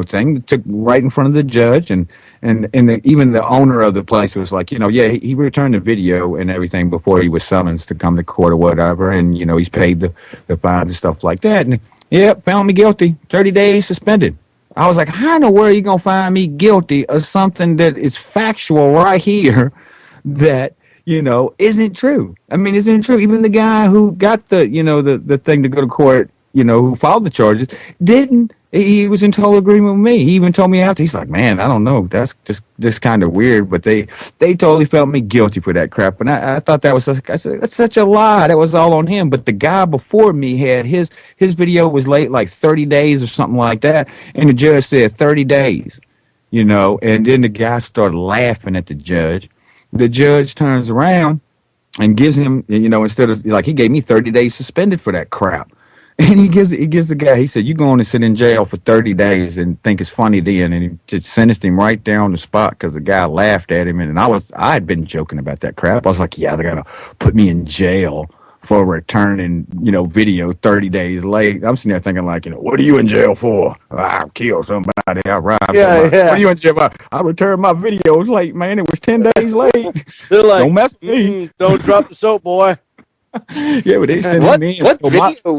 S2: thing that took right in front of the judge. And even the owner of the place was like, yeah, he returned the video and everything before he was summoned to come to court or whatever. And, he's paid the fines and stuff like that. And found me guilty, 30 days suspended. I was like, how in the world are you going to find me guilty of something that is factual right here that, isn't true? I mean, isn't true? Even the guy who got the thing to go to court, who filed the charges, didn't. He was in total agreement with me. He even told me after, he's like, man, I don't know. That's just kind of weird. But they totally felt me guilty for that crap. And I thought that was, that's such a lie. That was all on him. But the guy before me had his video was late like 30 days or something like that. And the judge said 30 days, and then the guy started laughing at the judge. The judge turns around and gives him, instead of, like, he gave me 30 days suspended for that crap. And he gives the guy, he said, "You going to sit in jail for 30 days and think it's funny then." And he just sentenced him right there on the spot because the guy laughed at him. And I had been joking about that crap. I was like, yeah, they're going to put me in jail for returning, video 30 days late. I'm sitting there thinking like, what are you in jail for? I killed somebody. I robbed somebody.
S3: Yeah.
S2: What are you in jail for? I returned my videos late, man. It was 10 days late.
S3: They're like,
S2: don't mess with me.
S3: Don't drop the soap, boy.
S2: Yeah, but they sent me in.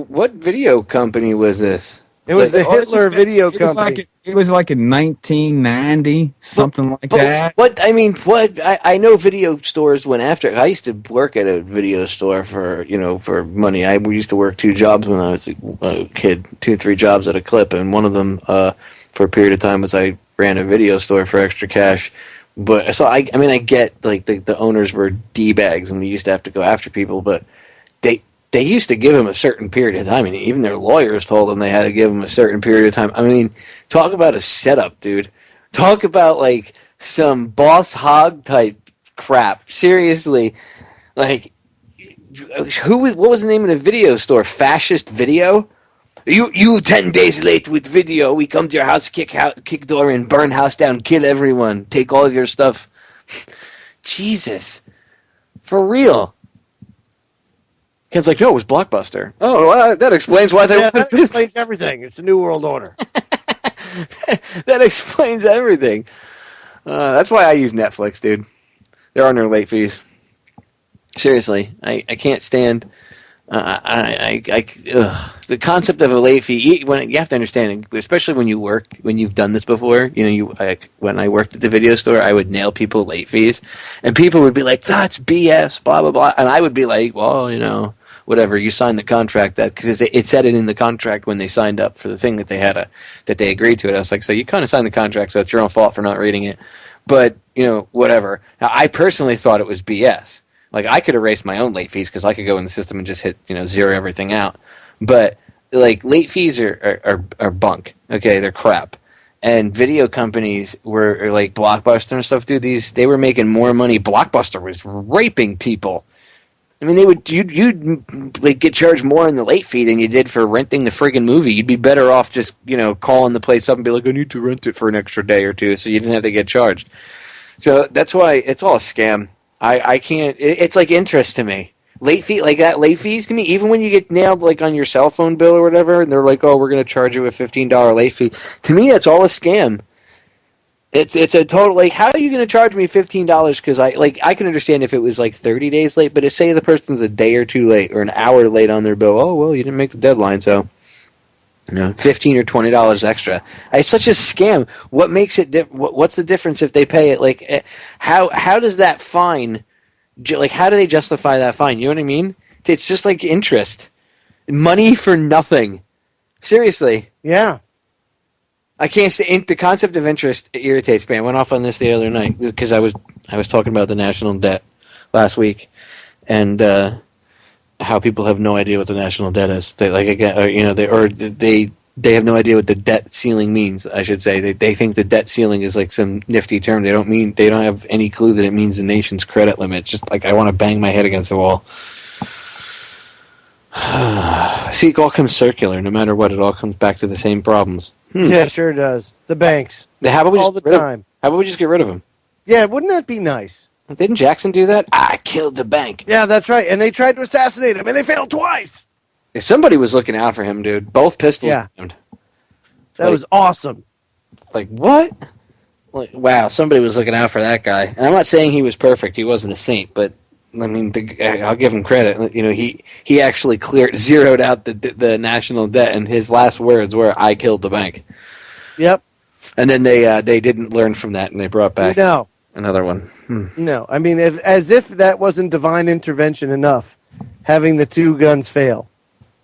S4: What video company was this?
S3: It was the Hitler video company.
S2: It was like in 1990, something like that.
S4: I know video stores went after. I used to work at a video store for money. We used to work 2 jobs when I was a kid, 2-3 jobs at a clip, and one of them for a period of time was I ran a video store for extra cash. But so I get like the owners were D-bags and they used to have to go after people, but they used to give them a certain period of time. I mean, even their lawyers told them they had to give them a certain period of time. I mean, talk about a setup, dude. Talk about like some boss hog type crap. Seriously, like what was the name of the video store? Fascist Video. You 10 days late with video. We come to your house, kick door in, burn house down, kill everyone, take all of your stuff. Jesus, for real. Ken's like, no, it was Blockbuster. Oh, well, that explains why they.
S3: Yeah, that explains everything. It's the New World Order.
S4: That explains everything. That's why I use Netflix, dude. There are no late fees. Seriously, I can't stand. The concept of a late fee. When you have to understand, especially when you've done this before. When I worked at the video store, I would nail people late fees, and people would be like, "That's BS," blah blah blah, and I would be like, "Well, whatever. You signed the contract because it said it in the contract when they signed up for the thing that they agreed to it." I was like, "So you kind of signed the contract, so it's your own fault for not reading it." But whatever. Now, I personally thought it was BS. Like, I could erase my own late fees because I could go in the system and just hit, zero everything out. But, like, late fees are bunk. Okay, they're crap. And video companies were, like, Blockbuster and stuff, dude, they were making more money. Blockbuster was raping people. I mean, you'd like get charged more in the late fee than you did for renting the friggin' movie. You'd be better off just, calling the place up and be like, I need to rent it for an extra day or two, so you didn't have to get charged. So that's why it's all a scam. I can't. It's like interest to me. Late fees to me, even when you get nailed like on your cell phone bill or whatever, and they're like, "Oh, we're going to charge you a $15 late fee." To me, that's all a scam. It's a total like, how are you going to charge me $15? Because I can understand if it was like 30 days late, but say the person's a day or two late or an hour late on their bill. Oh well, you didn't make the deadline, so $15 or $20 extra. It's such a scam. What makes it? What's the difference if they pay it? Like, how does that fine? Like, how do they justify that fine? You know what I mean? It's just like interest, money for nothing. Seriously.
S3: Yeah.
S4: I can't stand the concept of interest. It irritates me. I went off on this the other night because I was talking about the national debt last week, and how people have no idea what the national debt is. They they have no idea what the debt ceiling means. I should say they think the debt ceiling is like some nifty term. They don't have any clue that it means the nation's credit limit. It's just like I want to bang my head against the wall. See, it all comes circular. No matter what, it all comes back to the same problems.
S3: Yeah, sure does. The banks.
S4: How about we
S3: all the time.
S4: How about we just get rid of them?
S3: Yeah, wouldn't that be nice?
S4: Didn't Jackson do that? I killed the bank.
S3: Yeah, that's right. And they tried to assassinate him, and they failed twice.
S4: Somebody was looking out for him, dude. Both pistols.
S3: Yeah. That was awesome.
S4: Like, what? Like, wow, somebody was looking out for that guy. And I'm not saying he was perfect. He wasn't a saint, but I mean, I'll give him credit. He actually zeroed out the national debt, and his last words were, "I killed the bank."
S3: Yep.
S4: And then they didn't learn from that, and they brought back another one.
S3: No, I mean, as if that wasn't divine intervention enough, having the 2 guns fail.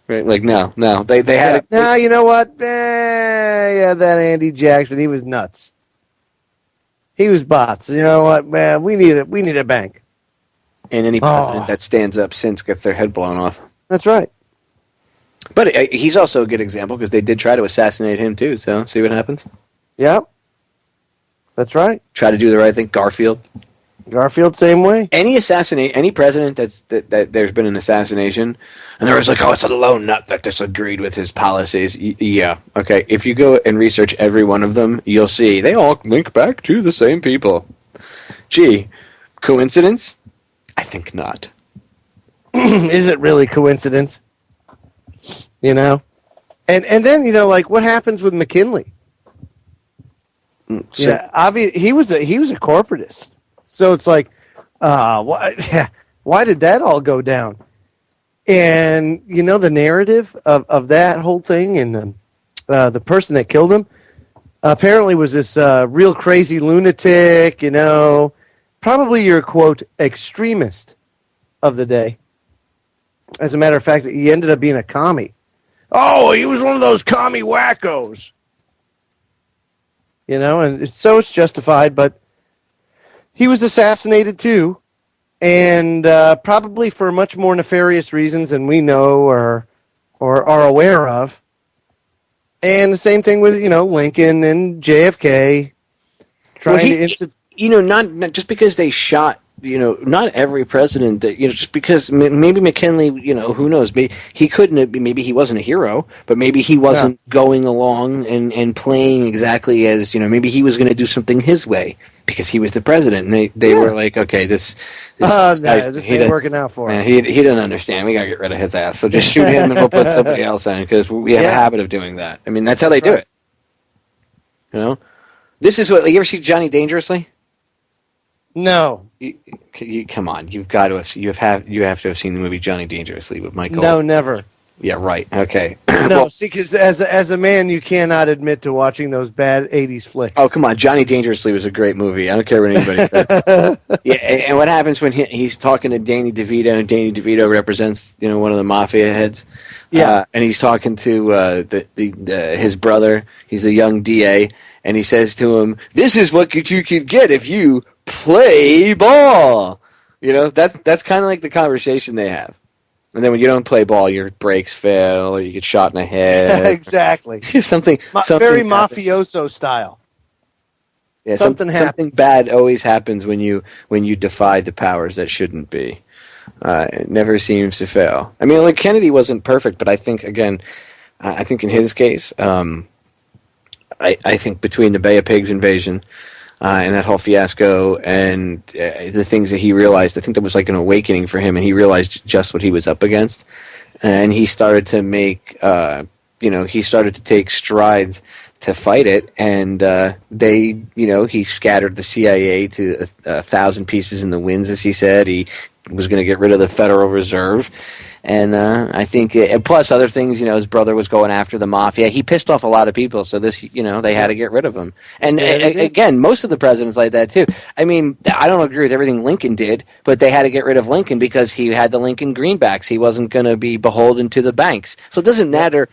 S4: Right? Like, no, they had it.
S3: No, you know what? That Andy Jackson, he was nuts. He was bots. You know what, man? We need a bank.
S4: And any president that stands up since gets their head blown off.
S3: That's right.
S4: But he's also a good example because they did try to assassinate him too. So see what happens.
S3: Yeah, that's right.
S4: Try to do the right thing. Garfield.
S3: Garfield, same way.
S4: Any president that there's been an assassination, and there was like, oh, it's a lone nut that disagreed with his policies. Yeah, okay. If you go and research every one of them, you'll see they all link back to the same people. Gee, coincidence? I think not.
S3: Is it really coincidence? You know, and then like what happens with McKinley? He was a corporatist. So it's like, why did that all go down? And, the narrative of that whole thing and the person that killed him apparently was this real crazy lunatic, probably your, quote, extremist of the day. As a matter of fact, he ended up being a commie. Oh, he was one of those commie wackos. And so it's justified, but he was assassinated too, and probably for much more nefarious reasons than we know or are aware of. And the same thing with Lincoln and JFK.
S4: Not just because they shot. Not every president that, just because maybe McKinley, who knows, maybe he couldn't, maybe he wasn't a hero, but maybe he wasn't going along and playing exactly as, maybe he was going to do something his way because he was the president. And they were like, okay, this
S3: ain't working out for us.
S4: He didn't understand. We got to get rid of his ass. So just shoot him and we'll put somebody else in because we have a habit of doing that. I mean, that's how they do it. This is what, you ever see Johnny Dangerously?
S3: No.
S4: You come on, you have to have seen the movie Johnny Dangerously with Michael.
S3: No, never.
S4: Yeah, right. Okay.
S3: No, see, because as a man, you cannot admit to watching those bad '80s flicks.
S4: Oh, come on, Johnny Dangerously was a great movie. I don't care what anybody says. Yeah, and what happens when he's talking to Danny DeVito, and Danny DeVito represents one of the mafia heads. Yeah, and he's talking to his brother. He's the young DA, and he says to him, "This is what you could get if you play ball." That's kind of like the conversation they have. And then when you don't play ball, your brakes fail, or you get shot in the head.
S3: Exactly.
S4: something
S3: very
S4: happens.
S3: mafioso style.
S4: Yeah, something bad always happens when you defy the powers that shouldn't be. It never seems to fail. I mean, like Kennedy wasn't perfect, but I think in his case, I think between the Bay of Pigs invasion and that whole fiasco and the things that he realized, I think that was like an awakening for him, and he realized just what he was up against, and he started to make he started to take strides to fight it, and he scattered the CIA to 1,000 pieces in the winds, as he said. He was going to get rid of the Federal Reserve. And I think, plus other things, his brother was going after the mafia. He pissed off a lot of people, so they had to get rid of him. And again, most of the presidents like that too. I mean, I don't agree with everything Lincoln did, but they had to get rid of Lincoln because he had the Lincoln greenbacks. He wasn't going to be beholden to the banks. So it doesn't matter.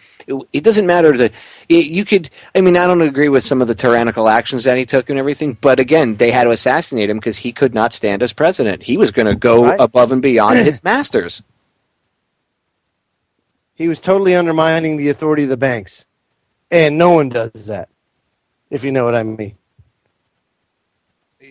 S4: It doesn't matter that you could. I mean, I don't agree with some of the tyrannical actions that he took and everything, but again, they had to assassinate him because he could not stand as president. He was going to go above and beyond his masters.
S3: He was totally undermining the authority of the banks. And no one does that, if you know what I mean.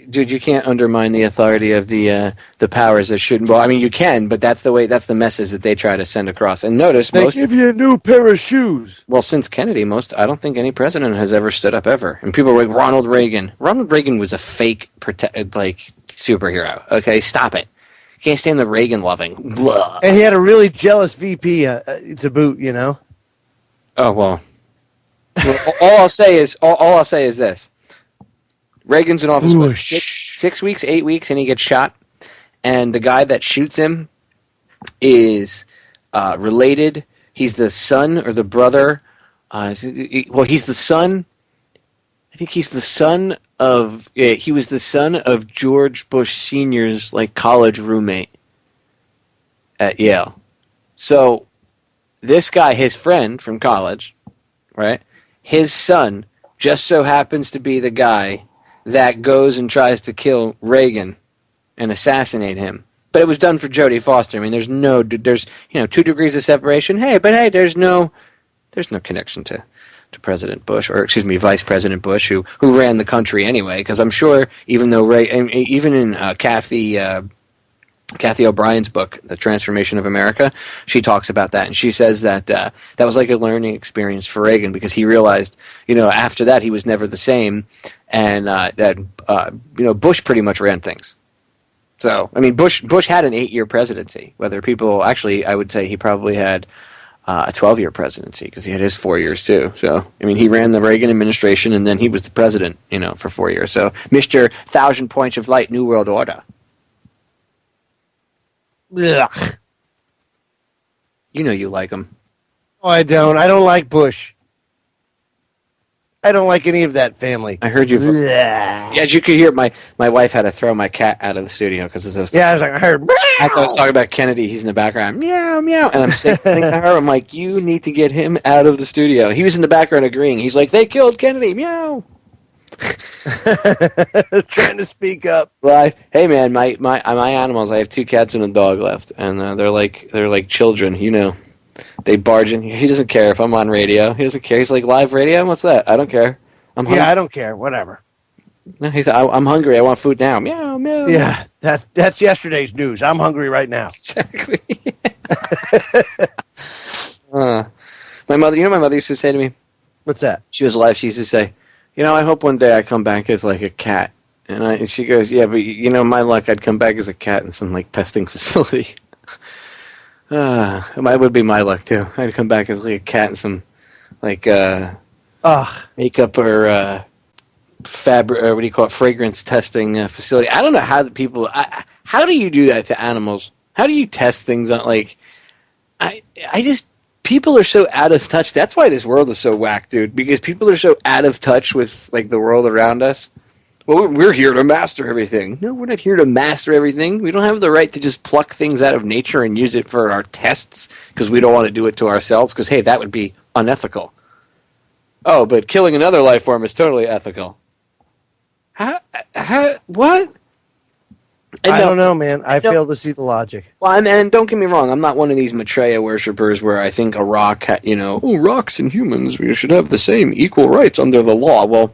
S4: Dude, you can't undermine the authority of the powers that shouldn't. Well, I mean, you can, but that's the message that they try to send across. And notice,
S3: they give you a new pair of shoes.
S4: Well, since Kennedy, I don't think any president has ever stood up ever. And people were like, Ronald Reagan. Ronald Reagan was a fake, superhero. Okay, stop it. Can't stand the Reagan loving. Blah.
S3: And he had a really jealous VP to boot,
S4: Oh well. all I'll say is this: Reagan's in office for 6 weeks, 8 weeks, and he gets shot. And the guy that shoots him is related. He's the son or the brother. He's the son. I think he's the son of. He was the son of George Bush Sr.'s college roommate at Yale. So this guy, his friend from college, right? His son just so happens to be the guy that goes and tries to kill Reagan and assassinate him. But it was done for Jodie Foster. I mean, there's 2 degrees of separation. There's no connection to President Bush, or excuse me, Vice President Bush, who ran the country anyway. Because I'm sure, even though even in Kathy O'Brien's book, The Transformation of America, she talks about that, and she says that that was like a learning experience for Reagan, because he realized, after that he was never the same, and that Bush pretty much ran things. So, I mean, Bush had an 8-year presidency. Whether people actually, I would say he probably had a 12-year presidency, because he had his 4 years too. So, I mean, he ran the Reagan administration, and then he was the president, for 4 years. So, Mr. 1,000 Points of Light, New World Order.
S3: Ugh.
S4: You like him.
S3: Oh, I don't. I don't like Bush. I don't like any of that family.
S4: I heard you. Yeah, as you could hear, my wife had to throw my cat out of the studio because I was
S3: I heard.
S4: As I was talking about Kennedy, he's in the background, meow meow, and I'm saying to her, I'm like, you need to get him out of the studio. He was in the background agreeing. He's like, they killed Kennedy, meow.
S3: Trying to speak up.
S4: Well, hey man, my animals. I have 2 cats and a dog left, and they're like children, They barge in. He doesn't care if I'm on radio. He doesn't care. He's like, live radio? What's that? I don't care. I'm hungry.
S3: I don't care. Whatever.
S4: No, he's. I'm hungry. I want food now. Meow meow.
S3: Yeah, that's yesterday's news. I'm hungry right now.
S4: Exactly. My mother. My mother used to say to me,
S3: "What's that?"
S4: She was alive. She used to say, I hope one day I come back as like a cat. And she goes, yeah, but my luck, I'd come back as a cat in some like testing facility. That would be my luck too. I'd come back as like a cat in some like makeup or fabric, or what do you call it, fragrance testing facility. I don't know how the people. How do you do that to animals? How do you test things on like? I just. People are so out of touch. That's why this world is so whack, dude. Because people are so out of touch with like the world around us. Well, we're here to master everything. No, we're not here to master everything. We don't have the right to just pluck things out of nature and use it for our tests because we don't want to do it to ourselves. Because hey, that would be unethical. Oh, but killing another life form is totally ethical. What?
S3: I don't know, man. I fail to see the logic.
S4: Well, and don't get me wrong. I'm not one of these Maitreya worshippers where I think a rock, rocks and humans, we should have the same equal rights under the law. Well,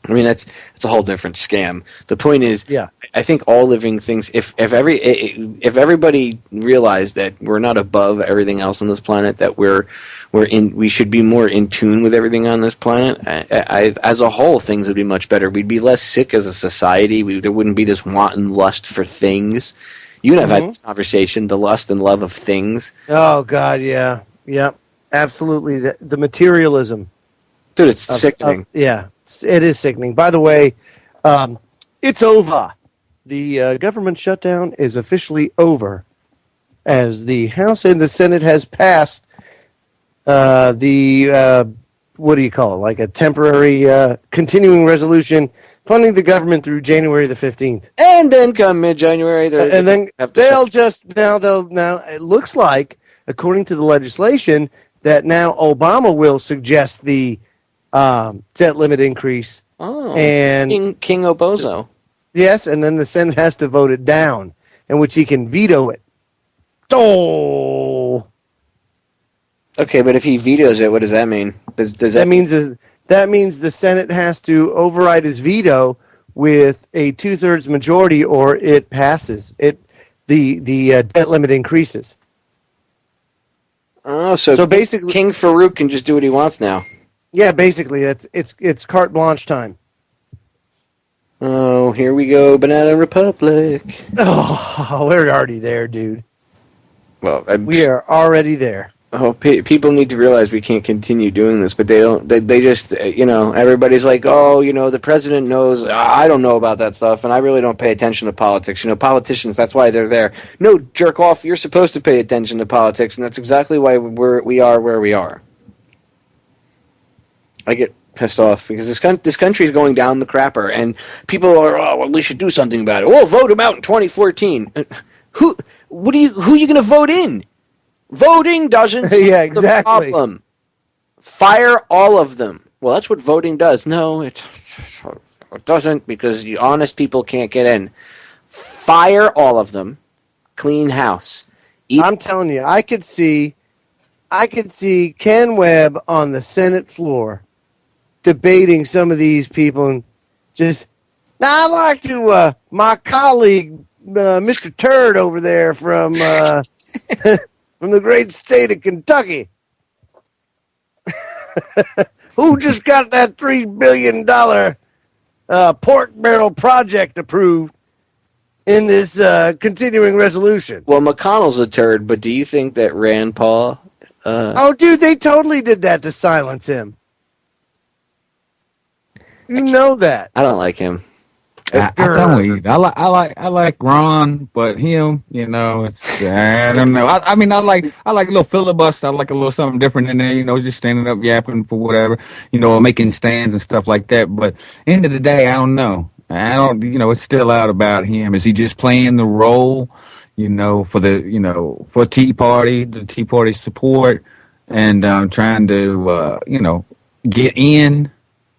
S4: I mean, that's a whole different scam. The point is, I think all living things, if everybody realized that we're not above everything else on this planet, that we should be more in tune with everything on this planet, as a whole, things would be much better. We'd be less sick as a society. There wouldn't be this wanton lust for things. You and I've had this conversation, the lust and love of things.
S3: Oh, God, yeah. Yep, absolutely. The materialism.
S4: Dude, it's sickening.
S3: It is sickening. By the way, it's over. The government shutdown is officially over, as the House and the Senate has passed what do you call it? Like a temporary continuing resolution funding the government through January the 15th.
S4: And then come mid-January,
S3: now it looks like, according to the legislation, that now Obama will suggest the debt limit increase.
S4: Oh,
S3: and
S4: King Obozo.
S3: Yes, and then the Senate has to vote it down, in which he can veto it. Oh.
S4: Okay, but if he vetoes it, what does that mean? Does that
S3: means the Senate has to override his veto with a 2/3 majority, or it passes. The debt limit increases.
S4: Oh, so basically, King Farouk can just do what he wants now.
S3: Yeah, basically, it's carte blanche time.
S4: Oh, here we go, Banana Republic.
S3: Oh, we're already there, dude.
S4: Well,
S3: we are already there.
S4: Oh, people need to realize we can't continue doing this, but they don't. They just, everybody's like, oh, the president knows. I don't know about that stuff, and I really don't pay attention to politics. Politicians, that's why they're there. No, jerk off. You're supposed to pay attention to politics, and that's exactly why we are where we are. I get pissed off because this country is going down the crapper, and people are, we should do something about it. Well, vote him out in 2014. Who are you going to vote in? Voting doesn't solve the problem. Fire all of them. Well, that's what voting does. No, it doesn't, because the honest people can't get in. Fire all of them. Clean house.
S3: I'm telling you, I could see I could see Kenn Webb on the Senate floor debating some of these people and just, now I'd like to, my colleague, Mr. Turd over there from from the great state of Kentucky, who just got that $3 billion pork barrel project approved in this continuing resolution.
S4: Well, McConnell's a turd, but do you think that Rand Paul...
S3: oh, dude, they totally did that to silence him. You know that.
S4: I don't like him.
S2: I don't either. I like Ron, but him, it's I don't know. I mean, I like a little filibuster. I like a little something different in there. Just standing up yapping for whatever. Making stands and stuff like that. But end of the day, I don't know. I don't. It's still out about him. Is he just playing the role? For the for Tea Party, the Tea Party support, and trying to get in.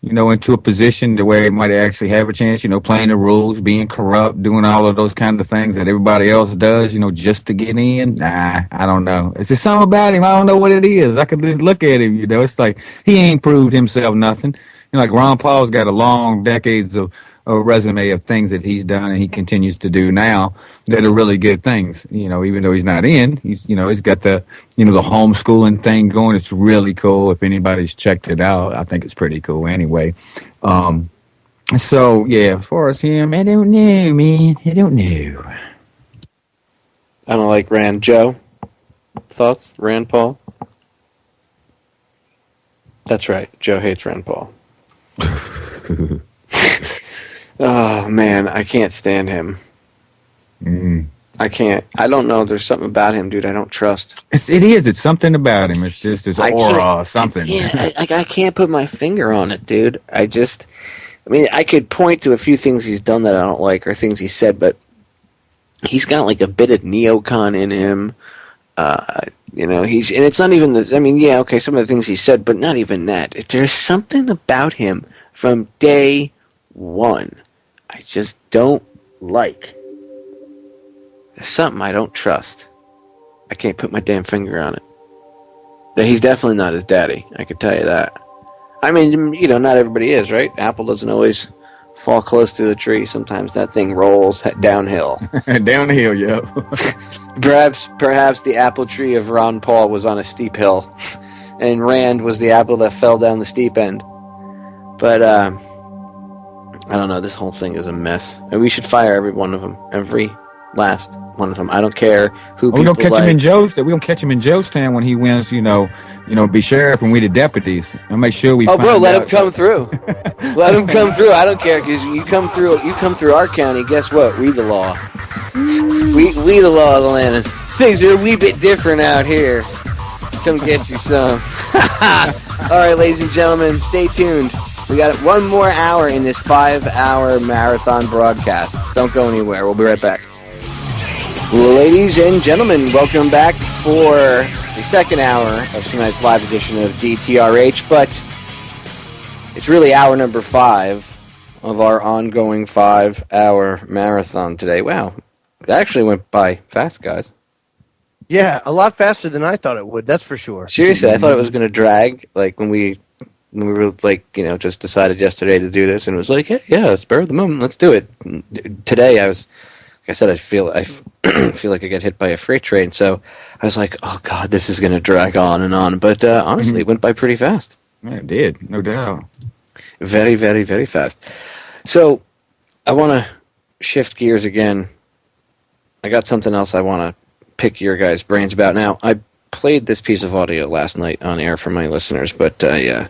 S2: Into a position to where he might actually have a chance, playing the rules, being corrupt, doing all of those kind of things that everybody else does, just to get in. Nah, I don't know. It's just something about him. I don't know what it is. I could just look at him, It's like he ain't proved himself nothing. Like Ron Paul's got a long decades of resume of things that he's done and he continues to do now that are really good things. Even though he's not in, he's got the the homeschooling thing going. It's really cool. If anybody's checked it out, I think it's pretty cool anyway. So yeah, as far as him, I don't know, man. I don't know.
S4: I don't like Rand. Joe, thoughts? Rand Paul? That's right. Joe hates Rand Paul. Oh, man, I can't stand him. I can't. I don't know. There's something about him, dude, I don't trust.
S2: It is. It's something about him. It's just his aura or something.
S4: Yeah, I can't put my finger on it, dude. I mean, I could point to a few things he's done that I don't like or things he said, but he's got like a bit of neocon in him. And it's not even the, I mean, yeah, okay, some of the things he said, but not even that. There's something about him from day one I just don't like. There's something I don't trust. I can't put my damn finger on it. But he's definitely not his daddy, I can tell you that. I mean, not everybody is, right? Apple doesn't always fall close to the tree. Sometimes that thing rolls downhill.
S2: Downhill, yeah.
S4: Perhaps the apple tree of Ron Paul was on a steep hill, and Rand was the apple that fell down the steep end. But I don't know. This whole thing is a mess, and we should fire every one of them, every last one of them. I don't care who.
S2: We don't catch him in We don't catch him in Joestown when he wins. Be sheriff and we the deputies. And make sure we.
S4: Oh, bro, let him come through. Let him come through. I don't care because you come through our county. Guess what? We the law. We the law of the land. Things are a wee bit different out here. Come get you some. All right, ladies and gentlemen, stay tuned. We got one more hour in this 5-hour marathon broadcast. Don't go anywhere. We'll be right back. Ladies and gentlemen, welcome back for the second hour of tonight's live edition of DTRH, but it's really hour number 5 of our ongoing 5-hour marathon today. Wow, that actually went by fast, guys.
S3: Yeah, a lot faster than I thought it would, that's for sure.
S4: Seriously, I thought it was going to drag, like when we were like, just decided yesterday to do this, and it was like, yeah, spur of the moment, let's do it. And today, like I said, I feel like I got hit by a freight train, so I was like, oh god, this is going to drag on and on. But honestly, it went by pretty fast.
S2: Yeah, it did, no doubt.
S4: Very, very, very fast. So I want to shift gears again. I got something else I want to pick your guys' brains about. Now, I played this piece of audio last night on air for my listeners, but yeah,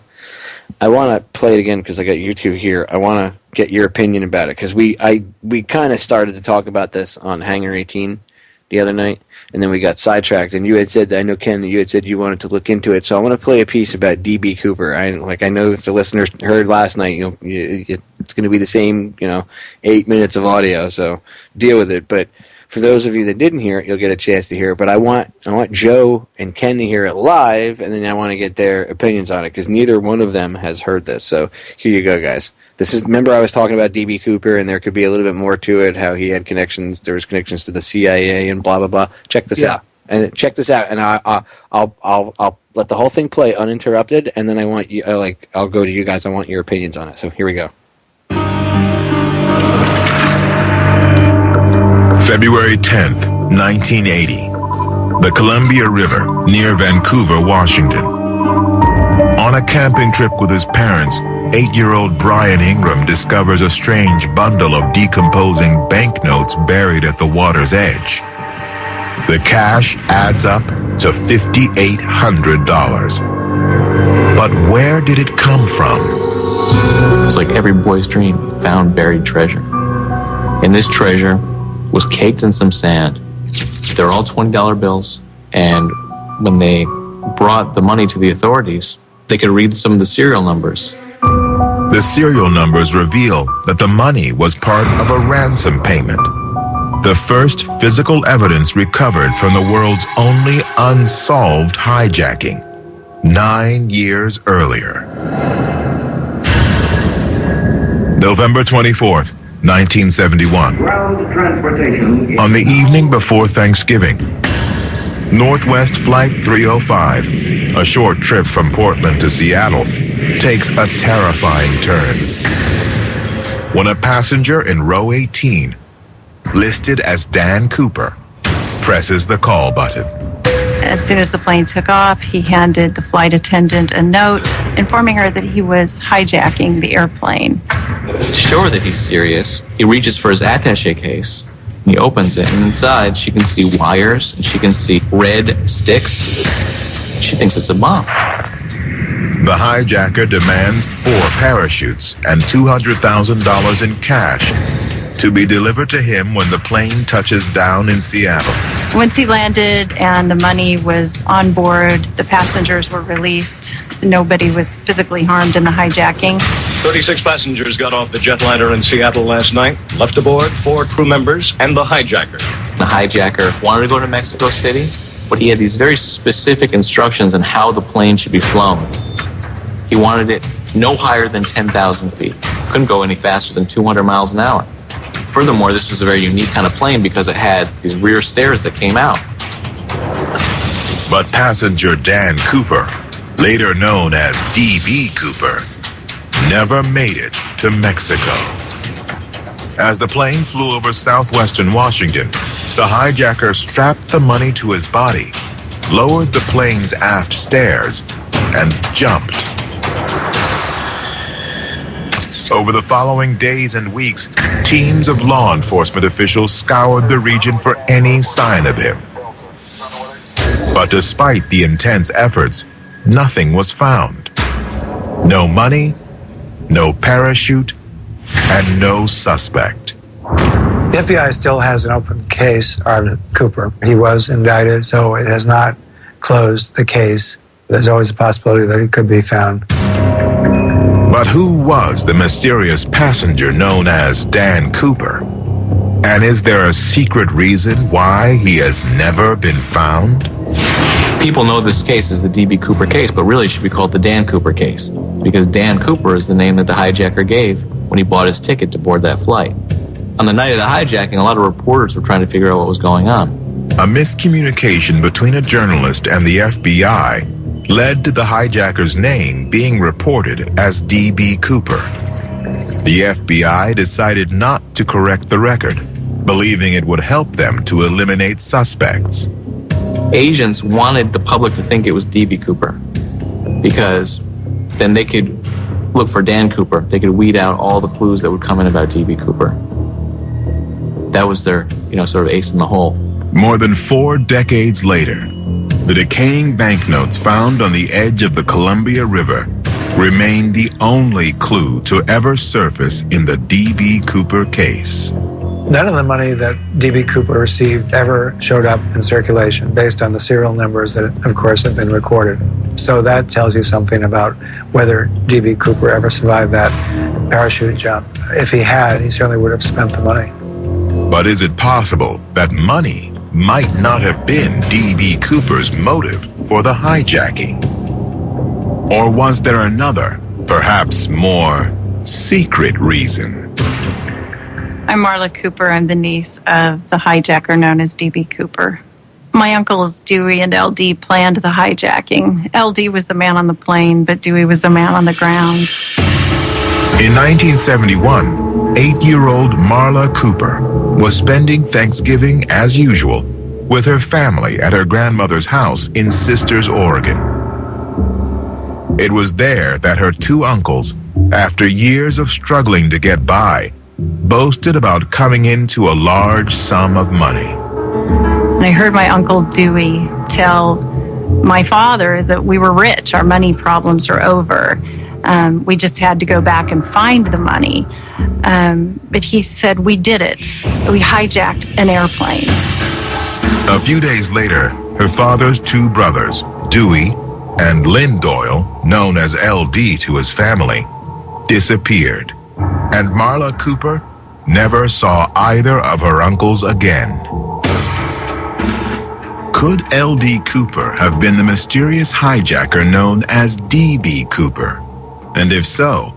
S4: I want to play it again because I got you two here. I want to get your opinion about it because we kind of started to talk about this on Hangar 18 the other night, and then we got sidetracked. And you had said, I know Ken, that you had said you wanted to look into it, so I want to play a piece about DB Cooper. I know if the listeners heard last night, it's going to be the same 8 minutes of audio, so deal with it. But for those of you that didn't hear it, you'll get a chance to hear it. But I want Joe and Ken to hear it live, and then I want to get their opinions on it because neither one of them has heard this. So here you go, guys. Remember I was talking about DB Cooper, and there could be a little bit more to it. How he had connections. There was connections to the CIA and blah blah blah. Check this out. And check this out, and I'll let the whole thing play uninterrupted, and then I want you, I'll go to you guys. I want your opinions on it. So here we go.
S6: February 10th, 1980. The Columbia River, near Vancouver, Washington. On a camping trip with his parents, 8-year-old Brian Ingram discovers a strange bundle of decomposing banknotes buried at the water's edge. The cash adds up to $5,800. But where did it come from?
S21: It's like every boy's dream, found buried treasure. And this treasure was caked in some sand. They're all $20 bills, and when they brought the money to the authorities, they could read some of the serial numbers.
S6: The serial numbers reveal that the money was part of a ransom payment. The first physical evidence recovered from the world's only unsolved hijacking, 9 years earlier. November 4th, 1971.
S23: Ground transportation.
S6: On the evening before Thanksgiving, Northwest Flight 305, a short trip from Portland to Seattle, takes a terrifying turn when a passenger in row 18, listed as Dan Cooper, presses the call button.
S24: As soon as the plane took off, he handed the flight attendant a note informing her that he was hijacking the airplane.
S21: To show her that he's serious, he reaches for his attaché case. He opens it, and inside she can see wires, and she can see red sticks. She thinks it's a bomb.
S6: The hijacker demands 4 parachutes and $200,000 in cash to be delivered to him when the plane touches down in Seattle.
S24: Once he landed and the money was on board, the passengers were released. Nobody was physically harmed in the hijacking.
S25: 36 passengers got off the jetliner in Seattle last night. Left aboard 4 crew members and the hijacker.
S21: The hijacker wanted to go to Mexico City, but he had these very specific instructions on how the plane should be flown. He wanted it no higher than 10,000 feet. Couldn't go any faster than 200 miles an hour. Furthermore, this was a very unique kind of plane because it had these rear stairs that came out.
S6: But passenger Dan Cooper, later known as D.B. Cooper, never made it to Mexico. As the plane flew over southwestern Washington, the hijacker strapped the money to his body, lowered the plane's aft stairs, and jumped. Over the following days and weeks, teams of law enforcement officials scoured the region for any sign of him. But despite the intense efforts, nothing was found. No money, no parachute, and no suspect.
S26: The FBI still has an open case on Cooper. He was indicted, so it has not closed the case. There's always a possibility that he could be found.
S6: But who was the mysterious passenger known as Dan Cooper? And is there a secret reason why he has never been found?
S21: People know this case as the D.B. Cooper case, but really it should be called the Dan Cooper case, because Dan Cooper is the name that the hijacker gave when he bought his ticket to board that flight. On the night of the hijacking, a lot of reporters were trying to figure out what was going on.
S6: A miscommunication between a journalist and the FBI led to the hijacker's name being reported as D.B. Cooper. The FBI decided not to correct the record, believing it would help them to eliminate suspects.
S21: Agents wanted the public to think it was D.B. Cooper because then they could look for Dan Cooper. They could weed out all the clues that would come in about D.B. Cooper. That was their, sort of ace in the hole.
S6: More than 4 decades later, the decaying banknotes found on the edge of the Columbia River remain the only clue to ever surface in the D.B. Cooper case.
S26: None of the money that D.B. Cooper received ever showed up in circulation based on the serial numbers that, of course, have been recorded. So that tells you something about whether D.B. Cooper ever survived that parachute jump. If he had, he certainly would have spent the money.
S6: But is it possible that money might not have been D.B. Cooper's motive for the hijacking? Or was there another, perhaps more secret reason?
S24: I'm Marla Cooper. I'm the niece of the hijacker known as D.B. Cooper. My uncles Dewey and LD planned the hijacking. LD was the man on the plane, but Dewey was the man on the ground.
S6: In 1971, 8-year-old Marla Cooper was spending Thanksgiving as usual with her family at her grandmother's house in Sisters, Oregon. It was there that her two uncles, after years of struggling to get by, boasted about coming into a large sum of money.
S24: And I heard my Uncle Dewey tell my father that we were rich, our money problems are over. We just had to go back and find the money. But he said, we did it. We hijacked an airplane.
S6: A few days later, her father's two brothers, Dewey and Lynn Doyle, known as LD to his family, disappeared. And Marla Cooper never saw either of her uncles again. Could LD Cooper have been the mysterious hijacker known as DB Cooper? And if so,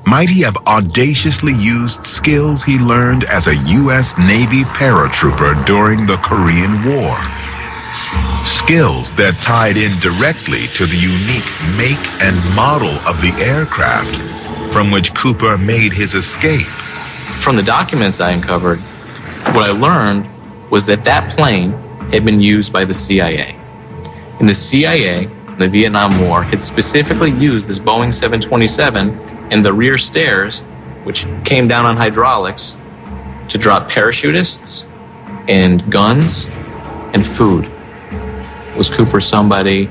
S6: might he have audaciously used skills he learned as a U.S. Navy paratrooper during the Korean War? Skills that tied in directly to the unique make and model of the aircraft from which Cooper made his escape.
S21: From the documents I uncovered, what I learned was that that plane had been used by the CIA. And the CIA, in the Vietnam War, had specifically used this Boeing 727 and the rear stairs, which came down on hydraulics, to drop parachutists and guns and food. Was Cooper somebody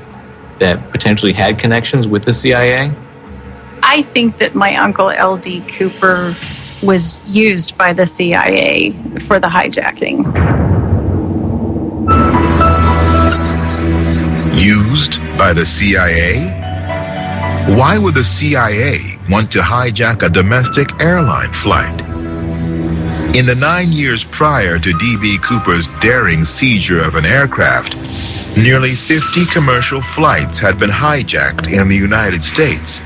S21: that potentially had connections with the CIA?
S24: I think that my uncle LD Cooper was used by the CIA for the hijacking.
S6: Used by the CIA? Why would the CIA want to hijack a domestic airline flight? In the 9 years prior to D.B. Cooper's daring seizure of an aircraft, nearly 50 commercial flights had been hijacked in the United States,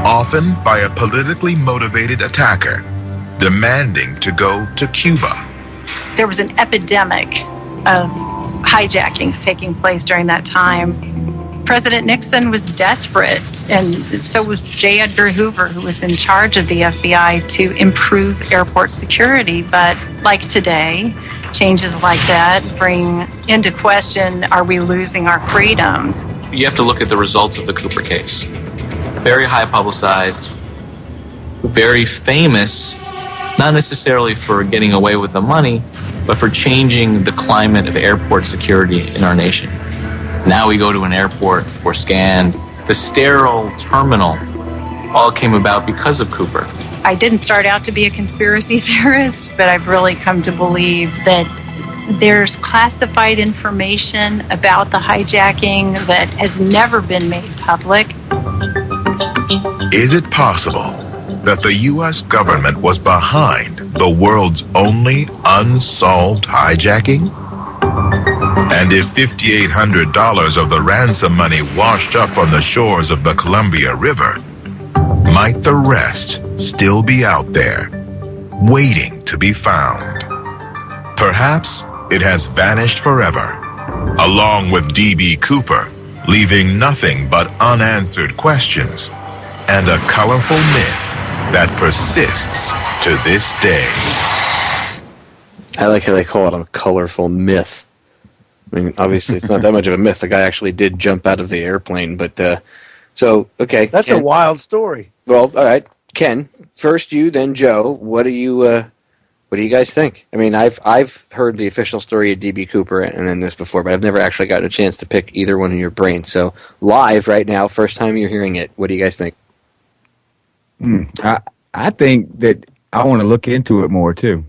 S6: often by a politically motivated attacker demanding to go to Cuba.
S24: There was an epidemic of hijackings taking place during that time. President Nixon was desperate, and so was J. Edgar Hoover, who was in charge of the FBI to improve airport security. But like today, changes like that bring into question, are we losing our freedoms?
S21: You have to look at the results of the Cooper case. Very high publicized, very famous, not necessarily for getting away with the money, but for changing the climate of airport security in our nation. Now we go to an airport, we're scanned. The sterile terminal all came about because of Cooper.
S24: I didn't start out to be a conspiracy theorist, but I've really come to believe that there's classified information about the hijacking that has never been made public.
S6: Is it possible that the U.S. government was behind the world's only unsolved hijacking? And if $5,800 of the ransom money washed up on the shores of the Columbia River, might the rest still be out there, waiting to be found? Perhaps it has vanished forever, along with D.B. Cooper, leaving nothing but unanswered questions and a colorful myth that persists to this day.
S4: I like how they call it a colorful myth. I mean, obviously, it's not that much of a myth. The guy actually did jump out of the airplane, but so okay.
S3: That's
S4: Ken,
S3: a wild story.
S4: Well, all right, Ken. First you, then Joe. What do you guys think? I mean, I've heard the official story of DB Cooper and then this before, but I've never actually gotten a chance to pick either one in your brain. So live right now, first time you're hearing it. What do you guys think?
S2: I think that I want to look into it more too,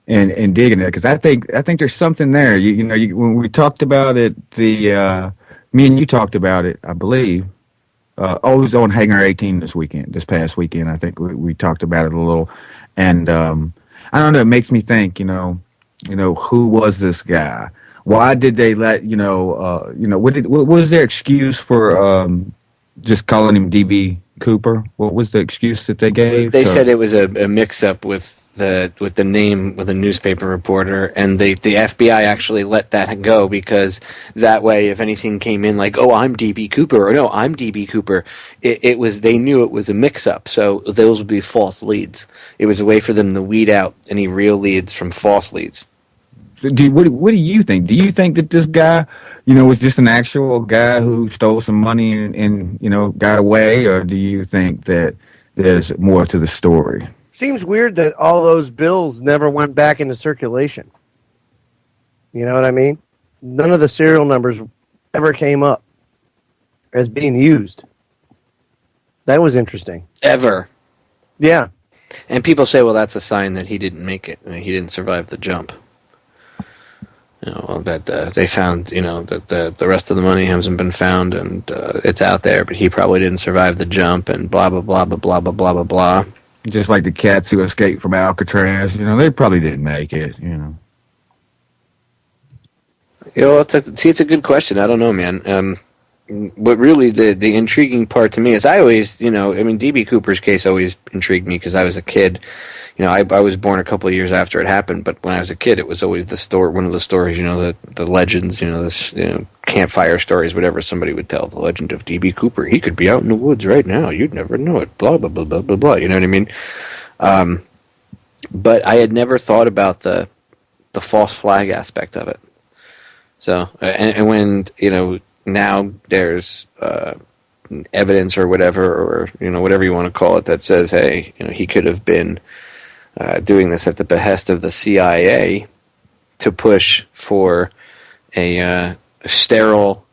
S2: and dig in it, because I think there's something there. You know, when we talked about it, me and you talked about it, I believe. It was on Hangar 18 this past weekend. I think we talked about it a little, and I don't know. It makes me think. You know, who was this guy? Why did they let what was their excuse for just calling him DB Cooper? What was the excuse that they gave?
S4: They said it was a mix-up with with the name with a newspaper reporter, and the FBI actually let that go because that way, if anything came in like, oh, I'm DB Cooper, or no, I'm DB Cooper, it was, they knew it was a mix-up, so those would be false leads. It was a way for them to weed out any real leads from false leads.
S2: So what do you think? Do you think that this guy, was just an actual guy who stole some money and got away, or do you think that there's more to the story?
S3: Seems weird that all those bills never went back into circulation. You know what I mean? None of the serial numbers ever came up as being used. That was interesting.
S4: Ever.
S3: Yeah.
S4: And people say, well, that's a sign that he didn't make it. He didn't survive the jump. That they found, that the rest of the money hasn't been found, and it's out there, but he probably didn't survive the jump, and blah, blah, blah, blah, blah, blah, blah, blah, blah.
S2: Just like the cats who escaped from Alcatraz, they probably didn't make it,
S4: It's a good question. I don't know, man. But really, the intriguing part to me is I always, D.B. Cooper's case always intrigued me because I was a kid. I was born a couple of years after it happened, but when I was a kid, it was always one of the stories, the legends, this, campfire stories, whatever somebody would tell. The legend of D.B. Cooper. He could be out in the woods right now. You'd never know it. Blah, blah, blah, blah, blah, blah. You know what I mean? But I had never thought about the false flag aspect of it. So, and when, now there's evidence or whatever, or whatever you want to call it, that says, hey, he could have been doing this at the behest of the CIA to push for a sterile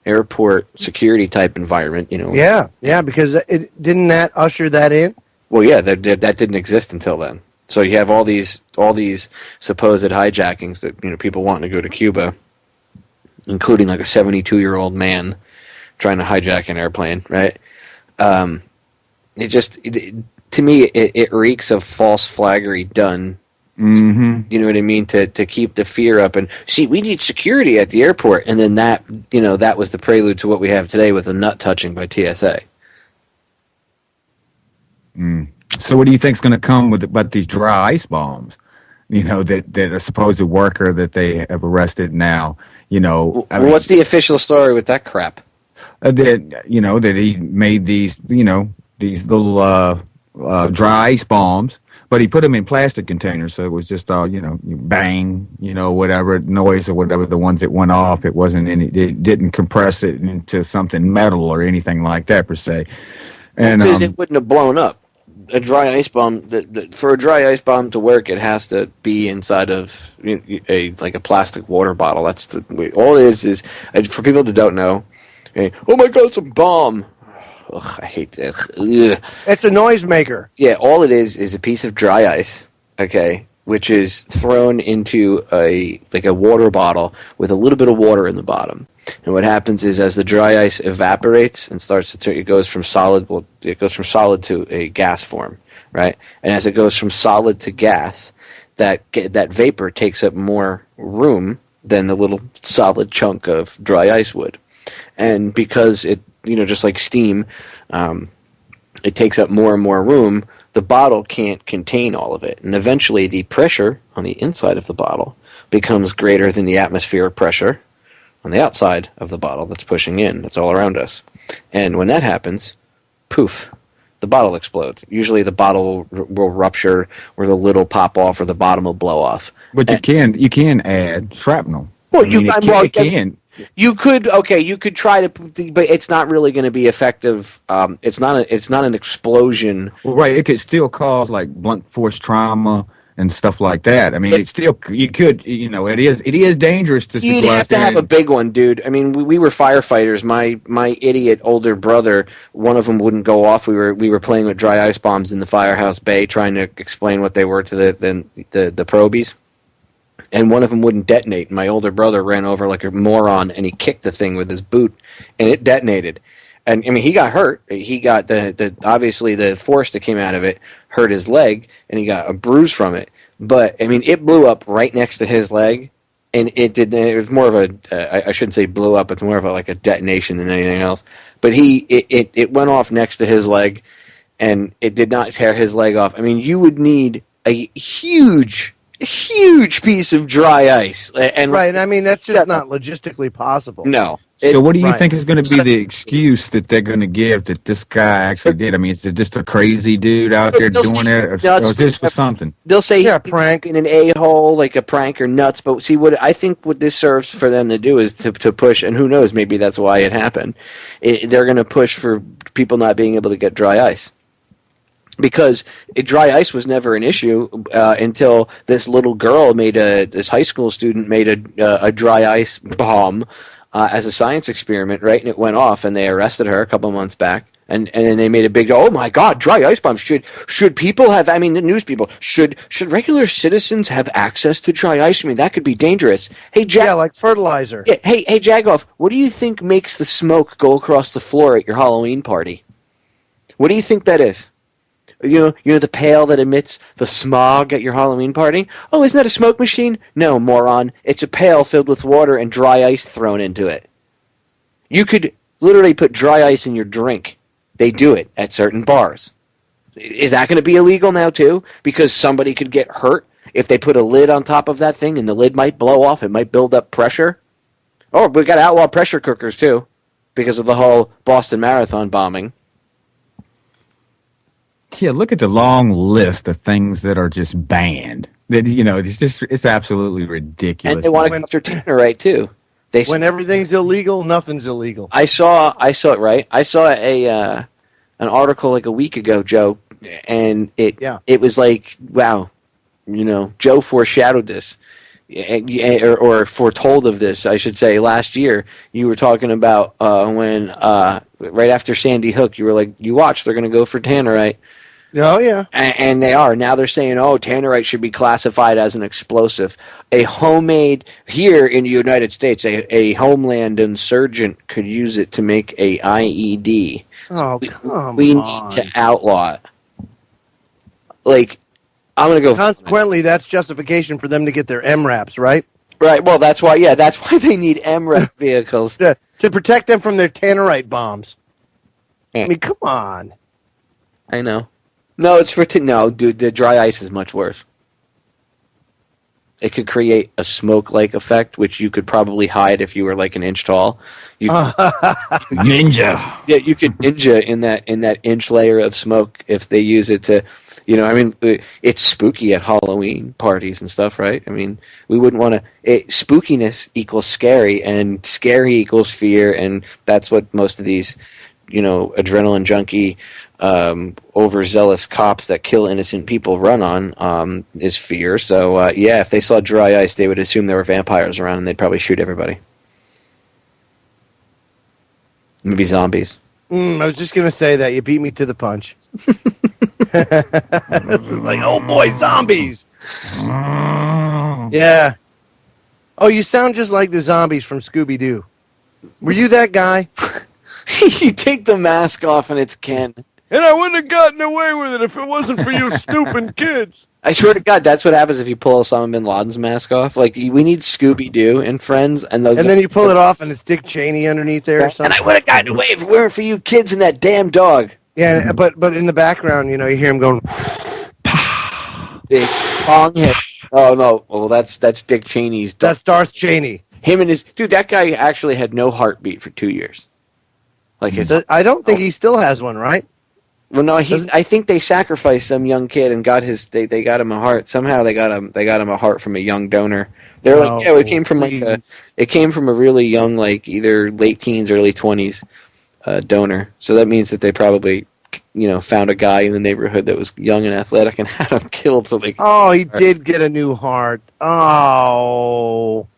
S4: airport security type environment.
S3: Yeah, because didn't that usher that in?
S4: Well, yeah, that didn't exist until then. So you have all these supposed hijackings that people wanting to go to Cuba, including like a 72-year-old man trying to hijack an airplane, right? To me, it reeks of false flaggery done.
S2: Mm-hmm.
S4: You know what I mean? To keep the fear up, and see, we need security at the airport, and then that was the prelude to what we have today with a nut touching by TSA.
S2: So what do you think's going to come with these dry ice bombs? That a supposed worker that they have arrested now.
S4: What's the official story with that crap?
S2: That he made these little dry ice bombs, but he put them in plastic containers, so it was just all bang, whatever noise or whatever the ones that went off. It wasn't it didn't compress it into something metal or anything like that per se. And
S4: because it wouldn't have blown up. A dry ice bomb, for a dry ice bomb to work, it has to be inside of a plastic water bottle. That's all it is for people that don't know. Oh my God, it's a bomb! Ugh, I hate this. Ugh.
S3: It's a noisemaker.
S4: Yeah, all it is a piece of dry ice, okay, which is thrown into a water bottle with a little bit of water in the bottom. And what happens is, as the dry ice evaporates and starts to turn, it goes from solid to a gas form, right? And as it goes from solid to gas, that vapor takes up more room than the little solid chunk of dry ice would. And because it, just like steam, it takes up more and more room, the bottle can't contain all of it. And eventually the pressure on the inside of the bottle becomes greater than the atmospheric pressure on the outside of the bottle that's pushing in, that's all around us. And when that happens, poof, the bottle explodes. Usually the bottle will rupture, or the lid will pop off, or the bottom will blow off.
S2: But you can add shrapnel.
S4: Well,
S2: it can.
S4: You could try to, but it's not really going to be effective. It's not an explosion.
S2: Well, right, it could still cause like blunt force trauma and stuff like that. I mean, it is dangerous to.
S4: You'd have to have a big one, dude. I mean, we were firefighters. My idiot older brother, one of them wouldn't go off. We were playing with dry ice bombs in the firehouse bay, trying to explain what they were to the probies. And one of them wouldn't detonate. My older brother ran over like a moron, and he kicked the thing with his boot, and it detonated. And I mean, he got hurt. He got the obviously the force that came out of it hurt his leg, and he got a bruise from it. But I mean, it blew up right next to his leg, and it did. It was more of a I shouldn't say blew up. It's more of a detonation than anything else. But it went off next to his leg, and it did not tear his leg off. I mean, you would need a huge piece of dry ice. And
S3: right, and I mean that's just not logistically possible.
S4: No.
S2: So what do you think is going to be the excuse that they're going to give that this guy actually did? I mean, is it just a crazy dude out there doing it, or is this for something?
S4: They'll say
S3: a prank
S4: in an a-hole, like a prank or nuts. But see, what I think what this serves for them to do is to push, and who knows, maybe that's why it happened. They're going to push for people not being able to get dry ice. Because dry ice was never an issue until this little girl this high school student made a dry ice bomb as a science experiment, right? And it went off, and they arrested her a couple months back. And then they made a big, oh my God, dry ice bombs. Should people have, I mean, the news people, should regular citizens have access to dry ice? I mean, that could be dangerous. Hey,
S3: yeah, like fertilizer.
S4: Yeah, hey, Jagoff, what do you think makes the smoke go across the floor at your Halloween party? What do you think that is? You know the pail that emits the smog at your Halloween party? Oh, isn't that a smoke machine? No, moron. It's a pail filled with water and dry ice thrown into it. You could literally put dry ice in your drink. They do it at certain bars. Is that going to be illegal now, too? Because somebody could get hurt if they put a lid on top of that thing and the lid might blow off. It might build up pressure. Oh, we got to outlaw pressure cookers, too, because of the whole Boston Marathon bombing.
S2: Yeah, look at the long list of things that are just banned. That it's absolutely ridiculous.
S4: And they want to go after Tannerite too.
S3: When everything's illegal, nothing's illegal.
S4: I saw it right. I saw an article like a week ago, Joe, and it was like, wow, Joe foreshadowed this. Or foretold of this, I should say, last year. You were talking about when right after Sandy Hook, you were like, you watch, they're going to go for Tannerite.
S3: Oh, yeah.
S4: And they are. Now they're saying, Tannerite should be classified as an explosive. A homemade, here in the United States, a homeland insurgent could use it to make a IED.
S3: Oh, come
S4: we
S3: on.
S4: need to outlaw it. Like, I'm going to go.
S3: Consequently, that's justification for them to get their MRAPs, right?
S4: Right. Well, that's why they need MRAP vehicles.
S3: to protect them from their Tannerite bombs. I mean, come on.
S4: I know. No, it's no, dude, the dry ice is much worse. It could create a smoke-like effect, which you could probably hide if you were like an inch tall.
S2: Ninja.
S4: Yeah, you could ninja in that inch layer of smoke if they use it to, it's spooky at Halloween parties and stuff, right? I mean, we wouldn't want to. Spookiness equals scary, and scary equals fear, and that's what most of these, adrenaline junkie, overzealous cops that kill innocent people run on is fear. So if they saw dry ice, they would assume there were vampires around, and they'd probably shoot everybody. Maybe zombies.
S3: I was just gonna say that you beat me to the punch. It's like, oh boy, zombies. Yeah. Oh, you sound just like the zombies from Scooby-Doo. Were you that guy?
S4: You take the mask off and it's Ken.
S3: And I wouldn't have gotten away with it if it wasn't for you stupid kids.
S4: I swear to God, that's what happens if you pull Osama bin Laden's mask off. Like, we need Scooby-Doo and Friends. And
S3: then you pull it off and it's Dick Cheney underneath there or something.
S4: And I would have gotten away if it weren't for you kids and that damn dog.
S3: Yeah, but in the background, you hear him going...
S4: Long hit. Oh, no. Well, that's Dick Cheney's dog.
S3: That's Darth Cheney.
S4: Him and his... Dude, that guy actually had no heartbeat for 2 years. Like
S3: I don't think he still has one, right?
S4: Well, no, I think they sacrificed some young kid and got they got him a heart. Somehow they got him a heart from a young donor. They're like, it came from a really young, like either late teens, early 20s donor. So that means that they probably found a guy in the neighborhood that was young and athletic and had him killed. So they
S3: he did get a new heart. Oh,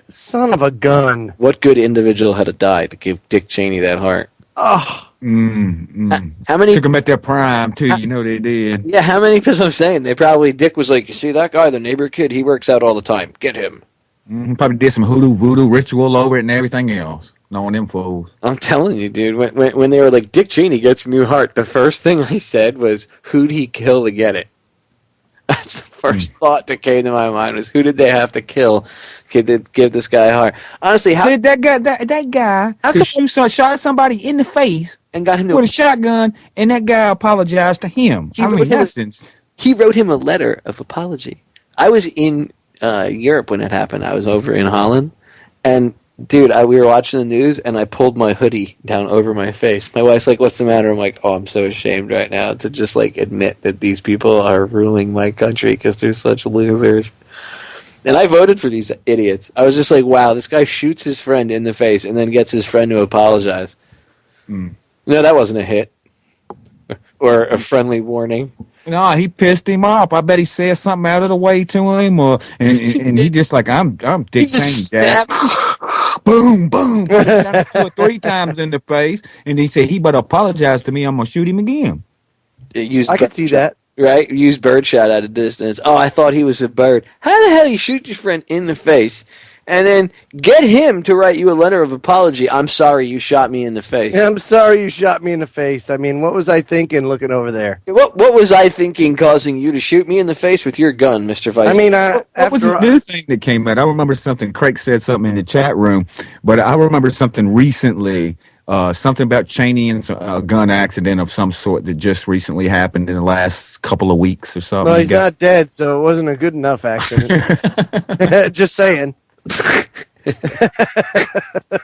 S3: son of a gun!
S4: What good individual had to die to give Dick Cheney that heart?
S3: Oh.
S4: How many
S2: took them at their prime too? They did.
S4: Yeah, how many people I'm saying? Dick was like, you see that guy, the neighbor kid, he works out all the time. Get him.
S2: Probably did some hoodoo voodoo ritual over it and everything else. Knowing them fools.
S4: I'm telling you, dude. When they were like, Dick Cheney gets a new heart, the first thing I said was, who'd he kill to get it? That's the first thought that came to my mind was, who did they have to kill to give this guy a heart? Honestly, how
S2: did that guy shot somebody in the face
S4: and got him
S2: with a shotgun, and that guy apologized to him?
S4: He wrote him a letter of apology. I was in Europe when it happened. I was over in Holland, and dude, we were watching the news, and I pulled my hoodie down over my face. My wife's like, "What's the matter?" I'm like, "Oh, I'm so ashamed right now to just like admit that these people are ruling my country because they're such losers." And I voted for these idiots. I was just like, "Wow, this guy shoots his friend in the face and then gets his friend to apologize." No, that wasn't a hit or a friendly warning.
S2: No, he pissed him off. I bet he said something out of the way to him, and he just like, I'm Dick Cheney, Dad. Boom, boom. Shot him 2 or 3 times in the face, and he said he better apologize to me. I'm gonna shoot him again.
S3: I could see that.
S4: Right? Use birdshot at a distance. Oh, I thought he was a bird. How the hell you shoot your friend in the face and then get him to write you a letter of apology? I'm sorry you shot me in the face.
S3: I'm sorry you shot me in the face. I mean, what was I thinking looking over there?
S4: What was I thinking causing you to shoot me in the face with your gun, Mr. Vice?
S3: I mean,
S2: what was the new thing that came out? I remember something. Craig said something in the chat room, but I remember something recently. Something about Cheney and a gun accident of some sort that just recently happened in the last couple of weeks or something.
S3: Well, he's not dead, so it wasn't a good enough accident. Just saying.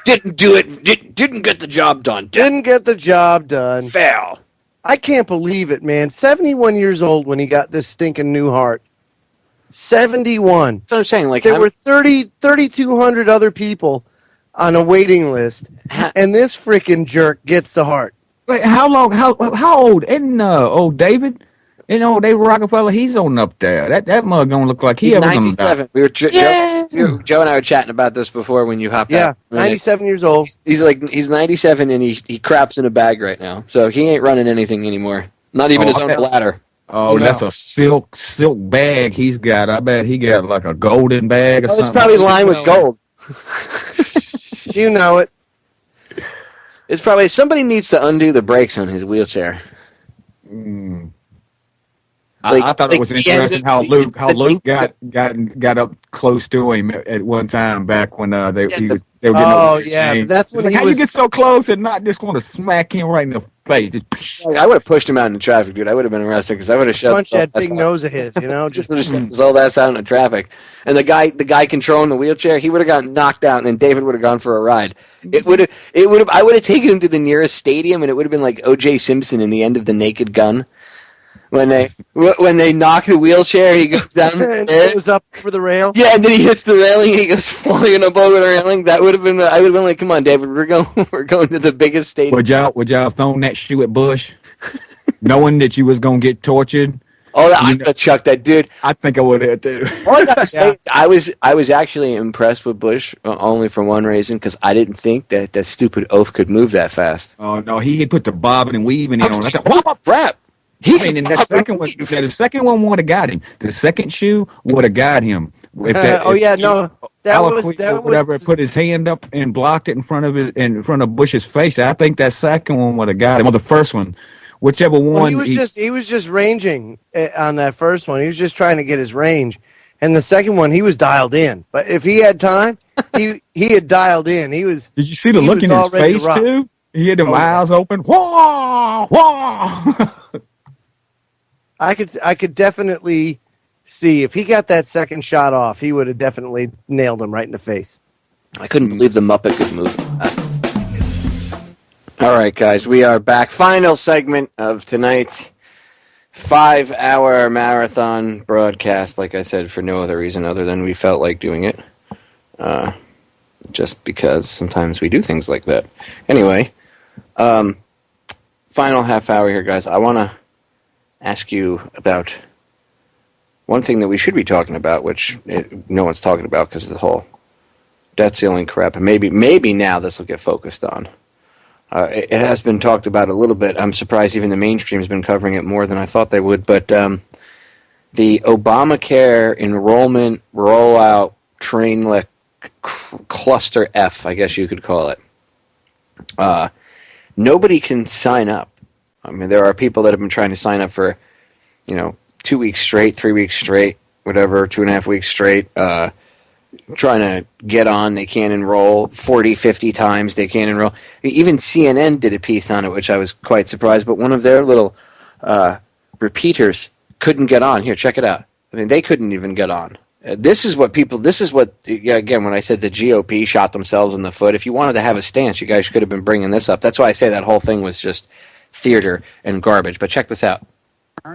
S4: Didn't do it. Didn't get the job done.
S3: Didn't get the job done.
S4: Fail.
S3: I can't believe it, man. 71 years old when he got this stinking new heart. 71.
S4: That's what I'm saying. Like
S3: there were 3,200 other people on a waiting list, and this freaking jerk gets the heart.
S2: Wait, how long? How old? Isn't old David? Old David Rockefeller? He's on up there. That mug don't look like he ever gonna die.
S4: 97. Joe and I were chatting about this before when you hopped out.
S3: 97 years old.
S4: He's 97 and he craps in a bag right now, so he ain't running anything anymore. Not even his own ladder.
S2: Oh, that's a silk bag he's got. I bet he got like a golden bag or something.
S4: It's probably lined with gold.
S3: You know it.
S4: It's probably somebody needs to undo the brakes on his wheelchair.
S2: I thought it was interesting how Luke got up close to him at one time back when they were getting
S3: that's when
S2: how you get so close and not just want to smack him right in the face.
S4: I would have pushed him out in the traffic, dude. I would have been arrested because I would have shoved
S3: punch that big nose of his,
S4: just his old ass out in the traffic. And the guy controlling the wheelchair, he would have gotten knocked out, and then David would have gone for a ride. I would have taken him to the nearest stadium, and it would have been like O.J. Simpson in the end of The Naked Gun. When they knock the wheelchair, he goes down the stairs.
S3: Goes up for the rail.
S4: Yeah, and then he hits the railing and he goes flying up over the railing. That would have been. I would have been like, "Come on, David, we're going to the biggest stadium."
S2: Would y'all have thrown that shoe at Bush, knowing that you was gonna get tortured?
S4: Oh, I would have chucked that dude.
S2: I think I would have too.
S4: All I gotta say, I was actually impressed with Bush only for one reason, because I didn't think that stupid oaf could move that fast.
S2: Oh no, he put the bobbing and weaving in on. I thought,
S4: what crap?
S2: The second one would have got him. The second shoe would have got him. Whatever, put his hand up and blocked it in front of Bush's face. I think that second one would have got him, or the first one, whichever one.
S3: Well, he was just ranging on that first one. He was just trying to get his range, and the second one he was dialed in. But if he had time, he had dialed in. He was.
S2: Did you see the look in his face too? He had them eyes open. Wah, wah.
S3: I could definitely see if he got that second shot off, he would have definitely nailed him right in the face.
S4: I couldn't believe the Muppet could move. All right, guys, we are back. Final segment of tonight's 5-hour marathon broadcast. Like I said, for no other reason other than we felt like doing it. Just because sometimes we do things like that. Anyway, final half hour here, guys. I want to ask you about one thing that we should be talking about, which no one's talking about because of the whole debt ceiling crap. And maybe now this will get focused on. It has been talked about a little bit. I'm surprised even the mainstream has been covering it more than I thought they would. But the Obamacare enrollment rollout train cluster F, I guess you could call it. Nobody can sign up. I mean, there are people that have been trying to sign up for, 2 weeks straight, 3 weeks straight, whatever, 2.5 weeks straight, trying to get on. They can't enroll 40, 50 times. They can't enroll. Even CNN did a piece on it, which I was quite surprised. But one of their little repeaters couldn't get on. Here, check it out. I mean, they couldn't even get on. This is what, again, when I said the GOP shot themselves in the foot, if you wanted to have a stance, you guys could have been bringing this up. That's why I say that whole thing was just theater and garbage. But check this out.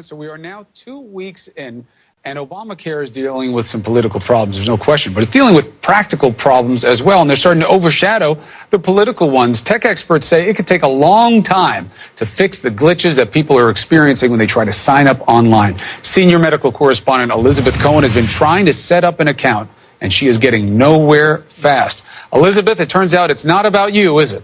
S7: So we are now 2 weeks in, and Obamacare is dealing with some political problems, there's no question, but it's dealing with practical problems as well, and they're starting to overshadow the political ones. Tech experts say it could take a long time to fix the glitches that people are experiencing when they try to sign up online. Senior medical correspondent Elizabeth Cohen has been trying to set up an account, and she is getting nowhere fast. Elizabeth, it turns out it's not about you, is it?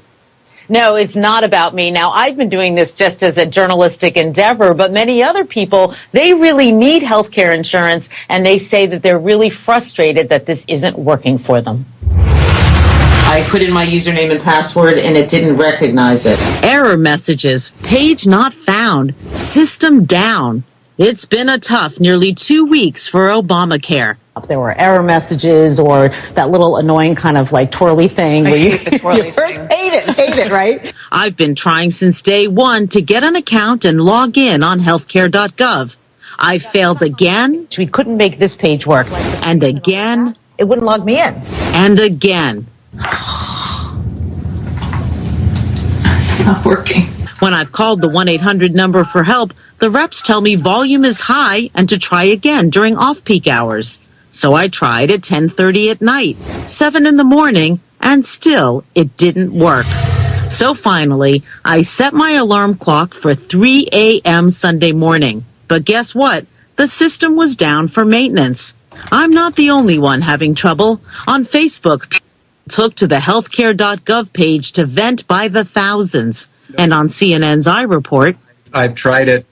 S8: No, it's not about me. Now, I've been doing this just as a journalistic endeavor, but many other people, they really need health care insurance, and they say that they're really frustrated that this isn't working for them. I put in my username and password, and it didn't recognize it. Error messages, page not found, system down. It's been a tough nearly 2 weeks for Obamacare. There were error messages or that little annoying kind of like twirly thing where you hate it, right? I've been trying since day one to get an account and log in on healthcare.gov. I failed again. We couldn't make this page work. And again. It wouldn't log me in. And again. It's not working. When I've called the 1-800 number for help, the reps tell me volume is high and to try again during off-peak hours. So I tried at 10:30 at night, 7 in the morning, and still it didn't work. So finally, I set my alarm clock for 3 a.m. Sunday morning. But guess what? The system was down for maintenance. I'm not the only one having trouble. On Facebook, people took to the healthcare.gov page to vent by the thousands. And on CNN's iReport,
S9: I've tried it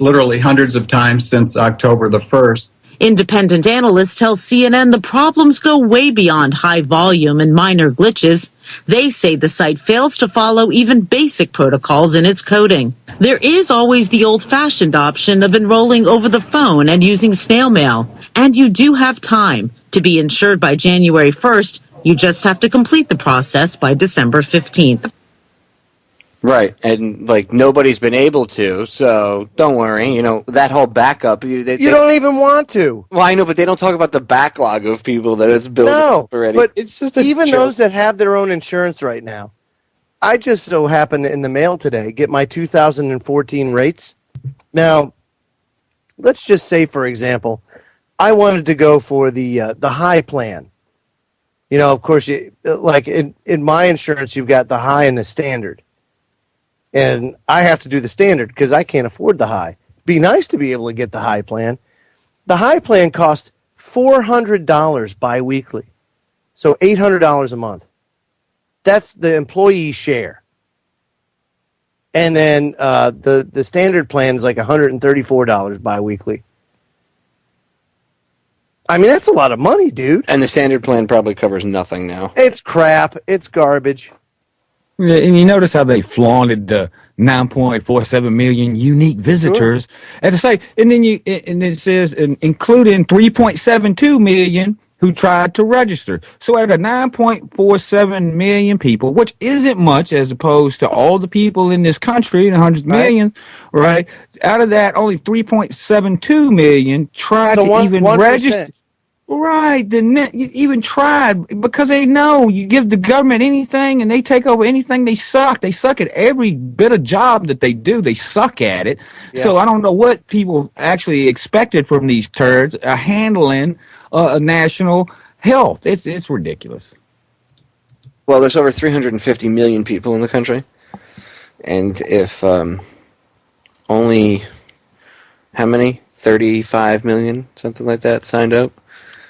S9: literally hundreds of times since October the 1st.
S8: Independent analysts tell CNN the problems go way beyond high volume and minor glitches. They say the site fails to follow even basic protocols in its coding. There is always the old-fashioned option of enrolling over the phone and using snail mail. And you do have time. To be insured by January 1st, you just have to complete the process by December 15th.
S4: Right, and like nobody's been able to, so don't worry. You know that whole backup.
S3: You don't even want to.
S4: Well, I know, but they don't talk about the backlog of people that it's built up already.
S3: But
S4: it's just
S3: even
S4: joke.
S3: those that have their own insurance right now. I just so happened in the mail today get my 2014 rates. Now, let's just say, for example, I wanted to go for the high plan. You know, of course, like in my insurance, you've got the high and the standard. And I have to do the standard because I can't afford the high. Be nice to be able to get the high plan. The high plan costs $400 biweekly. So $800 a month. That's the employee share. And then the standard plan is like $134 biweekly. I mean, that's a lot of money, dude.
S4: And the standard plan probably covers nothing now.
S3: It's crap. It's garbage.
S2: Yeah, and you notice how they flaunted the 9.47 million unique visitors at the site, and then it says including 3.72 million who tried to register. So out of 9.47 million people, which isn't much as opposed to all the people in this country, and hundreds of millions, right? Out of that, only 3.72 million tried to even register. Right, you even tried because they know you give the government anything and they take over anything. They suck. They suck at every bit of job that they do. They suck at it. Yeah. So I don't know what people actually expected from these turds handling national health. It's ridiculous.
S4: Well, there's over 350 million people in the country, and if only how many? 35 million, something like that, signed up.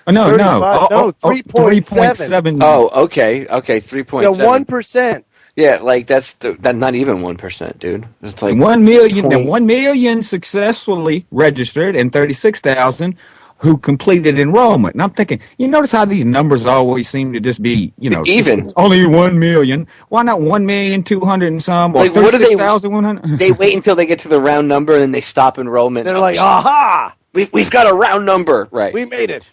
S2: No,
S3: 3.7.
S4: Oh, okay, 3.7.
S3: Yeah, 1%.
S4: Yeah, like that's not even 1%, dude. It's like
S2: 1 million. Then 1 million successfully registered, and 36,000 who completed enrollment. And I'm thinking, you notice how these numbers always seem to just be, even. It's only 1 million. Why not 1,200,000 and some, or 36,100?
S4: They wait until they get to the round number and then they stop enrollment.
S3: They're like, aha!
S4: We've got a round number, right?
S3: We made it.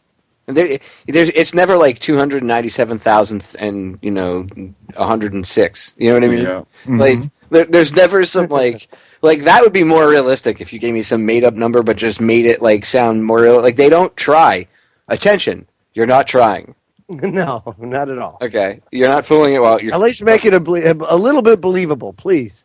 S4: It's never like 297,000 and 106. You know what I mean?
S2: Yeah. Mm-hmm.
S4: Like There's never some like that would be more realistic if you gave me some made up number, but just made it like sound more real. Like they don't try. Attention, you're not trying.
S3: No, not at all.
S4: Okay, you're not fooling it well. You're
S3: At least make it a little bit believable, please.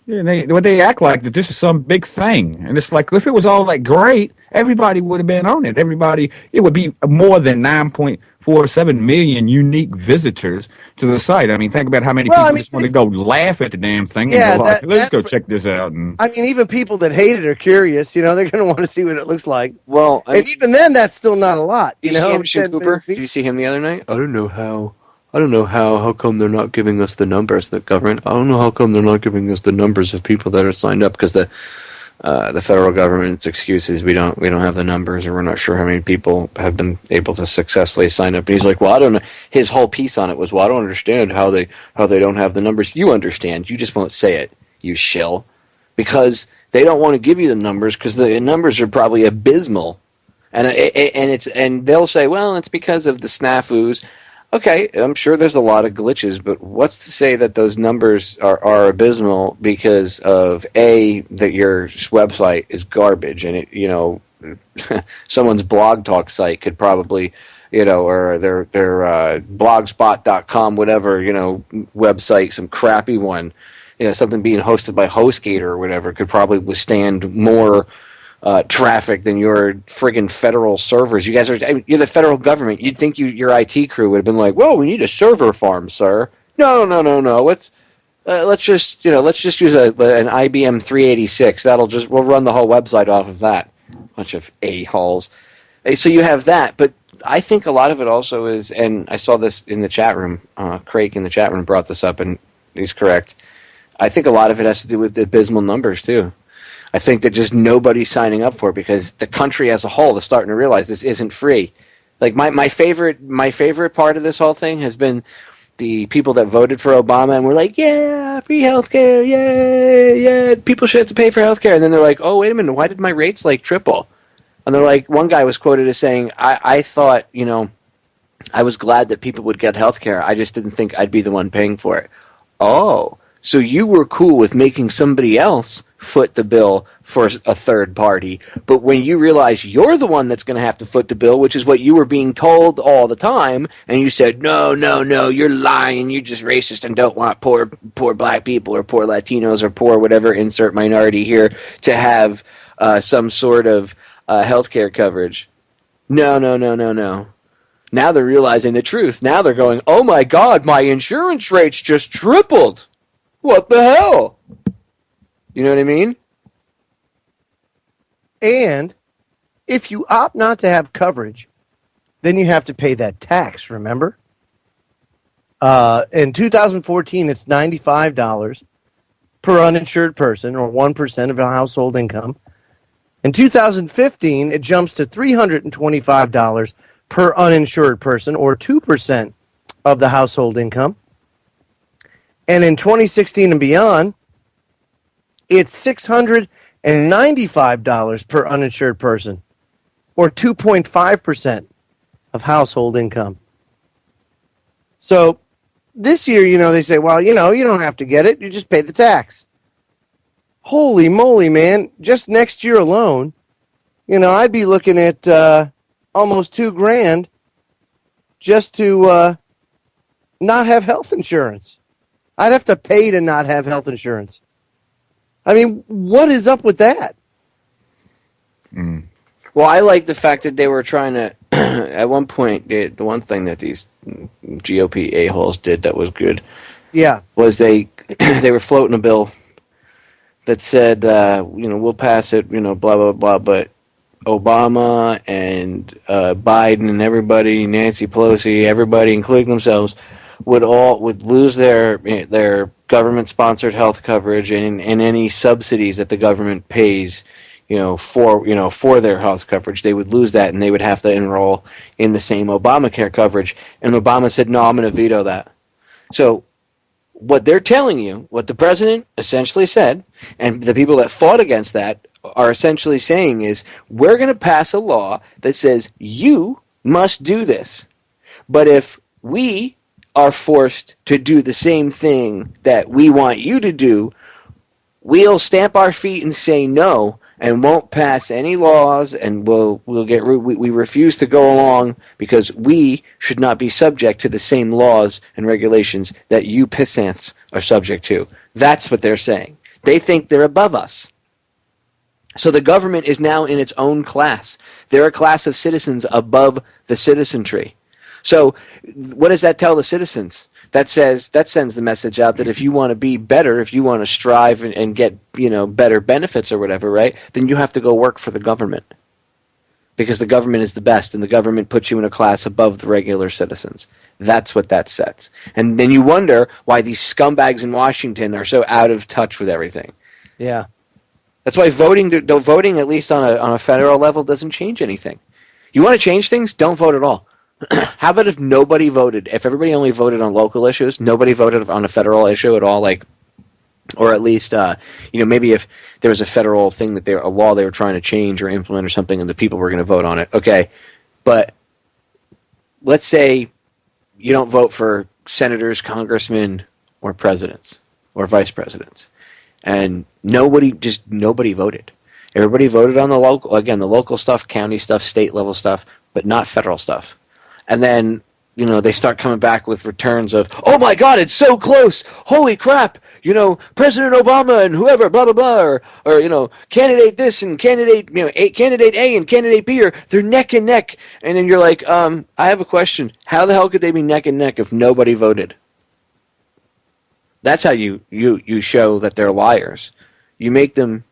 S2: Yeah, they act like that this is some big thing, and it's like if it was all like great, everybody would have been on it. It would be more than 9.47 million unique visitors to the site. I mean, think about how many people just want to go laugh at the damn thing.
S3: Yeah,
S2: and go like, let's go check this out. And
S3: I mean, even people that hate it are curious. They're going to want to see what it looks like.
S4: Well,
S3: and even then, that's still not a lot.
S4: Did you see Anderson Cooper? Did you see him the other night? I don't know how. How come they're not giving us the numbers? The government. I don't know how come they're not giving us the numbers of people that are signed up because the federal government's excuse is we don't have the numbers or we're not sure how many people have been able to successfully sign up. And he's like, well, I don't know. His whole piece on it was, well, I don't understand how they don't have the numbers. You understand. You just won't say it. You shill, because they don't want to give you the numbers because the numbers are probably abysmal, and they'll say, well, it's because of the snafus. Okay, I'm sure there's a lot of glitches, but what's to say that those numbers are abysmal because of that your website is garbage and someone's blog talk site could probably or their blogspot.com whatever website, some crappy one, something being hosted by HostGator or whatever could probably withstand more traffic than your friggin' federal servers. You guys you're the federal government. You'd think your IT crew would have been like, "Whoa, we need a server farm, sir." No. Let's just use an IBM 386. We'll run the whole website off of that. Bunch of a-holes. So you have that, but I think a lot of it also is, and I saw this in the chat room. Craig in the chat room brought this up, and he's correct. I think a lot of it has to do with the abysmal numbers too. I think that just nobody's signing up for it because the country as a whole is starting to realize this isn't free. Like my favorite part of this whole thing has been the people that voted for Obama and were like, yeah, free healthcare, yeah, people should have to pay for healthcare. And then they're like, oh, wait a minute, why did my rates triple? And they're like, one guy was quoted as saying, I thought, I was glad that people would get healthcare. I just didn't think I'd be the one paying for it. Oh, so you were cool with making somebody else foot the bill for a third party, but when you realize you're the one that's going to have to foot the bill, which is what you were being told all the time, and you said, no, you're lying, you're just racist and don't want poor black people or poor Latinos or poor whatever, insert minority here, to have some sort of healthcare coverage. No. Now they're realizing the truth. Now they're going, oh my God, my insurance rates just tripled. What the hell? You know what I mean?
S3: And if you opt not to have coverage, then you have to pay that tax, remember? In 2014, it's $95 per uninsured person, or 1% of a household income. In 2015, it jumps to $325 per uninsured person, or 2% of the household income. And in 2016 and beyond, it's $695 per uninsured person, or 2.5% of household income. So this year, they say, well, you don't have to get it. You just pay the tax. Holy moly, man. Just next year alone, I'd be looking at almost $2,000 just to not have health insurance. I'd have to pay to not have health insurance. I mean, what is up with that?
S4: Well, I like the fact that they were trying to, at one point, the one thing that these GOP a-holes did that was good, was they were floating a bill that said, we'll pass it, blah, blah, blah, but Obama and Biden and everybody, Nancy Pelosi, everybody, including themselves, would lose their government-sponsored health coverage and any subsidies that the government pays, for their health coverage. They would lose that, and they would have to enroll in the same Obamacare coverage. And Obama said, "No, I'm going to veto that." So, what they're telling you, what the president essentially said, and the people that fought against that are essentially saying is, we're going to pass a law that says you must do this, but if we are forced to do the same thing that we want you to do, we'll stamp our feet and say no, and won't pass any laws, and we refuse to go along because we should not be subject to the same laws and regulations that you pissants are subject to. That's what they're saying. They think they're above us. So the government is now in its own class. They're a class of citizens above the citizenry. So what does that tell the citizens? That sends the message out that if you want to be better, if you want to strive and get, better benefits or whatever, right, then you have to go work for the government. Because the government is the best, and the government puts you in a class above the regular citizens. That's what that sets. And then you wonder why these scumbags in Washington are so out of touch with everything.
S3: Yeah.
S4: That's why voting, at least on a federal level, doesn't change anything. You want to change things? Don't vote at all. How about if nobody voted? If everybody only voted on local issues, nobody voted on a federal issue at all, or at least, maybe if there was a federal thing a law they were trying to change or implement or something, and the people were going to vote on it. Okay, but let's say you don't vote for senators, congressmen, or presidents or vice presidents, and nobody voted. Everybody voted on the local stuff, county stuff, state level stuff, but not federal stuff. And then, they start coming back with returns of, oh my God, it's so close. Holy crap. President Obama and whoever, blah, blah, blah, or candidate this and candidate A and candidate B, they're neck and neck. And then you're like, I have a question. How the hell could they be neck and neck if nobody voted? That's how you show that they're liars. You make them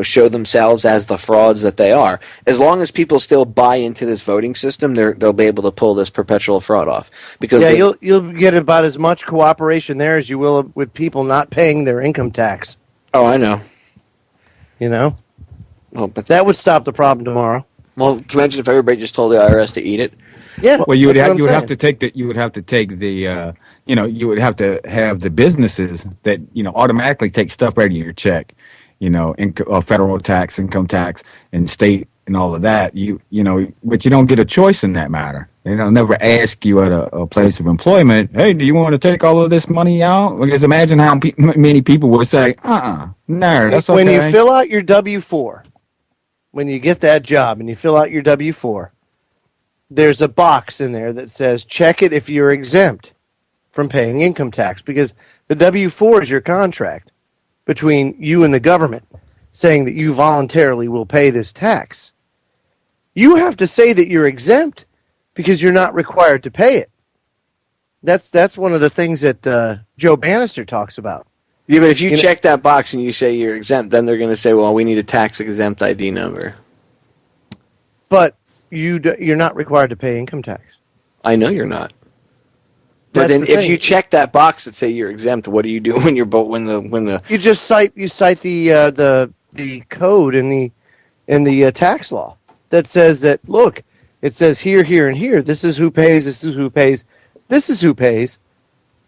S4: show themselves as the frauds that they are. As long as people still buy into this voting system, they'll be able to pull this perpetual fraud off. Because
S3: you'll get about as much cooperation there as you will with people not paying their income tax.
S4: Oh, I know.
S3: Well, but that would stop the problem tomorrow.
S4: Well, can you imagine if everybody just told the IRS to eat it?
S3: Yeah.
S2: Well, you would have to take the have the businesses that automatically take stuff out of your check. Federal tax, income tax, and state, and all of that. But you don't get a choice in that matter. They'll never ask you at a place of employment, hey, do you want to take all of this money out? Because imagine how many people would say, no, that's okay.
S3: When you fill out your W-4, when you get that job and you fill out your W-4, there's a box in there that says, check it if you're exempt from paying income tax, because the W-4 is your contract between you and the government, saying that you voluntarily will pay this tax. You have to say that you're exempt because you're not required to pay it. That's one of the things that Joe Bannister talks about.
S4: Yeah, but if you check that box and you say you're exempt, then they're going to say, well, we need a tax-exempt ID number.
S3: But you're not required to pay income tax.
S4: I know you're not. But then if you check that box that say you're exempt, what do you do when the
S3: you just cite the code in the tax law that says that, look, it says here, here, and here. This is who pays. This is who pays. This is who pays.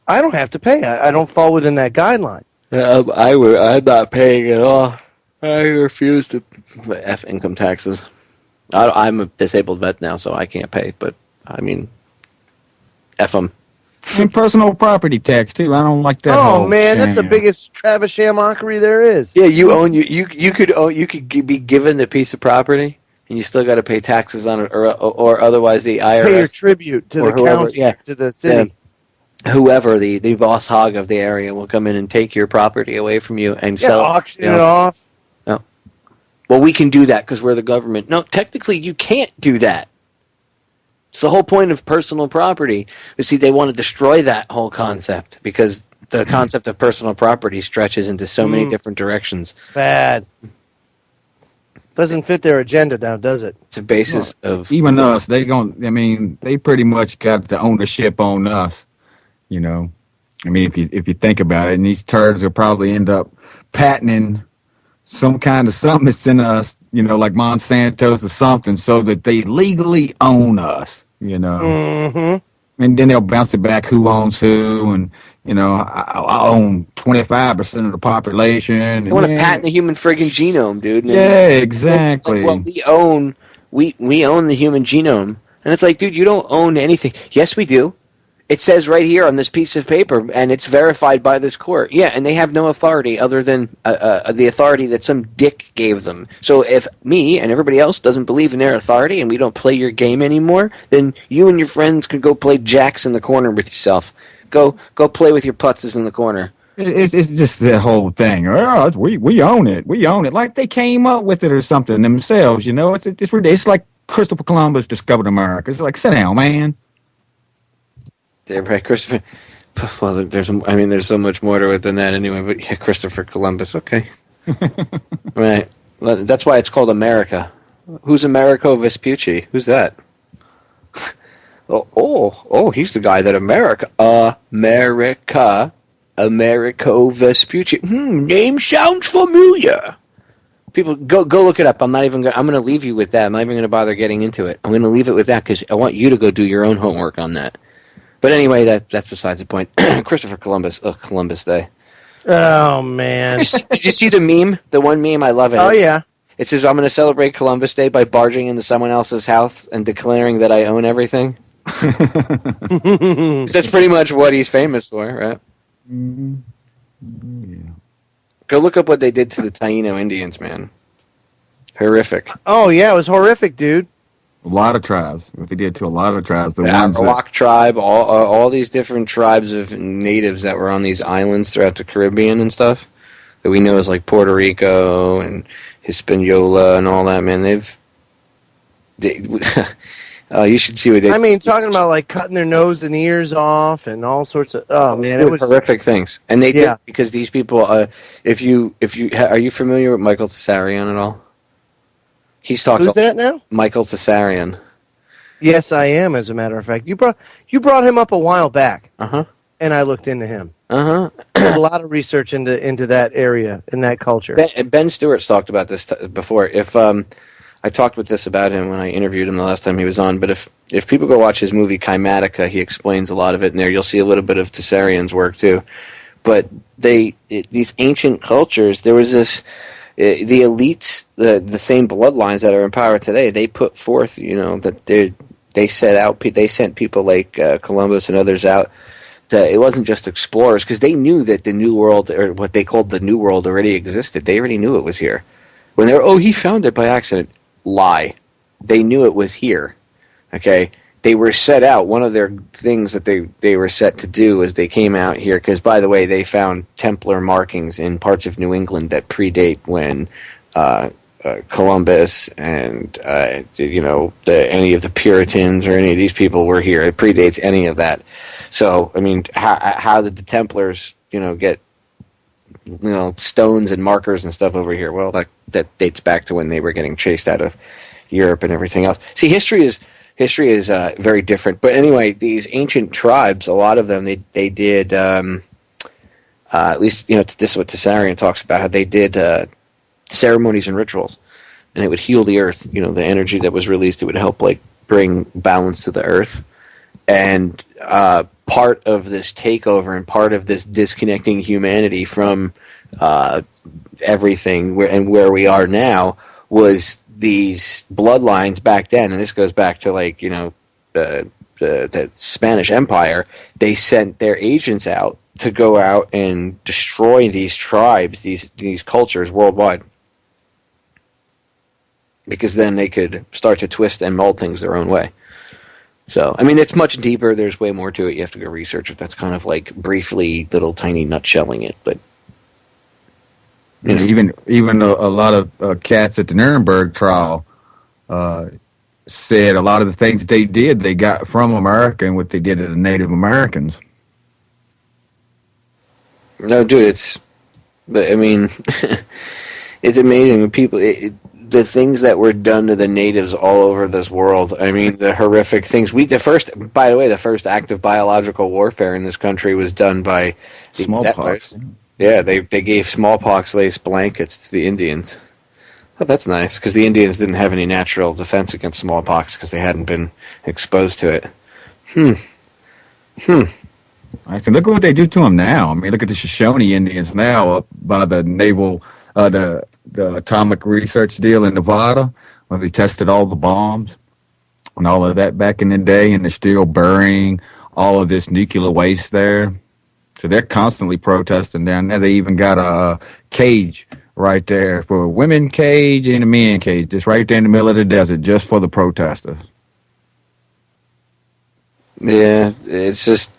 S3: I don't have to pay. I don't fall within that guideline.
S4: I'm not paying at all. I refuse to F income taxes. I'm a disabled vet now, so I can't pay. But I mean, F them.
S2: And personal property tax too. I don't like that.
S3: Oh man, that's the biggest Travis Shamockery there is.
S4: Yeah, you could be given the piece of property, and you still got to pay taxes on it, or otherwise the IRS
S3: pay your tribute to the county, to the city.
S4: Whoever the boss hog of the area will come in and take your property away from you and sell
S3: auction it off.
S4: No, well, we can do that because we're the government. No, technically you can't do that. It's the whole point of personal property. You see, they want to destroy that whole concept because the concept of personal property stretches into so many different directions.
S3: Bad. Doesn't fit their agenda now, does it?
S4: It's a basis of...
S2: Even us, they pretty much got the ownership on us, I mean, if you think about it, and these turds will probably end up patenting some kind of something that's in us, like Monsanto's or something, so that they legally own us,
S3: Mm-hmm.
S2: And then they'll bounce it back who owns who, and, I own 25% of the population.
S4: They want to patent the human friggin' genome, dude.
S2: Yeah, exactly.
S4: Well, we own the human genome. And it's like, dude, you don't own anything. Yes, we do. It says right here on this piece of paper, and it's verified by this court. Yeah, and they have no authority other than the authority that some dick gave them. So if me and everybody else doesn't believe in their authority and we don't play your game anymore, then you and your friends can go play jacks in the corner with yourself. Go play with your putzes in the corner.
S2: It's just the whole thing. Oh, we own it. We own it. Like they came up with it or something themselves. You know, it's like Christopher Columbus discovered America. It's like, sit down, man.
S4: Yeah, right, Christopher. Well, there's so much more to it than that anyway. But yeah, Christopher Columbus. Okay, right. That's why it's called America. Who's Americo Vespucci? Who's that? Oh, he's the guy that Americo Vespucci. Name sounds familiar. People, go look it up. I'm going to leave you with that. I'm not even going to bother getting into it. I'm going to leave it with that because I want you to go do your own homework on that. But anyway, that's besides the point. Christopher Columbus. Columbus Day.
S3: Oh, man.
S4: Did you see the meme? The one meme? I love it.
S3: Oh, yeah.
S4: It says, I'm going to celebrate Columbus Day by barging into someone else's house and declaring that I own everything. That's pretty much what he's famous for, right?
S2: Yeah.
S4: Go look up what they did to the Taino Indians, man. Horrific.
S3: Oh, yeah, it was horrific, dude.
S2: A lot of tribes. What they did to a lot of tribes. The
S4: Arawak tribe, all these different tribes of natives that were on these islands throughout the Caribbean and stuff that we know as like Puerto Rico and Hispaniola and all that, man. You should see what they.
S3: I mean, talking about like cutting their nose and ears off and all sorts of. Oh man, it was
S4: horrific things, and they did because these people. Are you familiar with Michael Tsarion at all? He's talked.
S3: Who's that now?
S4: Michael Tsarion.
S3: Yes, I am. As a matter of fact, you brought him up a while back.
S4: And
S3: I looked into him.
S4: I
S3: did a lot of research into that area and that culture.
S4: Ben Stewart's talked about this before. If I talked with this about him when I interviewed him the last time he was on. But if people go watch his movie Kymatica, he explains a lot of it in there. You'll see a little bit of Tsarion's work too. But these ancient cultures, there was this. The elites, the same bloodlines that are in power today, they put forth, that they sent people like Columbus and others out. It wasn't just explorers, because they knew that the New World, or what they called the New World, already existed. They already knew it was here. When he found it by accident. Lie. They knew it was here. Okay? They were set out. One of their things that they were set to do was they came out here, because, by the way, they found Templar markings in parts of New England that predate when Columbus and, any of the Puritans or any of these people were here. It predates any of that. So, I mean, how did the Templars, get, stones and markers and stuff over here? Well, that dates back to when they were getting chased out of Europe and everything else. See, history is very different. But anyway, these ancient tribes, a lot of them, they did, at least, this is what Tsarion talks about, how they did ceremonies and rituals. And it would heal the earth, the energy that was released, it would help, bring balance to the earth. And part of this takeover and part of this disconnecting humanity from everything where we are now was these bloodlines back then, and this goes back to the Spanish Empire. They sent their agents out to go out and destroy these tribes, these cultures worldwide, because then they could start to twist and mold things their own way. So, I mean, it's much deeper. There's way more to it. You have to go research it. That's kind of briefly little tiny nutshelling it, but.
S2: Even a lot of cats at the Nuremberg trial said a lot of the things that they got from America and what they did to the Native Americans.
S4: No, dude, it's amazing. People, the things that were done to the natives all over this world. I mean, the horrific things. The first act of biological warfare in this country was done by the settlers. Yeah, they gave smallpox-laced blankets to the Indians. Oh, that's nice, because the Indians didn't have any natural defense against smallpox because they hadn't been exposed to it.
S2: I said, look at what they do to them now. I mean, look at the Shoshone Indians now up by the naval, the atomic research deal in Nevada, where they tested all the bombs and all of that back in the day, and they're still burying all of this nuclear waste there. So they're constantly protesting down there. They even got a cage right there for a women cage and a men cage, just right there in the middle of the desert, just for the protesters.
S4: Yeah, it's just,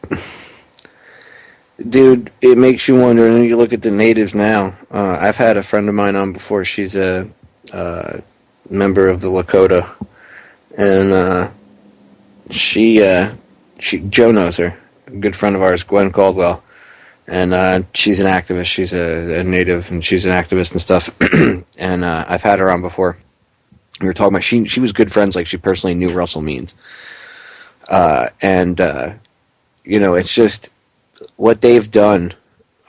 S4: dude, it makes you wonder. And then you look at the natives now. I've had a friend of mine on before. She's a member of the Lakota, and Joe knows her, a good friend of ours, Gwen Caldwell, and she's an activist. She's a native, and she's an activist and stuff. And I've had her on before. We were talking about she was good friends, like she personally knew Russell Means, and it's just what they've done.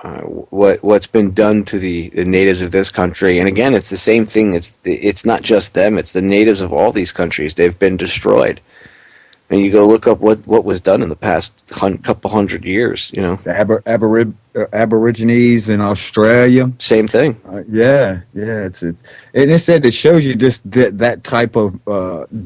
S4: What's been done to the natives of this country, and again, it's the same thing. It's not just them; it's the natives of all these countries. They've been destroyed, and you go look up what was done in the past couple hundred years.
S2: The Aborigines in Australia,
S4: same thing.
S2: It's and it said it shows you just that type of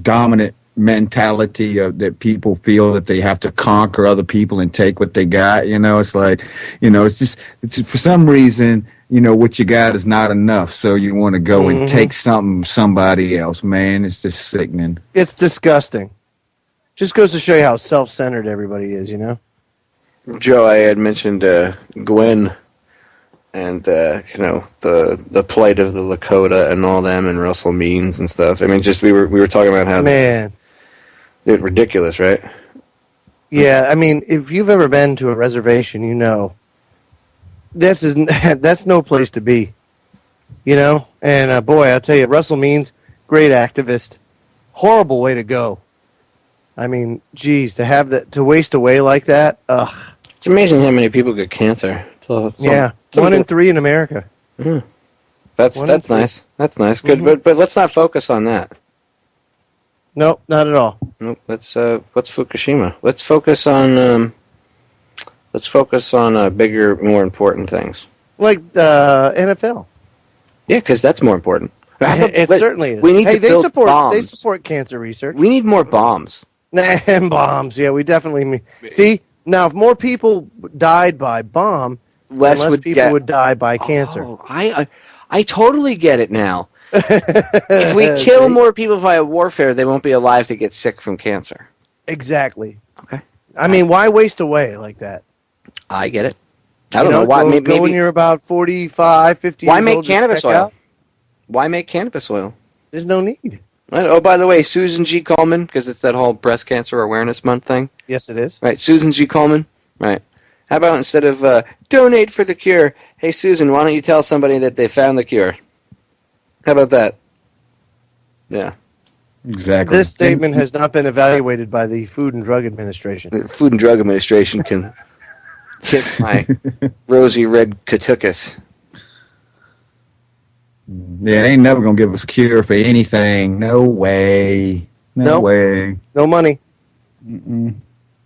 S2: dominant mentality that people feel that they have to conquer other people and take what they got. It's like, it's just for some reason, what you got is not enough, so you want to go and take something from somebody else. Man, it's just sickening.
S3: It's disgusting. Just goes to show you how self-centered everybody is.
S4: Joe, I had mentioned Gwen and the plight of the Lakota and all them and Russell Means and stuff. I mean, just we were talking about how they're ridiculous, right?
S3: Yeah, I mean, if you've ever been to a reservation, that's no place to be. And boy, I'll tell you, Russell Means, great activist, horrible way to go. I mean, geez, to waste away like that, ugh.
S4: It's amazing how many people get cancer.
S3: Yeah, 1 in 3 in America.
S4: Mm. That's nice. That's nice. Good, but let's not focus on that.
S3: Nope, not at all.
S4: Nope. What's Fukushima? Let's focus on bigger, more important things.
S3: Like the NFL.
S4: Yeah, because that's more important.
S3: It certainly is.
S4: We need to build bombs.
S3: They support cancer research.
S4: We need more bombs.
S3: And bombs. Yeah, we definitely. See, now if more people died by bomb, less people would die by cancer.
S4: Oh, I totally get it now. If we kill more people via warfare, they won't be alive to get sick from cancer.
S3: Exactly.
S4: Okay.
S3: I mean, why waste away like that?
S4: I get it. I don't know why.
S3: Maybe when you're about 45, 50
S4: why
S3: years
S4: make
S3: old,
S4: cannabis oil? Why make cannabis oil?
S3: There's no need.
S4: Oh, by the way, Susan G. Komen, because it's that whole breast cancer awareness month thing.
S3: Yes, it is.
S4: Right, Susan G. Komen. Right. How about instead of donate for the cure, hey, Susan, why don't you tell somebody that they found the cure? How about that? Yeah.
S2: Exactly.
S3: This statement has not been evaluated by the Food and Drug Administration.
S4: The Food and Drug Administration can kick my rosy red catucus.
S2: Yeah, they ain't never going to give us a cure for anything. No way. No way.
S3: No money.
S2: Mm-mm.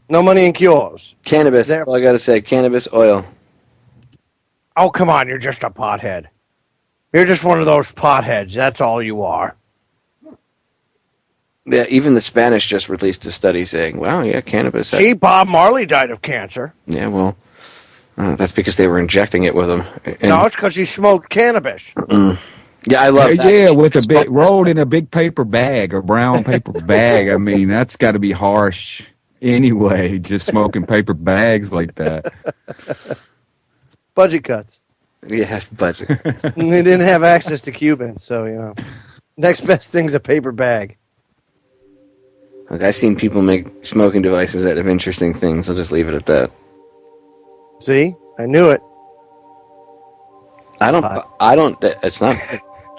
S3: No money in cures.
S4: Cannabis. That's all I got to say. Cannabis oil.
S3: Oh, come on. You're just a pothead. You're just one of those potheads. That's all you are.
S4: Yeah, even the Spanish just released a study saying, wow, yeah, cannabis.
S3: See, Bob Marley died of cancer.
S4: Yeah, well, that's because they were injecting it with him.
S3: No, it's because he smoked cannabis.
S4: Yeah, I love that.
S2: Yeah, with rolled in a big paper bag, a brown paper bag. I mean, that's got to be harsh anyway, just smoking paper bags like that.
S3: Budget cuts.
S4: Yeah, budget cuts.
S3: They didn't have access to Cubans, so, next best thing's a paper bag.
S4: Look, I've seen people make smoking devices out of interesting things. I'll just leave it at that.
S3: See? I knew it.
S4: I don't, it's not,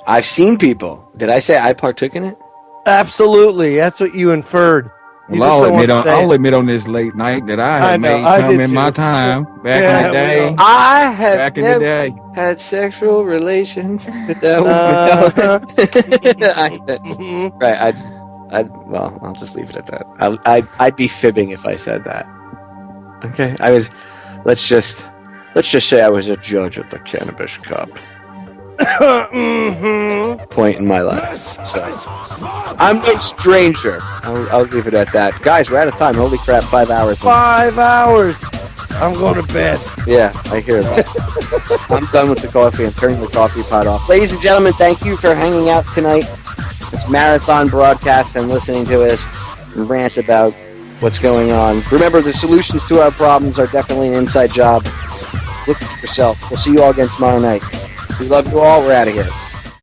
S4: I've seen people. Did I say I partook in it?
S3: Absolutely. That's what you inferred.
S2: Well, I'll admit on this late night that I had made some in my time back in the day.
S4: I have never had sexual relations with that woman. Right. Well, I'll just leave it at that. I'd be fibbing if I said that. Okay. Let's just say I was a judge at the Cannabis Cup. point in my life. So I'm no stranger. I'll leave it at that. Guys, we're out of time. Holy crap, 5 hours.
S3: 5 hours. I'm going to bed.
S4: Yeah, I hear that. I'm done with the coffee. I'm turning the coffee pot off. Ladies and gentlemen, thank you for hanging out tonight. This marathon broadcast and listening to us rant about what's going on. Remember, the solutions to our problems are definitely an inside job. Look at yourself. We'll see you all again tomorrow night. We love you all. We're out of here.